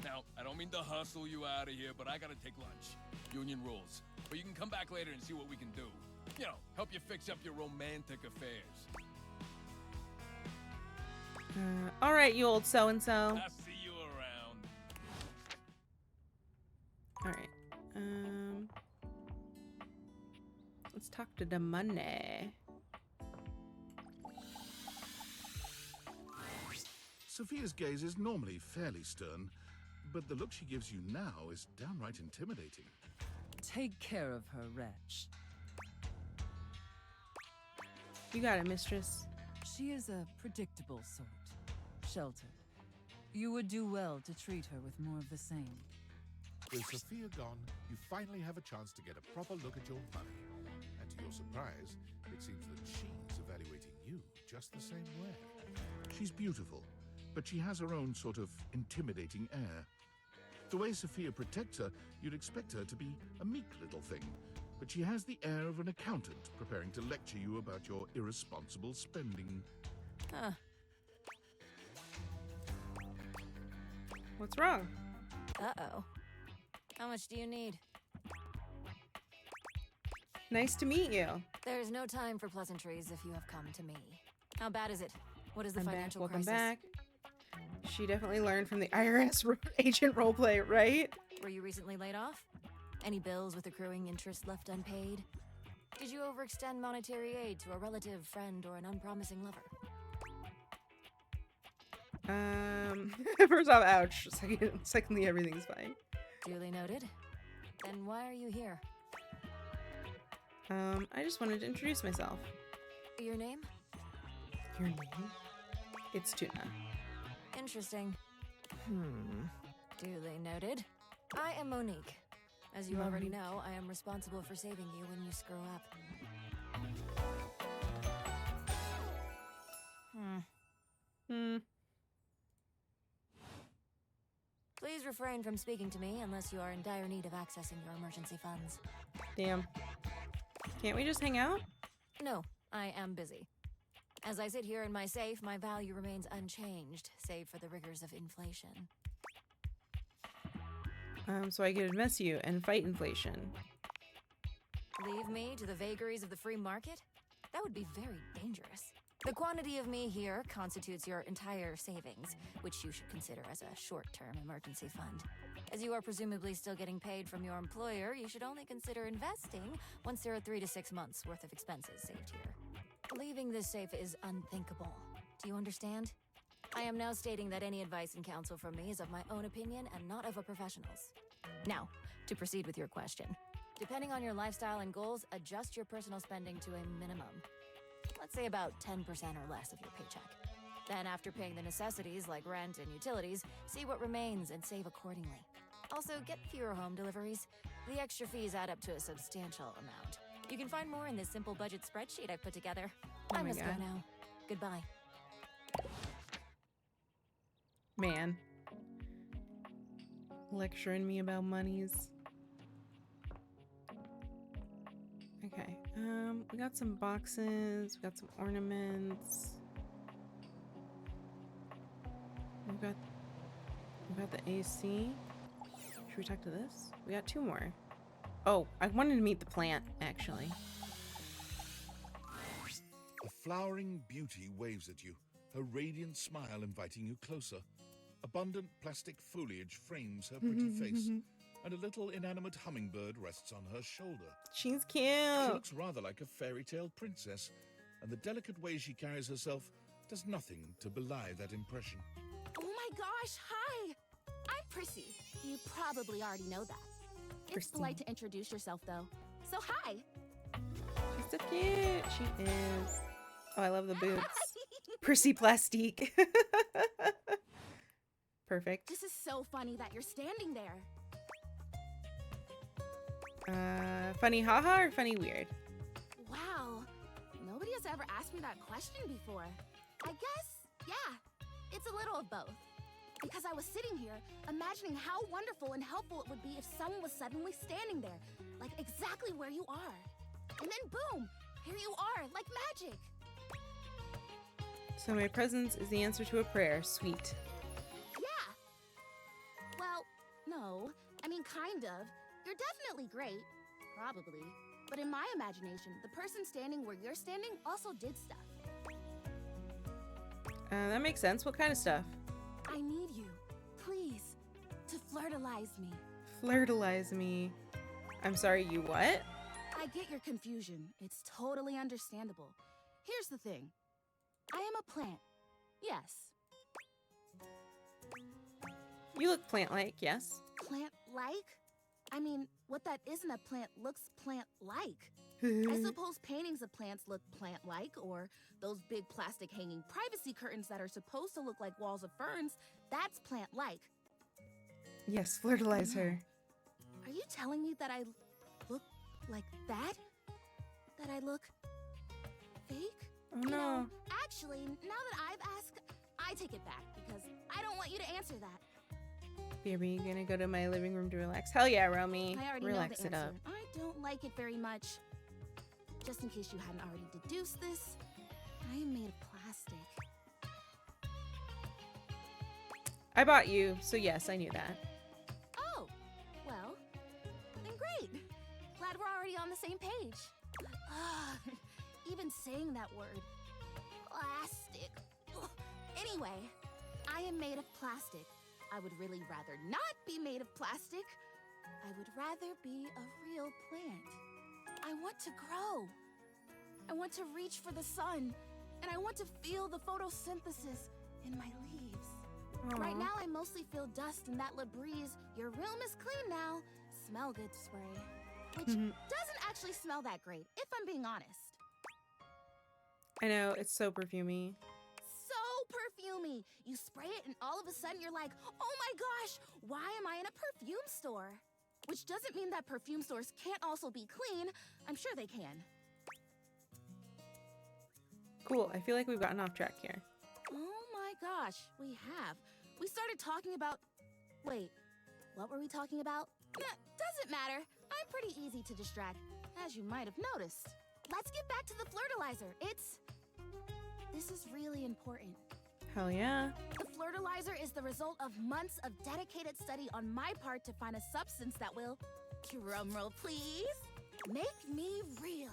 Now, I don't mean to hustle you out of here, but I gotta take lunch. Union rules. But you can come back later and see what we can do. You know, help you fix up your romantic affairs. All right, you old so-and-so. I'll see you around. All right. Let's talk to the money. Sophia's gaze is normally fairly stern, but the look she gives you now is downright intimidating. Take care of her, wretch. You got it, mistress. She is a predictable sort. Sheltered. You would do well to treat her with more of the same. With Sophia gone, you finally have a chance to get a proper look at your money. And to your surprise, it seems that she's evaluating you just the same way. She's beautiful, but she has her own sort of intimidating air. The way Sophia protects her, you'd expect her to be a meek little thing, but she has the air of an accountant preparing to lecture you about your irresponsible spending. Huh. What's wrong? Uh-oh. How much do you need? Nice to meet you. There's no time for pleasantries if you have come to me. How bad is it? What is the I'm financial back. Welcome crisis? back. She definitely learned from the IRS agent roleplay, right? Were you recently laid off? Any bills with accruing interest left unpaid? Did you overextend monetary aid to a relative, friend, or an unpromising lover? First off, ouch. Secondly, everything's fine. Duly noted. Then why are you here? I just wanted to introduce myself. Your name? Your name? It's Tuna. Interesting. Duly noted. I am Monique. As you already know, I am responsible for saving you when you screw up. Please refrain from speaking to me unless you are in dire need of accessing your emergency funds. Damn. Can't we just hang out? No, I am busy. As I sit here in my safe, my value remains unchanged, save for the rigors of inflation. So I could invest you and fight inflation. Leave me to the vagaries of the free market? That would be very dangerous. The quantity of me here constitutes your entire savings, which you should consider as a short-term emergency fund. As you are presumably still getting paid from your employer, you should only consider investing once there are 3 to 6 months worth of expenses saved here. Leaving this safe is unthinkable. Do you understand? I am now stating that any advice and counsel from me is of my own opinion and not of a professional's. Now, to proceed with your question. Depending on your lifestyle and goals, adjust your personal spending to a minimum. Let's say about 10% or less of your paycheck. Then after paying the necessities like rent and utilities, see what remains and save accordingly. Also, get fewer home deliveries. The extra fees add up to a substantial amount. You can find more in this simple budget spreadsheet I've put together. Oh I my must go God. now. Goodbye. Man. Lecturing me about monies. Okay, we got some boxes, we got some ornaments. We got the AC. Should we talk to this? We got 2 more. Oh, I wanted to meet the plant, actually. A flowering beauty waves at you, her radiant smile inviting you closer. Abundant plastic foliage frames her pretty face, and a little inanimate hummingbird rests on her shoulder. She's cute. She looks rather like a fairy tale princess, and the delicate way she carries herself does nothing to belie that impression. Oh my gosh, hi! I'm Prissy. You probably already know that. It's Prissy. polite to introduce yourself, though. So hi! She's so cute. She is. Oh, I love the boots. Prissy Plastique. Perfect. This is so funny that you're standing there. Funny haha or funny weird? Wow. Nobody has ever asked me that question before. I guess, yeah, it's a little of both. Because I was sitting here, imagining how wonderful and helpful it would be if someone was suddenly standing there, like exactly where you are. And then boom, here you are, like magic. So my presence is the answer to a prayer. Sweet. Yeah. Well, no. I mean, kind of. You're definitely great. Probably. But in my imagination, the person standing where you're standing also did stuff. That makes sense. What kind of stuff? I need you, please, to flirtalize me. Flirtalize me. I'm sorry, you what? I get your confusion. It's totally understandable. Here's the thing. I am a plant. Yes. You look plant-like, yes. Plant-like? I mean, what that isn't a plant looks plant-like. I suppose paintings of plants look plant-like, or those big plastic hanging privacy curtains that are supposed to look like walls of ferns, that's plant-like. Yes, flirtalize her. Are you telling me that I look like that? That I look fake? Oh, You no. know, actually, now that I've asked, I take it back, because I don't want you to answer that. Baby, you gonna go to my living room to relax? Hell yeah, Romy. I already Relax know it the answer. up. I don't like it very much. Just in case you hadn't already deduced this, I am made of plastic. I bought you, so yes, I knew that. Oh, well, then great. Glad we're already on the same page. Even saying that word. Plastic. Ugh. Anyway, I am made of plastic. I would really rather not be made of plastic. I would rather be a real plant. I want to grow. I want to reach for the sun. And I want to feel the photosynthesis in my leaves. Right now, I mostly feel dust and that Labreeze, your room is clean now, smell good spray. Which doesn't actually smell that great, if I'm being honest. I know, it's so perfumey. So perfumey. You spray it and all of a sudden you're like, oh my gosh, why am I in a perfume store? Which doesn't mean that perfume stores can't also be clean. I'm sure they can. Cool, I feel like we've gotten off track here. Oh my gosh, we have. We started talking about... Wait, what were we talking about? Doesn't matter. I'm pretty easy to distract, as you might have noticed. Let's get back to the flirtalizer. This is really important. Hell yeah. The flirtalizer is the result of months of dedicated study on my part to find a substance that will, drumroll please, make me real.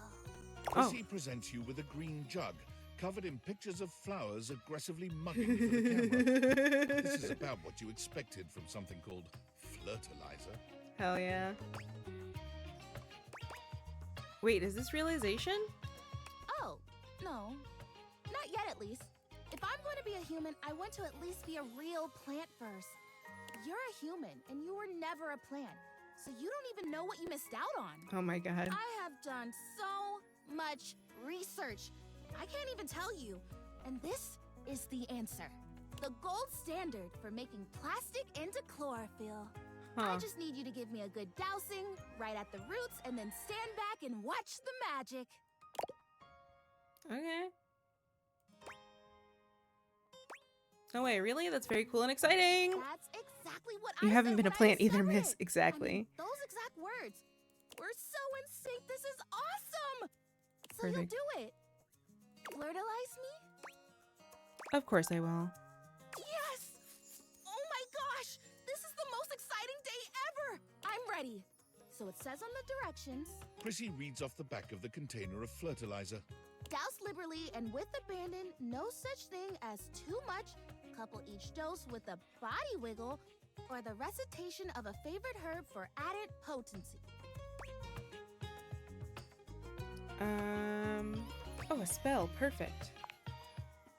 Prissy presents you with a green jug, covered in pictures of flowers aggressively mugging for the camera. This is about what you expected from something called flirtalizer. Hell yeah. Wait, is this realization? Oh, no. Not yet, at least. If I'm going to be a human, I want to at least be a real plant first. You're a human, and you were never a plant, so you don't even know what you missed out on. Oh my god. I have done so much research. I can't even tell you. And this is the answer. The gold standard for making plastic into chlorophyll. I just need you to give me a good dousing right at the roots and then stand back and watch the magic. Okay. No way, really? That's very cool and exciting. That's exactly what You I haven't said been a when I plant either, discovered miss. it. Exactly. I mean, those exact words. We're so in sync. This is awesome. So you'll Perfect. do it. Flirtalize me? Of course I will. Yes! Oh my gosh! This is the most exciting day ever! I'm ready. So it says on the directions, Prissy reads off the back of the container of fertilizer. douse liberally and with abandon, no such thing as too much, couple each dose with a body wiggle, or the recitation of a favorite herb for added potency. Oh, a spell. Perfect.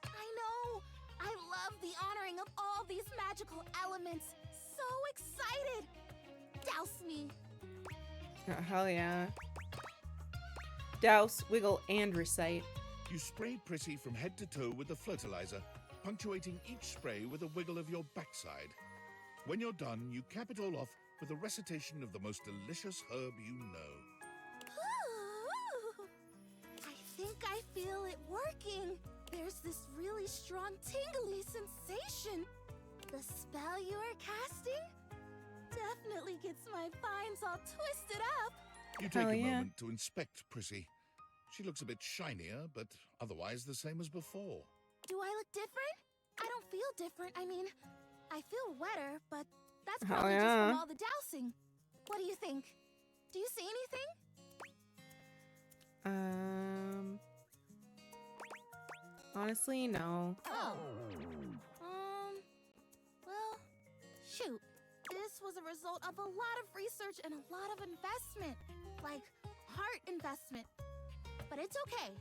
I know! I love the honoring of all these magical elements. So excited! Douse me! Oh, hell yeah. Douse, wiggle, and recite. You spray Prissy from head to toe with the fertilizer, punctuating each spray with a wiggle of your backside. When you're done, you cap it all off with a recitation of the most delicious herb you know. Ooh, I think I feel it working. There's this really strong tingly sensation. The spell you are casting definitely gets my vines all twisted up. You take a moment to inspect Prissy. She looks a bit shinier, but otherwise the same as before. Do I look different? I don't feel different. I mean, I feel wetter, but that's probably just from all the dousing. What do you think? Do you see anything? Honestly, no. Oh. Well, shoot. This was a result of a lot of research and a lot of investment. Like, heart investment. But it's okay,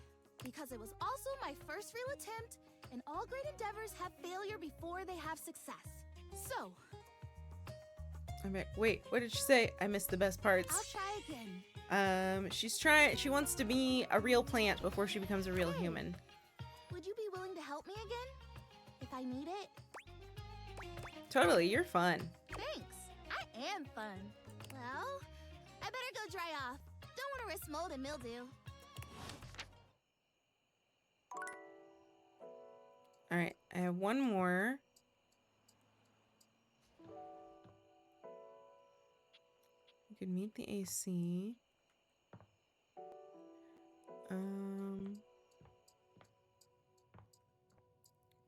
because it was also my first real attempt, and all great endeavors have failure before they have success. So... Wait, what did she say? I missed the best parts. I'll try again. She wants to be a real plant before she becomes a real human. Would you be willing to help me again? If I need it? Totally, you're fun. Thanks. I am fun. Well, I better go dry off. Don't want to risk mold and mildew. All right, I have one more. You could meet the AC.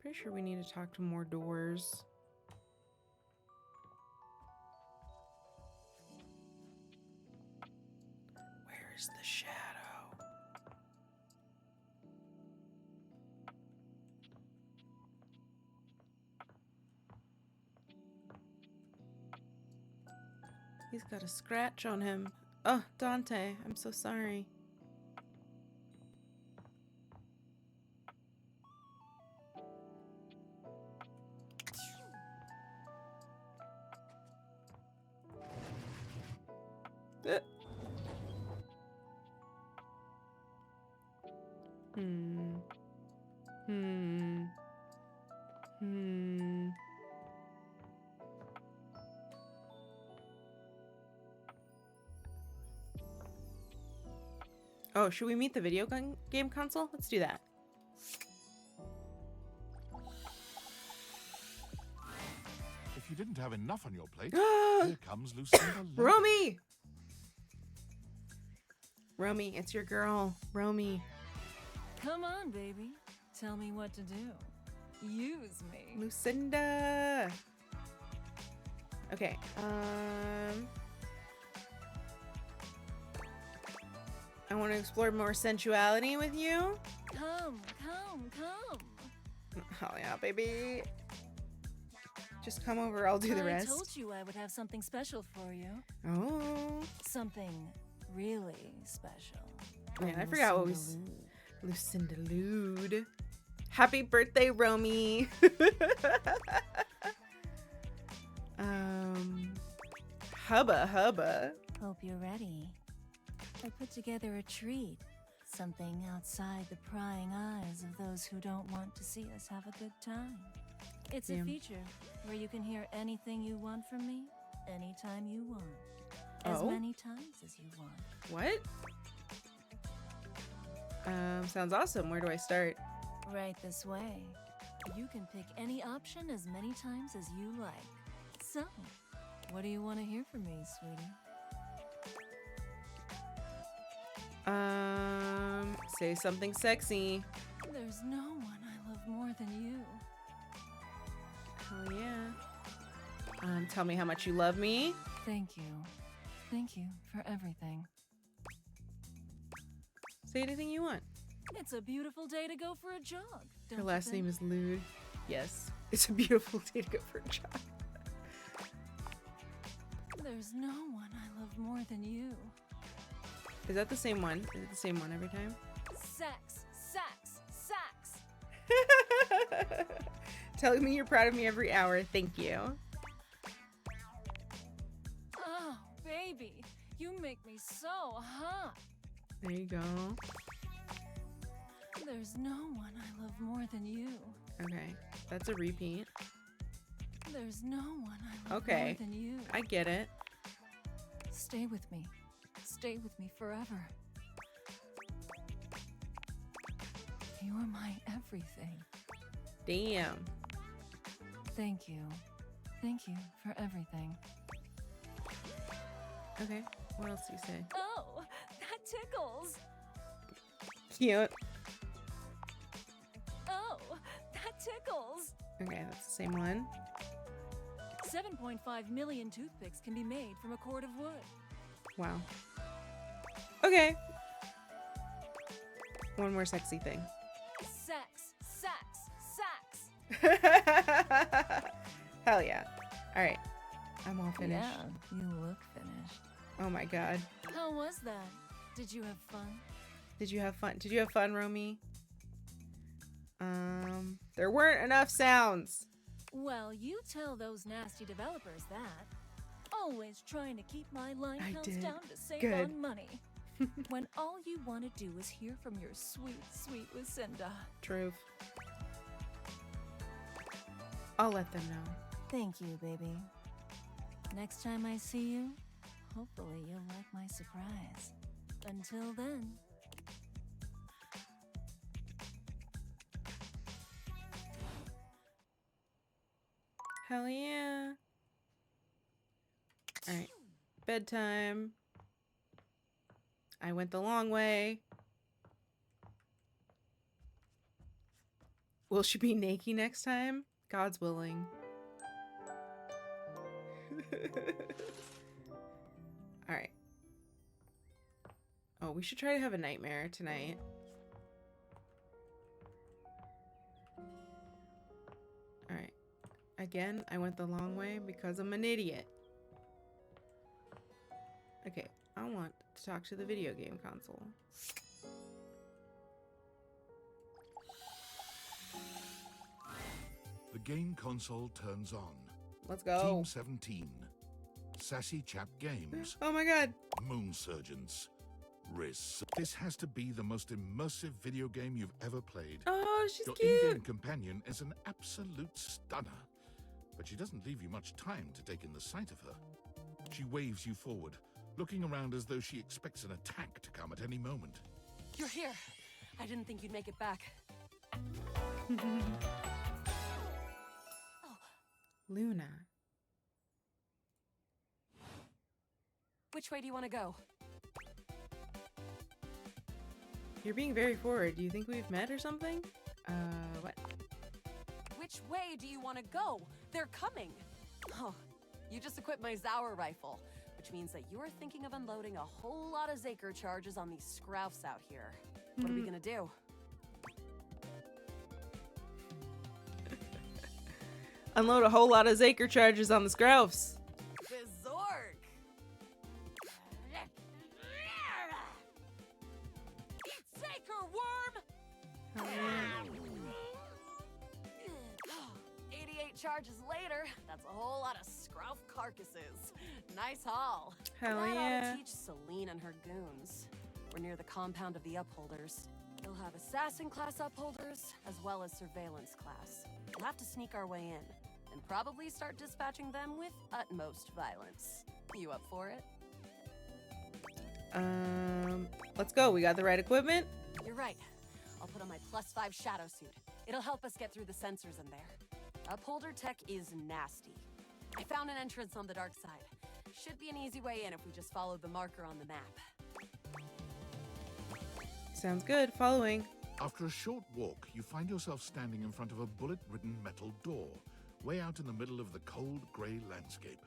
Pretty sure we need to talk to more doors. Where's the shadow? He's got a scratch on him. Oh, Dante, I'm so sorry. Oh, should we meet the video game console? Let's do that. If you didn't have enough on your plate, here comes Lucinda. Romy! Romy, it's your girl, Romy. Come on, baby. Tell me what to do. Use me. Lucinda! Okay, I want to explore more sensuality with you. Come. Oh yeah, baby. Just come over, I'll do the rest. I told you I would have something special for you. Oh. Something really special. Man, I forgot what we... Lucinda Lude. Happy birthday, Romy. Hubba. Hope you're ready. I put together a treat. Something outside the prying eyes of those who don't want to see us have a good time. It's a feature where you can hear anything you want from me, anytime you want. As many times as you want. What? Sounds awesome. Where do I start? Right this way. You can pick any option as many times as you like. So, what do you want to hear from me, sweetie? Say something sexy. There's no one I love more than you. Oh yeah. Tell me how much you love me. Thank you. Thank you for everything. Say anything you want. It's a beautiful day to go for a jog. Her last name is Lude. Yes. It's a beautiful day to go for a jog. There's no one I love more than you. Is that the same one? Is it the same one every time? Sex. Telling me you're proud of me every hour. Thank you. Oh, baby. You make me so hot. There you go. There's no one I love more than you. Okay. That's a repeat. There's no one I love Okay. more than you. I get it. Stay with me. Stay with me forever. You're my everything. Damn. Thank you. Thank you for everything. Okay. What else do you say? Oh, that tickles. Cute. Oh, that tickles. Okay, that's the same one. 7.5 million toothpicks can be made from a cord of wood. Wow. Okay. One more sexy thing. Sex, sex, sex. Hell yeah. All right. I'm all finished. Yeah, you look finished. Oh my god. How was that? Did you have fun? Did you have fun? Did you have fun, Romy? There weren't enough sounds. Well, you tell those nasty developers that. Always trying to keep my line I counts did. down to save Good. on money. When all you want to do is hear from your sweet, sweet Lucinda. True. I'll let them know. Thank you, baby. Next time I see you, hopefully you'll like my surprise. Until then. Hell yeah. All right. Bedtime. I went the long way. Will she be naked next time? God's willing. All right. Oh, we should try to have a nightmare tonight. All right. Again, I went the long way because I'm an idiot. Okay, I want to talk to the video game console. The game console turns on. Let's go. Team 17. Sassy Chap Games. Oh my god. Moon Surgeons. Riz. This has to be the most immersive video game you've ever played. Oh, she's Your cute. in-game companion is an absolute stunner. But she doesn't leave you much time to take in the sight of her. She waves you forward, looking around as though she expects an attack to come at any moment. You're here. I didn't think you'd make it back. Luna. Which way do you want to go? You're being very forward. Do you think we've met or something? What? Which way do you want to go? They're coming. Oh, you just equipped my Zauer rifle, which means that you're thinking of unloading a whole lot of Zaker charges on these scroufs out here. What are we gonna do? Unload a whole lot of Zaker charges on the scroufs. Bizorg! Eat Zaker, worm! 88 charges later, that's a whole lot of scrouf carcasses. Nice haul. Hell that ought yeah. to teach Celine and her goons. We're near the compound of the Upholders. They'll have assassin class Upholders, as well as surveillance class. We'll have to sneak our way in, and probably start dispatching them with utmost violence. You up for it? Let's go. We got the right equipment. You're right. I'll put on my +5 shadow suit. It'll help us get through the sensors in there. Upholder tech is nasty. I found an entrance on the dark side. Should be an easy way in if we just follow the marker on the map. Sounds good. Following. After a short walk, you find yourself standing in front of a bullet-ridden metal door, way out in the middle of the cold, grey landscape.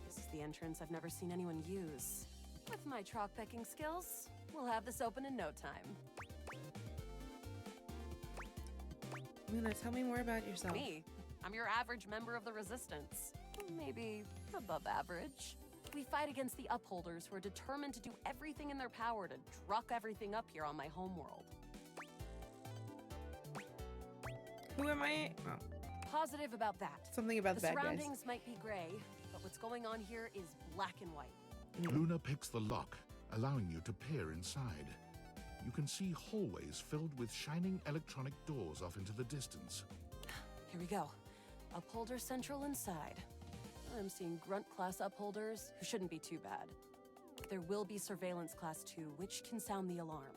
This is the entrance I've never seen anyone use. With my chalk picking skills, we'll have this open in no time. Luna, tell me more about yourself. Me? I'm your average member of the Resistance. Maybe above average. We fight against the Upholders who are determined to do everything in their power to druck everything up here on my homeworld. Who am I? Oh. Positive about that. Something about the bad guys. surroundings might be gray, but what's going on here is black and white. Luna picks the lock, allowing you to peer inside. You can see hallways filled with shining electronic doors off into the distance. Here we go. Upholder Central inside. I'm seeing Grunt class upholders, who shouldn't be too bad. There will be Surveillance Class 2, which can sound the alarm.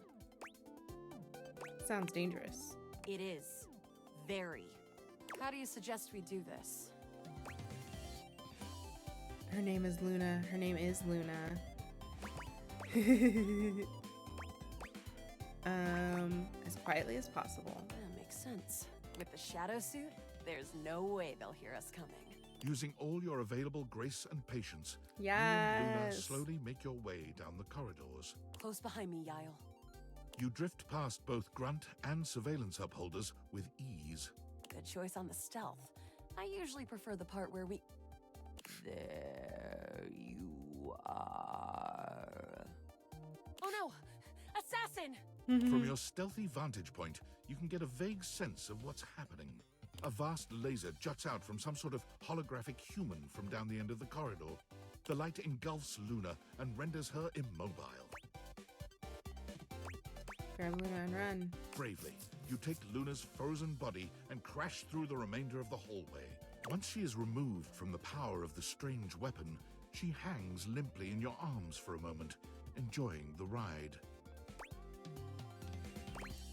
Sounds dangerous. It is. Very. How do you suggest we do this? Her name is Luna. Her name is Luna. As quietly as possible. That makes sense. With the shadow suit, there's no way they'll hear us coming. Using all your available grace and patience, yes. you and Luna slowly make your way down the corridors. Close behind me, Yael. You drift past both grunt and surveillance upholders with ease. Good choice on the stealth. I usually prefer the part where we... There you are. Oh no! Assassin! From your stealthy vantage point, you can get a vague sense of what's happening. A vast laser juts out from some sort of holographic human from down the end of the corridor. The light engulfs Luna and renders her immobile. Grab Luna and run. Bravely, you take Luna's frozen body and crash through the remainder of the hallway. Once she is removed from the power of the strange weapon, she hangs limply in your arms for a moment, enjoying the ride.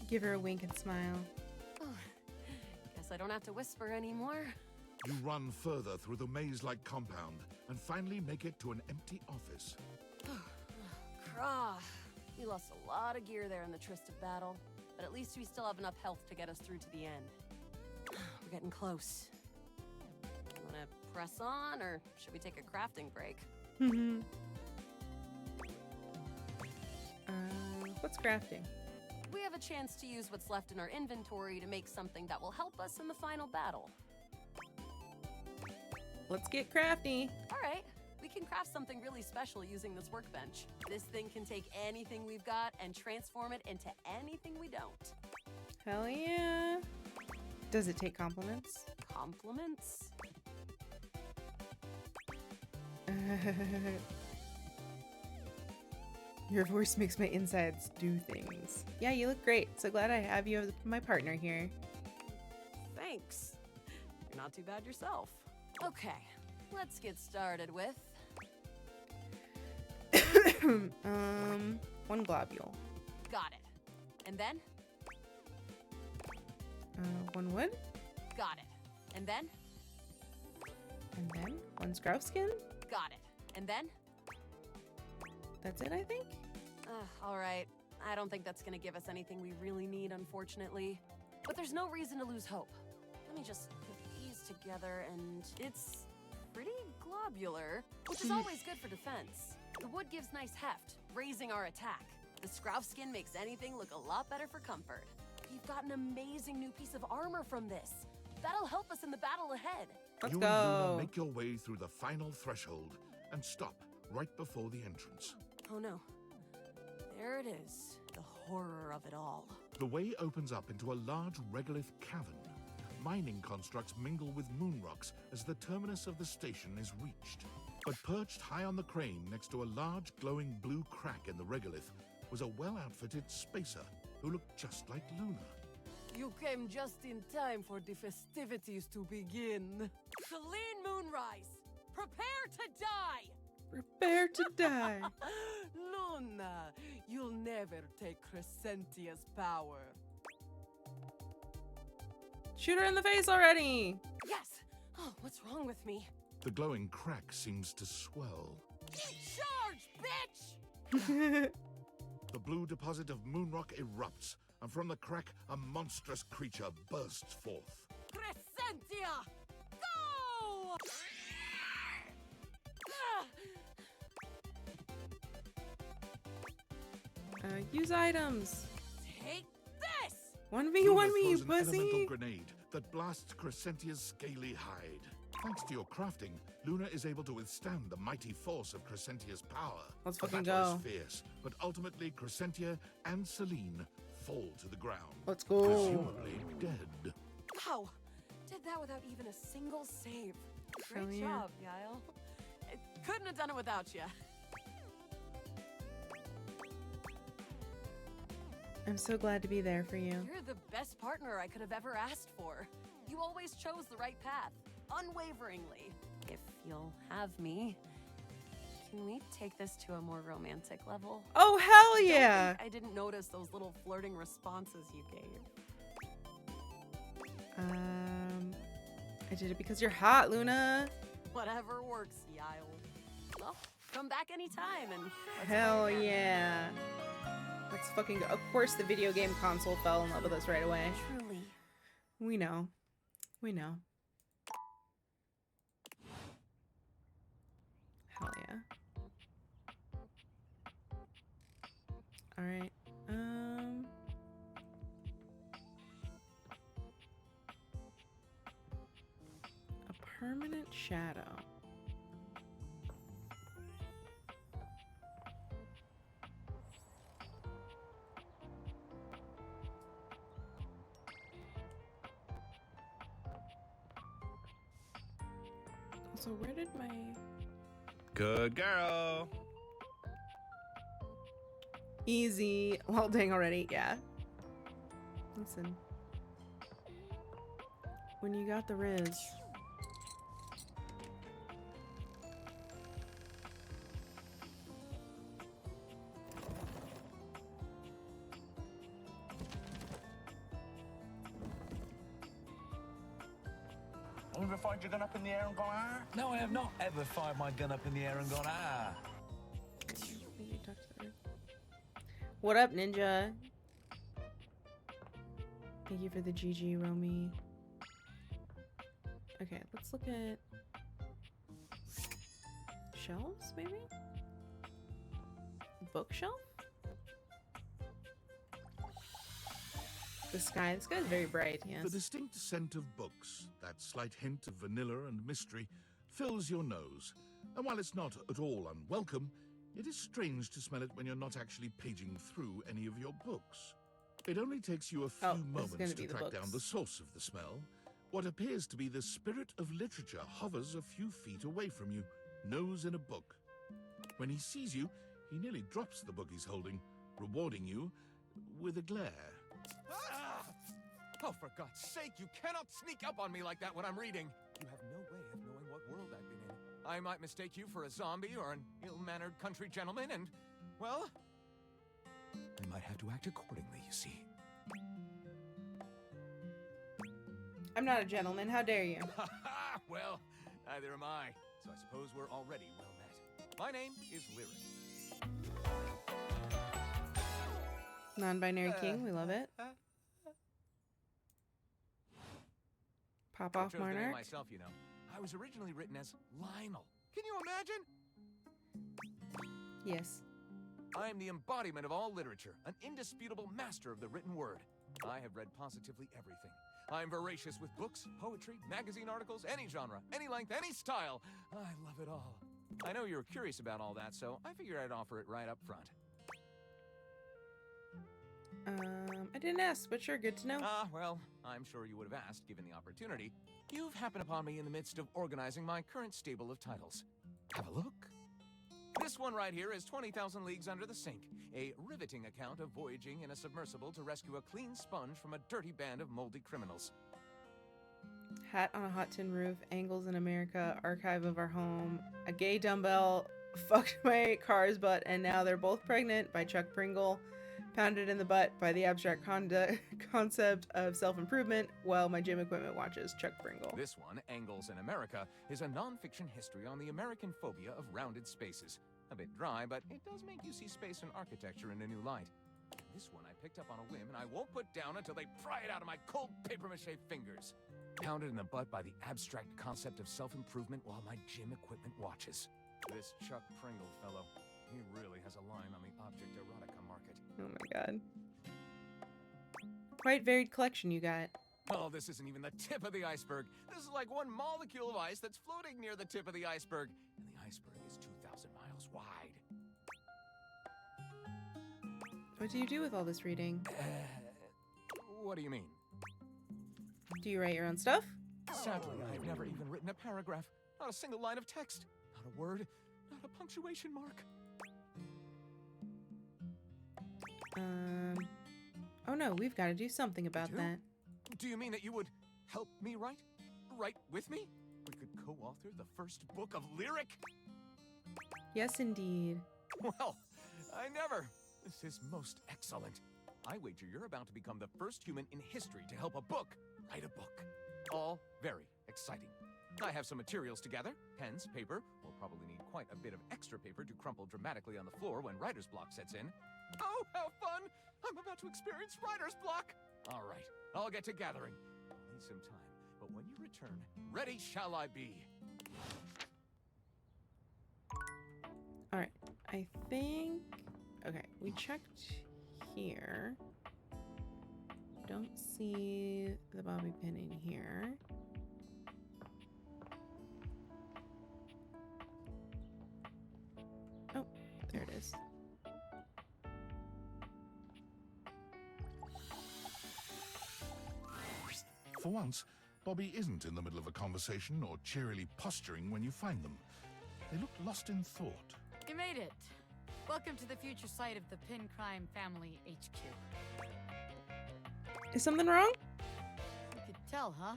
Give her a wink and smile. Oh, guess I don't have to whisper anymore. You run further through the maze-like compound and finally make it to an empty office. Krah. We lost a lot of gear there in the tryst of battle, but at least we still have enough health to get us through to the end. We're getting close. Wanna press on, or should we take a crafting break? What's crafting? We have a chance to use what's left in our inventory to make something that will help us in the final battle. Let's get crafty. All right, we can craft something really special using this workbench. This thing can take anything we've got and transform it into anything we don't. Hell yeah. Does it take compliments? Compliments? Your voice makes my insides do things. Yeah, you look great. So glad I have you as my partner here. Thanks. You're not too bad yourself. Okay, let's get started with... one globule. Got it. And then? One wood. Got it. And then? And then one scrow skin. Got it. And then? That's it, I think. All right. I don't think that's gonna give us anything we really need, unfortunately. But there's no reason to lose hope. Let me just put these together, and it's pretty globular, which is always good for defense. The wood gives nice heft, raising our attack. The scrow skin makes anything look a lot better for comfort. You've got an amazing new piece of armor from this. That'll help us in the battle ahead. Let's you go. and Luna make your way through the final threshold and stop right before the entrance. Oh no. There it is. The horror of it all. The way opens up into a large regolith cavern. Mining constructs mingle with moon rocks as the terminus of the station is reached. But perched high on the crane next to a large glowing blue crack in the regolith was a well-outfitted spacer who looked just like Luna. You came just in time for the festivities to begin. Celine Moonrise, prepare to die! Prepare to die. Luna, you'll never take Crescentia's power. Shoot her in the face already. Yes! Oh, what's wrong with me? The glowing crack seems to swell. Charge, bitch! The blue deposit of moonrock erupts, and from the crack, a monstrous creature bursts forth. Crescentia! Go! Use items. Take this! 1v1 me, you Luna throws an elemental pussy. grenade that blasts Crescentia's scaly hide. Thanks to your crafting, Luna is able to withstand the mighty force of Crescentia's power. Let's The fucking battle go. is fierce, but ultimately Crescentia and Celine fall to the ground. Let's go. Presumably dead. Wow! Did that without even a single save. Hell Great yeah. job, Yael. I couldn't have done it without you. I'm so glad to be there for you. You're the best partner I could have ever asked for. You always chose the right path. unwaveringly. If you'll have me, can we take this to a more romantic level? Oh, hell Don't yeah. think I didn't notice those little flirting responses you gave. I did it because you're hot, Luna. Whatever works, Yile. Well, come back anytime and let's Hell play again. yeah. Let's fucking go. Of course the video game console fell in love with us right away. Truly. We know. We know. Hell yeah. Alright. A permanent shadow. Also, where did my... Good girl. Easy. Well, dang already. Yeah. Listen. When you got the Riz. Ever fired your gun up in the air and gone, ah? No, I have not ever fired my gun up in the air and gone, ah. What up, Ninja? Thank you for the GG, Romy. Okay, let's look at shelves, maybe? Bookshelf? This guy's very bright, yes. The distinct scent of books, that slight hint of vanilla and mystery, fills your nose. And while it's not at all unwelcome, it is strange to smell it when you're not actually paging through any of your books. It only takes you a few moments to track down the source of the smell. What appears to be the spirit of literature hovers a few feet away from you, nose in a book. When he sees you, he nearly drops the book he's holding, rewarding you with a glare. Ah! Oh, for God's sake, you cannot sneak up on me like that when I'm reading. You have no way of knowing what world I've been in. I might mistake you for a zombie or an ill-mannered country gentleman, and, well, I might have to act accordingly, you see. I'm not a gentleman. How dare you? Well, neither am I. So I suppose we're already well met. My name is Lyric. Non-binary king. We love it. Pop off, I chose the name Monarch. myself, you know. I was originally written as Lionel. Can you imagine? Yes. I am the embodiment of all literature, an indisputable master of the written word. I have read positively everything. I am voracious with books, poetry, magazine articles, any genre, any length, any style. I love it all. I know you're curious about all that, so I figured I'd offer it right up front. I didn't ask, but sure, good to know. Well, I'm sure you would have asked, given the opportunity. You've happened upon me in the midst of organizing my current stable of titles. Have a look. This one right here is 20,000 Leagues Under the Sink, a riveting account of voyaging in a submersible to rescue a clean sponge from a dirty band of moldy criminals. Hat on a hot tin roof, angles in America, archive of our home, a gay dumbbell, fucked my car's butt, and now they're both pregnant by Chuck Pringle, pounded in the butt by the abstract concept of self-improvement, while my gym equipment watches Chuck Pringle. This one, Angles in America, is a non-fiction history on the American phobia of rounded spaces. A bit dry, but it does make you see space and architecture in a new light. This one I picked up on a whim, and I won't put down until they pry it out of my cold papier-mâché fingers. Pounded in the butt by the abstract concept of self-improvement while my gym equipment watches. This Chuck Pringle fellow, he really has a line on the object erotica market. Oh my god. Quite varied collection you got. Oh, this isn't even the tip of the iceberg. This is like one molecule of ice that's floating near the tip of the iceberg. And the iceberg is 2,000 miles wide. What do you do with all this reading? What do you mean? Do you write your own stuff? Sadly, I've never even written a paragraph. Not a single line of text. Not a word. Not a punctuation mark. Oh no, we've got to do something about that. Do you mean that you would help me write? Write with me? we could co-author the first book of lyric? Yes, indeed. Well, I never. This is most excellent. I wager you're about to become the first human in history to help a book write a book. All very exciting. I have some materials to gather. Pens, paper. We'll probably need quite a bit of extra paper to crumple dramatically on the floor when writer's block sets in. Oh, how fun! I'm about to experience writer's block! All right, I'll get to gathering. I'll need some time, but when you return, ready shall I be. All right, I think... Okay, we checked here. Don't see the bobby pin in here. Oh, there it is. For once, Bobby isn't in the middle of a conversation or cheerily posturing when you find them. They look lost in thought. You made it. Welcome to the future site of the Pin Crime Family HQ. Is something wrong? You could tell, huh?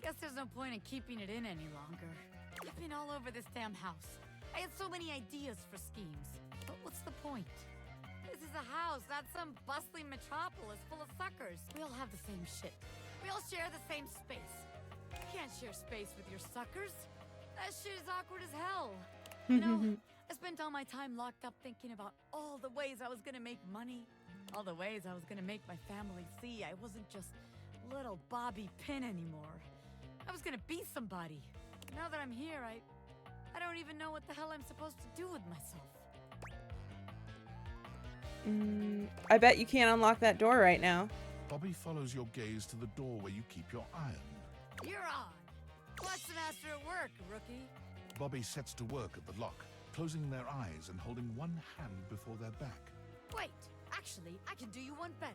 Guess there's no point in keeping it in any longer. I've been all over this damn house. I had so many ideas for schemes. But what's the point? This is a house, not some bustling metropolis full of suckers. We all have the same shit. We all share the same space. You can't share space with your suckers. That shit is awkward as hell. You know, I spent all my time locked up thinking about all the ways I was gonna make money. All the ways I was gonna make my family see I wasn't just little Bobby Pin anymore. I was gonna be somebody. Now that I'm here, I don't even know what the hell I'm supposed to do with myself. I bet you can't unlock that door right now. Bobby follows your gaze to the door where you keep your iron. You're on. Watch the master at work, rookie. Bobby sets to work at the lock, closing their eyes and holding one hand before their back. Wait, actually, I can do you one better.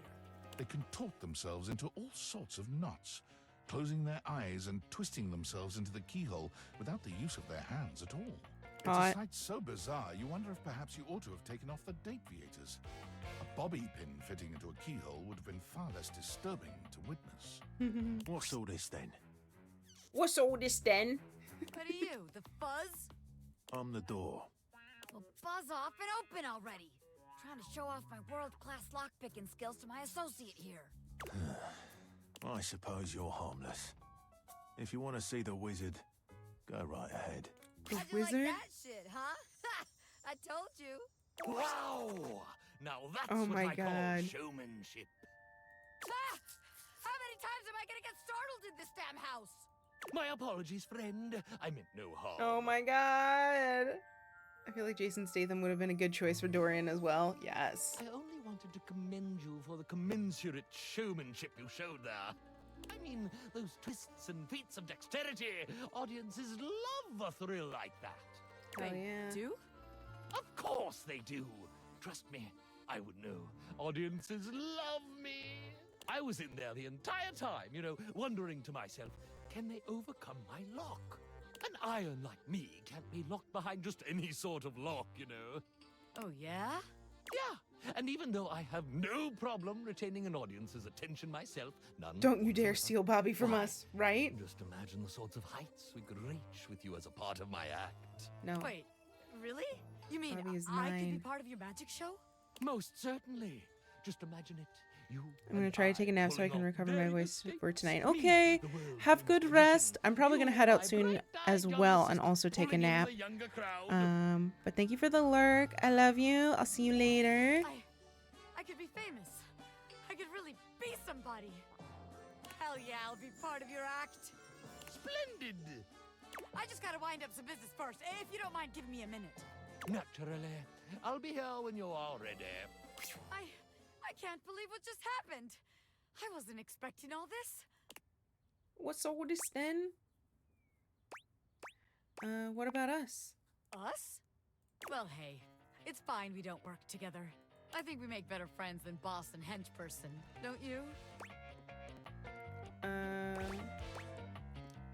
They contort themselves into all sorts of knots, closing their eyes and twisting themselves into the keyhole without the use of their hands at all. It's a sight so bizarre, you wonder if perhaps you ought to have taken off the deviators. A bobby pin fitting into a keyhole would have been far less disturbing to witness. What's all this then? What's all this then? What are you, the fuzz? I'm the door. Well, buzz off and open already. Trying to show off my world-class lockpicking skills to my associate here. I suppose you're harmless. If you want to see the wizard, go right ahead. The How'd you wizard? like that shit, huh? I told you. Wow! Now that's Oh what my I call God. showmanship. Ah! How many times am I gonna get startled in this damn house? My apologies, friend. I meant no harm. Oh my god. I feel like Jason Statham would have been a good choice for Dorian as well. Yes. I only wanted to commend you for the commensurate showmanship you showed there. I mean, those twists and feats of dexterity. Audiences love a thrill like that. Oh yeah. Do? Of course they do. Trust me, I would know. Audiences love me. I was in there the entire time, wondering to myself, can they overcome my lock? An iron like me can't be locked behind just any sort of lock, Oh, yeah? Yeah, and even though I have no problem retaining an audience's attention myself, none. Don't you dare steal Bobby from us, right? Just imagine the sorts of heights we could reach with you as a part of my act. No. Wait, really? You mean Bobby is I could be 9. part of your magic show? Most certainly. Just imagine it. You I'm gonna try to take a nap so I can recover my voice for tonight. me, Okay, the world have good rest. I'm probably gonna head out soon as well and also take a nap. But thank you for the lurk. I love you. I'll see you later. I could be famous. I could really be somebody. Hell yeah, I'll be part of your act. Splendid! I just gotta wind up some business first. If you don't mind giving me a minute. Naturally. I'll be here when you're all ready. I can't believe what just happened. I wasn't expecting all this. What's all this then? What about us? Us? Well, hey, it's fine we don't work together. I think we make better friends than boss and hench person, don't you?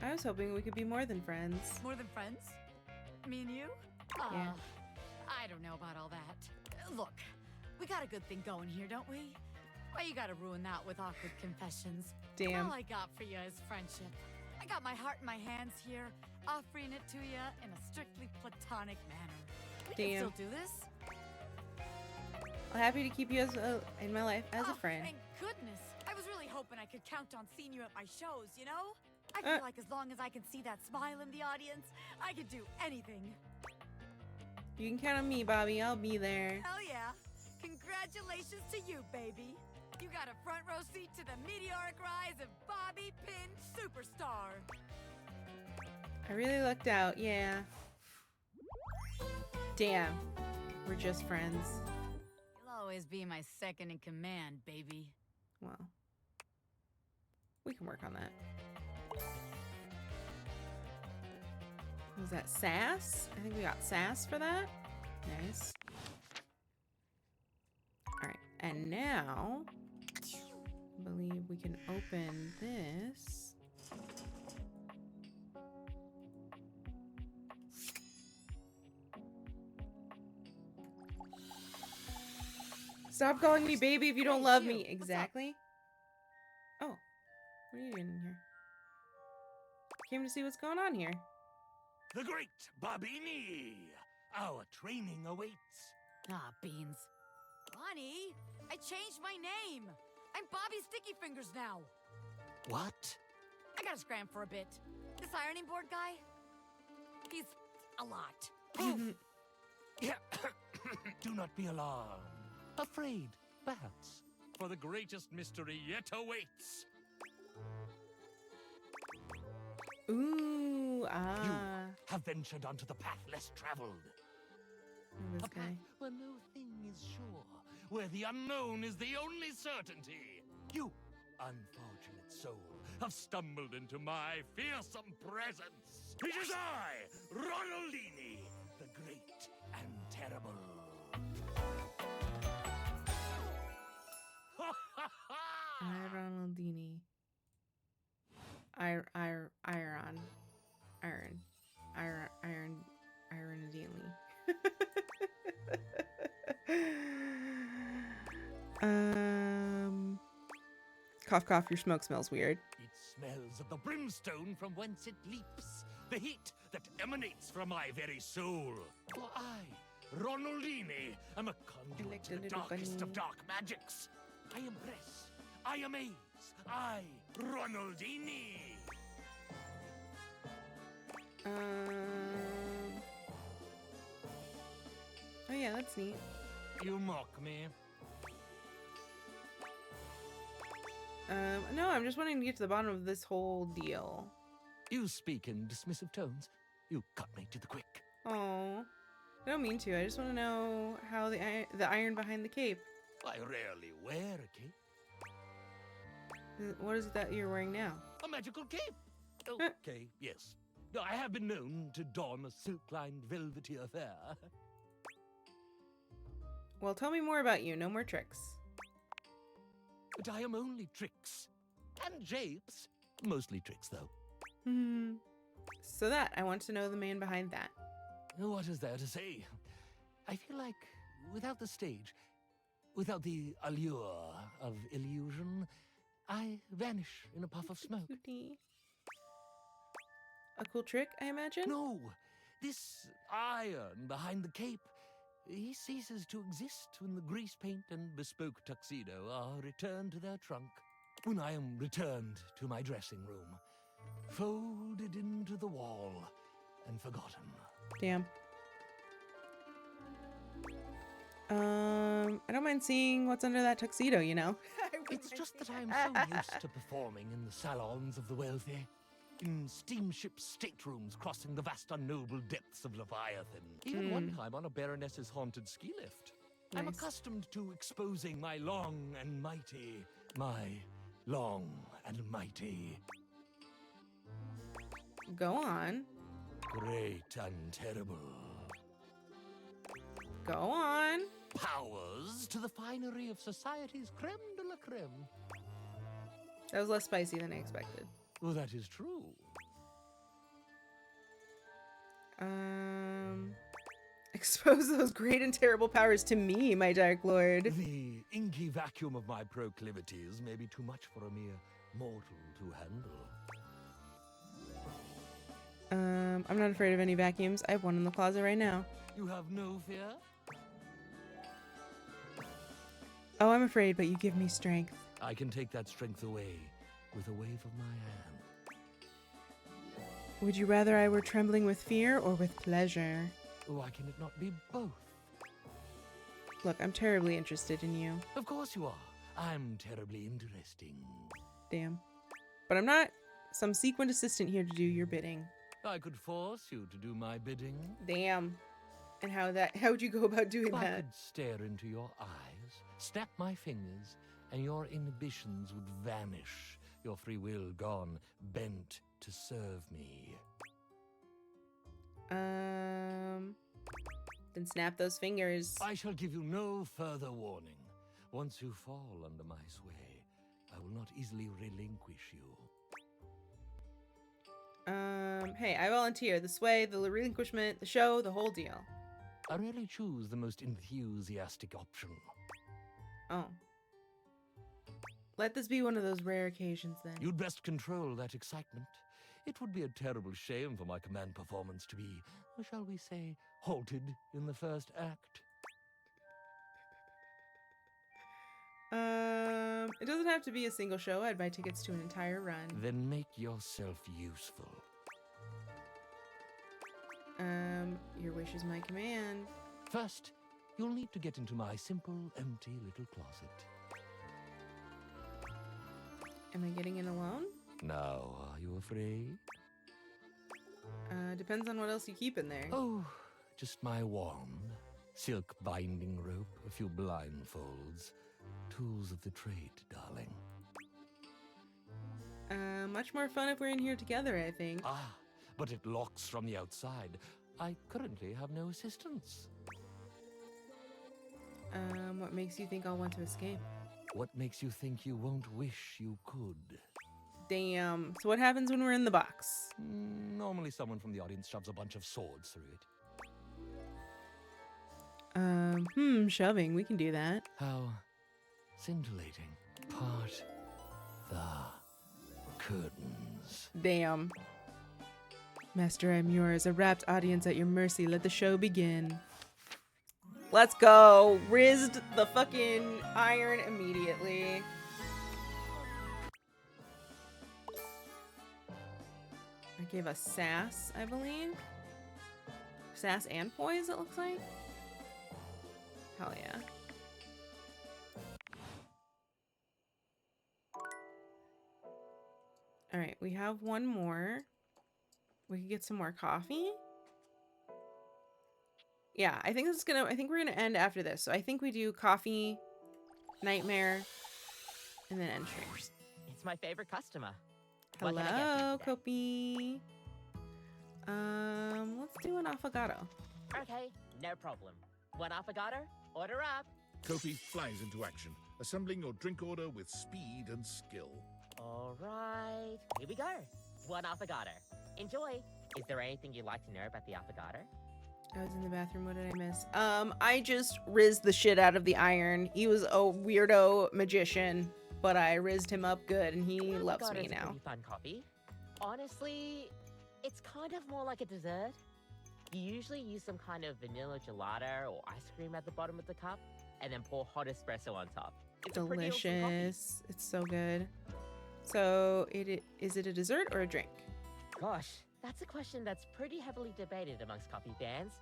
I was hoping we could be more than friends. More than friends? Me and you? Yeah. I don't know about all that. Look, we got a good thing going here, don't we? Why you gotta ruin that with awkward confessions? Damn. All I got for you is friendship. I got my heart in my hands here, offering it to you in a strictly platonic manner. We Damn. can still do this. I'm happy to keep you as in my life as a friend. Thank goodness. I was really hoping I could count on seeing you at my shows, you know? I feel like as long as I can see that smile in the audience, I could do anything. You can count on me, Bobby. I'll be there. Hell yeah. Congratulations to you, baby. You got a front row seat to the meteoric rise of Bobby Pin Superstar. I really lucked out, yeah. Damn. We're just friends. You'll always be my second in command, baby. Well, we can work on that. Was that sass? I think we got sass for that. Nice. Alright, and now I believe we can open this. Stop calling me baby if you don't love me. Exactly. Oh, what are you doing in here? Came to see what's going on here. The great Bobini! Our training awaits. Ah, beans. Bonnie, I changed my name. I'm Bobby Sticky Fingers now. What? I gotta scram for a bit. This ironing board guy, he's a lot. Yeah. Do not be alarmed. Afraid, perhaps. For the greatest mystery yet awaits. Ooh, You have ventured onto the path less traveled. This A guy. path where no thing is sure, where the unknown is the only certainty. You, unfortunate soul, have stumbled into my fearsome presence. It is I, Ronaldini, the great and terrible. Hi, Ronaldini. Ironadini. Cough, cough. Your smoke smells weird. It smells of the brimstone from whence it leaps, the heat that emanates from my very soul. For I, Ronaldini, am a conduit to the darkest of dark magics. I impress, I amaze, I, Ronaldini. Oh yeah, that's neat. You mock me. No, I'm just wanting to get to the bottom of this whole deal. You speak in dismissive tones. You cut me to the quick. Oh, I don't mean to. I just want to know how the iron behind the cape. I rarely wear a cape. What is it that you're wearing now? A magical cape. Okay, yes. I have been known to don a silk-lined velvety affair. Well, tell me more about you. No more tricks. But I am only tricks. And japes. Mostly tricks, though. So that, I want to know the man behind that. What is there to say? I feel like without the stage, without the allure of illusion, I vanish in a puff of smoke. Cutie. A cool trick, I imagine? No, this iron behind the cape, he ceases to exist when the grease paint and bespoke tuxedo are returned to their trunk. When I am returned to my dressing room, folded into the wall and forgotten. Damn. I don't mind seeing what's under that tuxedo, you know? It's just that I'm so used to performing in the salons of the wealthy, in steamship staterooms crossing the vast unknowable depths of Leviathan. Even one time on a Baroness's haunted ski lift. I'm accustomed to exposing my long and mighty. Go on. Great and terrible. Go on. Powers to the finery of society's creme de la creme. That was less spicy than I expected. Well, that is true. Expose those great and terrible powers to me, my Dark Lord. The inky vacuum of my proclivities may be too much for a mere mortal to handle. I'm not afraid of any vacuums. I have one in the closet right now. You have no fear? Oh, I'm afraid, but you give me strength. I can take that strength away with a wave of my hand. Would you rather I were trembling with fear or with pleasure? Why can it not be both? Look, I'm terribly interested in you. Of course you are. I'm terribly interesting. Damn. But I'm not some sequined assistant here to do your bidding. I could force you to do my bidding. Damn. And how would you go about doing I that? could stare into your eyes, snap my fingers, and your inhibitions would vanish. Your free will gone, bent to serve me. Then snap those fingers. I shall give you no further warning. Once you fall under my sway, I will not easily relinquish you. Hey, I volunteer. The sway, the relinquishment, the show, the whole deal. I rarely choose the most enthusiastic option. Oh. Let this be one of those rare occasions, then. You'd best control that excitement. It would be a terrible shame for my command performance to be, shall we say, halted in the first act. It doesn't have to be a single show. I'd buy tickets to an entire run. Then make yourself useful. Your wish is my command. First, you'll need to get into my simple, empty little closet. Am I getting in alone? Now, are you afraid? Depends on what else you keep in there. Oh, just my wand, silk binding rope, a few blindfolds. Tools of the trade, darling. Much more fun if we're in here together, I think. Ah, but it locks from the outside. I currently have no assistance. What makes you think I'll want to escape? What makes you think you won't wish you could? Damn. So what happens when we're in the box? Normally someone from the audience shoves a bunch of swords through it. Shoving. We can do that. How scintillating. Part the curtains. Damn. Master, I'm yours. A rapt audience at your mercy. Let the show begin. Let's go. Rizzed the fucking iron immediately. I gave us sass, I believe. Sass and poise, it looks like. Hell yeah. All right, we have one more. We can get some more coffee. Yeah, I think we're gonna end after this. So I think we do coffee, nightmare, and then entry. It's my favorite customer. What can I get Hello, for you today? Kopi. Let's do an affogato. Okay, no problem. One affogato, order up. Kopi flies into action, assembling your drink order with speed and skill. All right, here we go. One affogato. Enjoy. Is there anything you'd like to know about the affogato? I was in the bathroom. What did I miss? I just rizzed the shit out of the iron. He was a weirdo magician, but I rizzed him up good, and he loves me now. Pretty fun coffee. Honestly, it's kind of more like a dessert. You usually use some kind of vanilla gelato or ice cream at the bottom of the cup, and then pour hot espresso on top. It's a pretty awesome coffee. Delicious. It's so good. So, is it a dessert or a drink? Gosh, that's a question that's pretty heavily debated amongst coffee fans.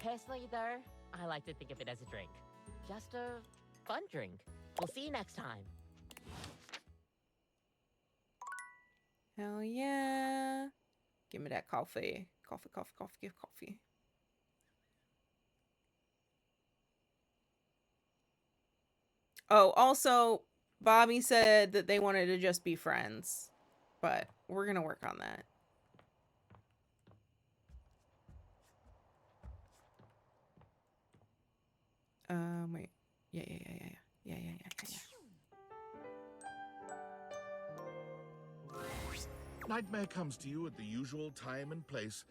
Personally, though, I like to think of it as a drink. Just a fun drink. We'll see you next time. Hell yeah. Give me that coffee. Coffee, coffee, coffee, give coffee. Oh, also, Bobby said that they wanted to just be friends, but we're going to work on that. Wait. Yeah. Nightmare comes to you at the usual time and place,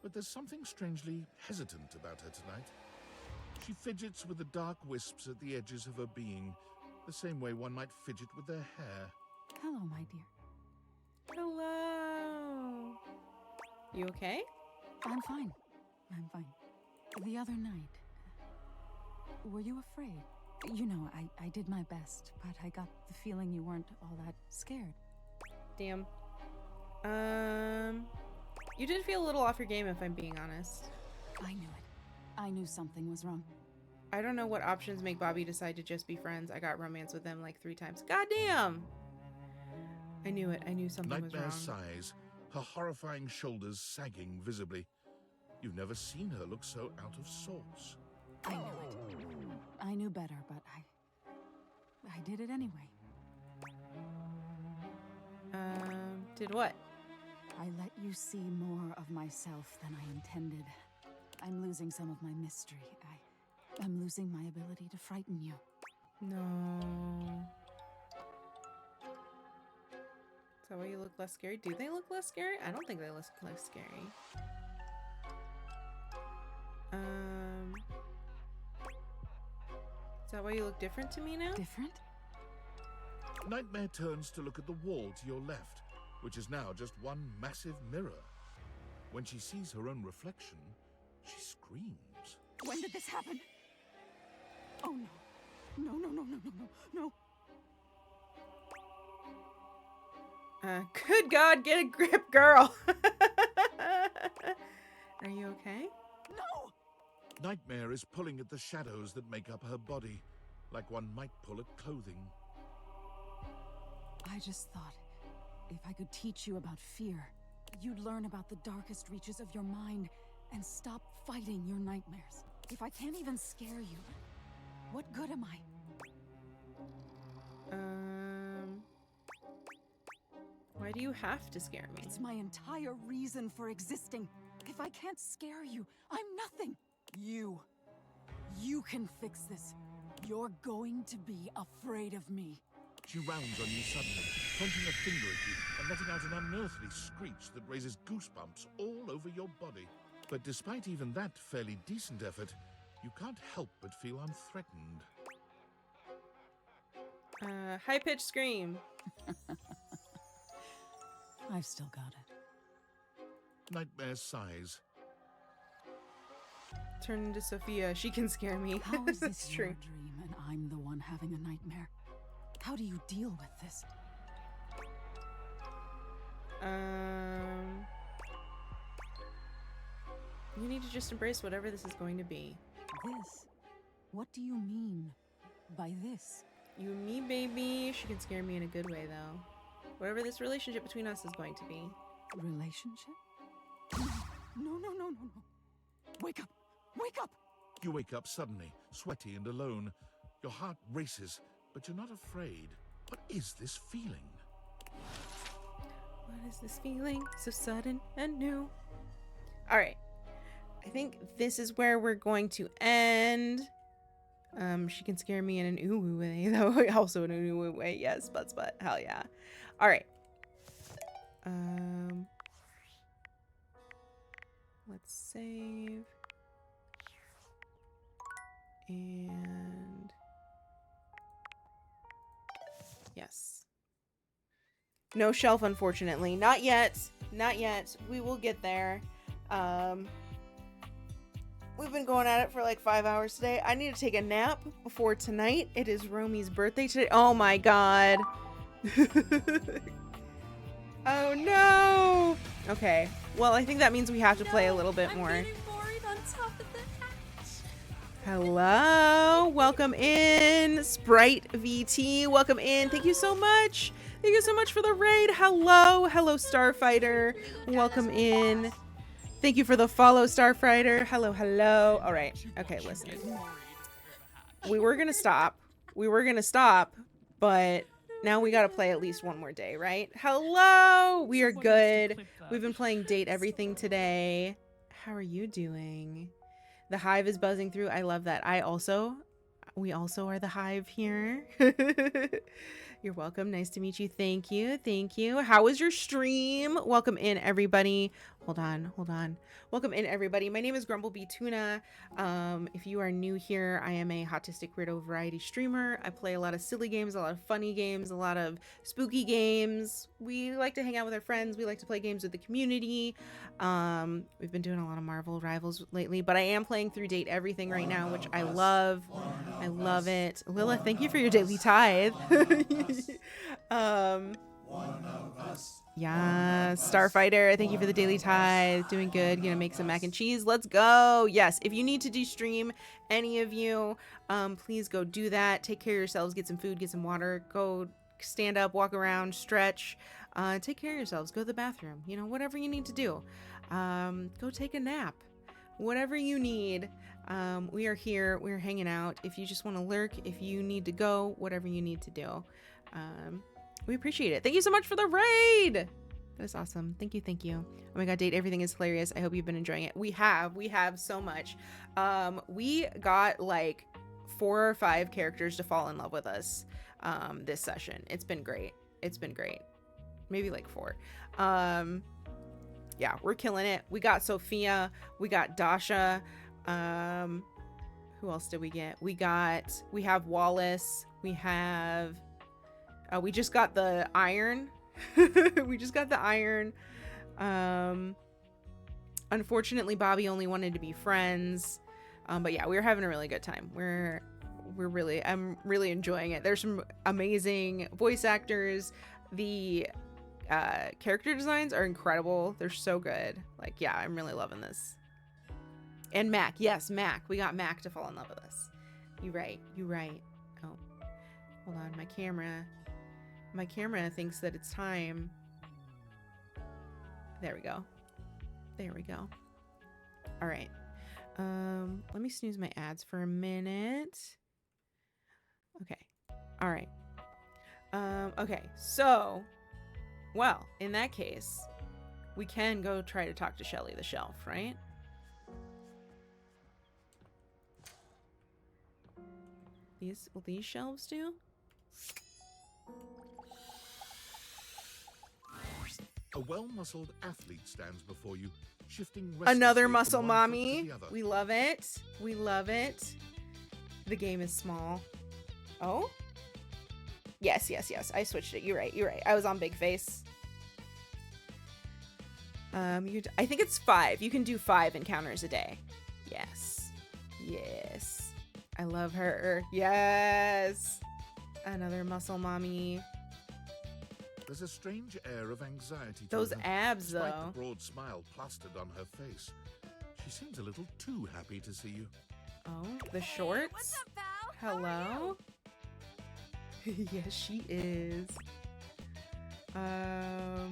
but there's something strangely hesitant about her tonight. She fidgets with the dark wisps at the edges of her being, the same way one might fidget with their hair. Hello, my dear. Hello. You okay? I'm fine. I'm fine. The other night, were you afraid? You know, I did my best, but I got the feeling you weren't all that scared. Damn. You did feel a little off your game, if I'm being honest. I knew it. I knew something was wrong. I don't know what options make Bobby decide to just be friends. I got romance with them like 3 times. Goddamn! I knew it. I knew something was wrong. Nightmare sighs, her horrifying shoulders sagging visibly. You've never seen her look so out of sorts. I knew it. I knew better, but I did it anyway. Did what? I let you see more of myself than I intended. I'm losing some of my mystery. I'm losing my ability to frighten you. No. Is that why you look less scary? Do they look less scary? I don't think they look less scary. Is that why you look different to me now? Different? Nightmare turns to look at the wall to your left, which is now just one massive mirror. When she sees her own reflection, she screams. When did this happen? Oh no. No, no, no, no, no, no, no. Good God, get a grip, girl. Are you okay? No! Nightmare is pulling at the shadows that make up her body, like one might pull at clothing. I just thought, if I could teach you about fear, you'd learn about the darkest reaches of your mind and stop fighting your nightmares. If I can't even scare you, what good am I? Why do you have to scare me? It's my entire reason for existing. If I can't scare you, I'm nothing. You can fix this. You're going to be afraid of me. She rounds on you suddenly, pointing a finger at you and letting out an unearthly screech that raises goosebumps all over your body. But despite even that fairly decent effort, you can't help but feel unthreatened. High-pitched scream. I've still got it. Nightmare sighs. Turn into Sophia. She can scare me. How is That's this true. your dream and I'm the one having a nightmare? How do you deal with this? You need to just embrace whatever this is going to be. This? What do you mean by this? You and me, baby. She can scare me in a good way, though. Whatever this relationship between us is going to be. Relationship? No, no, no, no, no. Wake up! Wake up! You wake up suddenly, sweaty and alone. Your heart races, but you're not afraid. What is this feeling? What is this feeling? So sudden and new. All right. I think this is where we're going to end. She can scare me in an UwU way, though. Also in an UwU way. Yes, but hell yeah. All right. Let's save. And yes. No shelf, unfortunately. Not yet. Not yet. We will get there. We've been going at it for like 5 hours today. I need to take a nap before tonight. It is Romy's birthday today. Oh my god. Oh no. Okay. Well, I think that means we have to play a little bit more. On top of the hatch. Hello. Welcome in. Sprite VT. Welcome in. Thank you so much. Thank you so much for the raid. Hello. Hello, Starfighter. Welcome in. Thank you for the follow, Starfighter. Hello, hello. All right. Okay, listen. We were going to stop. But now we got to play at least one more day, right? Hello. We are good. We've been playing Date Everything today. How are you doing? The hive is buzzing through. I love that. We also are the hive here. You're welcome. Nice to meet you. Thank you. Thank you. How was your stream? Welcome in, everybody. Hold on. Welcome in, everybody. My name is Grumblebee Tuna. If you are new here, I am a Hotistic Weirdo variety streamer. I play a lot of silly games, a lot of funny games, a lot of spooky games. We like to hang out with our friends. We like to play games with the community. We've been doing a lot of Marvel Rivals lately, but I am playing through Date Everything right now, which I love. I love it. Lila, thank you for your daily tithe. Yeah, Starfighter, thank you for the daily tithe. Doing good. Gonna make some mac and cheese. Let's go. Yes, if you need to de-stream, any of you, please go do that. Take care of yourselves. Get some food, get some water. Go stand up, walk around, stretch. Take care of yourselves. Go to the bathroom. You know, whatever you need to do. Go take a nap. Whatever you need. We are here. We're hanging out. If you just want to lurk, if you need to go, whatever you need to do. We appreciate it. Thank you so much for the raid. That is awesome. Thank you. Oh my god, Date Everything is hilarious. I hope you've been enjoying it. We have so much. We got like 4 or 5 characters to fall in love with us this session. It's been great. Maybe like 4. Yeah, we're killing it. We got Sophia, we got Dasha. Who else did we get? We have Wallace. We just got the iron. Unfortunately, Bobby only wanted to be friends. But yeah, we were having a really good time. I'm really enjoying it. There's some amazing voice actors. The character designs are incredible. They're so good. Like, yeah, I'm really loving this. And Mac. Yes, Mac. We got Mac to fall in love with us. You right. Oh, hold on. My camera thinks that it's time. There we go. All right. Let me snooze my ads for a minute. Okay. All right. Okay. So, well, in that case, we can go try to talk to Shelly the Shelf, right? Will these shelves do? A well-muscled athlete stands before you, shifting restlessly Another from muscle one foot mommy. to the other. We love it. The game is small. Oh? Yes. I switched it. You're right. I was on big face. I think it's 5. You can do 5 encounters a day. Yes. I love her. Yes. Another muscle mommy. There's a strange air of anxiety to Those her, abs, despite though. the broad smile plastered on her face. She seems a little too happy to see you. Oh, the shorts? What's up, pal? Hello? Yes, she is. I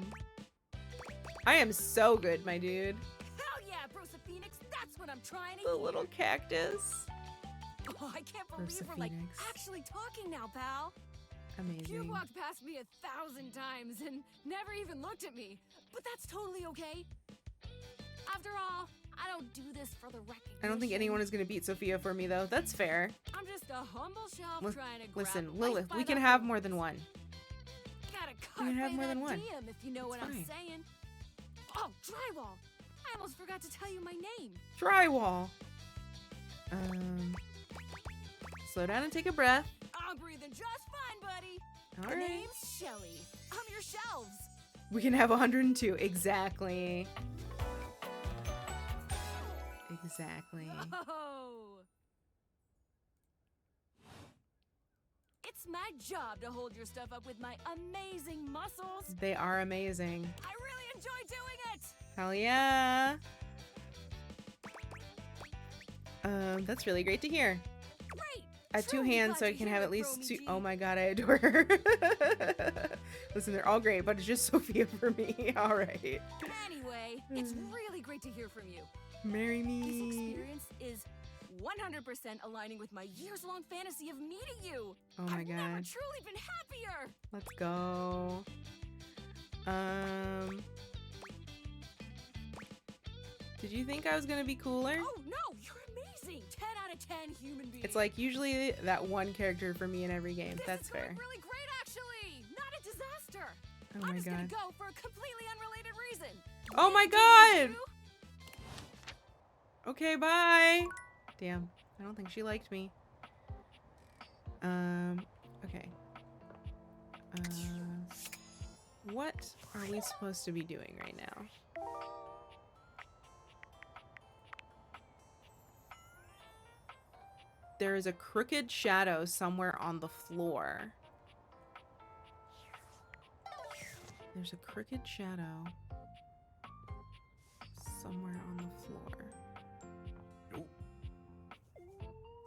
am so good, my dude. Hell yeah, Bruce Phoenix. That's what I'm trying to The hear. little cactus. Oh, I can't believe Bruce we're like Phoenix. actually talking now, pal. Amazing. You walked past me 1,000 times and never even looked at me, but that's totally okay. After all, I don't do this for the recognition. I don't think anyone is going to beat Sophia for me, though. That's fair. I'm just a humble shelf trying to grab Listen, life Lilith, by we the can have horns. more than one. Gotta We can have carpe more than that one. diem, if you know what I'm fine. saying. Oh, drywall! I almost forgot to tell you my name. Drywall. Slow down and take a breath. I'm breathing just fine, buddy. All The right. name's Shelly. I'm your shelves. We can have 102. Exactly. Oh. It's my job to hold your stuff up with my amazing muscles. They are amazing. I really enjoy doing it. Hell yeah. That's really great to hear. Great. I have 2 Truly hands, glad so I to can hear have it, at least Romy 2. G. Oh my god, I adore her. Listen, they're all great, but it's just Sophia for me. All right. Anyway, it's really great to hear from you. Marry This me. experience is 100% aligning with my years-long fantasy of meeting you. Oh my I've never god. truly been happier. Let's go. Did you think I was gonna be cooler? Oh no, you're amazing. 10 out of 10 human being. It's like usually that one character for me in every game. This That's is going fair. really great, actually. Not a disaster. Oh I'm my just gonna god. go for a completely unrelated reason. Oh my god! Okay, bye. Damn, I don't think she liked me. Okay. What are we supposed to be doing right now? There is a crooked shadow somewhere on the floor. There's a crooked shadow somewhere on the floor.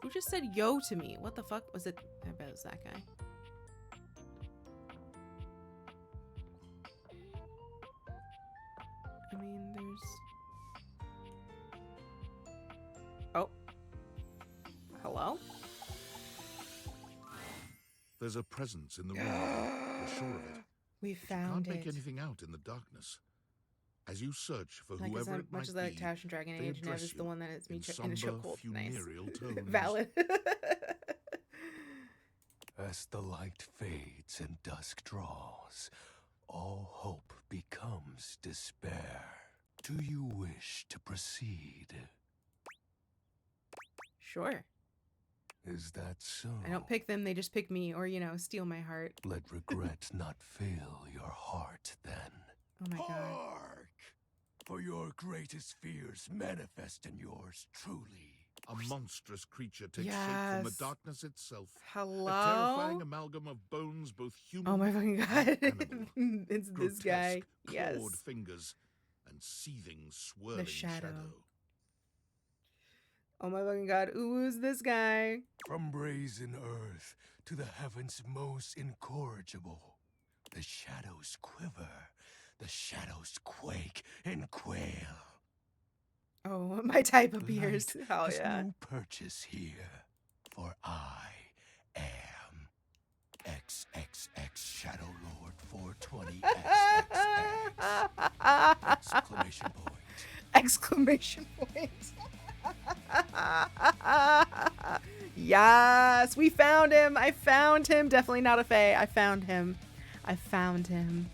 Who just said yo to me? What the fuck was it? I bet it was that guy. I mean, there's... Oh. Hello? There's a presence in the room. You're sure of it. We You found can't make it. anything out in the darkness. As you search for Like whoever as it much might as like be, Tash and Dragon they Age, Nev address is the you one that is me in in a somber, chokehold. Nice. funereal tones. Valid. As the light fades and dusk draws, all hope becomes despair. Do you wish to proceed? Sure. Is that so? I don't pick them, they just pick me, or, you know, steal my heart. Let regret not fill your heart then. Oh my god. Hark! For your greatest fears manifest in yours truly. A monstrous creature takes shape Yes. from the darkness itself. Hello? A terrifying amalgam of bones, both human Oh my fucking god. and animal. It's this guy. Grotesque, Yes. clawed fingers and seething, swirling shadow. shadow. Oh my fucking god. Who's this guy? From brazen earth to the heavens most incorrigible, the shadows quiver, the shadows quake and quail. Oh, my type The appears. light Hell has yeah. no purchase here, for I am XXX Shadow Lord 420 XXX! Exclamation point. Exclamation point. Yes, we found him. I found him. Definitely not a fae. I found him. I found him.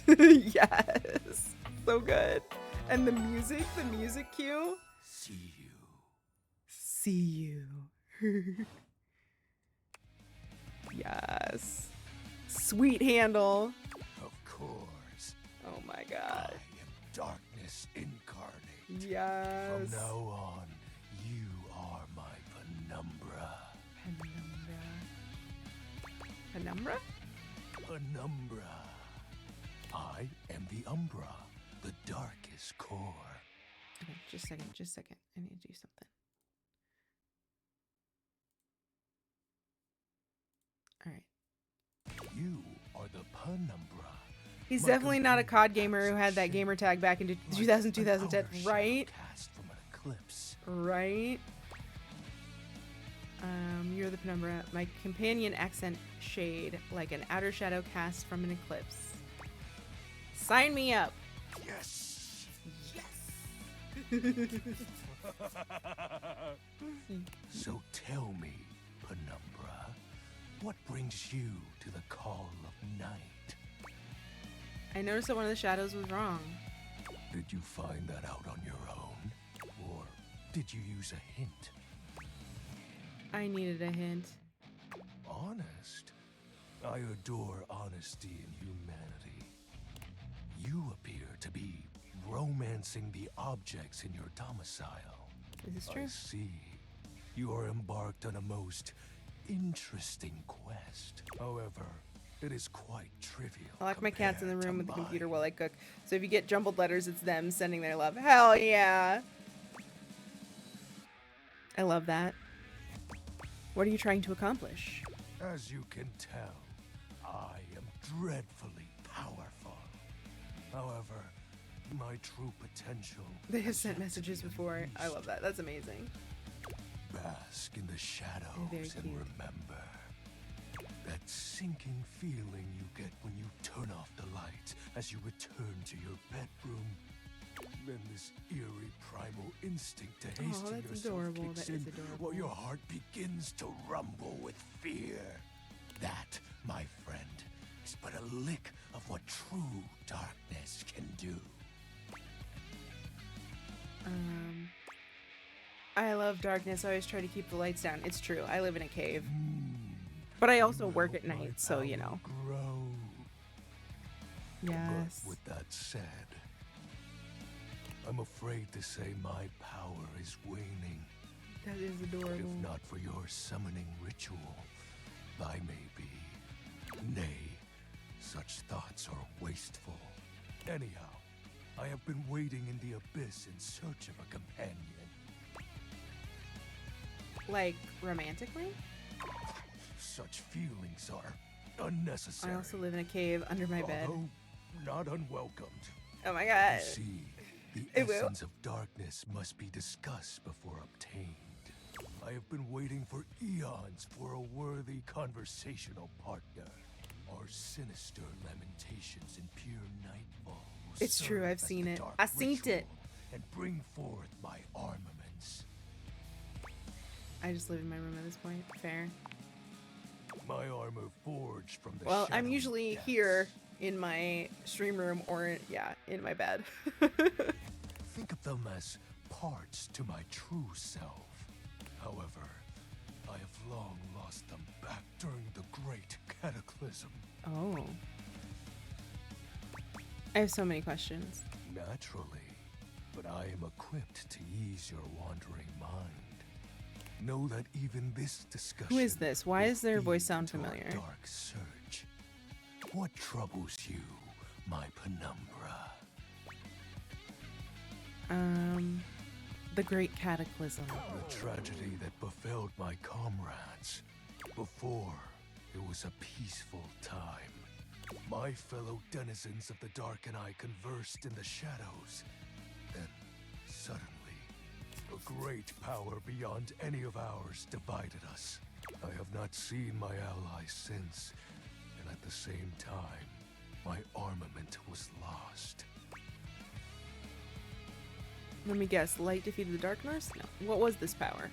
Yes. So good. And the music cue. See you. See you. Yes. Sweet handle. Of course. Oh my god. I am darkness incarnate. Yes. From now on, you are my penumbra. Penumbra? Penumbra. I am the umbra, the darkest core. Okay, just a second. I need to do something. Alright. You are the penumbra. He's My definitely not a COD gamer who companion had that gamer tag back in 2000, 2010, right? cast from an eclipse. Right? You're the penumbra. My companion accent shade like an outer shadow cast from an eclipse. Sign me up. Yes. So tell me, penumbra, what brings you to the call of night? I noticed that one of the shadows was wrong. Did you find that out on your own? Or did you use a hint? I needed a hint. Honest? I adore honesty and humanity. You appear to be romancing the objects in your domicile. This is true. I see. You are embarked on a most interesting quest. However, it is quite trivial. I lock my cats in the compared room to with the mine. computer while I cook. So if you get jumbled letters, it's them sending their love. Hell yeah. I love that. What are you trying to accomplish? As you can tell, I am dreadfully powerful. However, my true potential... They have sent messages before. I love that. That's amazing. Bask in the shadows They're very and cute. remember that sinking feeling you get when you turn off the lights as you return to your bedroom. Then this eerie primal instinct to hasten that's yourself adorable. kicks That is in adorable. while your heart begins to rumble with fear. That, my friend, is but a lick of what true darkness can do. I love darkness. I always try to keep the lights down. It's true. I live in a cave. But I also work at night, so you know. Grow. Yes. But with that said, I'm afraid to say my power is waning. That is adorable. If not for your summoning ritual, I may be. Nay, such thoughts are wasteful. Anyhow, I have been wading in the abyss in search of a companion. Like, romantically? Such feelings are unnecessary. I also live in a cave under my bed. Although not unwelcomed. Oh my god. You see, the UwU. essence of darkness must be discussed before obtained. I have been waiting for eons for a worthy conversational partner. Our sinister lamentations in pure nightfall will It's true, serve I've as seen the it. dark I've seen ritual it. And bring forth my armaments. I just live in my room at this point. Fair. My armor forged from the Well, I'm shadowy usually depths. here in my stream room or, yeah, in my bed. Think of them as parts to my true self. However, I have long lost them back during the Great Cataclysm. Oh. I have so many questions. Naturally, but I am equipped to ease your wandering mind. Know that even this discussion. Who is this? Why does their voice sound into our familiar? Dark search. What troubles you, my penumbra? The Great Cataclysm. The tragedy that befell my comrades. Before, it was a peaceful time. My fellow denizens of the dark and I conversed in the shadows. Then, suddenly, a great power beyond any of ours divided us. I have not seen my allies since, and at the same time, my armament was lost. Let me guess. Light defeated the darkness? No. What was this power?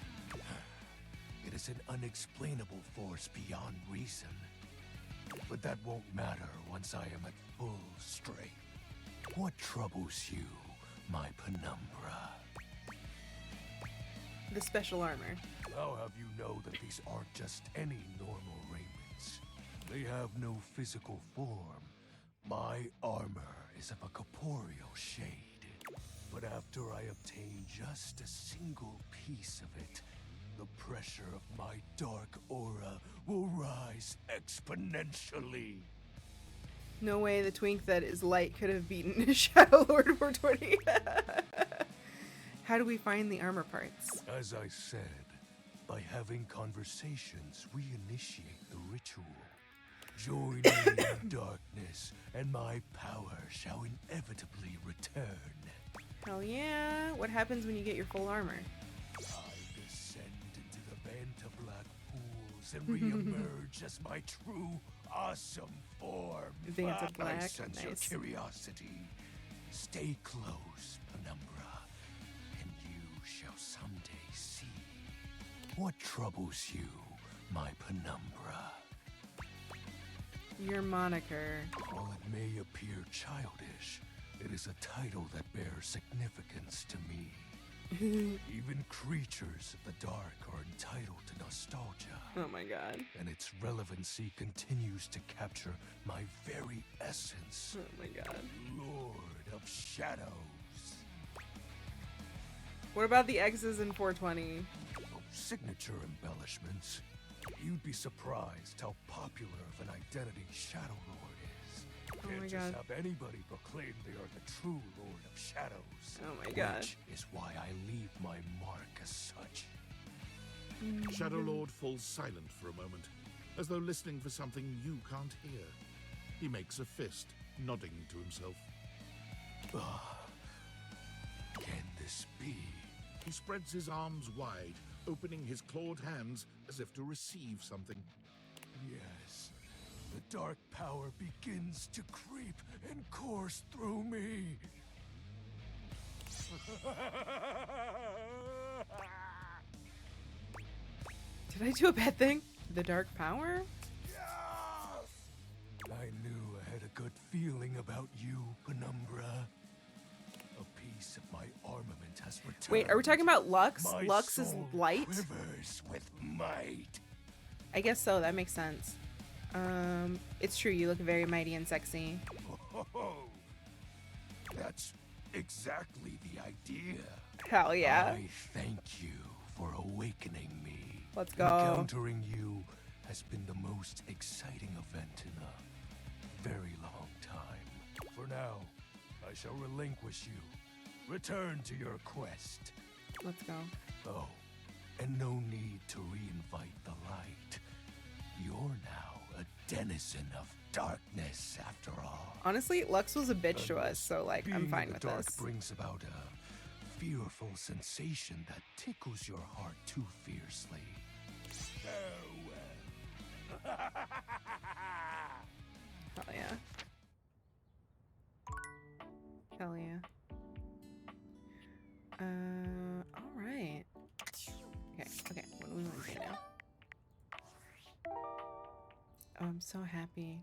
It is an unexplainable force beyond reason. But that won't matter once I am at full strength. What troubles you, my penumbra? The special armor. I'll have you know that these aren't just any normal raiments. They have no physical form. My armor is of a corporeal shade. But after I obtain just a single piece of it, the pressure of my dark aura will rise exponentially. No way the twink that is light could have beaten Shadow Lord 420. How do we find the armor parts? As I said, by having conversations, we initiate the ritual. Join me in darkness, and my power shall inevitably return. Hell yeah. What happens when you get your full armor? I descend into the vent of black pools and re-emerge as my true, awesome form. Vent of black, I sense nice. your curiosity. Stay close, penumbra, and you shall someday see. What troubles you, my penumbra? Your moniker. While it may appear childish, it is a title that bears significance to me. Even creatures of the dark are entitled to nostalgia. Oh my god. And its relevancy continues to capture my very essence. Oh my god. Lord of Shadows. What about the X's in 420? Oh, signature embellishments. You'd be surprised how popular of an identity Shadow Lord is. Oh my Can't just god. have anybody proclaim they are the true Lord of Shadows. Oh my god. Which is why I leave my mark as such. Shadow Lord falls silent for a moment, as though listening for something you can't hear. He makes a fist, nodding to himself. Can this be? He spreads his arms wide, opening his clawed hands as if to receive something. Yes. The dark power begins to creep and course through me. Did I do a bad thing? The dark power? I knew I had a good feeling about you, Penumbra. A piece of my armament has returned. Wait, are we talking about Lux? My Lux is soul light? quivers with might. I guess so. That makes sense. It's true. You look very mighty and sexy. Oh, that's exactly the idea. Hell yeah. I thank you for awakening me. Let's go. Encountering you has been the most exciting event in a very long time. For now, I shall relinquish you. Return to your quest. Let's go. Oh, and no need to reinvite the light. You're now a denizen of darkness after all. Honestly, Lux was a bitch to us, so like I'm Being fine in with the dark this. brings about a fearful sensation that tickles your heart too fiercely. Farewell. Hell yeah. Hell yeah. Alright. Okay, what do we want to do now? Oh, I'm so happy.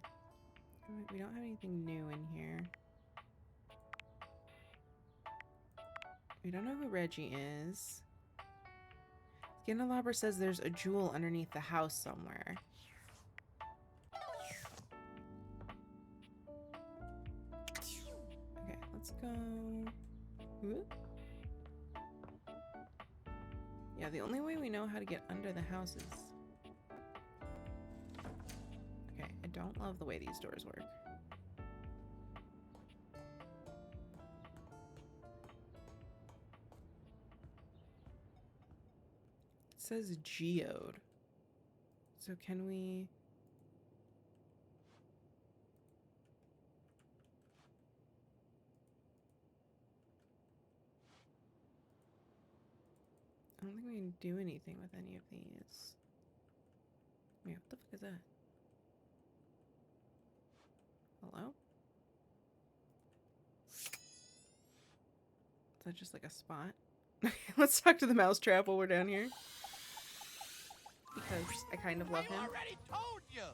We don't have anything new in here. We don't know who Reggie is. Candelabra says there's a jewel underneath the house somewhere. Okay, let's go. Whoop. Yeah, the only way we know how to get under the house is... Okay, I don't love the way these doors work. It says geode. So can we... I don't think we can do anything with any of these. Wait, what the fuck is that? Hello? Is that just like a spot? Let's talk to the mousetrap while we're down here. Because I kind of love him. I already told you!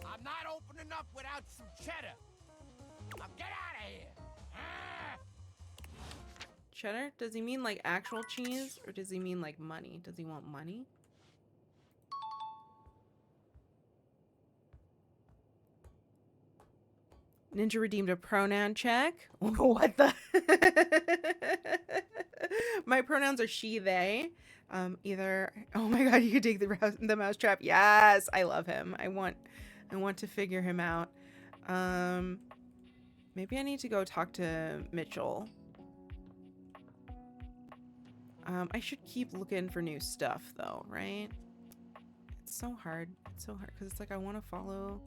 I'm not opening up without some cheddar. Now get out of here! Cheddar? Does he mean like actual cheese? Or does he mean like money? Does he want money? Ninja redeemed a pronoun check. What the? My pronouns are she, they. Either. Oh my god, you could take the mousetrap. Yes, I love him. I want to figure him out. Maybe I need to go talk to Mitchell. I should keep looking for new stuff though, right? It's so hard. It's so hard because it's like I want to follow.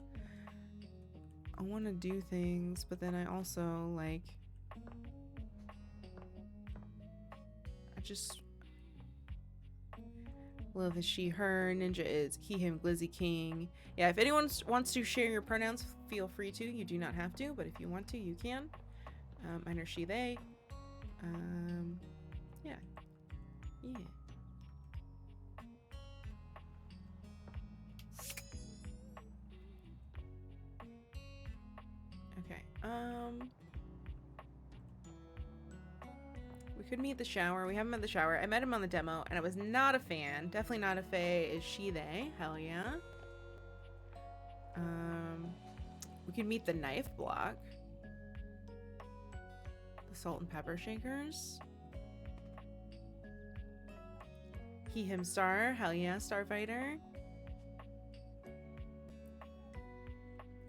I want to do things, but then I also like. I just love the she, her. Ninja is he, him, glizzy, king. Yeah, if anyone wants to share your pronouns, feel free to. You do not have to, but if you want to, you can. Mine are she, they. Yeah. Yeah. Okay. We could meet at the shower. We haven't met the shower. I met him on the demo, and I was not a fan. Definitely not a fae. Is she, they? Hell yeah. We could meet the knife block. The salt and pepper shakers. He, him, star. Hell yeah, Starfighter.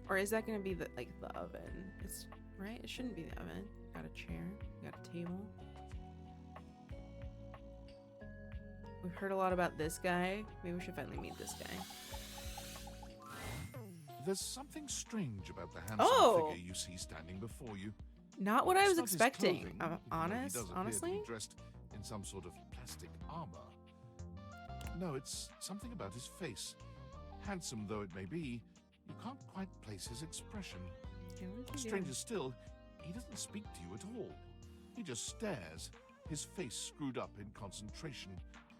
Or is that gonna be the the oven? It's right. It shouldn't be the oven. Got a chair. Got a table. We've heard a lot about this guy. Maybe we should finally meet this guy. There's something strange about the handsome figure you see standing before you. Not what I was It's not his expecting. clothing, I'm even though honest. he does appear to Honestly. be dressed in some sort of plastic armor. No, it's something about his face. Handsome though it may be, you can't quite place his expression. Yeah, what does he do? Stranger still, he doesn't speak to you at all. He just stares, his face screwed up in concentration,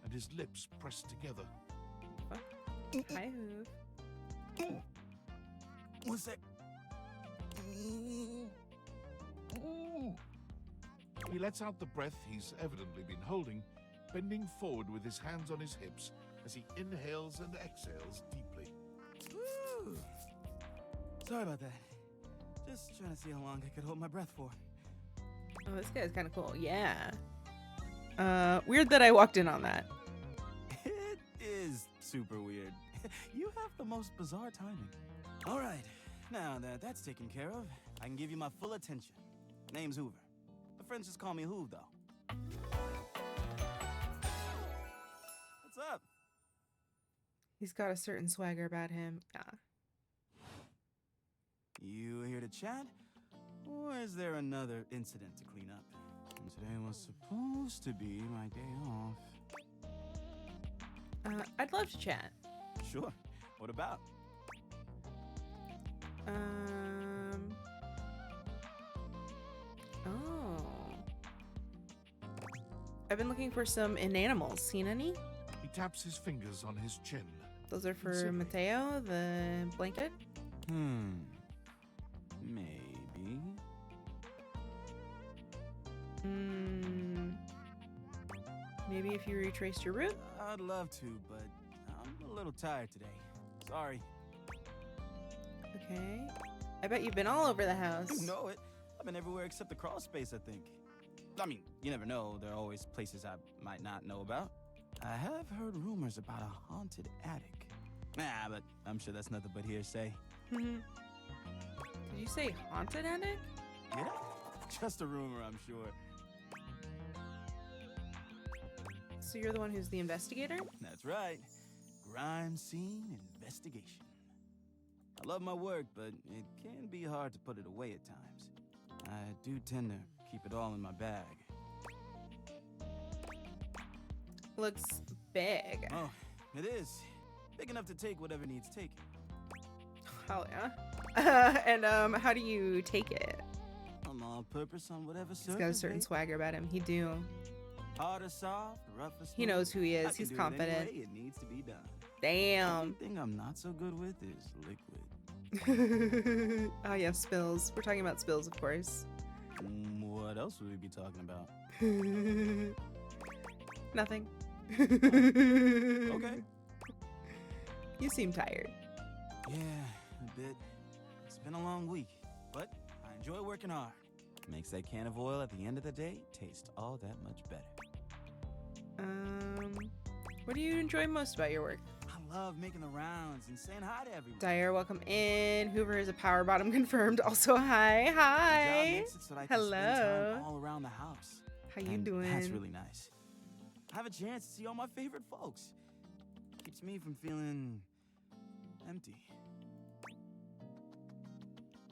and his lips pressed together. Hi, Hoof. What's that? He lets out the breath he's evidently been holding, bending forward with his hands on his hips as he inhales and exhales deeply. Woo. Sorry about that. Just trying to see how long I could hold my breath for. Oh, this guy's kind of cool. Yeah. Weird that I walked in on that. It is super weird. You have the most bizarre timing. All right. Now that that's taken care of, I can give you my full attention. Name's Hoover. My friends just call me Hoov, though. What's up? He's got a certain swagger about him. Yeah. You here to chat? Or is there another incident to clean up? And today was supposed to be my day off. I'd love to chat. Sure. What about? Oh. I've been looking for some inanimals. Seen any? He taps his fingers on his chin. Those are for Mateo, the blanket? Maybe. Maybe if you retraced your route? I'd love to, but I'm a little tired today. Sorry. Okay. I bet you've been all over the house. You know it. I've been everywhere except the crawl space, I think. I mean, you never know. There are always places I might not know about. I have heard rumors about a haunted attic. Nah, but I'm sure that's nothing but hearsay. Did you say haunted attic? Yeah, just a rumor, I'm sure. So you're the one who's the investigator? That's right. Crime scene investigation. I love my work, but it can be hard to put it away at times. I do tend to keep it all in my bag. Looks big. Oh, it is. Big enough to take whatever needs taken. Hell yeah. And how do you take it? I'm all purpose on whatever surface. He's got a certain swagger about him. He do. Hard or soft, rough or smooth. He knows who he is. He's do confident. It, it needs to be done. Damn. The thing I'm not so good with is liquid. Oh yeah, spills. We're talking about spills, of course. What else would we be talking about? Nothing. Okay. You seem tired. Yeah, a bit. It's been a long week, but I enjoy working hard. Makes that can of oil at the end of the day taste all that much better. What do you enjoy most about your work? I love making the rounds and saying hi to everyone. Dyer, welcome in. Hoover is a power bottom confirmed. Also, hi. Hi. The job makes it so that I can Hello. spend time all around the house. How you And doing? That's really nice. I have a chance to see all my favorite folks. Keeps me from feeling empty.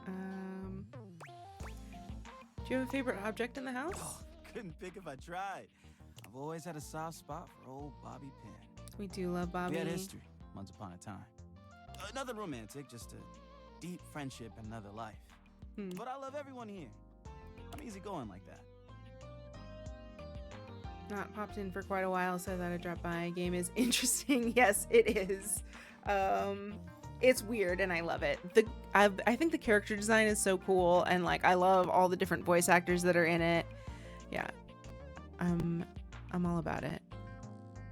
Do you have a favorite object in the house? Oh, couldn't pick if I tried. I've always had a soft spot for old Bobby Penn. We do love Bobby. We had history once upon a time. Nothing romantic, just a deep friendship in another life. But I love everyone here. I'm easygoing like that. Not popped in for quite a while, so I thought I'd drop by. Game is interesting. Yes, it is. It's weird and I love it. I think the character design is so cool, and like I love all the different voice actors that are in it. Yeah, I'm all about it.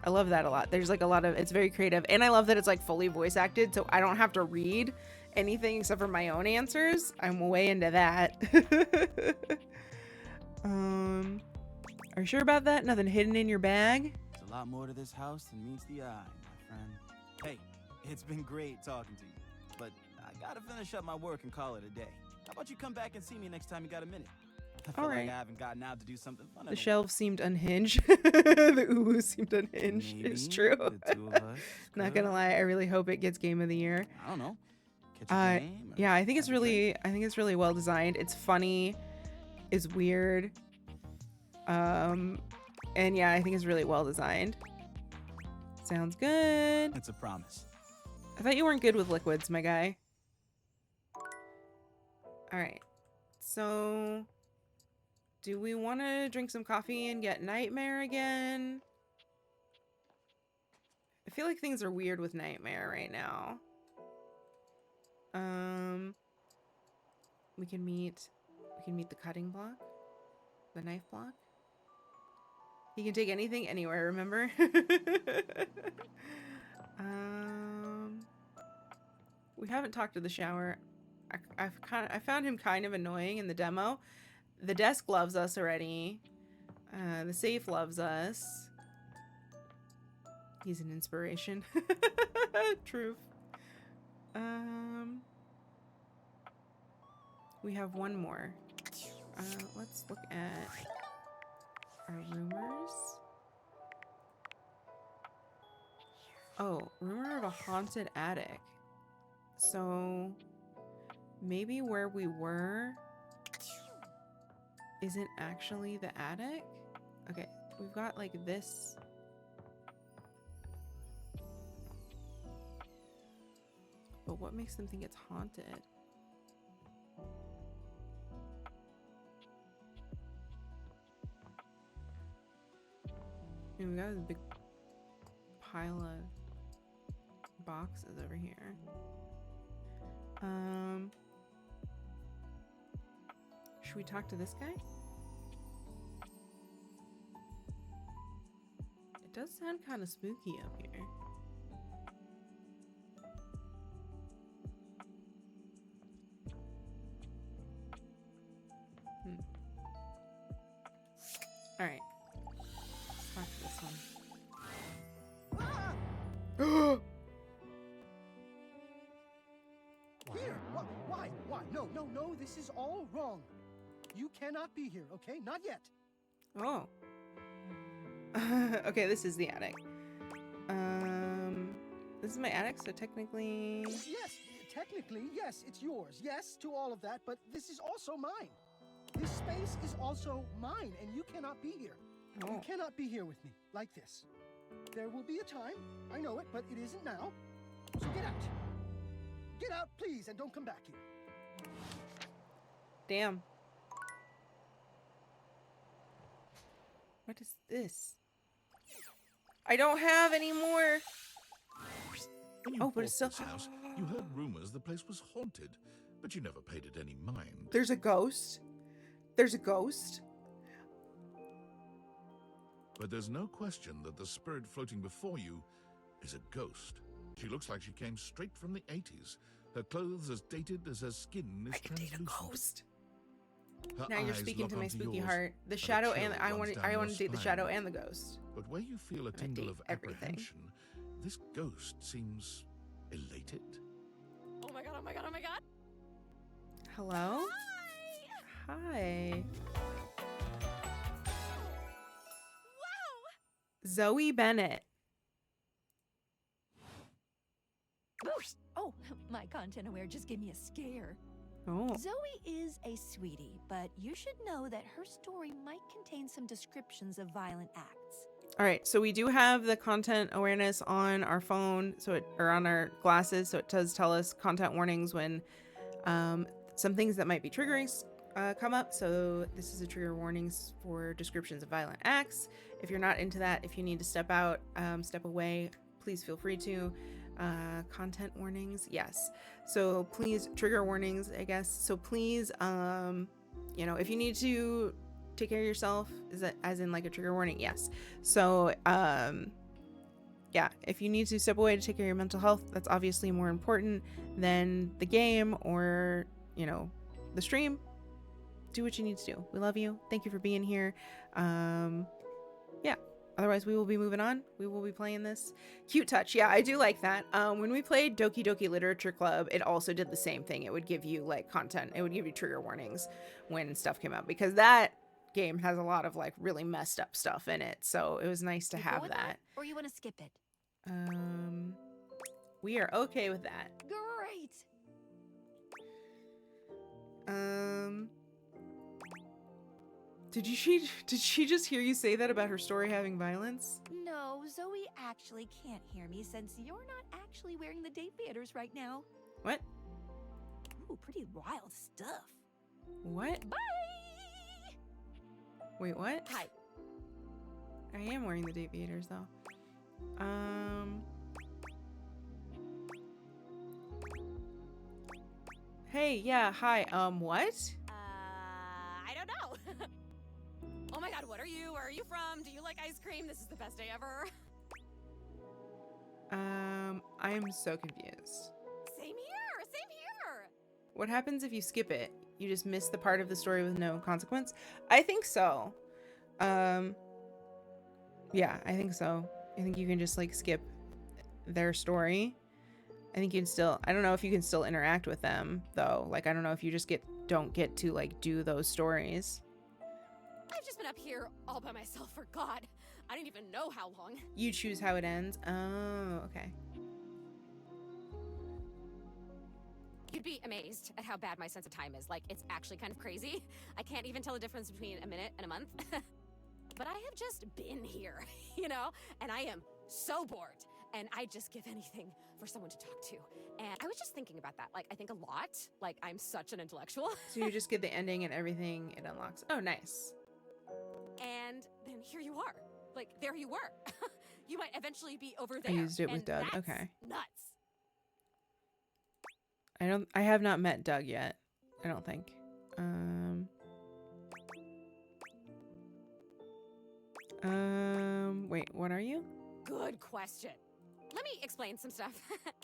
I love that a lot. There's like a lot of, it's very creative, and I love that it's like fully voice acted, so I don't have to read anything except for my own answers. I'm way into that. Are you sure about that? Nothing hidden in your bag? There's a lot more to this house than meets the eye, my friend. Hey, it's been great talking to you, but I gotta finish up my work and call it a day. How about you come back and see me next time you got a minute? I feel like I haven't gotten out to do something fun. The shelves seemed unhinged. The UwU seemed unhinged. Maybe it's true. the two of us Not gonna lie, I really hope it gets Game of the Year. I don't know. Catch a game? Yeah, I think it's really well designed. It's funny. It's weird. And yeah, I think it's really well designed. Sounds good. It's a promise. I thought you weren't good with liquids, my guy. All right. So, do we want to drink some coffee and get Nightmare again? I feel like things are weird with Nightmare right now. We can meet the cutting block. The knife block? He can take anything anywhere, remember? We haven't talked to the shower. I found him kind of annoying in the demo. The desk loves us already. The safe loves us. He's an inspiration. Truth. We have one more. Let's look at our rumors. Oh, rumor of a haunted attic. So maybe where we were isn't actually the attic? Okay, we've got like this. But what makes them think it's haunted? And we got this big pile of boxes over here. Should we talk to this guy? It does sound kind of spooky up here. All right. Let's talk to this one. Here! Why? No, this is all wrong. You cannot be here, okay? Not yet. Oh. Okay, this is the attic. This is my attic, so technically... Yes, technically, yes, it's yours. Yes, to all of that, but this is also mine. This space is also mine, and you cannot be here. Oh. You cannot be here with me, like this. There will be a time, I know it, but it isn't now. So get out. Get out, please, and don't come back here. Damn. What is this? I don't have any more. When you bought this house, you heard rumors the place was haunted, but you never paid it any mind. There's a ghost. There's a ghost. But there's no question that the spirit floating before you is a ghost. She looks like she came straight from the 80s. Her clothes as dated as her skin is translucent. A ghost. Her Now you're eyes speaking lock to my onto spooky yours, heart. The and a shadow chill and I runs want down to your date the spine. shadow and the ghost. But where you feel a tingle of everything. apprehension, this ghost seems elated. Oh my god, oh my god, oh my god. Hello? Hi. Wow! Zoe Bennett. Oh, my content aware just gave me a scare. Oh. Zoe is a sweetie, but you should know that her story might contain some descriptions of violent acts. All right, so we do have the content awareness on our phone, or on our glasses, so it does tell us content warnings when some things that might be triggering come up. So this is a trigger warnings for descriptions of violent acts. If you're not into that, if you need to step out, step away, please feel free to. Content warnings, yes. So please, trigger warnings, I guess. So please, if you need to take care of yourself, is that as in like a trigger warning? Yes. So yeah, if you need to step away to take care of your mental health, that's obviously more important than the game or the stream. Do what you need to do. We love you. Thank you for being here. Yeah, otherwise we will be moving on. We will be playing this. Cute touch. Yeah, I do like that. When we played Doki Doki Literature Club, it also did the same thing. It would give you like content. It would give you trigger warnings when stuff came out, because that game has a lot of like really messed up stuff in it. So it was nice to have that. Or you want to skip it? We are okay with that. Great. Did she just hear you say that about her story having violence? No, Zoe actually can't hear me since you're not actually wearing the date theaters right now. What? Ooh, pretty wild stuff. What? Bye! Wait, what? Hi. I am wearing the date theaters though. Hey, yeah, hi. What? I don't know. my god, what are you? Where are you from? Do you like ice cream? This is the best day ever. I am so confused. Same here, same here. What happens if you skip it? You just miss the part of the story with no consequence? I think so. Yeah, I think so. I think you can just like skip their story. I think you can still, I don't know if you can still interact with them though. Like, I don't know if you just don't get to like do those stories. I've just been up here all by myself for God. I didn't even know how long. You choose how it ends. Oh, okay. You'd be amazed at how bad my sense of time is. Like, it's actually kind of crazy. I can't even tell the difference between a minute and a month. But I have just been here, you know? And I am so bored. And I'd just give anything for someone to talk to. And I was just thinking about that. Like, I think a lot. Like, I'm such an intellectual. So you just get the ending and everything it unlocks. Oh, nice. And then here you are. Like, there you were. You might eventually be over there. I used it with and Doug. That's Okay. nuts. I have not met Doug yet. I don't think. Wait, what are you? Good question. Let me explain some stuff.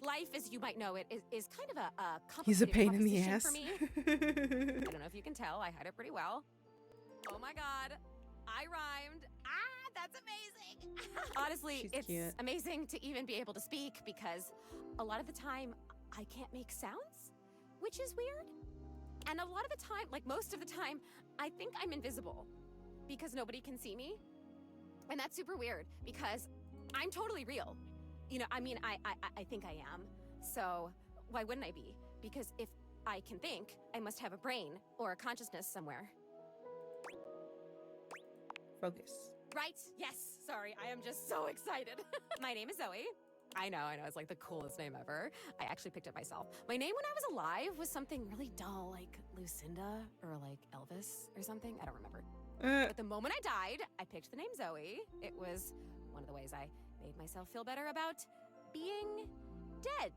Life, as you might know it, is kind of a complicated He's a pain in the proposition ass. for me. I don't know if you can tell. I hide it pretty well. Oh my god. I rhymed. Ah, that's amazing. Honestly, She's it's cute. amazing to even be able to speak because a lot of the time I can't make sounds, which is weird. And a lot of the time, like most of the time, I think I'm invisible because nobody can see me. And that's super weird because I'm totally real. You know, I mean, I think I am. So why wouldn't I be? Because if I can think, I must have a brain or a consciousness somewhere. Focus. Right? Yes. Sorry, I am just so excited. My name is Zoe. I know, it's like the coolest name ever. I actually picked it myself. My name when I was alive was something really dull, like Lucinda or like Elvis or something. I don't remember. But the moment I died, I picked the name Zoe. It was one of the ways I made myself feel better about being dead.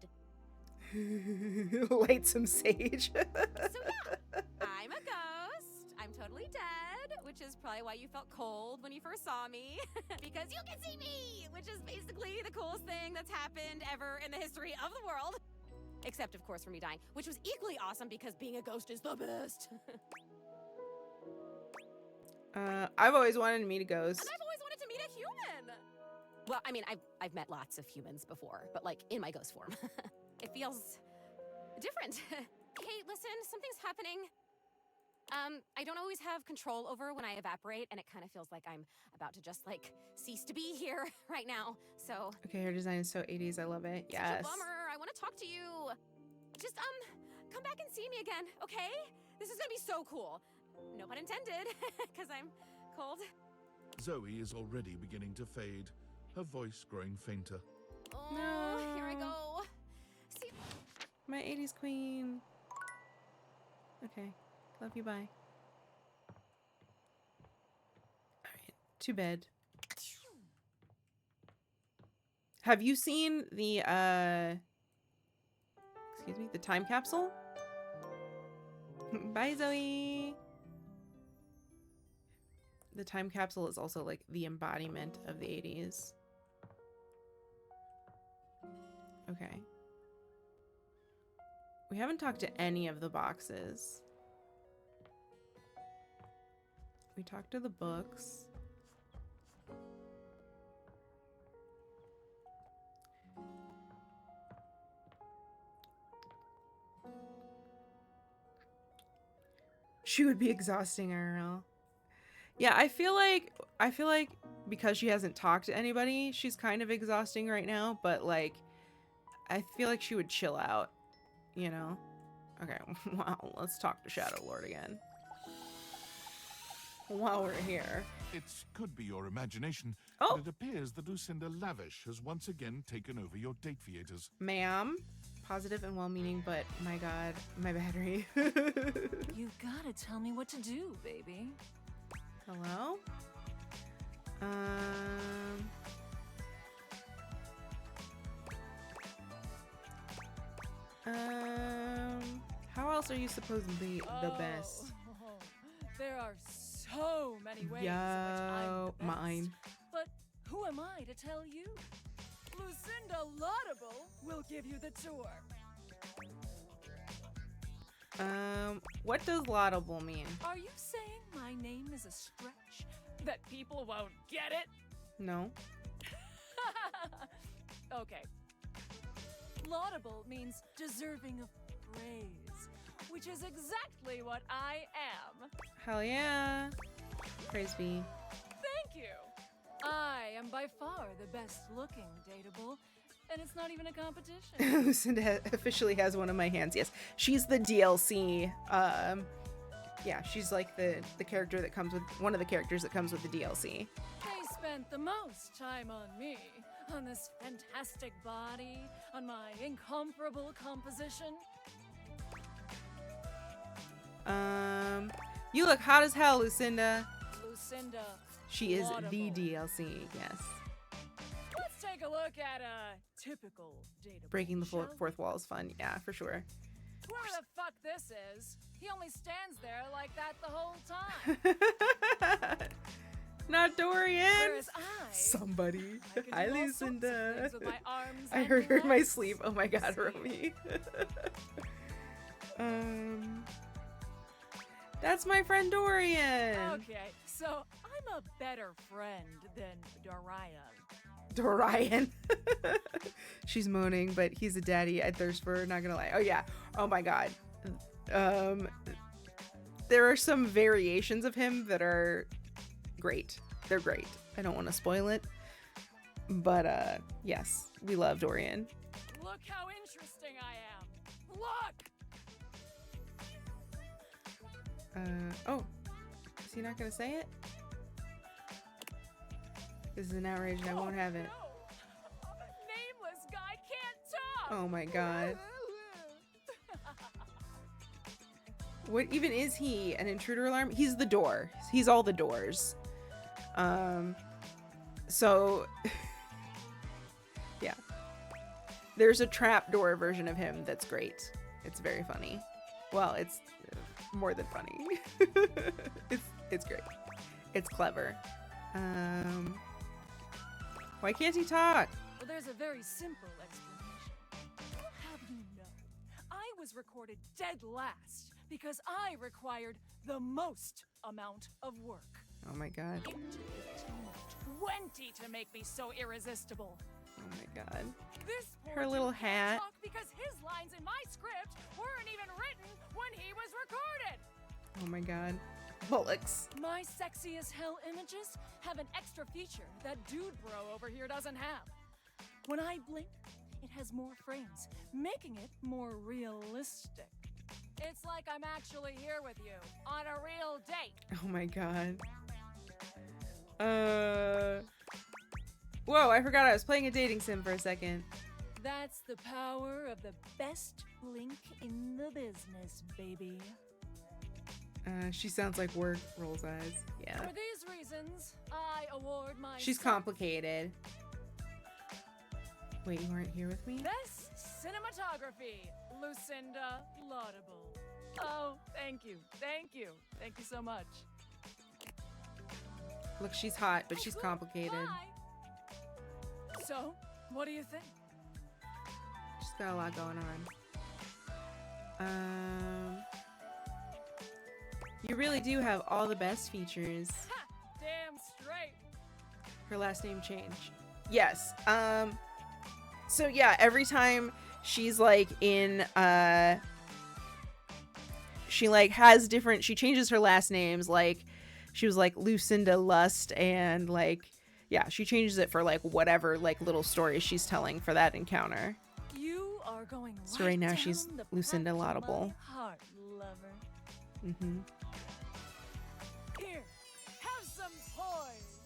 Light some sage. So yeah, I'm a ghost. I'm totally dead, which is probably why you felt cold when you first saw me. Because you can see me, which is basically the coolest thing that's happened ever in the history of the world. Except, of course, for me dying, which was equally awesome because being a ghost is the best. I've always wanted to meet a ghost. And I've always wanted to meet a human. Well, I mean, I've met lots of humans before, but like in my ghost form. It feels different. Hey, listen, something's happening. I don't always have control over when I evaporate, and it kind of feels like I'm about to just like cease to be here right now. So Okay, her design is so 80s. I love it. such Yes. a bummer. I want to talk to you. Just come back and see me again, okay? This is gonna be so cool. No pun intended, because I'm cold. Zoe is already beginning to fade, her voice growing fainter. Oh, here I go. See, My 80s queen. Okay. Love you, bye. Alright, to bed. Have you seen the, excuse me, the time capsule? Bye, Zoe! The time capsule is also, like, the embodiment of the 80s. Okay. We haven't talked to any of the boxes. We talked to the books. She would be exhausting, IRL. Yeah, I feel like because she hasn't talked to anybody, she's kind of exhausting right now, but like I feel like she would chill out, you know? Okay, well, let's talk to Shadow Lord again. While we're here. It could be your imagination, Oh. but it appears that Lucinda Lavish has once again taken over your date theaters. Ma'am, positive and well-meaning, but my god, my battery. You gotta tell me what to do, baby. Hello? How else are you supposed to be the best? There are so many ways in which I'm Yo, the best. mine. But who am I to tell you? Lucinda Laudable will give you the tour. What does laudable mean? Are you saying my name is a stretch? That people won't get it? No. Okay. Laudable means deserving of praise, which is exactly what I am. Hell yeah. Praise be. Thank you. I am by far the best looking dateable, and it's not even a competition. Lucinda officially has one of my hands. Yes, she's the DLC. Yeah, she's like the character that comes with one of the characters that comes with the DLC. They spent the most time on me, on this fantastic body, on my incomparable composition. You look hot as hell, Lucinda. Lucinda. She is Laudable. the DLC. Yes. Let's take a look at a typical dateable. Breaking the shall fourth wall is fun. Yeah, for sure. Whoever the fuck this is, he only stands there like that the whole time. Not Dorian. Whereas Somebody. I can Hi, do all sorts of Lucinda. things with my arms I and heard her in my legs. sleep. Oh my god, Romy. That's my friend Dorian. Okay, so I'm a better friend than Dorian. Dorian. She's moaning, but he's a daddy. I thirst for her, not gonna lie. Oh yeah. Oh my god. There are some variations of him that are great. They're great. I don't want to spoil it. But yes, we love Dorian. Look how interesting I am. Look! Oh. Is he not gonna say it? This is an outrage and I won't have it. Nameless guy can't talk! Oh my god. What even is he? An intruder alarm? He's the door. He's all the doors. So yeah. There's a trapdoor version of him that's great. It's very funny. Well, it's more than funny. It's great. It's clever. Why can't he talk? Well, there's a very simple explanation. How do you know? I was recorded dead last because I required the most amount of work. Oh my god. It took a team of 20 to make me so irresistible. Oh my god. This poor Her little dude can't hat. talk because his lines in my script weren't even written when he was recorded. Oh my god. Bullocks. My sexy as hell images have an extra feature that dude bro over here doesn't have. When I blink, it has more frames, making it more realistic. It's like I'm actually here with you on a real date. Oh my god. Whoa, I forgot I was playing a dating sim for a second. That's the power of the best blink in the business, baby. She sounds like word rolls eyes. Yeah. For these reasons, I award my She's complicated. Wait, you weren't here with me? Best cinematography, Lucinda Laudable. Oh, thank you. Thank you. Thank you so much. Look, she's hot, but she's complicated. Hi. So, what do you think? She's got a lot going on. You really do have all the best features. Ha! Damn straight. Her last name changed. Yes. So yeah, every time she's like in she like has different, she changes her last names, like she was like Lucinda Lust, and like yeah, she changes it for like whatever like little stories she's telling for that encounter. You are going So right now down she's the Lucinda path to Laudable. my heart, lover. Mm-hmm. Here, have some poise.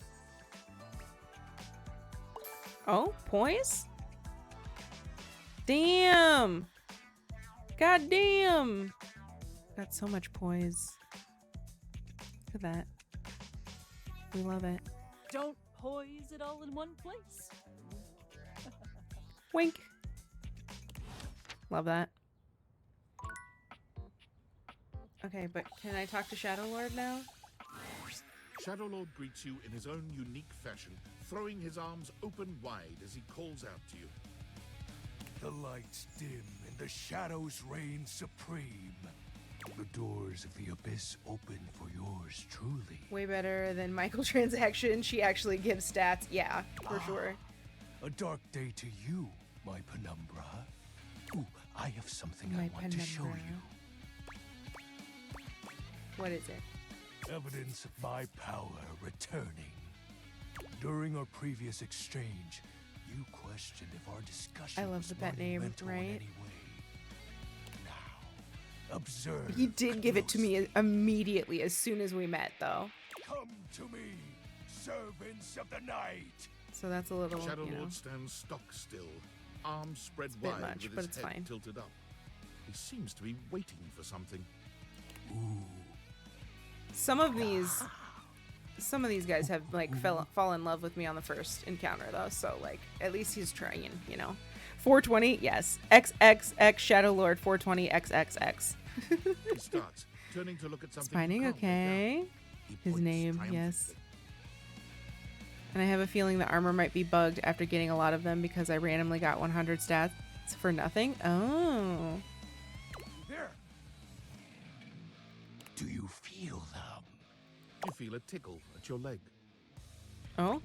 Oh, poise? Damn! God damn! Got so much poise. Look at that. We love it. Don't poise it all in one place. Wink. Love that. Okay, but can I talk to Shadow Lord now? Shadow Lord greets you in his own unique fashion, throwing his arms open wide as he calls out to you. The lights dim and the shadows reign supreme. The doors of the abyss open for yours truly. Way better than microtransaction. She actually gives stats. Yeah, for sure. A dark day to you, my penumbra. Ooh, I have something My I want to show penumbra. you. What is it? Evidence of my power returning. During our previous exchange, you questioned if our discussion I love was the pet name, monumental in right? any way. Now, observe. He did give it to me immediately as soon as we met, though. Come to me, servants of the night. So that's a little, Shadow you know. Lord stands stock still, arms spread It's a bit wide much, with but his it's head fine. tilted up. He seems to be waiting for something. Some of these guys have like fall in love with me on the first encounter though, so like at least he's trying, you know. 420, yes. XXX Shadow Lord 420 XXX. He starts, turning to look at something. Finding you can't make okay. out. He His points name, yes. triumphantly. And I have a feeling the armor might be bugged after getting a lot of them because I randomly got 100 stats for nothing. Oh. There. Do you feel them? You feel a tickle at your leg. Oh.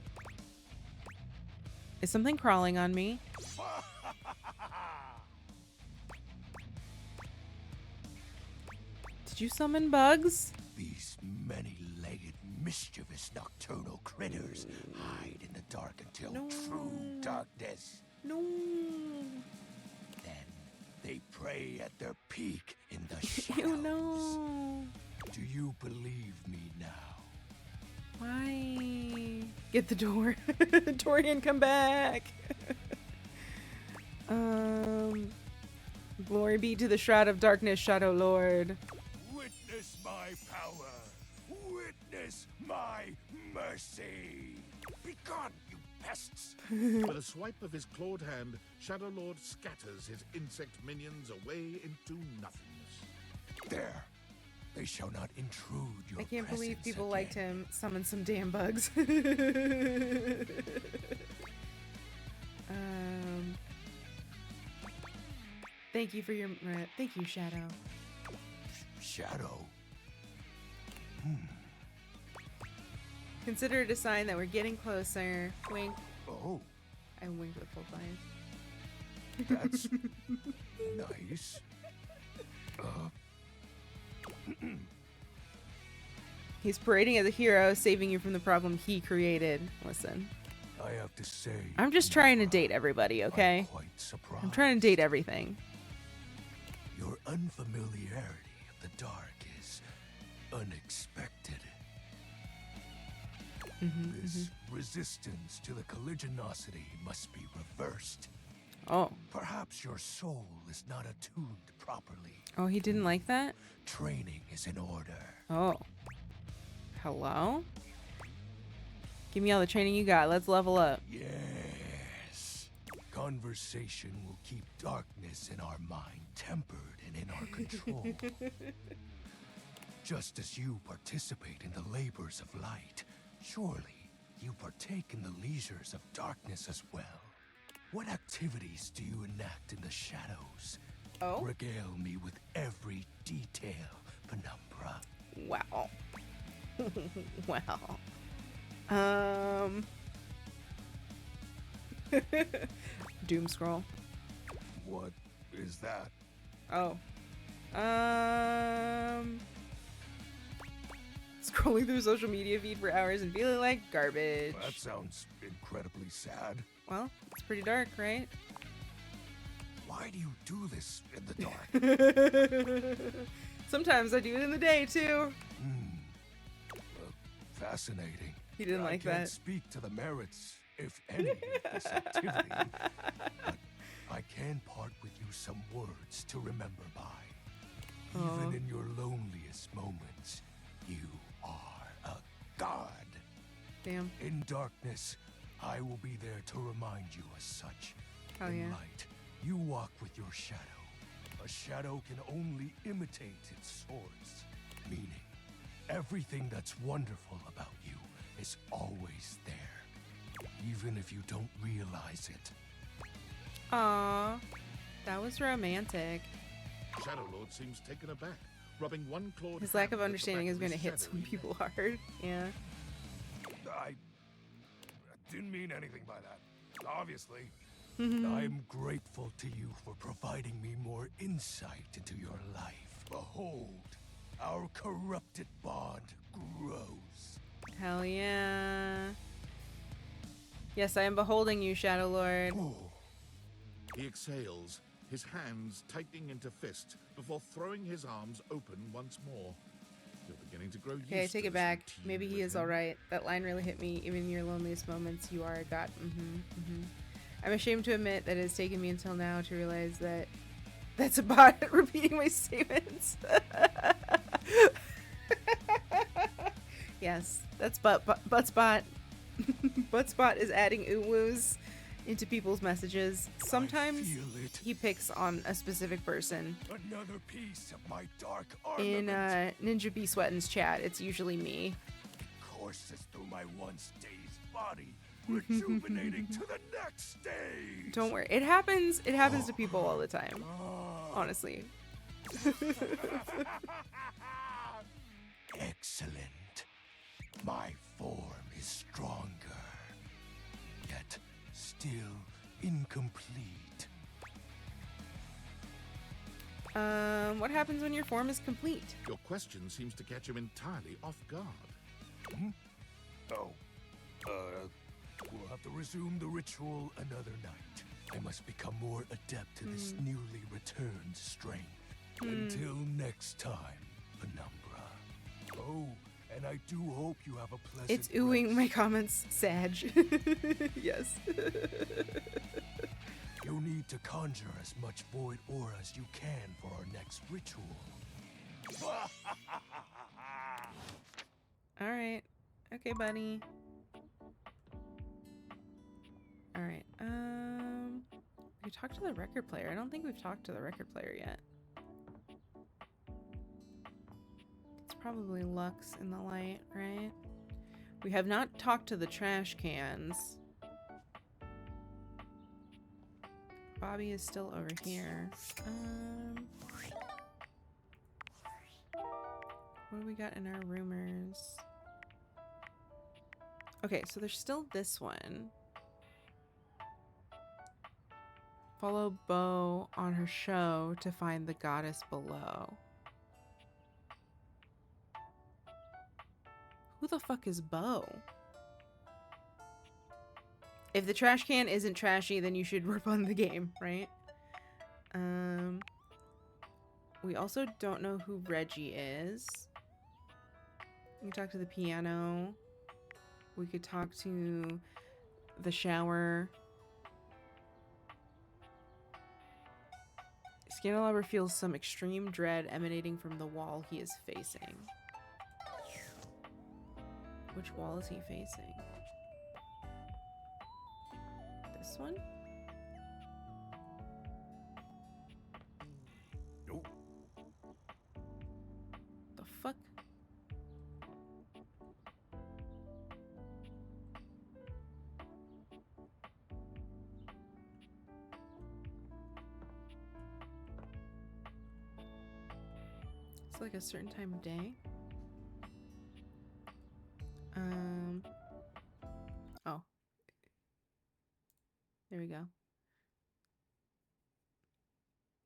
Is something crawling on me? Did you summon bugs? These many-legged, mischievous nocturnal critters hide in the dark until true darkness. No. Then they prey at their peak in the shadows. You know. Do you believe me now? Why? Get the door. Torian, come back. Glory be to the Shroud of Darkness, Shadow Lord. Witness my power. Witness my mercy. Begone, you pests. With a swipe of his clawed hand, Shadow Lord scatters his insect minions away into nothingness. There. They shall not intrude your I can't believe presence people again. liked him summon some damn bugs. Thank you for your thank you, Shadow. Shadow? Consider it a sign that we're getting closer. Wink. Oh. I winked with both eyes. That's nice. He's parading as a hero, saving you from the problem he created. Listen. I have to say, I'm just trying to date everybody, okay? quite surprised. I'm trying to date everything. Your unfamiliarity of the dark is unexpected. This resistance to the colligiosity must be reversed. Oh. Perhaps your soul is not attuned properly. Oh, he didn't like that? Training is in order. Oh. Hello? Give me all the training you got. Let's level up. Yes. Conversation will keep darkness in our mind tempered and in our control. Just as you participate in the labors of light, surely you partake in the leisures of darkness as well. What activities do you enact in the shadows? Oh? Regale me with every detail, Penumbra. Wow. Wow. Doom scroll. What is that? Oh. Scrolling through social media feed for hours and feeling like garbage. That sounds incredibly sad. Well, it's pretty dark, right? Why do you do this in the dark? Sometimes I do it in the day too. Fascinating. He didn't like I can't that. speak to the merits, if any, of this activity, but I can part with you some words to remember by. Even in your loneliest moments, you are a god. Damn. In darkness, I will be there to remind you as such. Hell In yeah. light, you walk with your shadow. A shadow can only imitate its source, meaning Everything that's wonderful about you is always there, even if you don't realize it. Aww, that was romantic. Shadow Lord seems taken aback, rubbing one clawed His lack of hand at the understanding back is of going to his hit some shadowy people neck. hard. Yeah. I didn't mean anything by that, obviously. Mhm. I'm grateful to you for providing me more insight into your life. Behold, our corrupted bond grows. Hell yeah. Yes, I am beholding you, Shadow Lord. He exhales, his hands tightening into fist before throwing his arms open once more. You're beginning to grow used Okay, I to take it this back. routine Maybe he with is him. alright. That line really hit me. Even in your loneliest moments, you are a god. I'm ashamed to admit that it has taken me until now to realize that that's a bot repeating my statements. Yes, that's Buttspot. Buttspot is adding UwUs into people's messages. Sometimes he picks on a specific person. Another piece of my dark In armament Ninja B Sweatin's chat, it's usually me. courses through my once dazed body, rejuvenating to the next stage. Don't worry. It happens. It happens to people all the time. Honestly. Excellent. My form is stronger, yet still incomplete. What happens when your form is complete? Your question seems to catch him entirely off guard. Oh, we'll have to resume the ritual another night. I must become more adept to this newly returned strength. Until next time, Penumbra. Oh, and I do hope you have a pleasant It's oohing my comments, Sag. Yes. You'll need to conjure as much void aura as you can for our next ritual. Alright. Okay, buddy. Alright, we talked to the record player. I don't think we've talked to the record player yet. It's probably Lux in the light, right? We have not talked to the trash cans. Bobby is still over here. What do we got in our rumors? Okay, so there's still this one. Follow Bo on her show to find the goddess below. Who the fuck is Bo? If the trash can isn't trashy, then you should rip on the game, right? We also don't know who Reggie is. We can talk to the piano. We could talk to the shower. Scandalabra feels some extreme dread emanating from the wall he is facing. Which wall is he facing? This one? Nope. The fuck? It's like a certain time of day. Oh. There we go.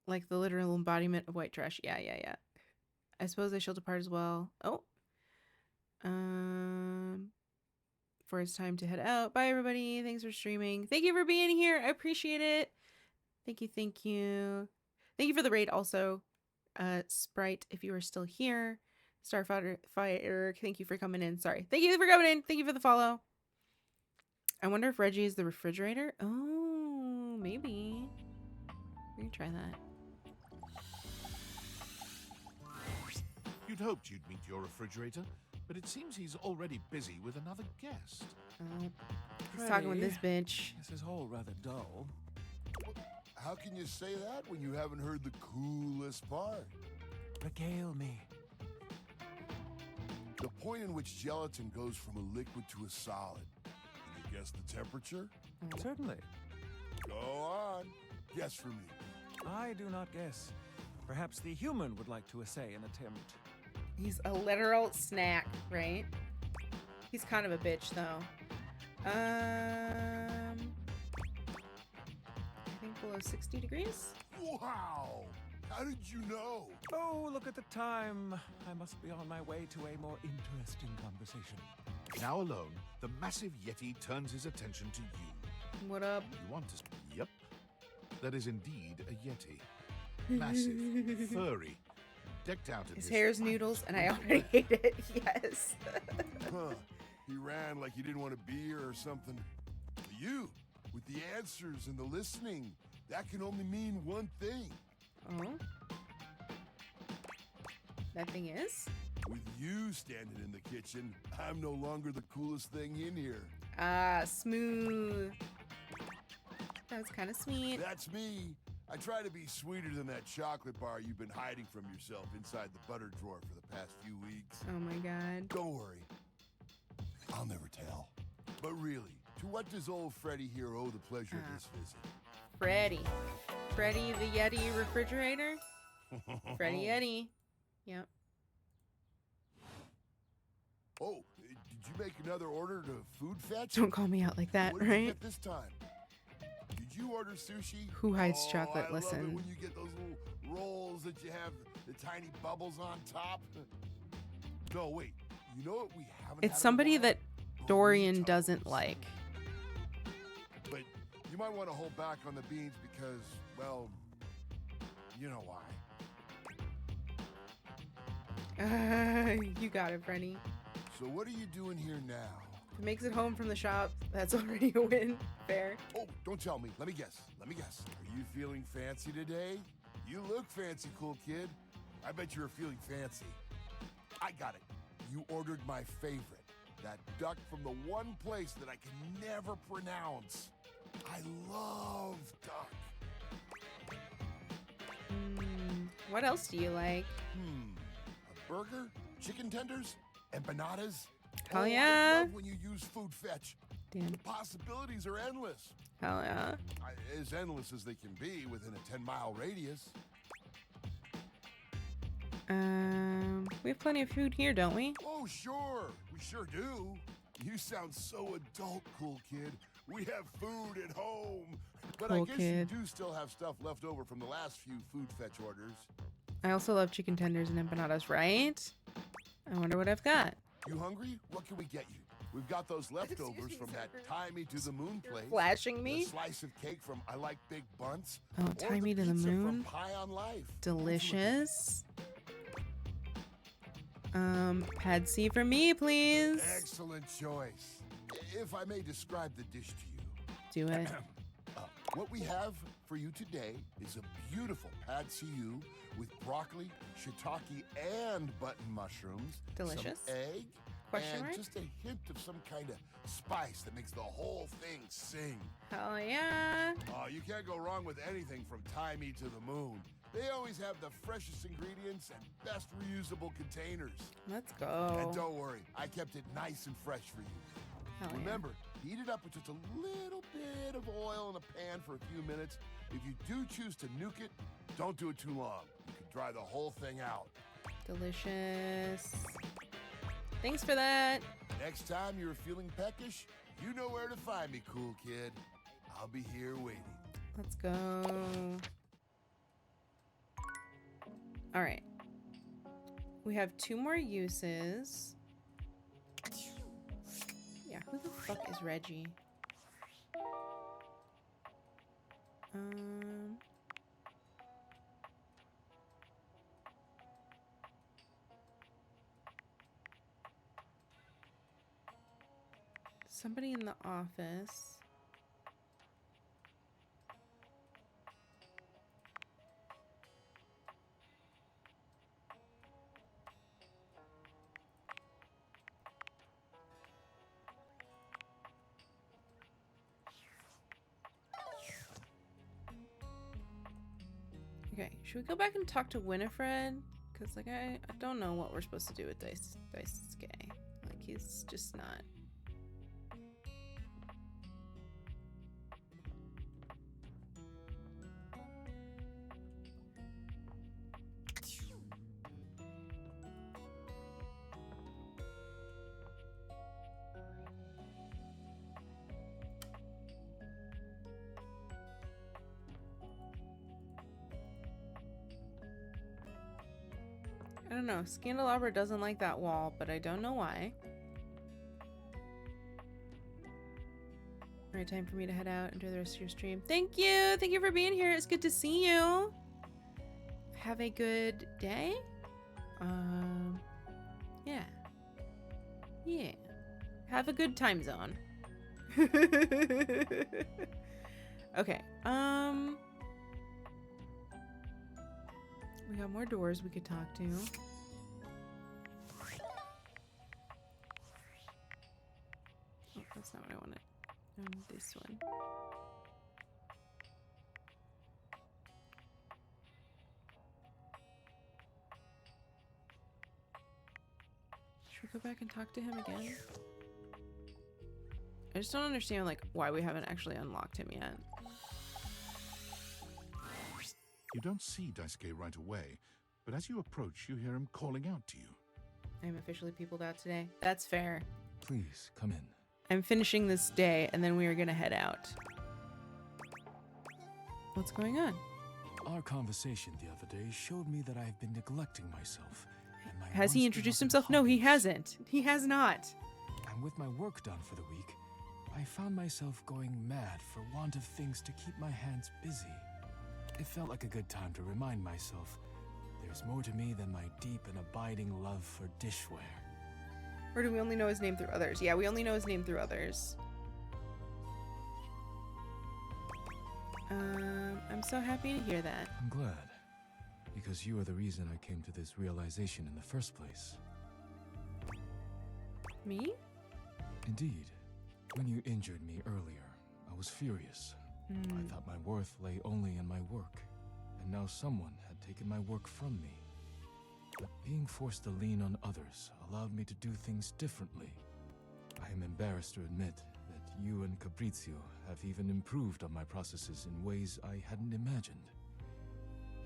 Like the literal embodiment of white trash. Yeah. I suppose I shall depart as well. Oh. For it's time to head out. Bye, everybody. Thanks for streaming. Thank you for being here. I appreciate it. Thank you. Thank you. Thank you for the raid also. Sprite, if you are still here. Starfighter, thank you for coming in. Sorry. Thank you for coming in. Thank you for the follow. I wonder if Reggie is the refrigerator. Oh, maybe. We can try that. You'd hoped you'd meet your refrigerator, but it seems he's already busy with another guest. He's talking with this bitch. This is all rather dull. How can you say that when you haven't heard the coolest part? Regale me. The point in which gelatin goes from a liquid to a solid. Can you guess the temperature? Certainly. Go on. Guess for me. I do not guess. Perhaps the human would like to essay an attempt. He's a literal snack, right? He's kind of a bitch, though. I think below 60 degrees? Wow! How did you know? Oh, look at the time. I must be on my way to a more interesting conversation. Now alone, the massive Yeti turns his attention to you. What up? You want to... Yep. That is indeed a Yeti. Massive, furry, decked out in His hair's finest noodles, and I already hate it. Yes. Huh. He ran like he didn't want to be here or something. But you, with the answers and the listening, that can only mean one thing. Oh? That thing is? With you standing in the kitchen, I'm no longer the coolest thing in here. Ah, smooth. That was kind of sweet. That's me. I try to be sweeter than that chocolate bar you've been hiding from yourself inside the butter drawer for the past few weeks. Oh my god. Don't worry. I'll never tell. But really, to what does old Freddy here owe the pleasure of this visit? Freddy. Freddy the Yeti refrigerator? Freddy Yeti. Yep. Oh, did you make another order to food fetch? Don't call me out like that, What did you right? get this time? Did you order sushi? Who hides chocolate? I love Listen. it when you get those little rolls that you have the tiny bubbles on top. No, wait. You know what we haven't It's had somebody in a while? that Dorian doesn't like. But you might want to hold back on the beans because, well, you know why. You got it, Freddy. So what are you doing here now? If it makes it home from the shop, that's already a win. Fair. Oh, don't tell me. Let me guess. Are you feeling fancy today? You look fancy, cool kid. I bet you're feeling fancy. I got it. You ordered my favorite. That duck from the one place that I can never pronounce. I love duck. What else do you like? A burger? Chicken tenders? Empanadas? Hell I yeah. love when you use food fetch. Damn. The possibilities are endless. Hell yeah. As endless as they can be within a 10-mile radius. We have plenty of food here, don't we? Oh, sure. We sure do. You sound so adult, cool kid. We have food at home. But I Cool guess kid. you do still have stuff left over from the last few food fetch orders. I also love chicken tenders and empanadas, right? I wonder what I've got. You hungry? What can we get you? We've got those leftovers from that Tie Me to the Moon place. Flashing me? A slice of cake from I Like Big Bunts. Oh, or Tie Me to the pizza Moon. From Pie on Life. Delicious. Pad C for me, please. Excellent choice. If I may describe the dish to you. Do it. What we have for you today is a beautiful pad see ew with broccoli, shiitake, and button mushrooms. Delicious. Some egg. Question and mark? just a hint of some kind of spice that makes the whole thing sing. Hell yeah. Oh, you can't go wrong with anything from Tie Me to the Moon. They always have the freshest ingredients and best reusable containers. Let's go. And don't worry, I kept it nice and fresh for you. Hell yeah. Remember, heat it up with just a little bit of oil in a pan for a few minutes. If you do choose to nuke it, don't do it too long. You can dry the whole thing out. Delicious. Thanks for that. Next time you're feeling peckish, you know where to find me, cool kid. I'll be here waiting. Let's go. All right. We have 2 more uses. Yeah, who the fuck is Reggie? Somebody in the office. Okay, should we go back and talk to Winifred? Because, like, I don't know what we're supposed to do with Daisuke. Like, he's just not. I don't know. Scandelabra doesn't like that wall, but I don't know why. Alright, time for me to head out, enjoy the rest of your stream. Thank you! Thank you for being here. It's good to see you. Have a good day. Yeah. Yeah. Have a good time zone. Okay. We got more doors we could talk to. Oh, that's not what I wanted. This one. Should we go back and talk to him again? I just don't understand, like, why we haven't actually unlocked him yet. You don't see Daisuke right away, but as you approach, you hear him calling out to you. I'm officially peopled out today. That's fair. Please, come in. I'm finishing this day, and then we are gonna head out. What's going on? Our conversation the other day showed me that I have been neglecting myself. And my Has he once introduced beloved himself? No, he hobbies. hasn't. He has not. And with my work done for the week, I found myself going mad for want of things to keep my hands busy. It felt like a good time to remind myself there's more to me than my deep and abiding love for dishware. Or do we only know his name through others? Yeah, we only know his name through others. I'm so happy to hear that. I'm glad, because you are the reason I came to this realization in the first place. Me? Indeed. When you injured me earlier, I was furious. I thought my worth lay only in my work, and now someone had taken my work from me. But being forced to lean on others allowed me to do things differently. I am embarrassed to admit that you and Capriccio have even improved on my processes in ways I hadn't imagined.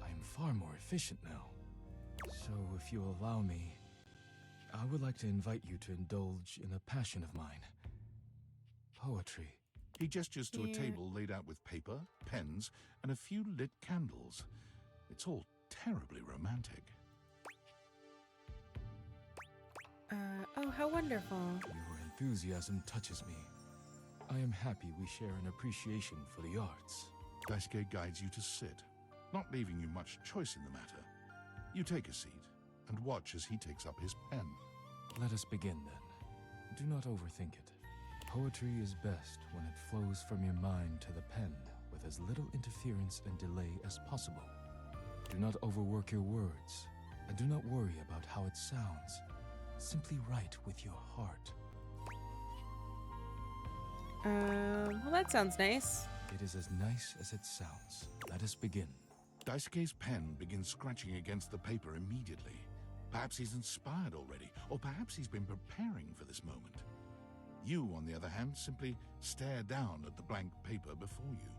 I am far more efficient now. So if you allow me, I would like to invite you to indulge in a passion of mine. Poetry. He gestures to a table laid out with paper, pens, and a few lit candles. It's all terribly romantic. Oh, how wonderful. Your enthusiasm touches me. I am happy we share an appreciation for the arts. Daisuke guides you to sit, not leaving you much choice in the matter. You take a seat and watch as he takes up his pen. Let us begin then. Do not overthink it. Poetry is best when it flows from your mind to the pen with as little interference and delay as possible. Do not overwork your words, and do not worry about how it sounds. Simply write with your heart. Well, that sounds nice. It is as nice as it sounds. Let us begin. Daisuke's pen begins scratching against the paper immediately. Perhaps he's inspired already, or perhaps he's been preparing for this moment. You, on the other hand, simply stare down at the blank paper before you.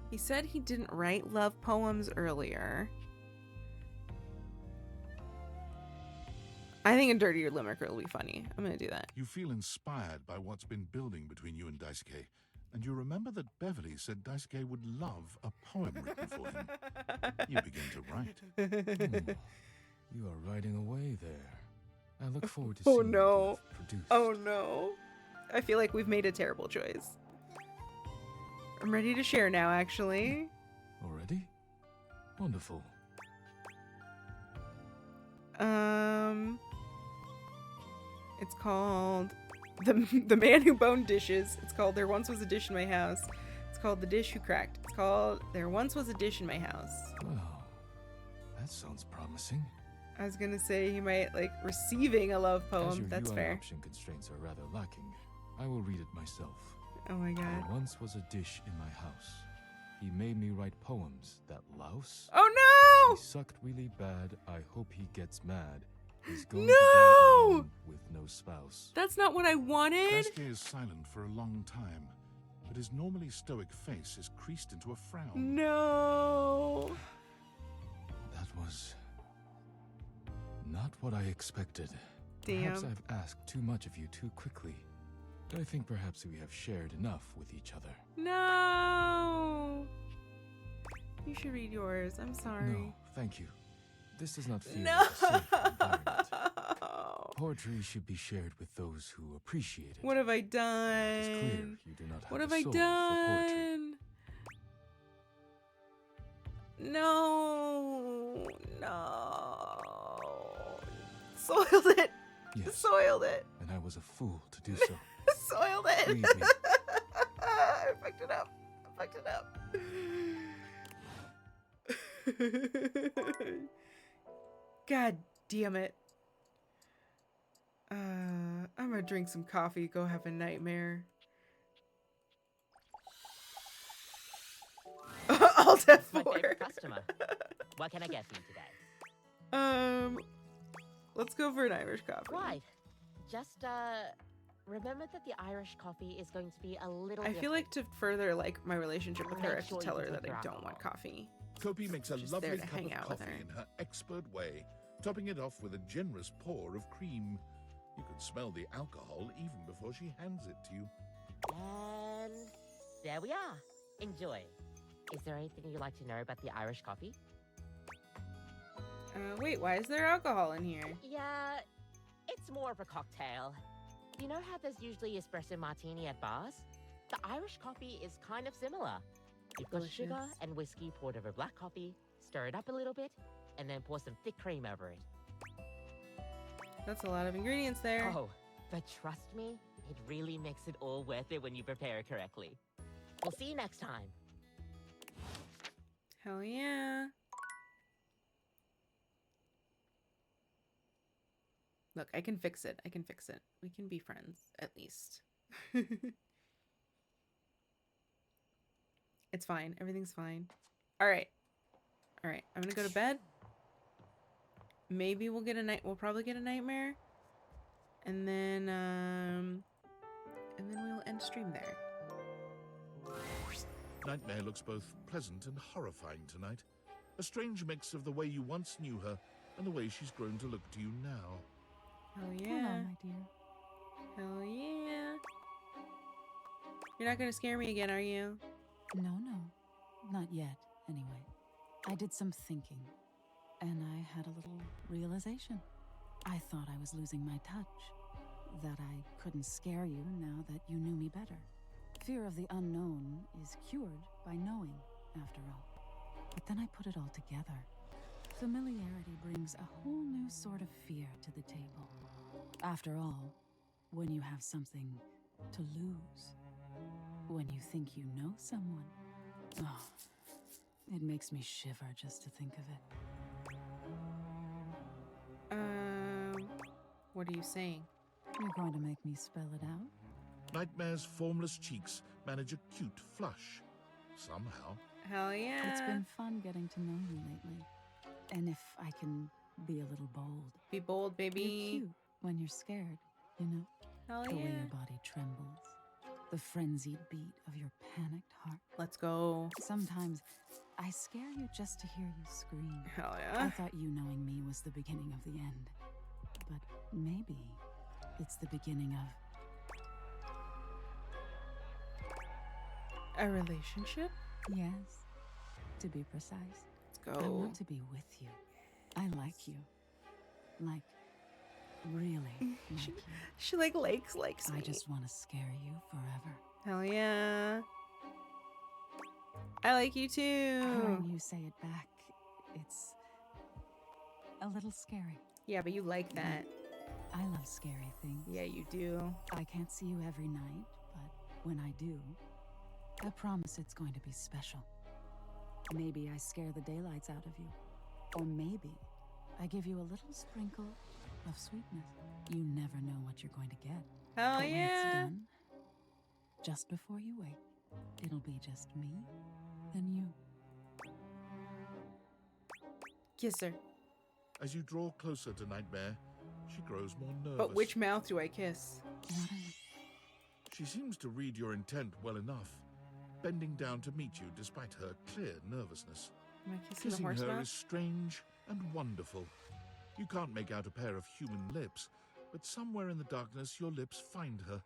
He said he didn't write love poems earlier. I think a dirtier limerick will be funny. I'm gonna do that. You feel inspired by what's been building between you and Daisuke, and you remember that Beverly said Daisuke would love a poem written for him. You begin to write. You are writing away there. I look forward to Oh seeing no. what you have produced. Oh no. I feel like we've made a terrible choice. I'm ready to share now, actually. Already? Wonderful. It's called the Man Who Boned Dishes. It's called There Once Was a Dish in My House. It's called The Dish Who Cracked. It's called There Once Was a Dish in My House. Well, that sounds promising. I was gonna say he might like receiving a love As poem. your That's UI fair. option constraints are rather lacking, I will read it myself. Oh my god. There once was a dish in my house. He made me write poems. That louse? Oh no! He sucked really bad. I hope he gets mad. He's going No! to die alone with no spouse. That's not what I wanted. Gasquet is silent for a long time, but his normally stoic face is creased into a frown. No. That was not what I expected. Damn. Perhaps I've asked too much of you too quickly. I think perhaps we have shared enough with each other. No. You should read yours. I'm sorry. No, thank you. This does not feel No. like a safe environment. Poetry should be shared with those who appreciate it. What have I done? It's clear you do not have What have a I soul for poetry. done? No. No. Soiled it. Yes. Soiled it. And I was a fool to do so. Soiled it. Believe me. I fucked it up. I fucked it up. God damn it. I'm gonna drink some coffee, go have a nightmare. Alt F4. My favorite customer. What can I get for you today? Let's go for an Irish coffee. Right. Just, remember that the Irish coffee is going to be a little I feel like to further like my relationship with her, I Make have sure to you tell her take that your I don't alcohol. want coffee. Kopi makes a Just lovely there to cup hang of out with coffee her. in her expert way, topping it off with a generous pour of cream. You can smell the alcohol even before she hands it to you. And there we are. Enjoy. Is there anything you'd like to know about the Irish coffee? Wait, why is there alcohol in here? Yeah, it's more of a cocktail. You know how there's usually espresso martini at bars? The Irish coffee is kind of similar. You've got sugar Delicious. and whiskey poured over black coffee, stir it up a little bit, and then pour some thick cream over it. That's a lot of ingredients there. Oh, but trust me, it really makes it all worth it when you prepare it correctly. We'll see you next time. Hell yeah. Look, I can fix it. I can fix it. We can be friends, at least. It's fine. Everything's fine. All right. All right. I'm gonna go to bed. Maybe we'll get a night. We'll probably get a nightmare, and then we'll end stream there. Nightmare looks both pleasant and horrifying tonight. A strange mix of the way you once knew her and the way she's grown to look to you now. Hell yeah. Hello, my dear. Hell yeah. You're not gonna scare me again, are you? No, not yet, anyway. I did some thinking, and I had a little realization. I thought I was losing my touch, that I couldn't scare you now that you knew me better. Fear of the unknown is cured by knowing, after all. But then I put it all together. Familiarity brings a whole new sort of fear to the table. After all, when you have something to lose, when you think you know someone, oh, it makes me shiver just to think of it. What are you saying? You're going to make me spell it out? Nightmare's formless cheeks manage a cute flush. Somehow. Hell yeah. It's been fun getting to know you lately. And if I can be a little bold. Be bold, baby. You're cute when you're scared, you know? Hell the way yeah. your body trembles. The frenzied beat of your panicked heart. Let's go. Sometimes I scare you just to hear you scream. Hell yeah. I thought you knowing me was the beginning of the end. But maybe it's the beginning of a relationship? Yes, to be precise. Let's go. I want to be with you. I like you. Like, really like you. She likes me. I just want to scare you forever. Hell yeah. I like you too. Hearing you say it back, it's a little scary. Yeah, but you like that. I love scary things. Yeah, you do. I can't see you every night, but when I do, I promise it's going to be special. Maybe I scare the daylights out of you. Or maybe I give you a little sprinkle of sweetness. You never know what you're going to get. Hell But when it's yeah. done, just before you wake, it'll be just me and you. Kiss her. As you draw closer to Nightmare, she grows more nervous. But which mouth do I kiss? She seems to read your intent well enough, bending down to meet you despite her clear nervousness. Am I kissing the Kissing horse her mouth? is strange and wonderful. You can't make out a pair of human lips, but somewhere in the darkness your lips find her,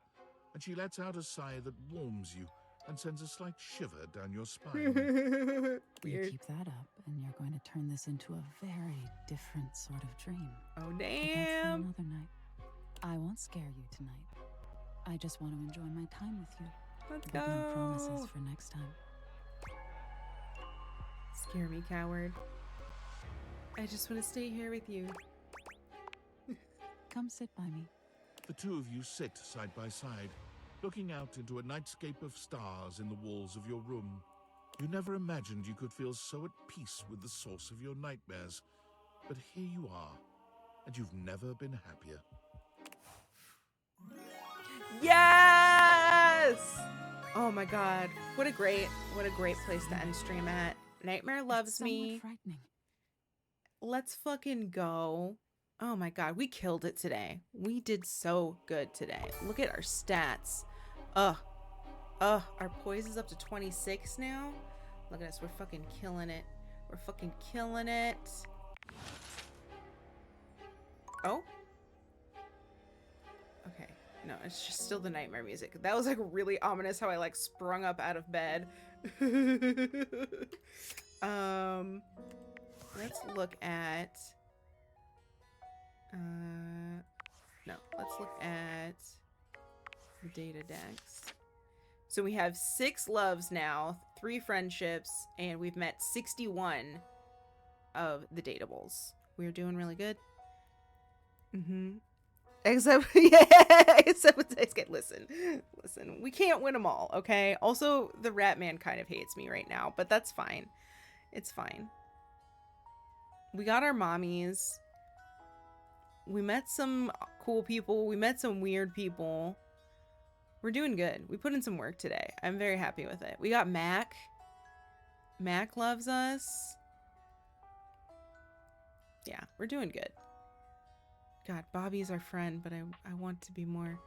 and she lets out a sigh that warms you and sends a slight shiver down your spine. You keep that up, and you're going to turn this into a very different sort of dream. Oh, But that's for damn. another night. I won't scare you tonight. I just want to enjoy my time with you. Let's But no promises go. for next time. Scare me, coward. I just want to stay here with you. Come sit by me. The two of you sit side by side, looking out into a nightscape of stars in the walls of your room. You never imagined you could feel so at peace with the source of your nightmares, but here you are, and you've never been happier. Yes! Oh my god. What a great place to end stream at. Nightmare loves me. Frightening. Let's fucking go. Oh my god, we killed it today. We did so good today. Look at our stats. Our poise is up to 26 now. Look at us, we're fucking killing it. We're fucking killing it. Oh? Okay. No, it's just still the nightmare music. That was like really ominous how I like sprung up out of bed. Let's look at let's look at the data decks. So we have 6 loves now, 3 friendships, and we've met 61 of the datables. We're doing really good. Except with Dice. Listen, we can't win them all, okay? Also, the Rat Man kind of hates me right now, but that's fine. It's fine. We got our mommies. We met some cool people. We met some weird people. We're doing good. We put in some work today. I'm very happy with it. We got Mac. Mac loves us. Yeah, we're doing good. God, Bobby's our friend, but I want to be more.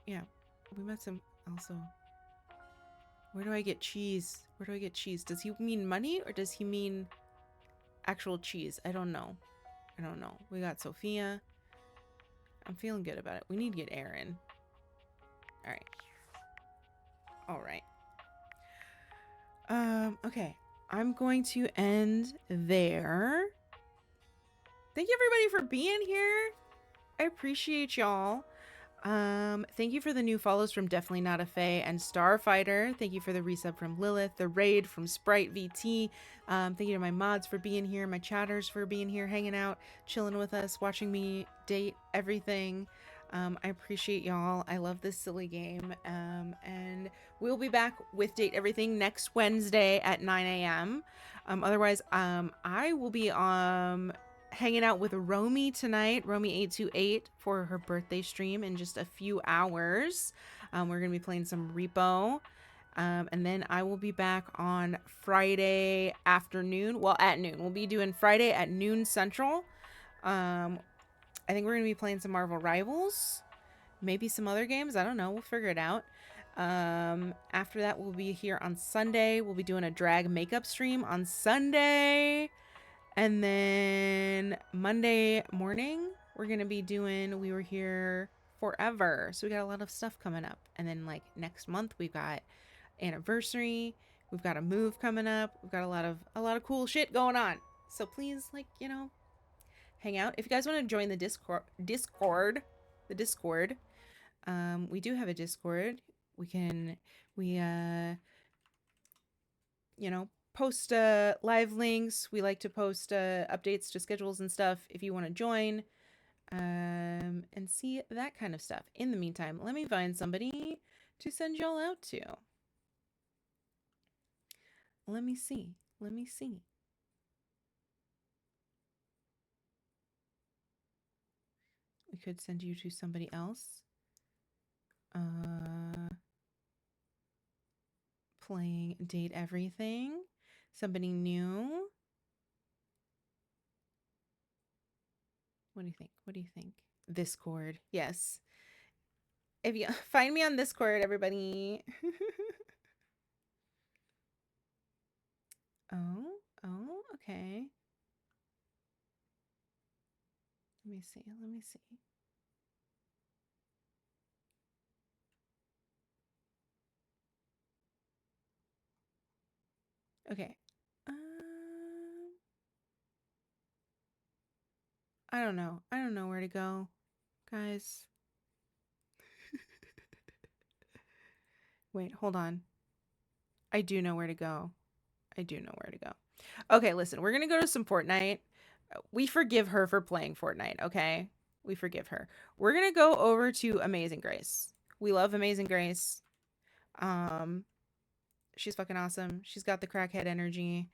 Yeah, we met some also. Where do I get cheese? Where do I get cheese? Does he mean money or does he mean actual cheese? I don't know. We got Sophia. I'm feeling good about it. We need to get Aaron. All right. Okay. I'm going to end there. Thank you everybody for being here. I appreciate y'all. Thank you for the new follows from Definitely Not a Fae and Starfighter. Thank you for the resub from Lilith, the raid from Sprite VT. Thank you to my mods for being here, my chatters for being here, hanging out, chilling with us, watching me date everything. I appreciate y'all. I love this silly game. And we'll be back with Date Everything next Wednesday at 9 a.m. Otherwise, I will be hanging out with Romy tonight, Romy828, for her birthday stream in just a few hours. We're going to be playing some Repo. And then I will be back on Friday afternoon. Well, at noon. We'll be doing Friday at noon Central. I think we're going to be playing some Marvel Rivals. Maybe some other games. I don't know. We'll figure it out. After that, we'll be here on Sunday. We'll be doing a drag makeup stream on Sunday. And then Monday morning, we're going to be doing We Were Here Forever. So we got a lot of stuff coming up. And then like next month, we've got anniversary. We've got a move coming up. We've got a lot of cool shit going on. So please, like, you know, hang out. If you guys want to join the Discord, we do have a Discord. You know, post live links. We like to post updates to schedules and stuff if you want to join and see that kind of stuff. In the meantime, let me find somebody to send y'all out to. Let me see. could send you to somebody else. Playing Date Everything. Somebody new. What do you think? What do you think? Discord. Yes. If you find me on Discord, everybody. Oh, okay. Let me see. Let me see. Okay. I don't know. I don't know where to go, guys. Wait, hold on. I do know where to go. I do know where to go. Okay, listen, we're going to go to some Fortnite. We forgive her for playing Fortnite, okay? We forgive her. We're going to go over to Amazing Grace. We love Amazing Grace. She's fucking awesome. She's got the crackhead energy.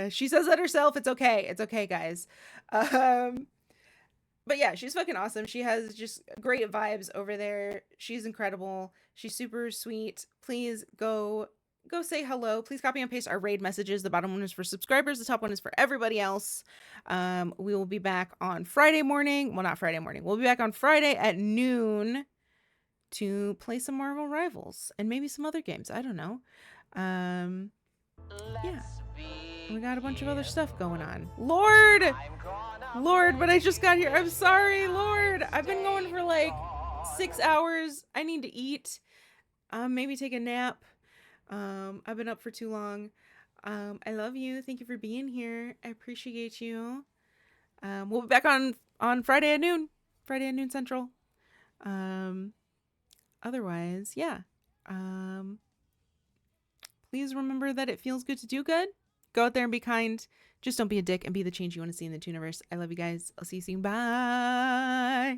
She says that herself. It's okay. It's okay, guys. But yeah, she's fucking awesome. She has just great vibes over there. She's incredible. She's super sweet. Please go say hello. Please copy and paste our raid messages. The bottom one is for subscribers. The top one is for everybody else. We will be back on Friday morning. Well, not Friday morning. We'll be back on Friday at noon to play some Marvel Rivals and maybe some other games. I don't know. Yeah. We got a bunch of other stuff going on. Lord, but I just got here. I'm sorry, Lord. I've been going for like 6 hours. I need to eat. Maybe take a nap. I've been up for too long. I love you. Thank you for being here. I appreciate you. We'll be back on Friday at noon. Friday at noon Central. Otherwise, yeah. Please remember that it feels good to do good. Go out there and be kind. Just don't be a dick and be the change you want to see in the Tooniverse. I love you guys. I'll see you soon. Bye.